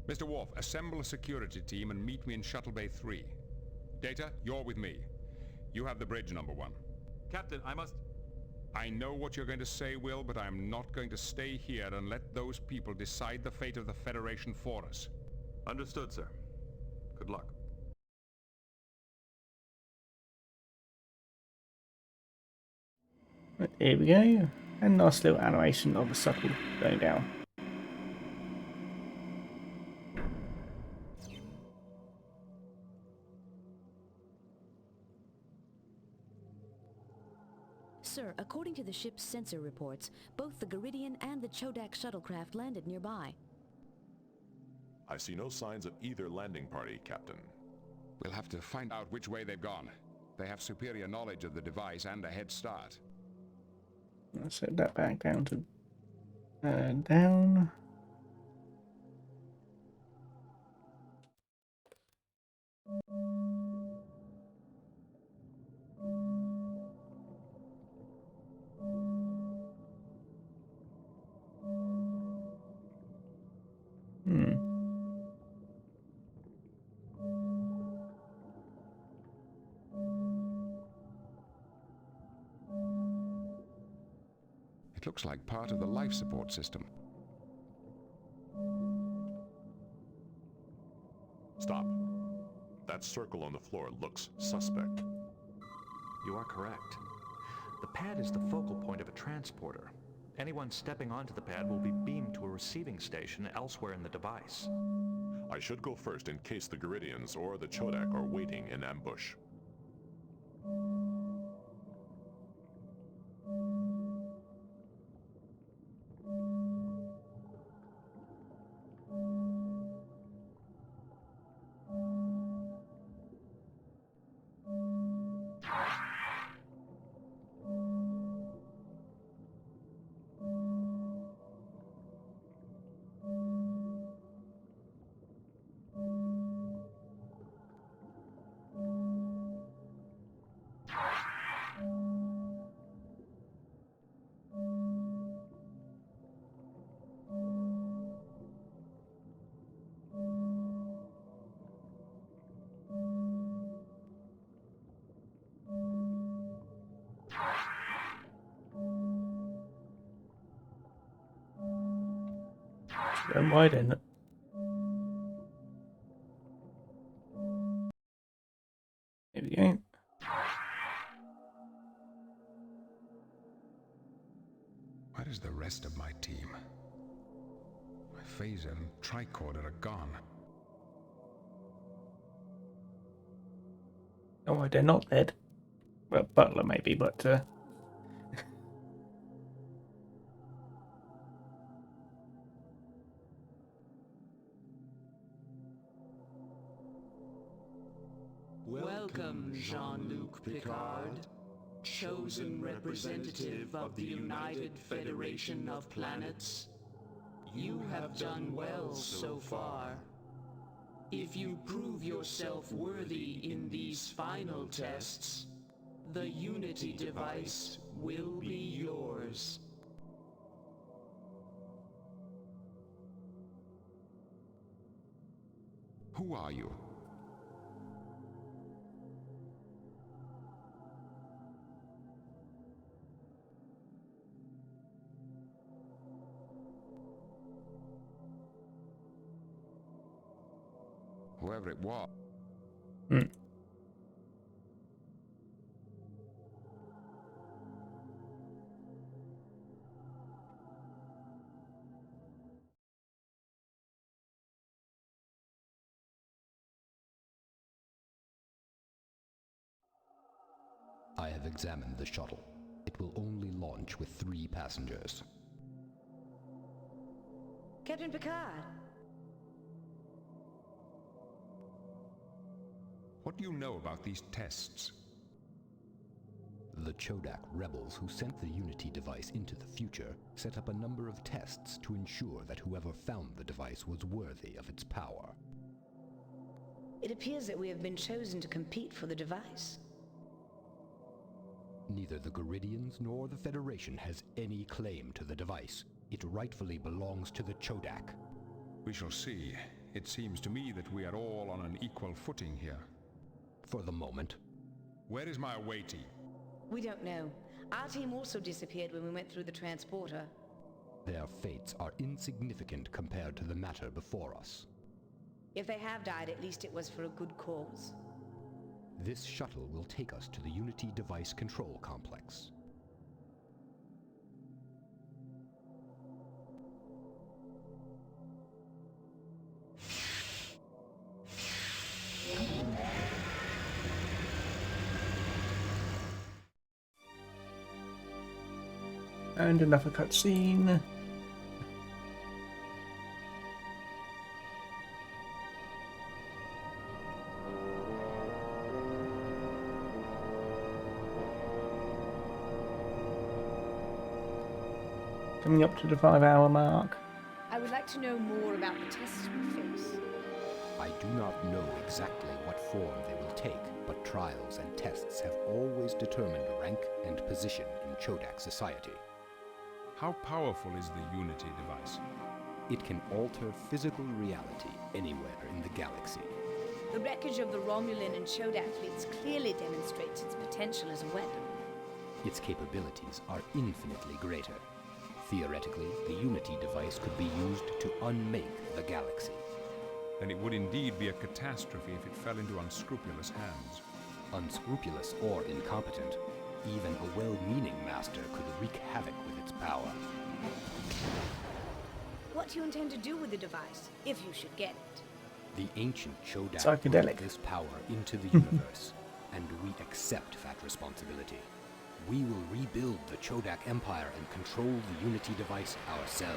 Mr. Worf, assemble a security team and meet me in Shuttle Bay 3. Data, you're with me. You have the bridge, number 1. Captain, I know what you're going to say, Will, but I'm not going to stay here and let those people decide the fate of the Federation for us. Understood, sir. Good luck. Right, here we go. And nice little animation of a shuttle going down. Sir, according to the ship's sensor reports, both the Garidian and the Chodak shuttlecraft landed nearby. I see no signs of either landing party, Captain. We'll have to find out which way they've gone. They have superior knowledge of the device and a head start. I'll set that back down to down. It looks like part of the life support system. Stop. That circle on the floor looks suspect. You are correct. The pad is the focal point of a transporter. Anyone stepping onto the pad will be beamed to a receiving station elsewhere in the device. I should go first in case the Garidians or the Chodak are waiting in ambush. Going wide in it. Here we go. Where is the rest of my team? My phaser and tricorder are gone. Oh, they're not dead. Well, Butler maybe, but Welcome, Jean-Luc Picard, chosen representative of the United Federation of Planets. You have done well so far. If you prove yourself worthy in these final tests, the Unity device will be yours. Who are you? Whoever it was. I have examined the shuttle. It will only launch with 3 passengers. Captain Picard. What do you know about these tests? The Chodak rebels who sent the Unity device into the future set up a number of tests to ensure that whoever found the device was worthy of its power. It appears that we have been chosen to compete for the device. Neither the Garidians nor the Federation has any claim to the device. It rightfully belongs to the Chodak. We shall see. It seems to me that we are all on an equal footing here. For the moment. Where is my awaitee? We don't know. Our team also disappeared when we went through the transporter. Their fates are insignificant compared to the matter before us. If they have died, at least it was for a good cause. This shuttle will take us to the Unity Device Control Complex. And another cutscene. Coming up to the 5-hour mark. I would like to know more about the tests we face. I do not know exactly what form they will take, but trials and tests have always determined rank and position in Chodak society. How powerful is the Unity device? It can alter physical reality anywhere in the galaxy. The wreckage of the Romulan and Chodak fleets clearly demonstrates its potential as a weapon. Its capabilities are infinitely greater. Theoretically, the Unity device could be used to unmake the galaxy. Then it would indeed be a catastrophe if it fell into unscrupulous hands. Unscrupulous or incompetent, even a well-meaning master could wreak havoc with its power. What do you intend to do with the device, if you should get it? The ancient Chodak Psychedelic. brought this power into the universe, and we accept that responsibility. We will rebuild the Chodak Empire and control the Unity device ourselves.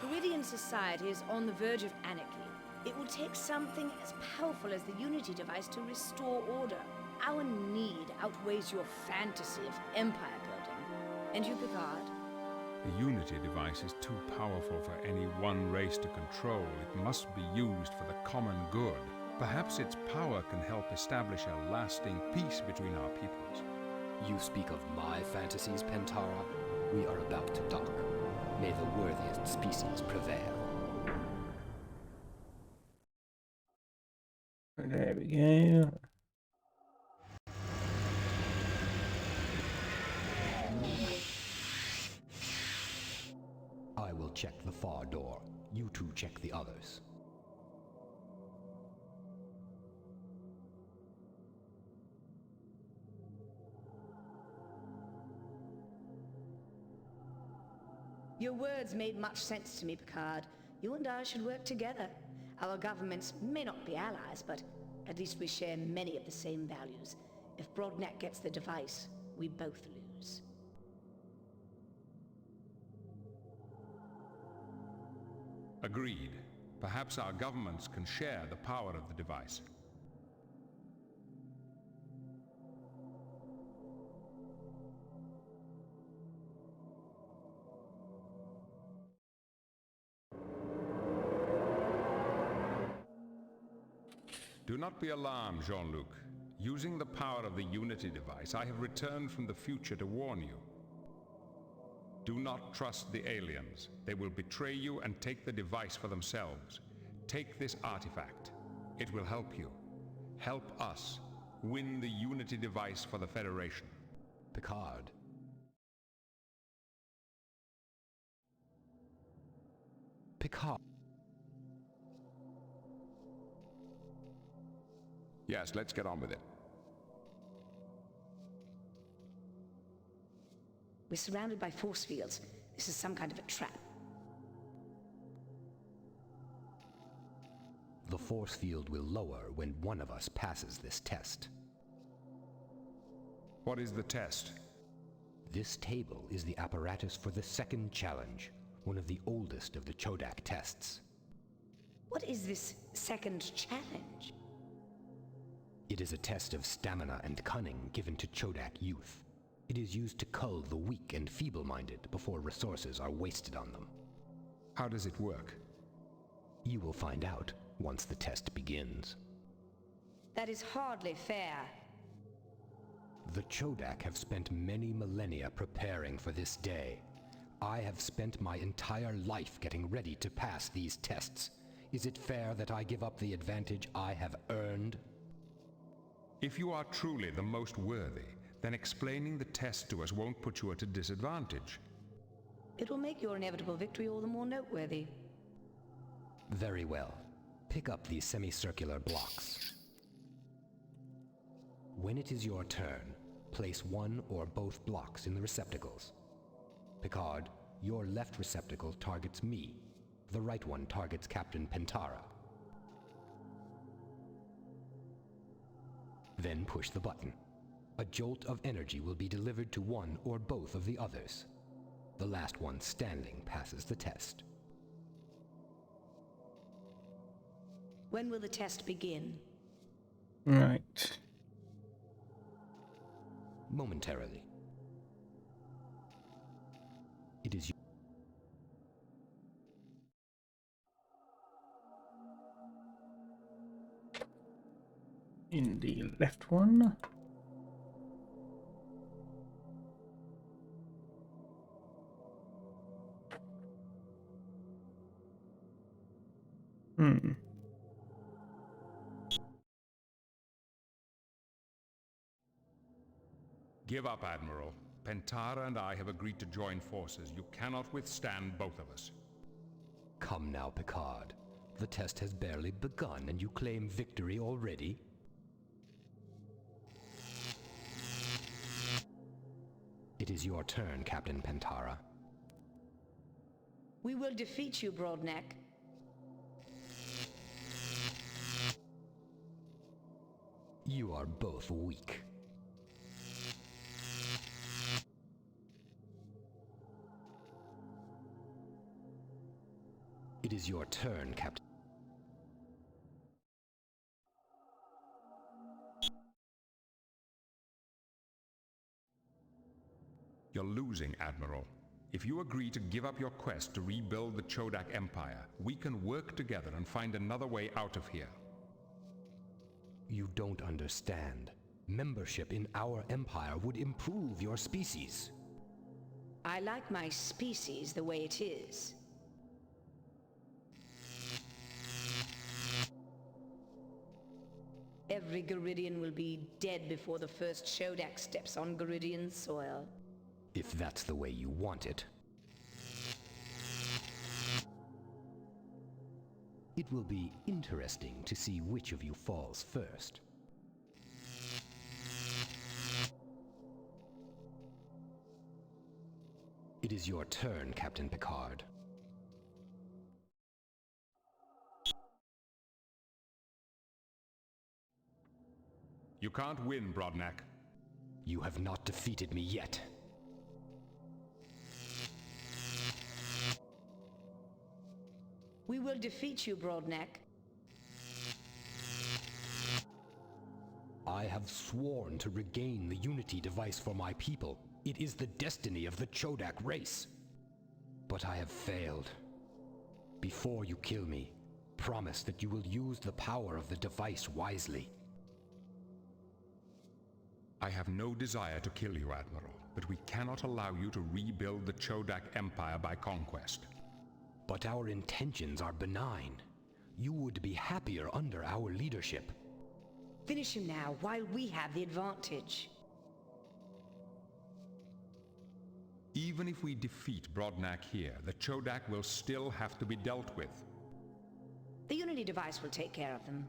Garidian society is on the verge of anarchy. It will take something as powerful as the Unity device to restore order. Our need outweighs your fantasy of empire building. And you, Picard? The Unity device is too powerful for any one race to control. It must be used for the common good. Perhaps its power can help establish a lasting peace between our peoples. You speak of my fantasies, Pentara. We are about to dock. May the worthiest species prevail. There we go. I will check the far door. You two check the others. Your words made much sense to me, Picard. You and I should work together. Our governments may not be allies, but at least we share many of the same values. If Broadneck gets the device, we both lose. Agreed. Perhaps our governments can share the power of the device. Do not be alarmed, Jean-Luc. Using the power of the Unity device, I have returned from the future to warn you. Do not trust the aliens. They will betray you and take the device for themselves. Take this artifact. It will help you. Help us win the Unity device for the Federation. Picard. Picard. Yes, let's get on with it. We're surrounded by force fields. This is some kind of a trap. The force field will lower when one of us passes this test. What is the test? This table is the apparatus for the second challenge, one of the oldest of the Chodak tests. What is this second challenge? It is a test of stamina and cunning given to Chodak youth. It is used to cull the weak and feeble-minded before resources are wasted on them. How does it work? You will find out once the test begins. That is hardly fair. The Chodak have spent many millennia preparing for this day. I have spent my entire life getting ready to pass these tests. Is it fair that I give up the advantage I have earned? If you are truly the most worthy, then explaining the test to us won't put you at a disadvantage. It will make your inevitable victory all the more noteworthy. Very well. Pick up these semicircular blocks. When it is your turn, place one or both blocks in the receptacles. Picard, your left receptacle targets me. The right one targets Captain Pentara. Then push the button. A jolt of energy will be delivered to one or both of the others. The last one standing passes the test. When will the test begin? Right. Momentarily. It is in the left one. Give up, Admiral. Pentara and I have agreed to join forces. You cannot withstand both of us. Come now, Picard. The test has barely begun and you claim victory already? It is your turn, Captain Pentara. We will defeat you, Broadneck. You are both weak. It is your turn, Captain. You're losing, Admiral. If you agree to give up your quest to rebuild the Chodak Empire, we can work together and find another way out of here. You don't understand. Membership in our empire would improve your species. I like my species the way it is. Every Garidian will be dead before the first Chodak steps on Garidian soil. If that's the way you want it. It will be interesting to see which of you falls first. It is your turn, Captain Picard. You can't win, Broadneck. You have not defeated me yet. We will defeat you, Broadneck. I have sworn to regain the Unity device for my people. It is the destiny of the Chodak race. But I have failed. Before you kill me, promise that you will use the power of the device wisely. I have no desire to kill you, Admiral, but we cannot allow you to rebuild the Chodak Empire by conquest. But our intentions are benign. You would be happier under our leadership. Finish him now, while we have the advantage. Even if we defeat Broadneck here, the Chodak will still have to be dealt with. The Unity device will take care of them.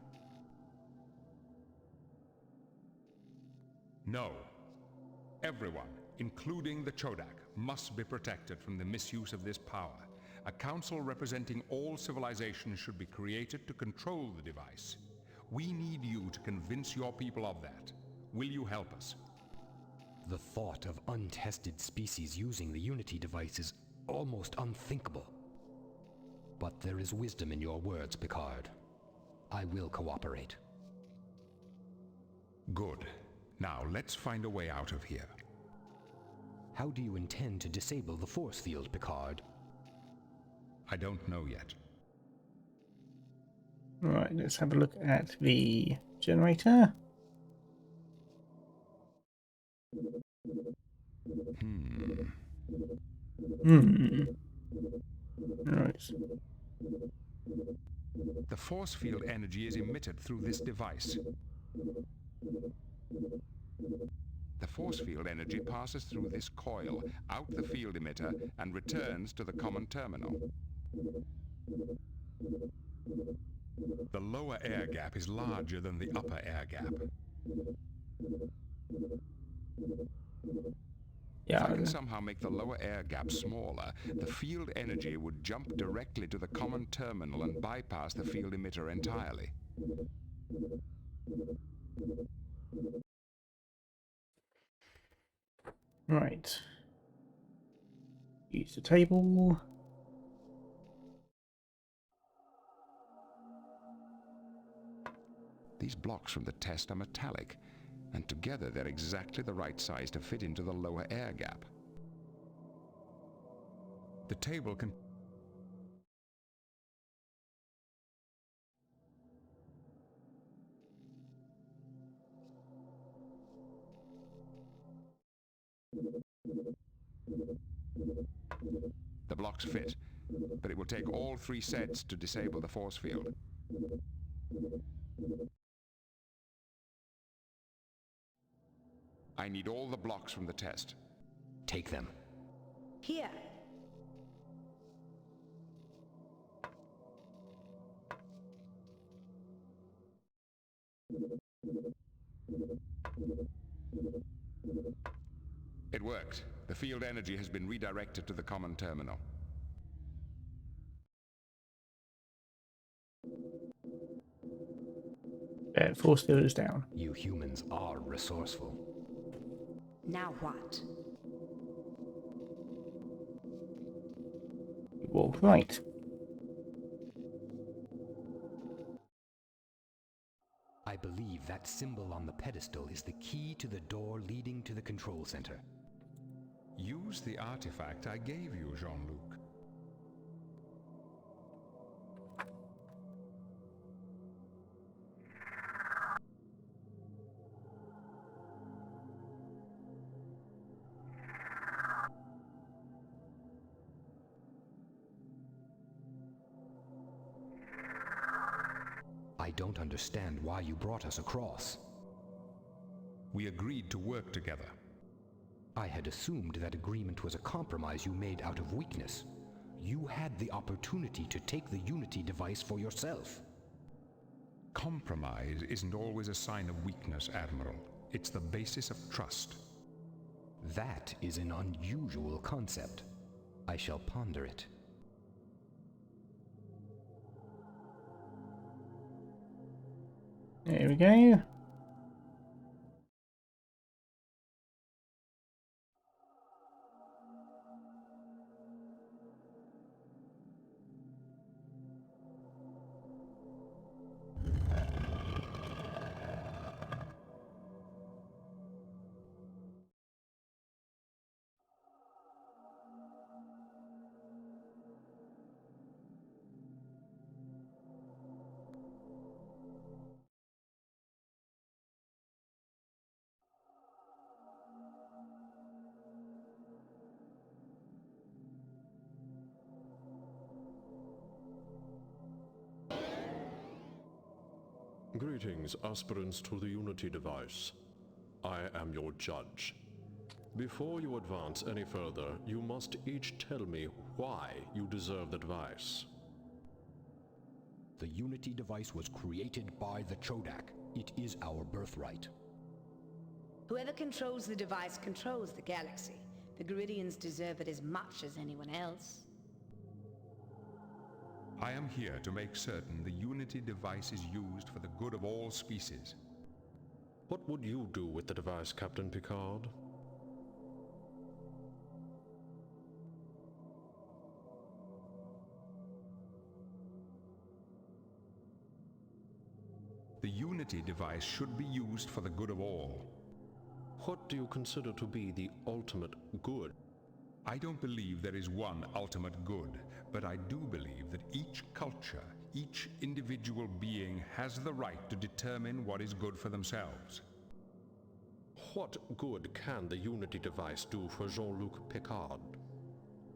No. Everyone, including the Chodak, must be protected from the misuse of this power. A council representing all civilizations should be created to control the device. We need you to convince your people of that. Will you help us? The thought of untested species using the Unity device is almost unthinkable. but there is wisdom in your words, Picard. I will cooperate. Good. Now, let's find a way out of here. How do you intend to disable the force field, Picard? I don't know yet. Right, let's have a look at the generator. Right. The force field energy is emitted through this device. The force field energy passes through this coil, out the field emitter, and returns to the common terminal. The lower air gap is larger than the upper air gap. If I can somehow make the lower air gap smaller, the field energy would jump directly to the common terminal and bypass the field emitter entirely. Right. Use the table. These blocks from the test are metallic, and together they're exactly the right size to fit into the lower air gap. The table can... The blocks fit, but it will take all 3 sets to disable the force field. I need all the blocks from the test. Take them. Here. It worked. The field energy has been redirected to the common terminal. Force field is down. You humans are resourceful. Now what? Walk right. I believe that symbol on the pedestal is the key to the door leading to the control center. Use the artifact I gave you, Jean-Luc. I don't understand why you brought us across. We agreed to work together. I had assumed that agreement was a compromise you made out of weakness. You had the opportunity to take the Unity device for yourself. Compromise isn't always a sign of weakness, Admiral. It's the basis of trust. That is an unusual concept. I shall ponder it. There we go. Greetings, aspirants to the Unity device. I am your judge. Before you advance any further, you must each tell me why you deserve the device. The Unity device was created by the Chodak. It is our birthright. Whoever controls the device controls the galaxy. The Garidians deserve it as much as anyone else. I am here to make certain the Unity device is used for the good of all species. What would you do with the device, Captain Picard? The Unity device should be used for the good of all. What do you consider to be the ultimate good? I don't believe there is one ultimate good, but I do believe that each culture, each individual being has the right to determine what is good for themselves. What good can the Unity device do for Jean-Luc Picard?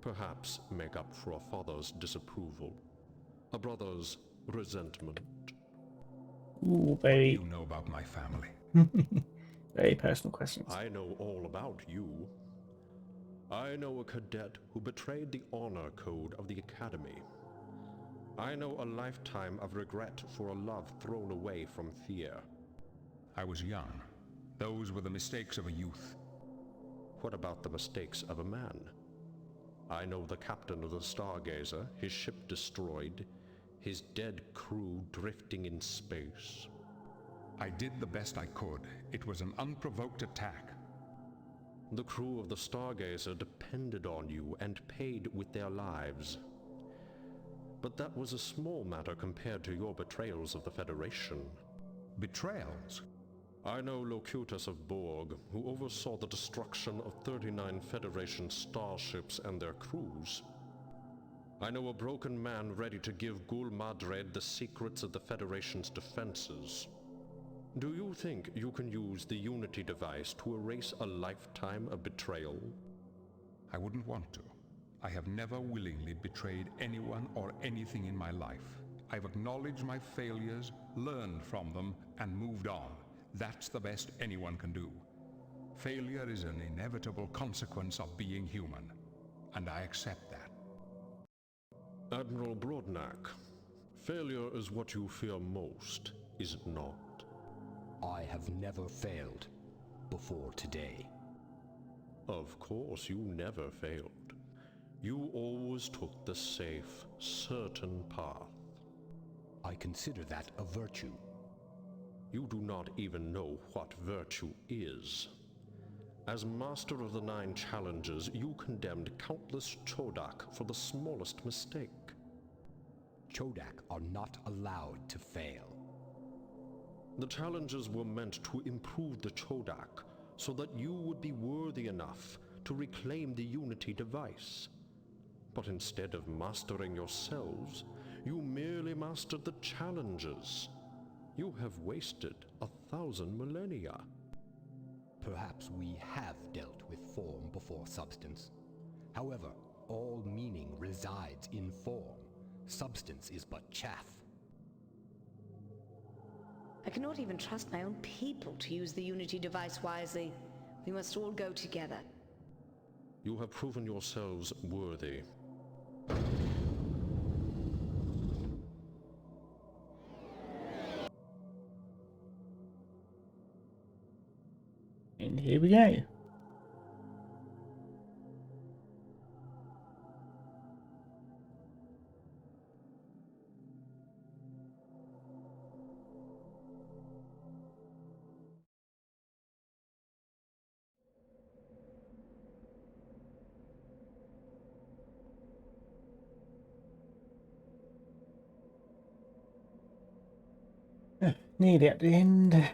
Perhaps make up for a father's disapproval, a brother's resentment. Ooh, very... What do you know about my family? Very personal questions. I know all about you. I know a cadet who betrayed the honor code of the Academy. I know a lifetime of regret for a love thrown away from fear. I was young. Those were the mistakes of a youth. What about the mistakes of a man? I know the captain of the Stargazer, his ship destroyed, his dead crew drifting in space. I did the best I could. It was an unprovoked attack. The crew of the Stargazer depended on you and paid with their lives. But that was a small matter compared to your betrayals of the Federation. Betrayals? I know Locutus of Borg, who oversaw the destruction of 39 Federation starships and their crews. I know a broken man ready to give Gul Madred the secrets of the Federation's defenses. Do you think you can use the Unity device to erase a lifetime of betrayal? I wouldn't want to. I have never willingly betrayed anyone or anything in my life. I've acknowledged my failures, learned from them, and moved on. That's the best anyone can do. Failure is an inevitable consequence of being human, and I accept that. Admiral Brodnak, failure is what you fear most, is it not? I have never failed before today. Of course, you never failed. You always took the safe, certain path. I consider that a virtue. You do not even know what virtue is. As Master of the Nine Challenges, you condemned countless Chodak for the smallest mistake. Chodak are not allowed to fail. The challenges were meant to improve the Chodak, so that you would be worthy enough to reclaim the Unity device. But instead of mastering yourselves, you merely mastered the challenges. You have wasted 1,000 millennia. Perhaps we have dealt with form before substance. However, all meaning resides in form. Substance is but chaff. I cannot even trust my own people to use the Unity device wisely. We must all go together. You have proven yourselves worthy. And here we go. Nearly at the end.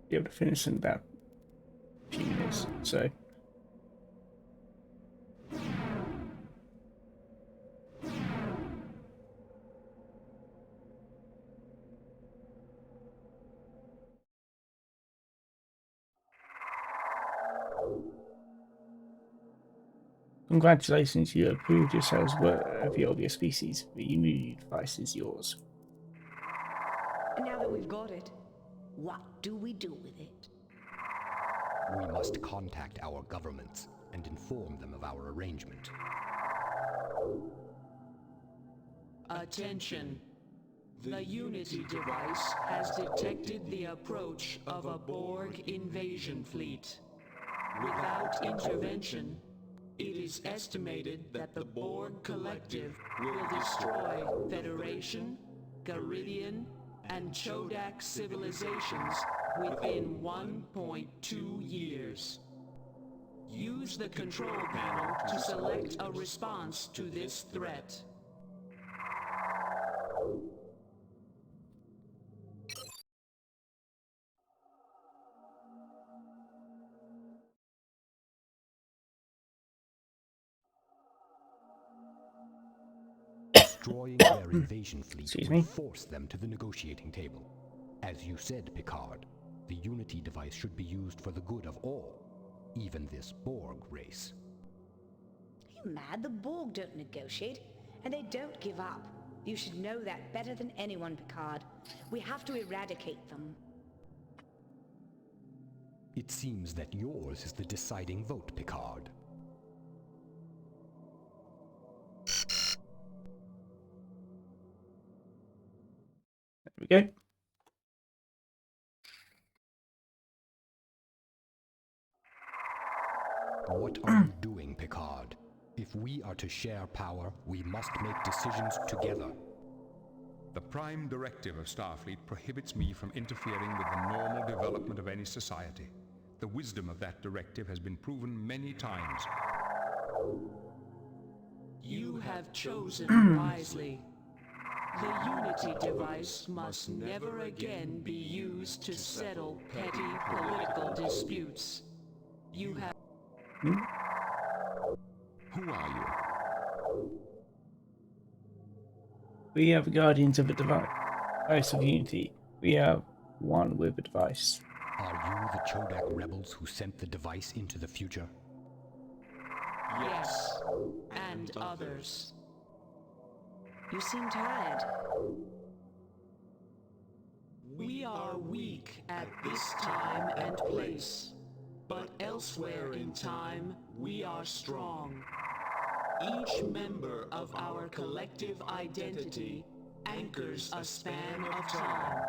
Be able to finish in about a few minutes, so. Congratulations, you have proved yourselves worthy of your species. The Unity device is yours. And now that we've got it, what do we do with it? We must contact our governments and inform them of our arrangement. Attention. The Unity device has detected the approach of a Borg invasion fleet. Without intervention, it is estimated that the Borg Collective will destroy Federation, Garidian, and Chodak civilizations within 1.2 years. Use the control panel to select a response to this threat. Destroying their invasion fleet will force them to the negotiating table. As you said, Picard, the Unity device should be used for the good of all, even this Borg race. Are you mad? The Borg don't negotiate, and they don't give up. You should know that better than anyone, Picard. We have to eradicate them. It seems that yours is the deciding vote, Picard. There we go. What are you doing, Picard? If we are to share power, we must make decisions together. The prime directive of Starfleet prohibits me from interfering with the normal development of any society. The wisdom of that directive has been proven many times. You have chosen wisely. The Unity device must never again be used to settle petty political disputes. You have... Who are you? We are the guardians of the device of Unity. We are one with the device. Are you the Chodak rebels who sent the device into the future? Yes, and others. You seem tired. We are weak at this time and place, but elsewhere in time, we are strong. Each member of our collective identity anchors a span of time.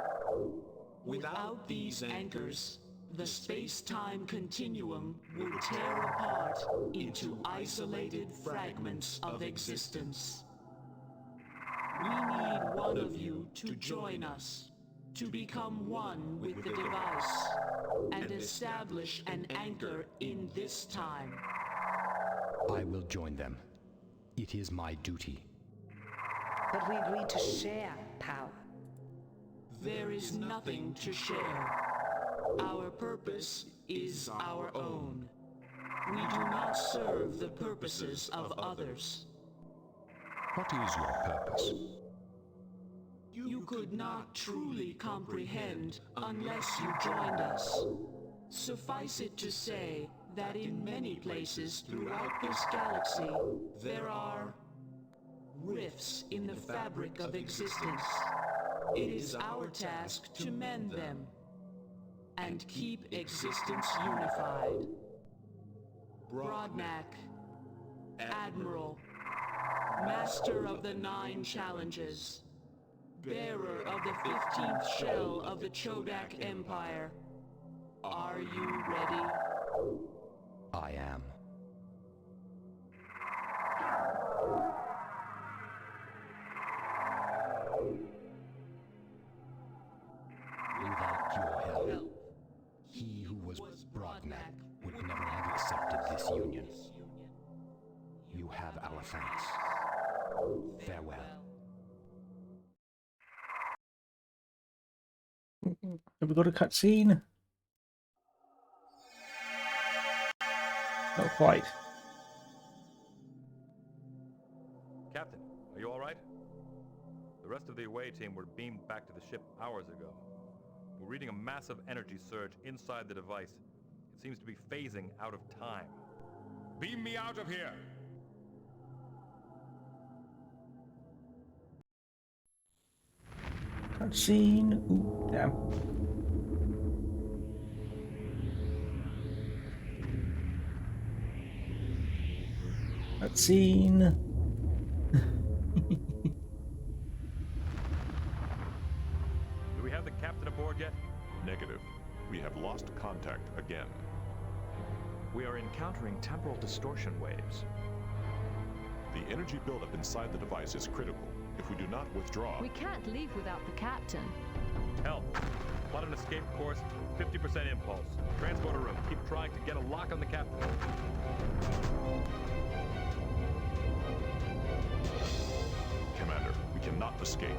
Without these anchors, the space-time continuum would tear apart into isolated fragments of existence. We need one of you to join us, to become one with the device, and establish an anchor in this time. I will join them. It is my duty. But we agreed to share power. There is nothing to share. Our purpose is our own. We do not serve the purposes of others. What is your purpose? You could not truly comprehend unless you joined us. Suffice it to say that in many places throughout this galaxy, there are rifts in the fabric of existence. It is our task to mend them and keep existence unified. Broadnack, Admiral, Master of the 9 Challenges, bearer of the 15th shell of the Chodak Empire, are you ready? I am. Without your help, he who was Broadnack would never have accepted this union. You have our thanks. Farewell. Have we got a cutscene? Not quite. Captain, are you all right? The rest of the away team were beamed back to the ship hours ago. We're reading a massive energy surge inside the device. It seems to be phasing out of time. Beam me out of here! Cutscene. Ooh, damn. Cutscene. Do we have the captain aboard yet? Negative. We have lost contact again. We are encountering temporal distortion waves. The energy buildup inside the device is critical. If we do not withdraw... We can't leave without the captain. Help! Plot an escape course, 50% impulse. Transporter room. Keep trying to get a lock on the captain. Commander, we cannot escape.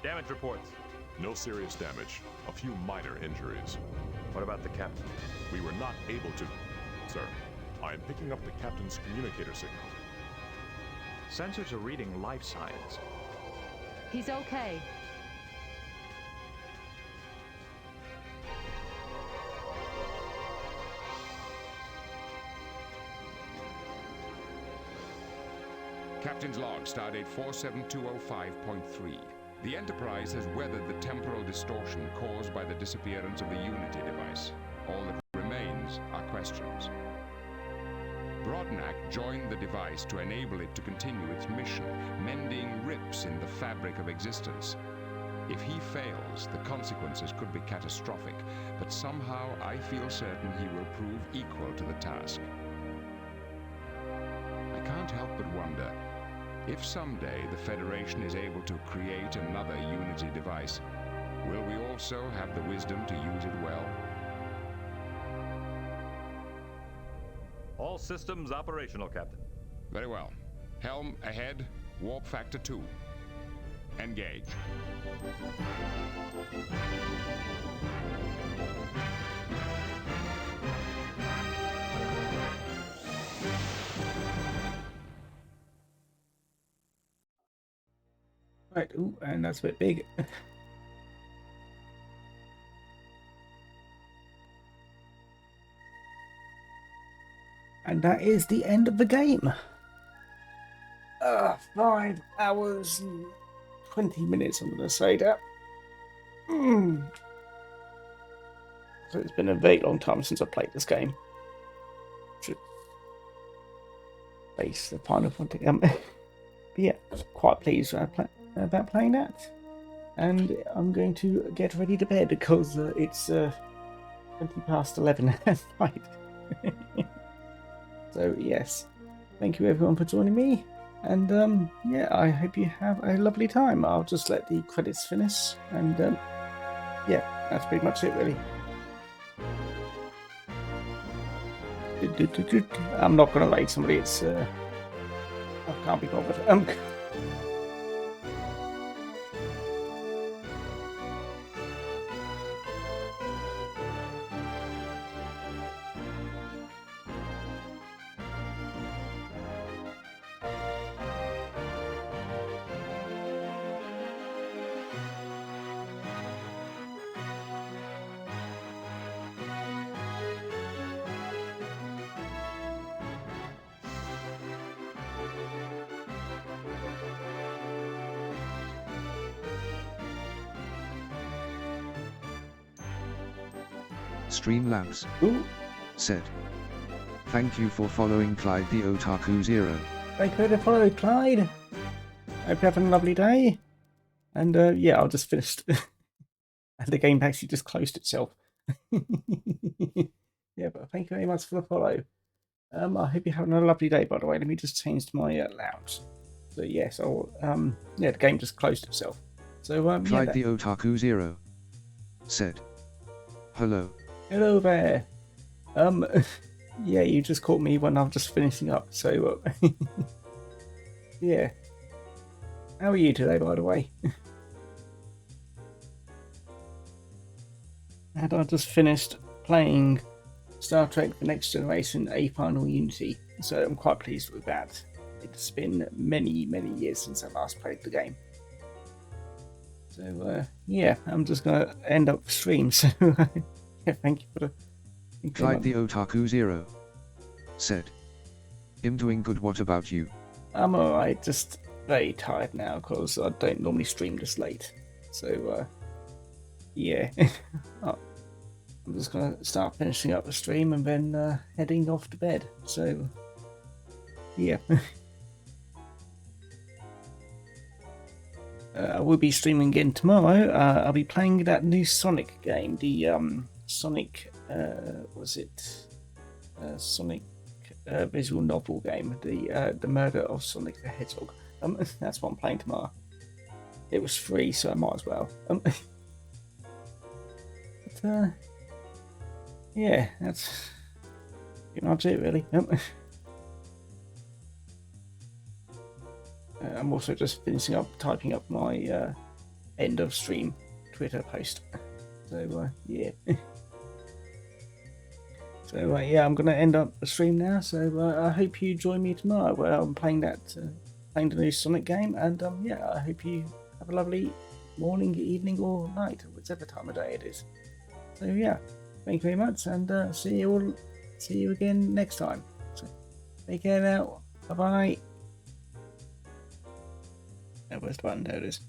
Damage reports. No serious damage. A few minor injuries. What about the captain? We were not able to... Sir, I am picking up the captain's communicator signal. Sensors are reading life signs. He's okay. Captain's log, stardate 47205.3. The Enterprise has weathered the temporal distortion caused by the disappearance of the Unity device. All that remains are questions. Brodnak joined the device to enable it to continue its mission, mending rips in the fabric of existence. If he fails, the consequences could be catastrophic, but somehow I feel certain he will prove equal to the task. I can't help but wonder, if someday the Federation is able to create another Unity device, will we also have the wisdom to use it well? All systems operational, Captain. Very well. Helm ahead, warp factor 2. Engage. Right, ooh, and that's a bit big. And that is the end of the game. 5 hours and 20 minutes, I'm going to say that. So it's been a very long time since I played this game. Should face the final point. But yeah, quite pleased about playing that. And I'm going to get ready to bed because it's 20 past 11 at night. So yes, thank you everyone for joining me. And yeah, I hope you have a lovely time. I'll just let the credits finish. And yeah, that's pretty much it really. I'm not going to raid somebody. It's I can't be bothered. Streamlabs said, "Thank you for following Clyde the Otaku Zero." Thank you for following, Clyde. Hope you're having a lovely day. And yeah, I'll just finish. And the game actually just closed itself. Yeah, but thank you very much for the follow. I hope you're having a lovely day, by the way. Let me just change my louds. So yes, I'll yeah, the game just closed itself. So Clyde yeah, the Otaku Zero said, "Hello." Hello there. Yeah, you just caught me when I'm just finishing up. So yeah. How are you today, by the way? And I just finished playing Star Trek The Next Generation, A Final Unity, so I'm quite pleased with that. It's been many, many years since I last played the game. So yeah, I'm just going to end up the stream, so yeah, thank you for the... Clyde the Otaku Zero said, "I'm doing good, what about you?" I'm alright, just very tired now because I don't normally stream this late. So yeah. I'm just going to start finishing up the stream and then heading off to bed. So, yeah. I will be streaming again tomorrow. I'll be playing that new Sonic game, the Sonic, Sonic visual novel game, the Murder of Sonic the Hedgehog. That's what I'm playing tomorrow. It was free, so I might as well. But, yeah, that's pretty much it, really. I'm also just finishing up typing up my end of stream Twitter post. So yeah. So yeah, I'm gonna end up the stream now. So I hope you join me tomorrow where I'm playing the new Sonic game, and yeah, I hope you have a lovely morning, evening, or night, whichever time of day it is. So yeah, thank you very much, and see you again next time. So take care now. Bye bye. Where's the button? There it is.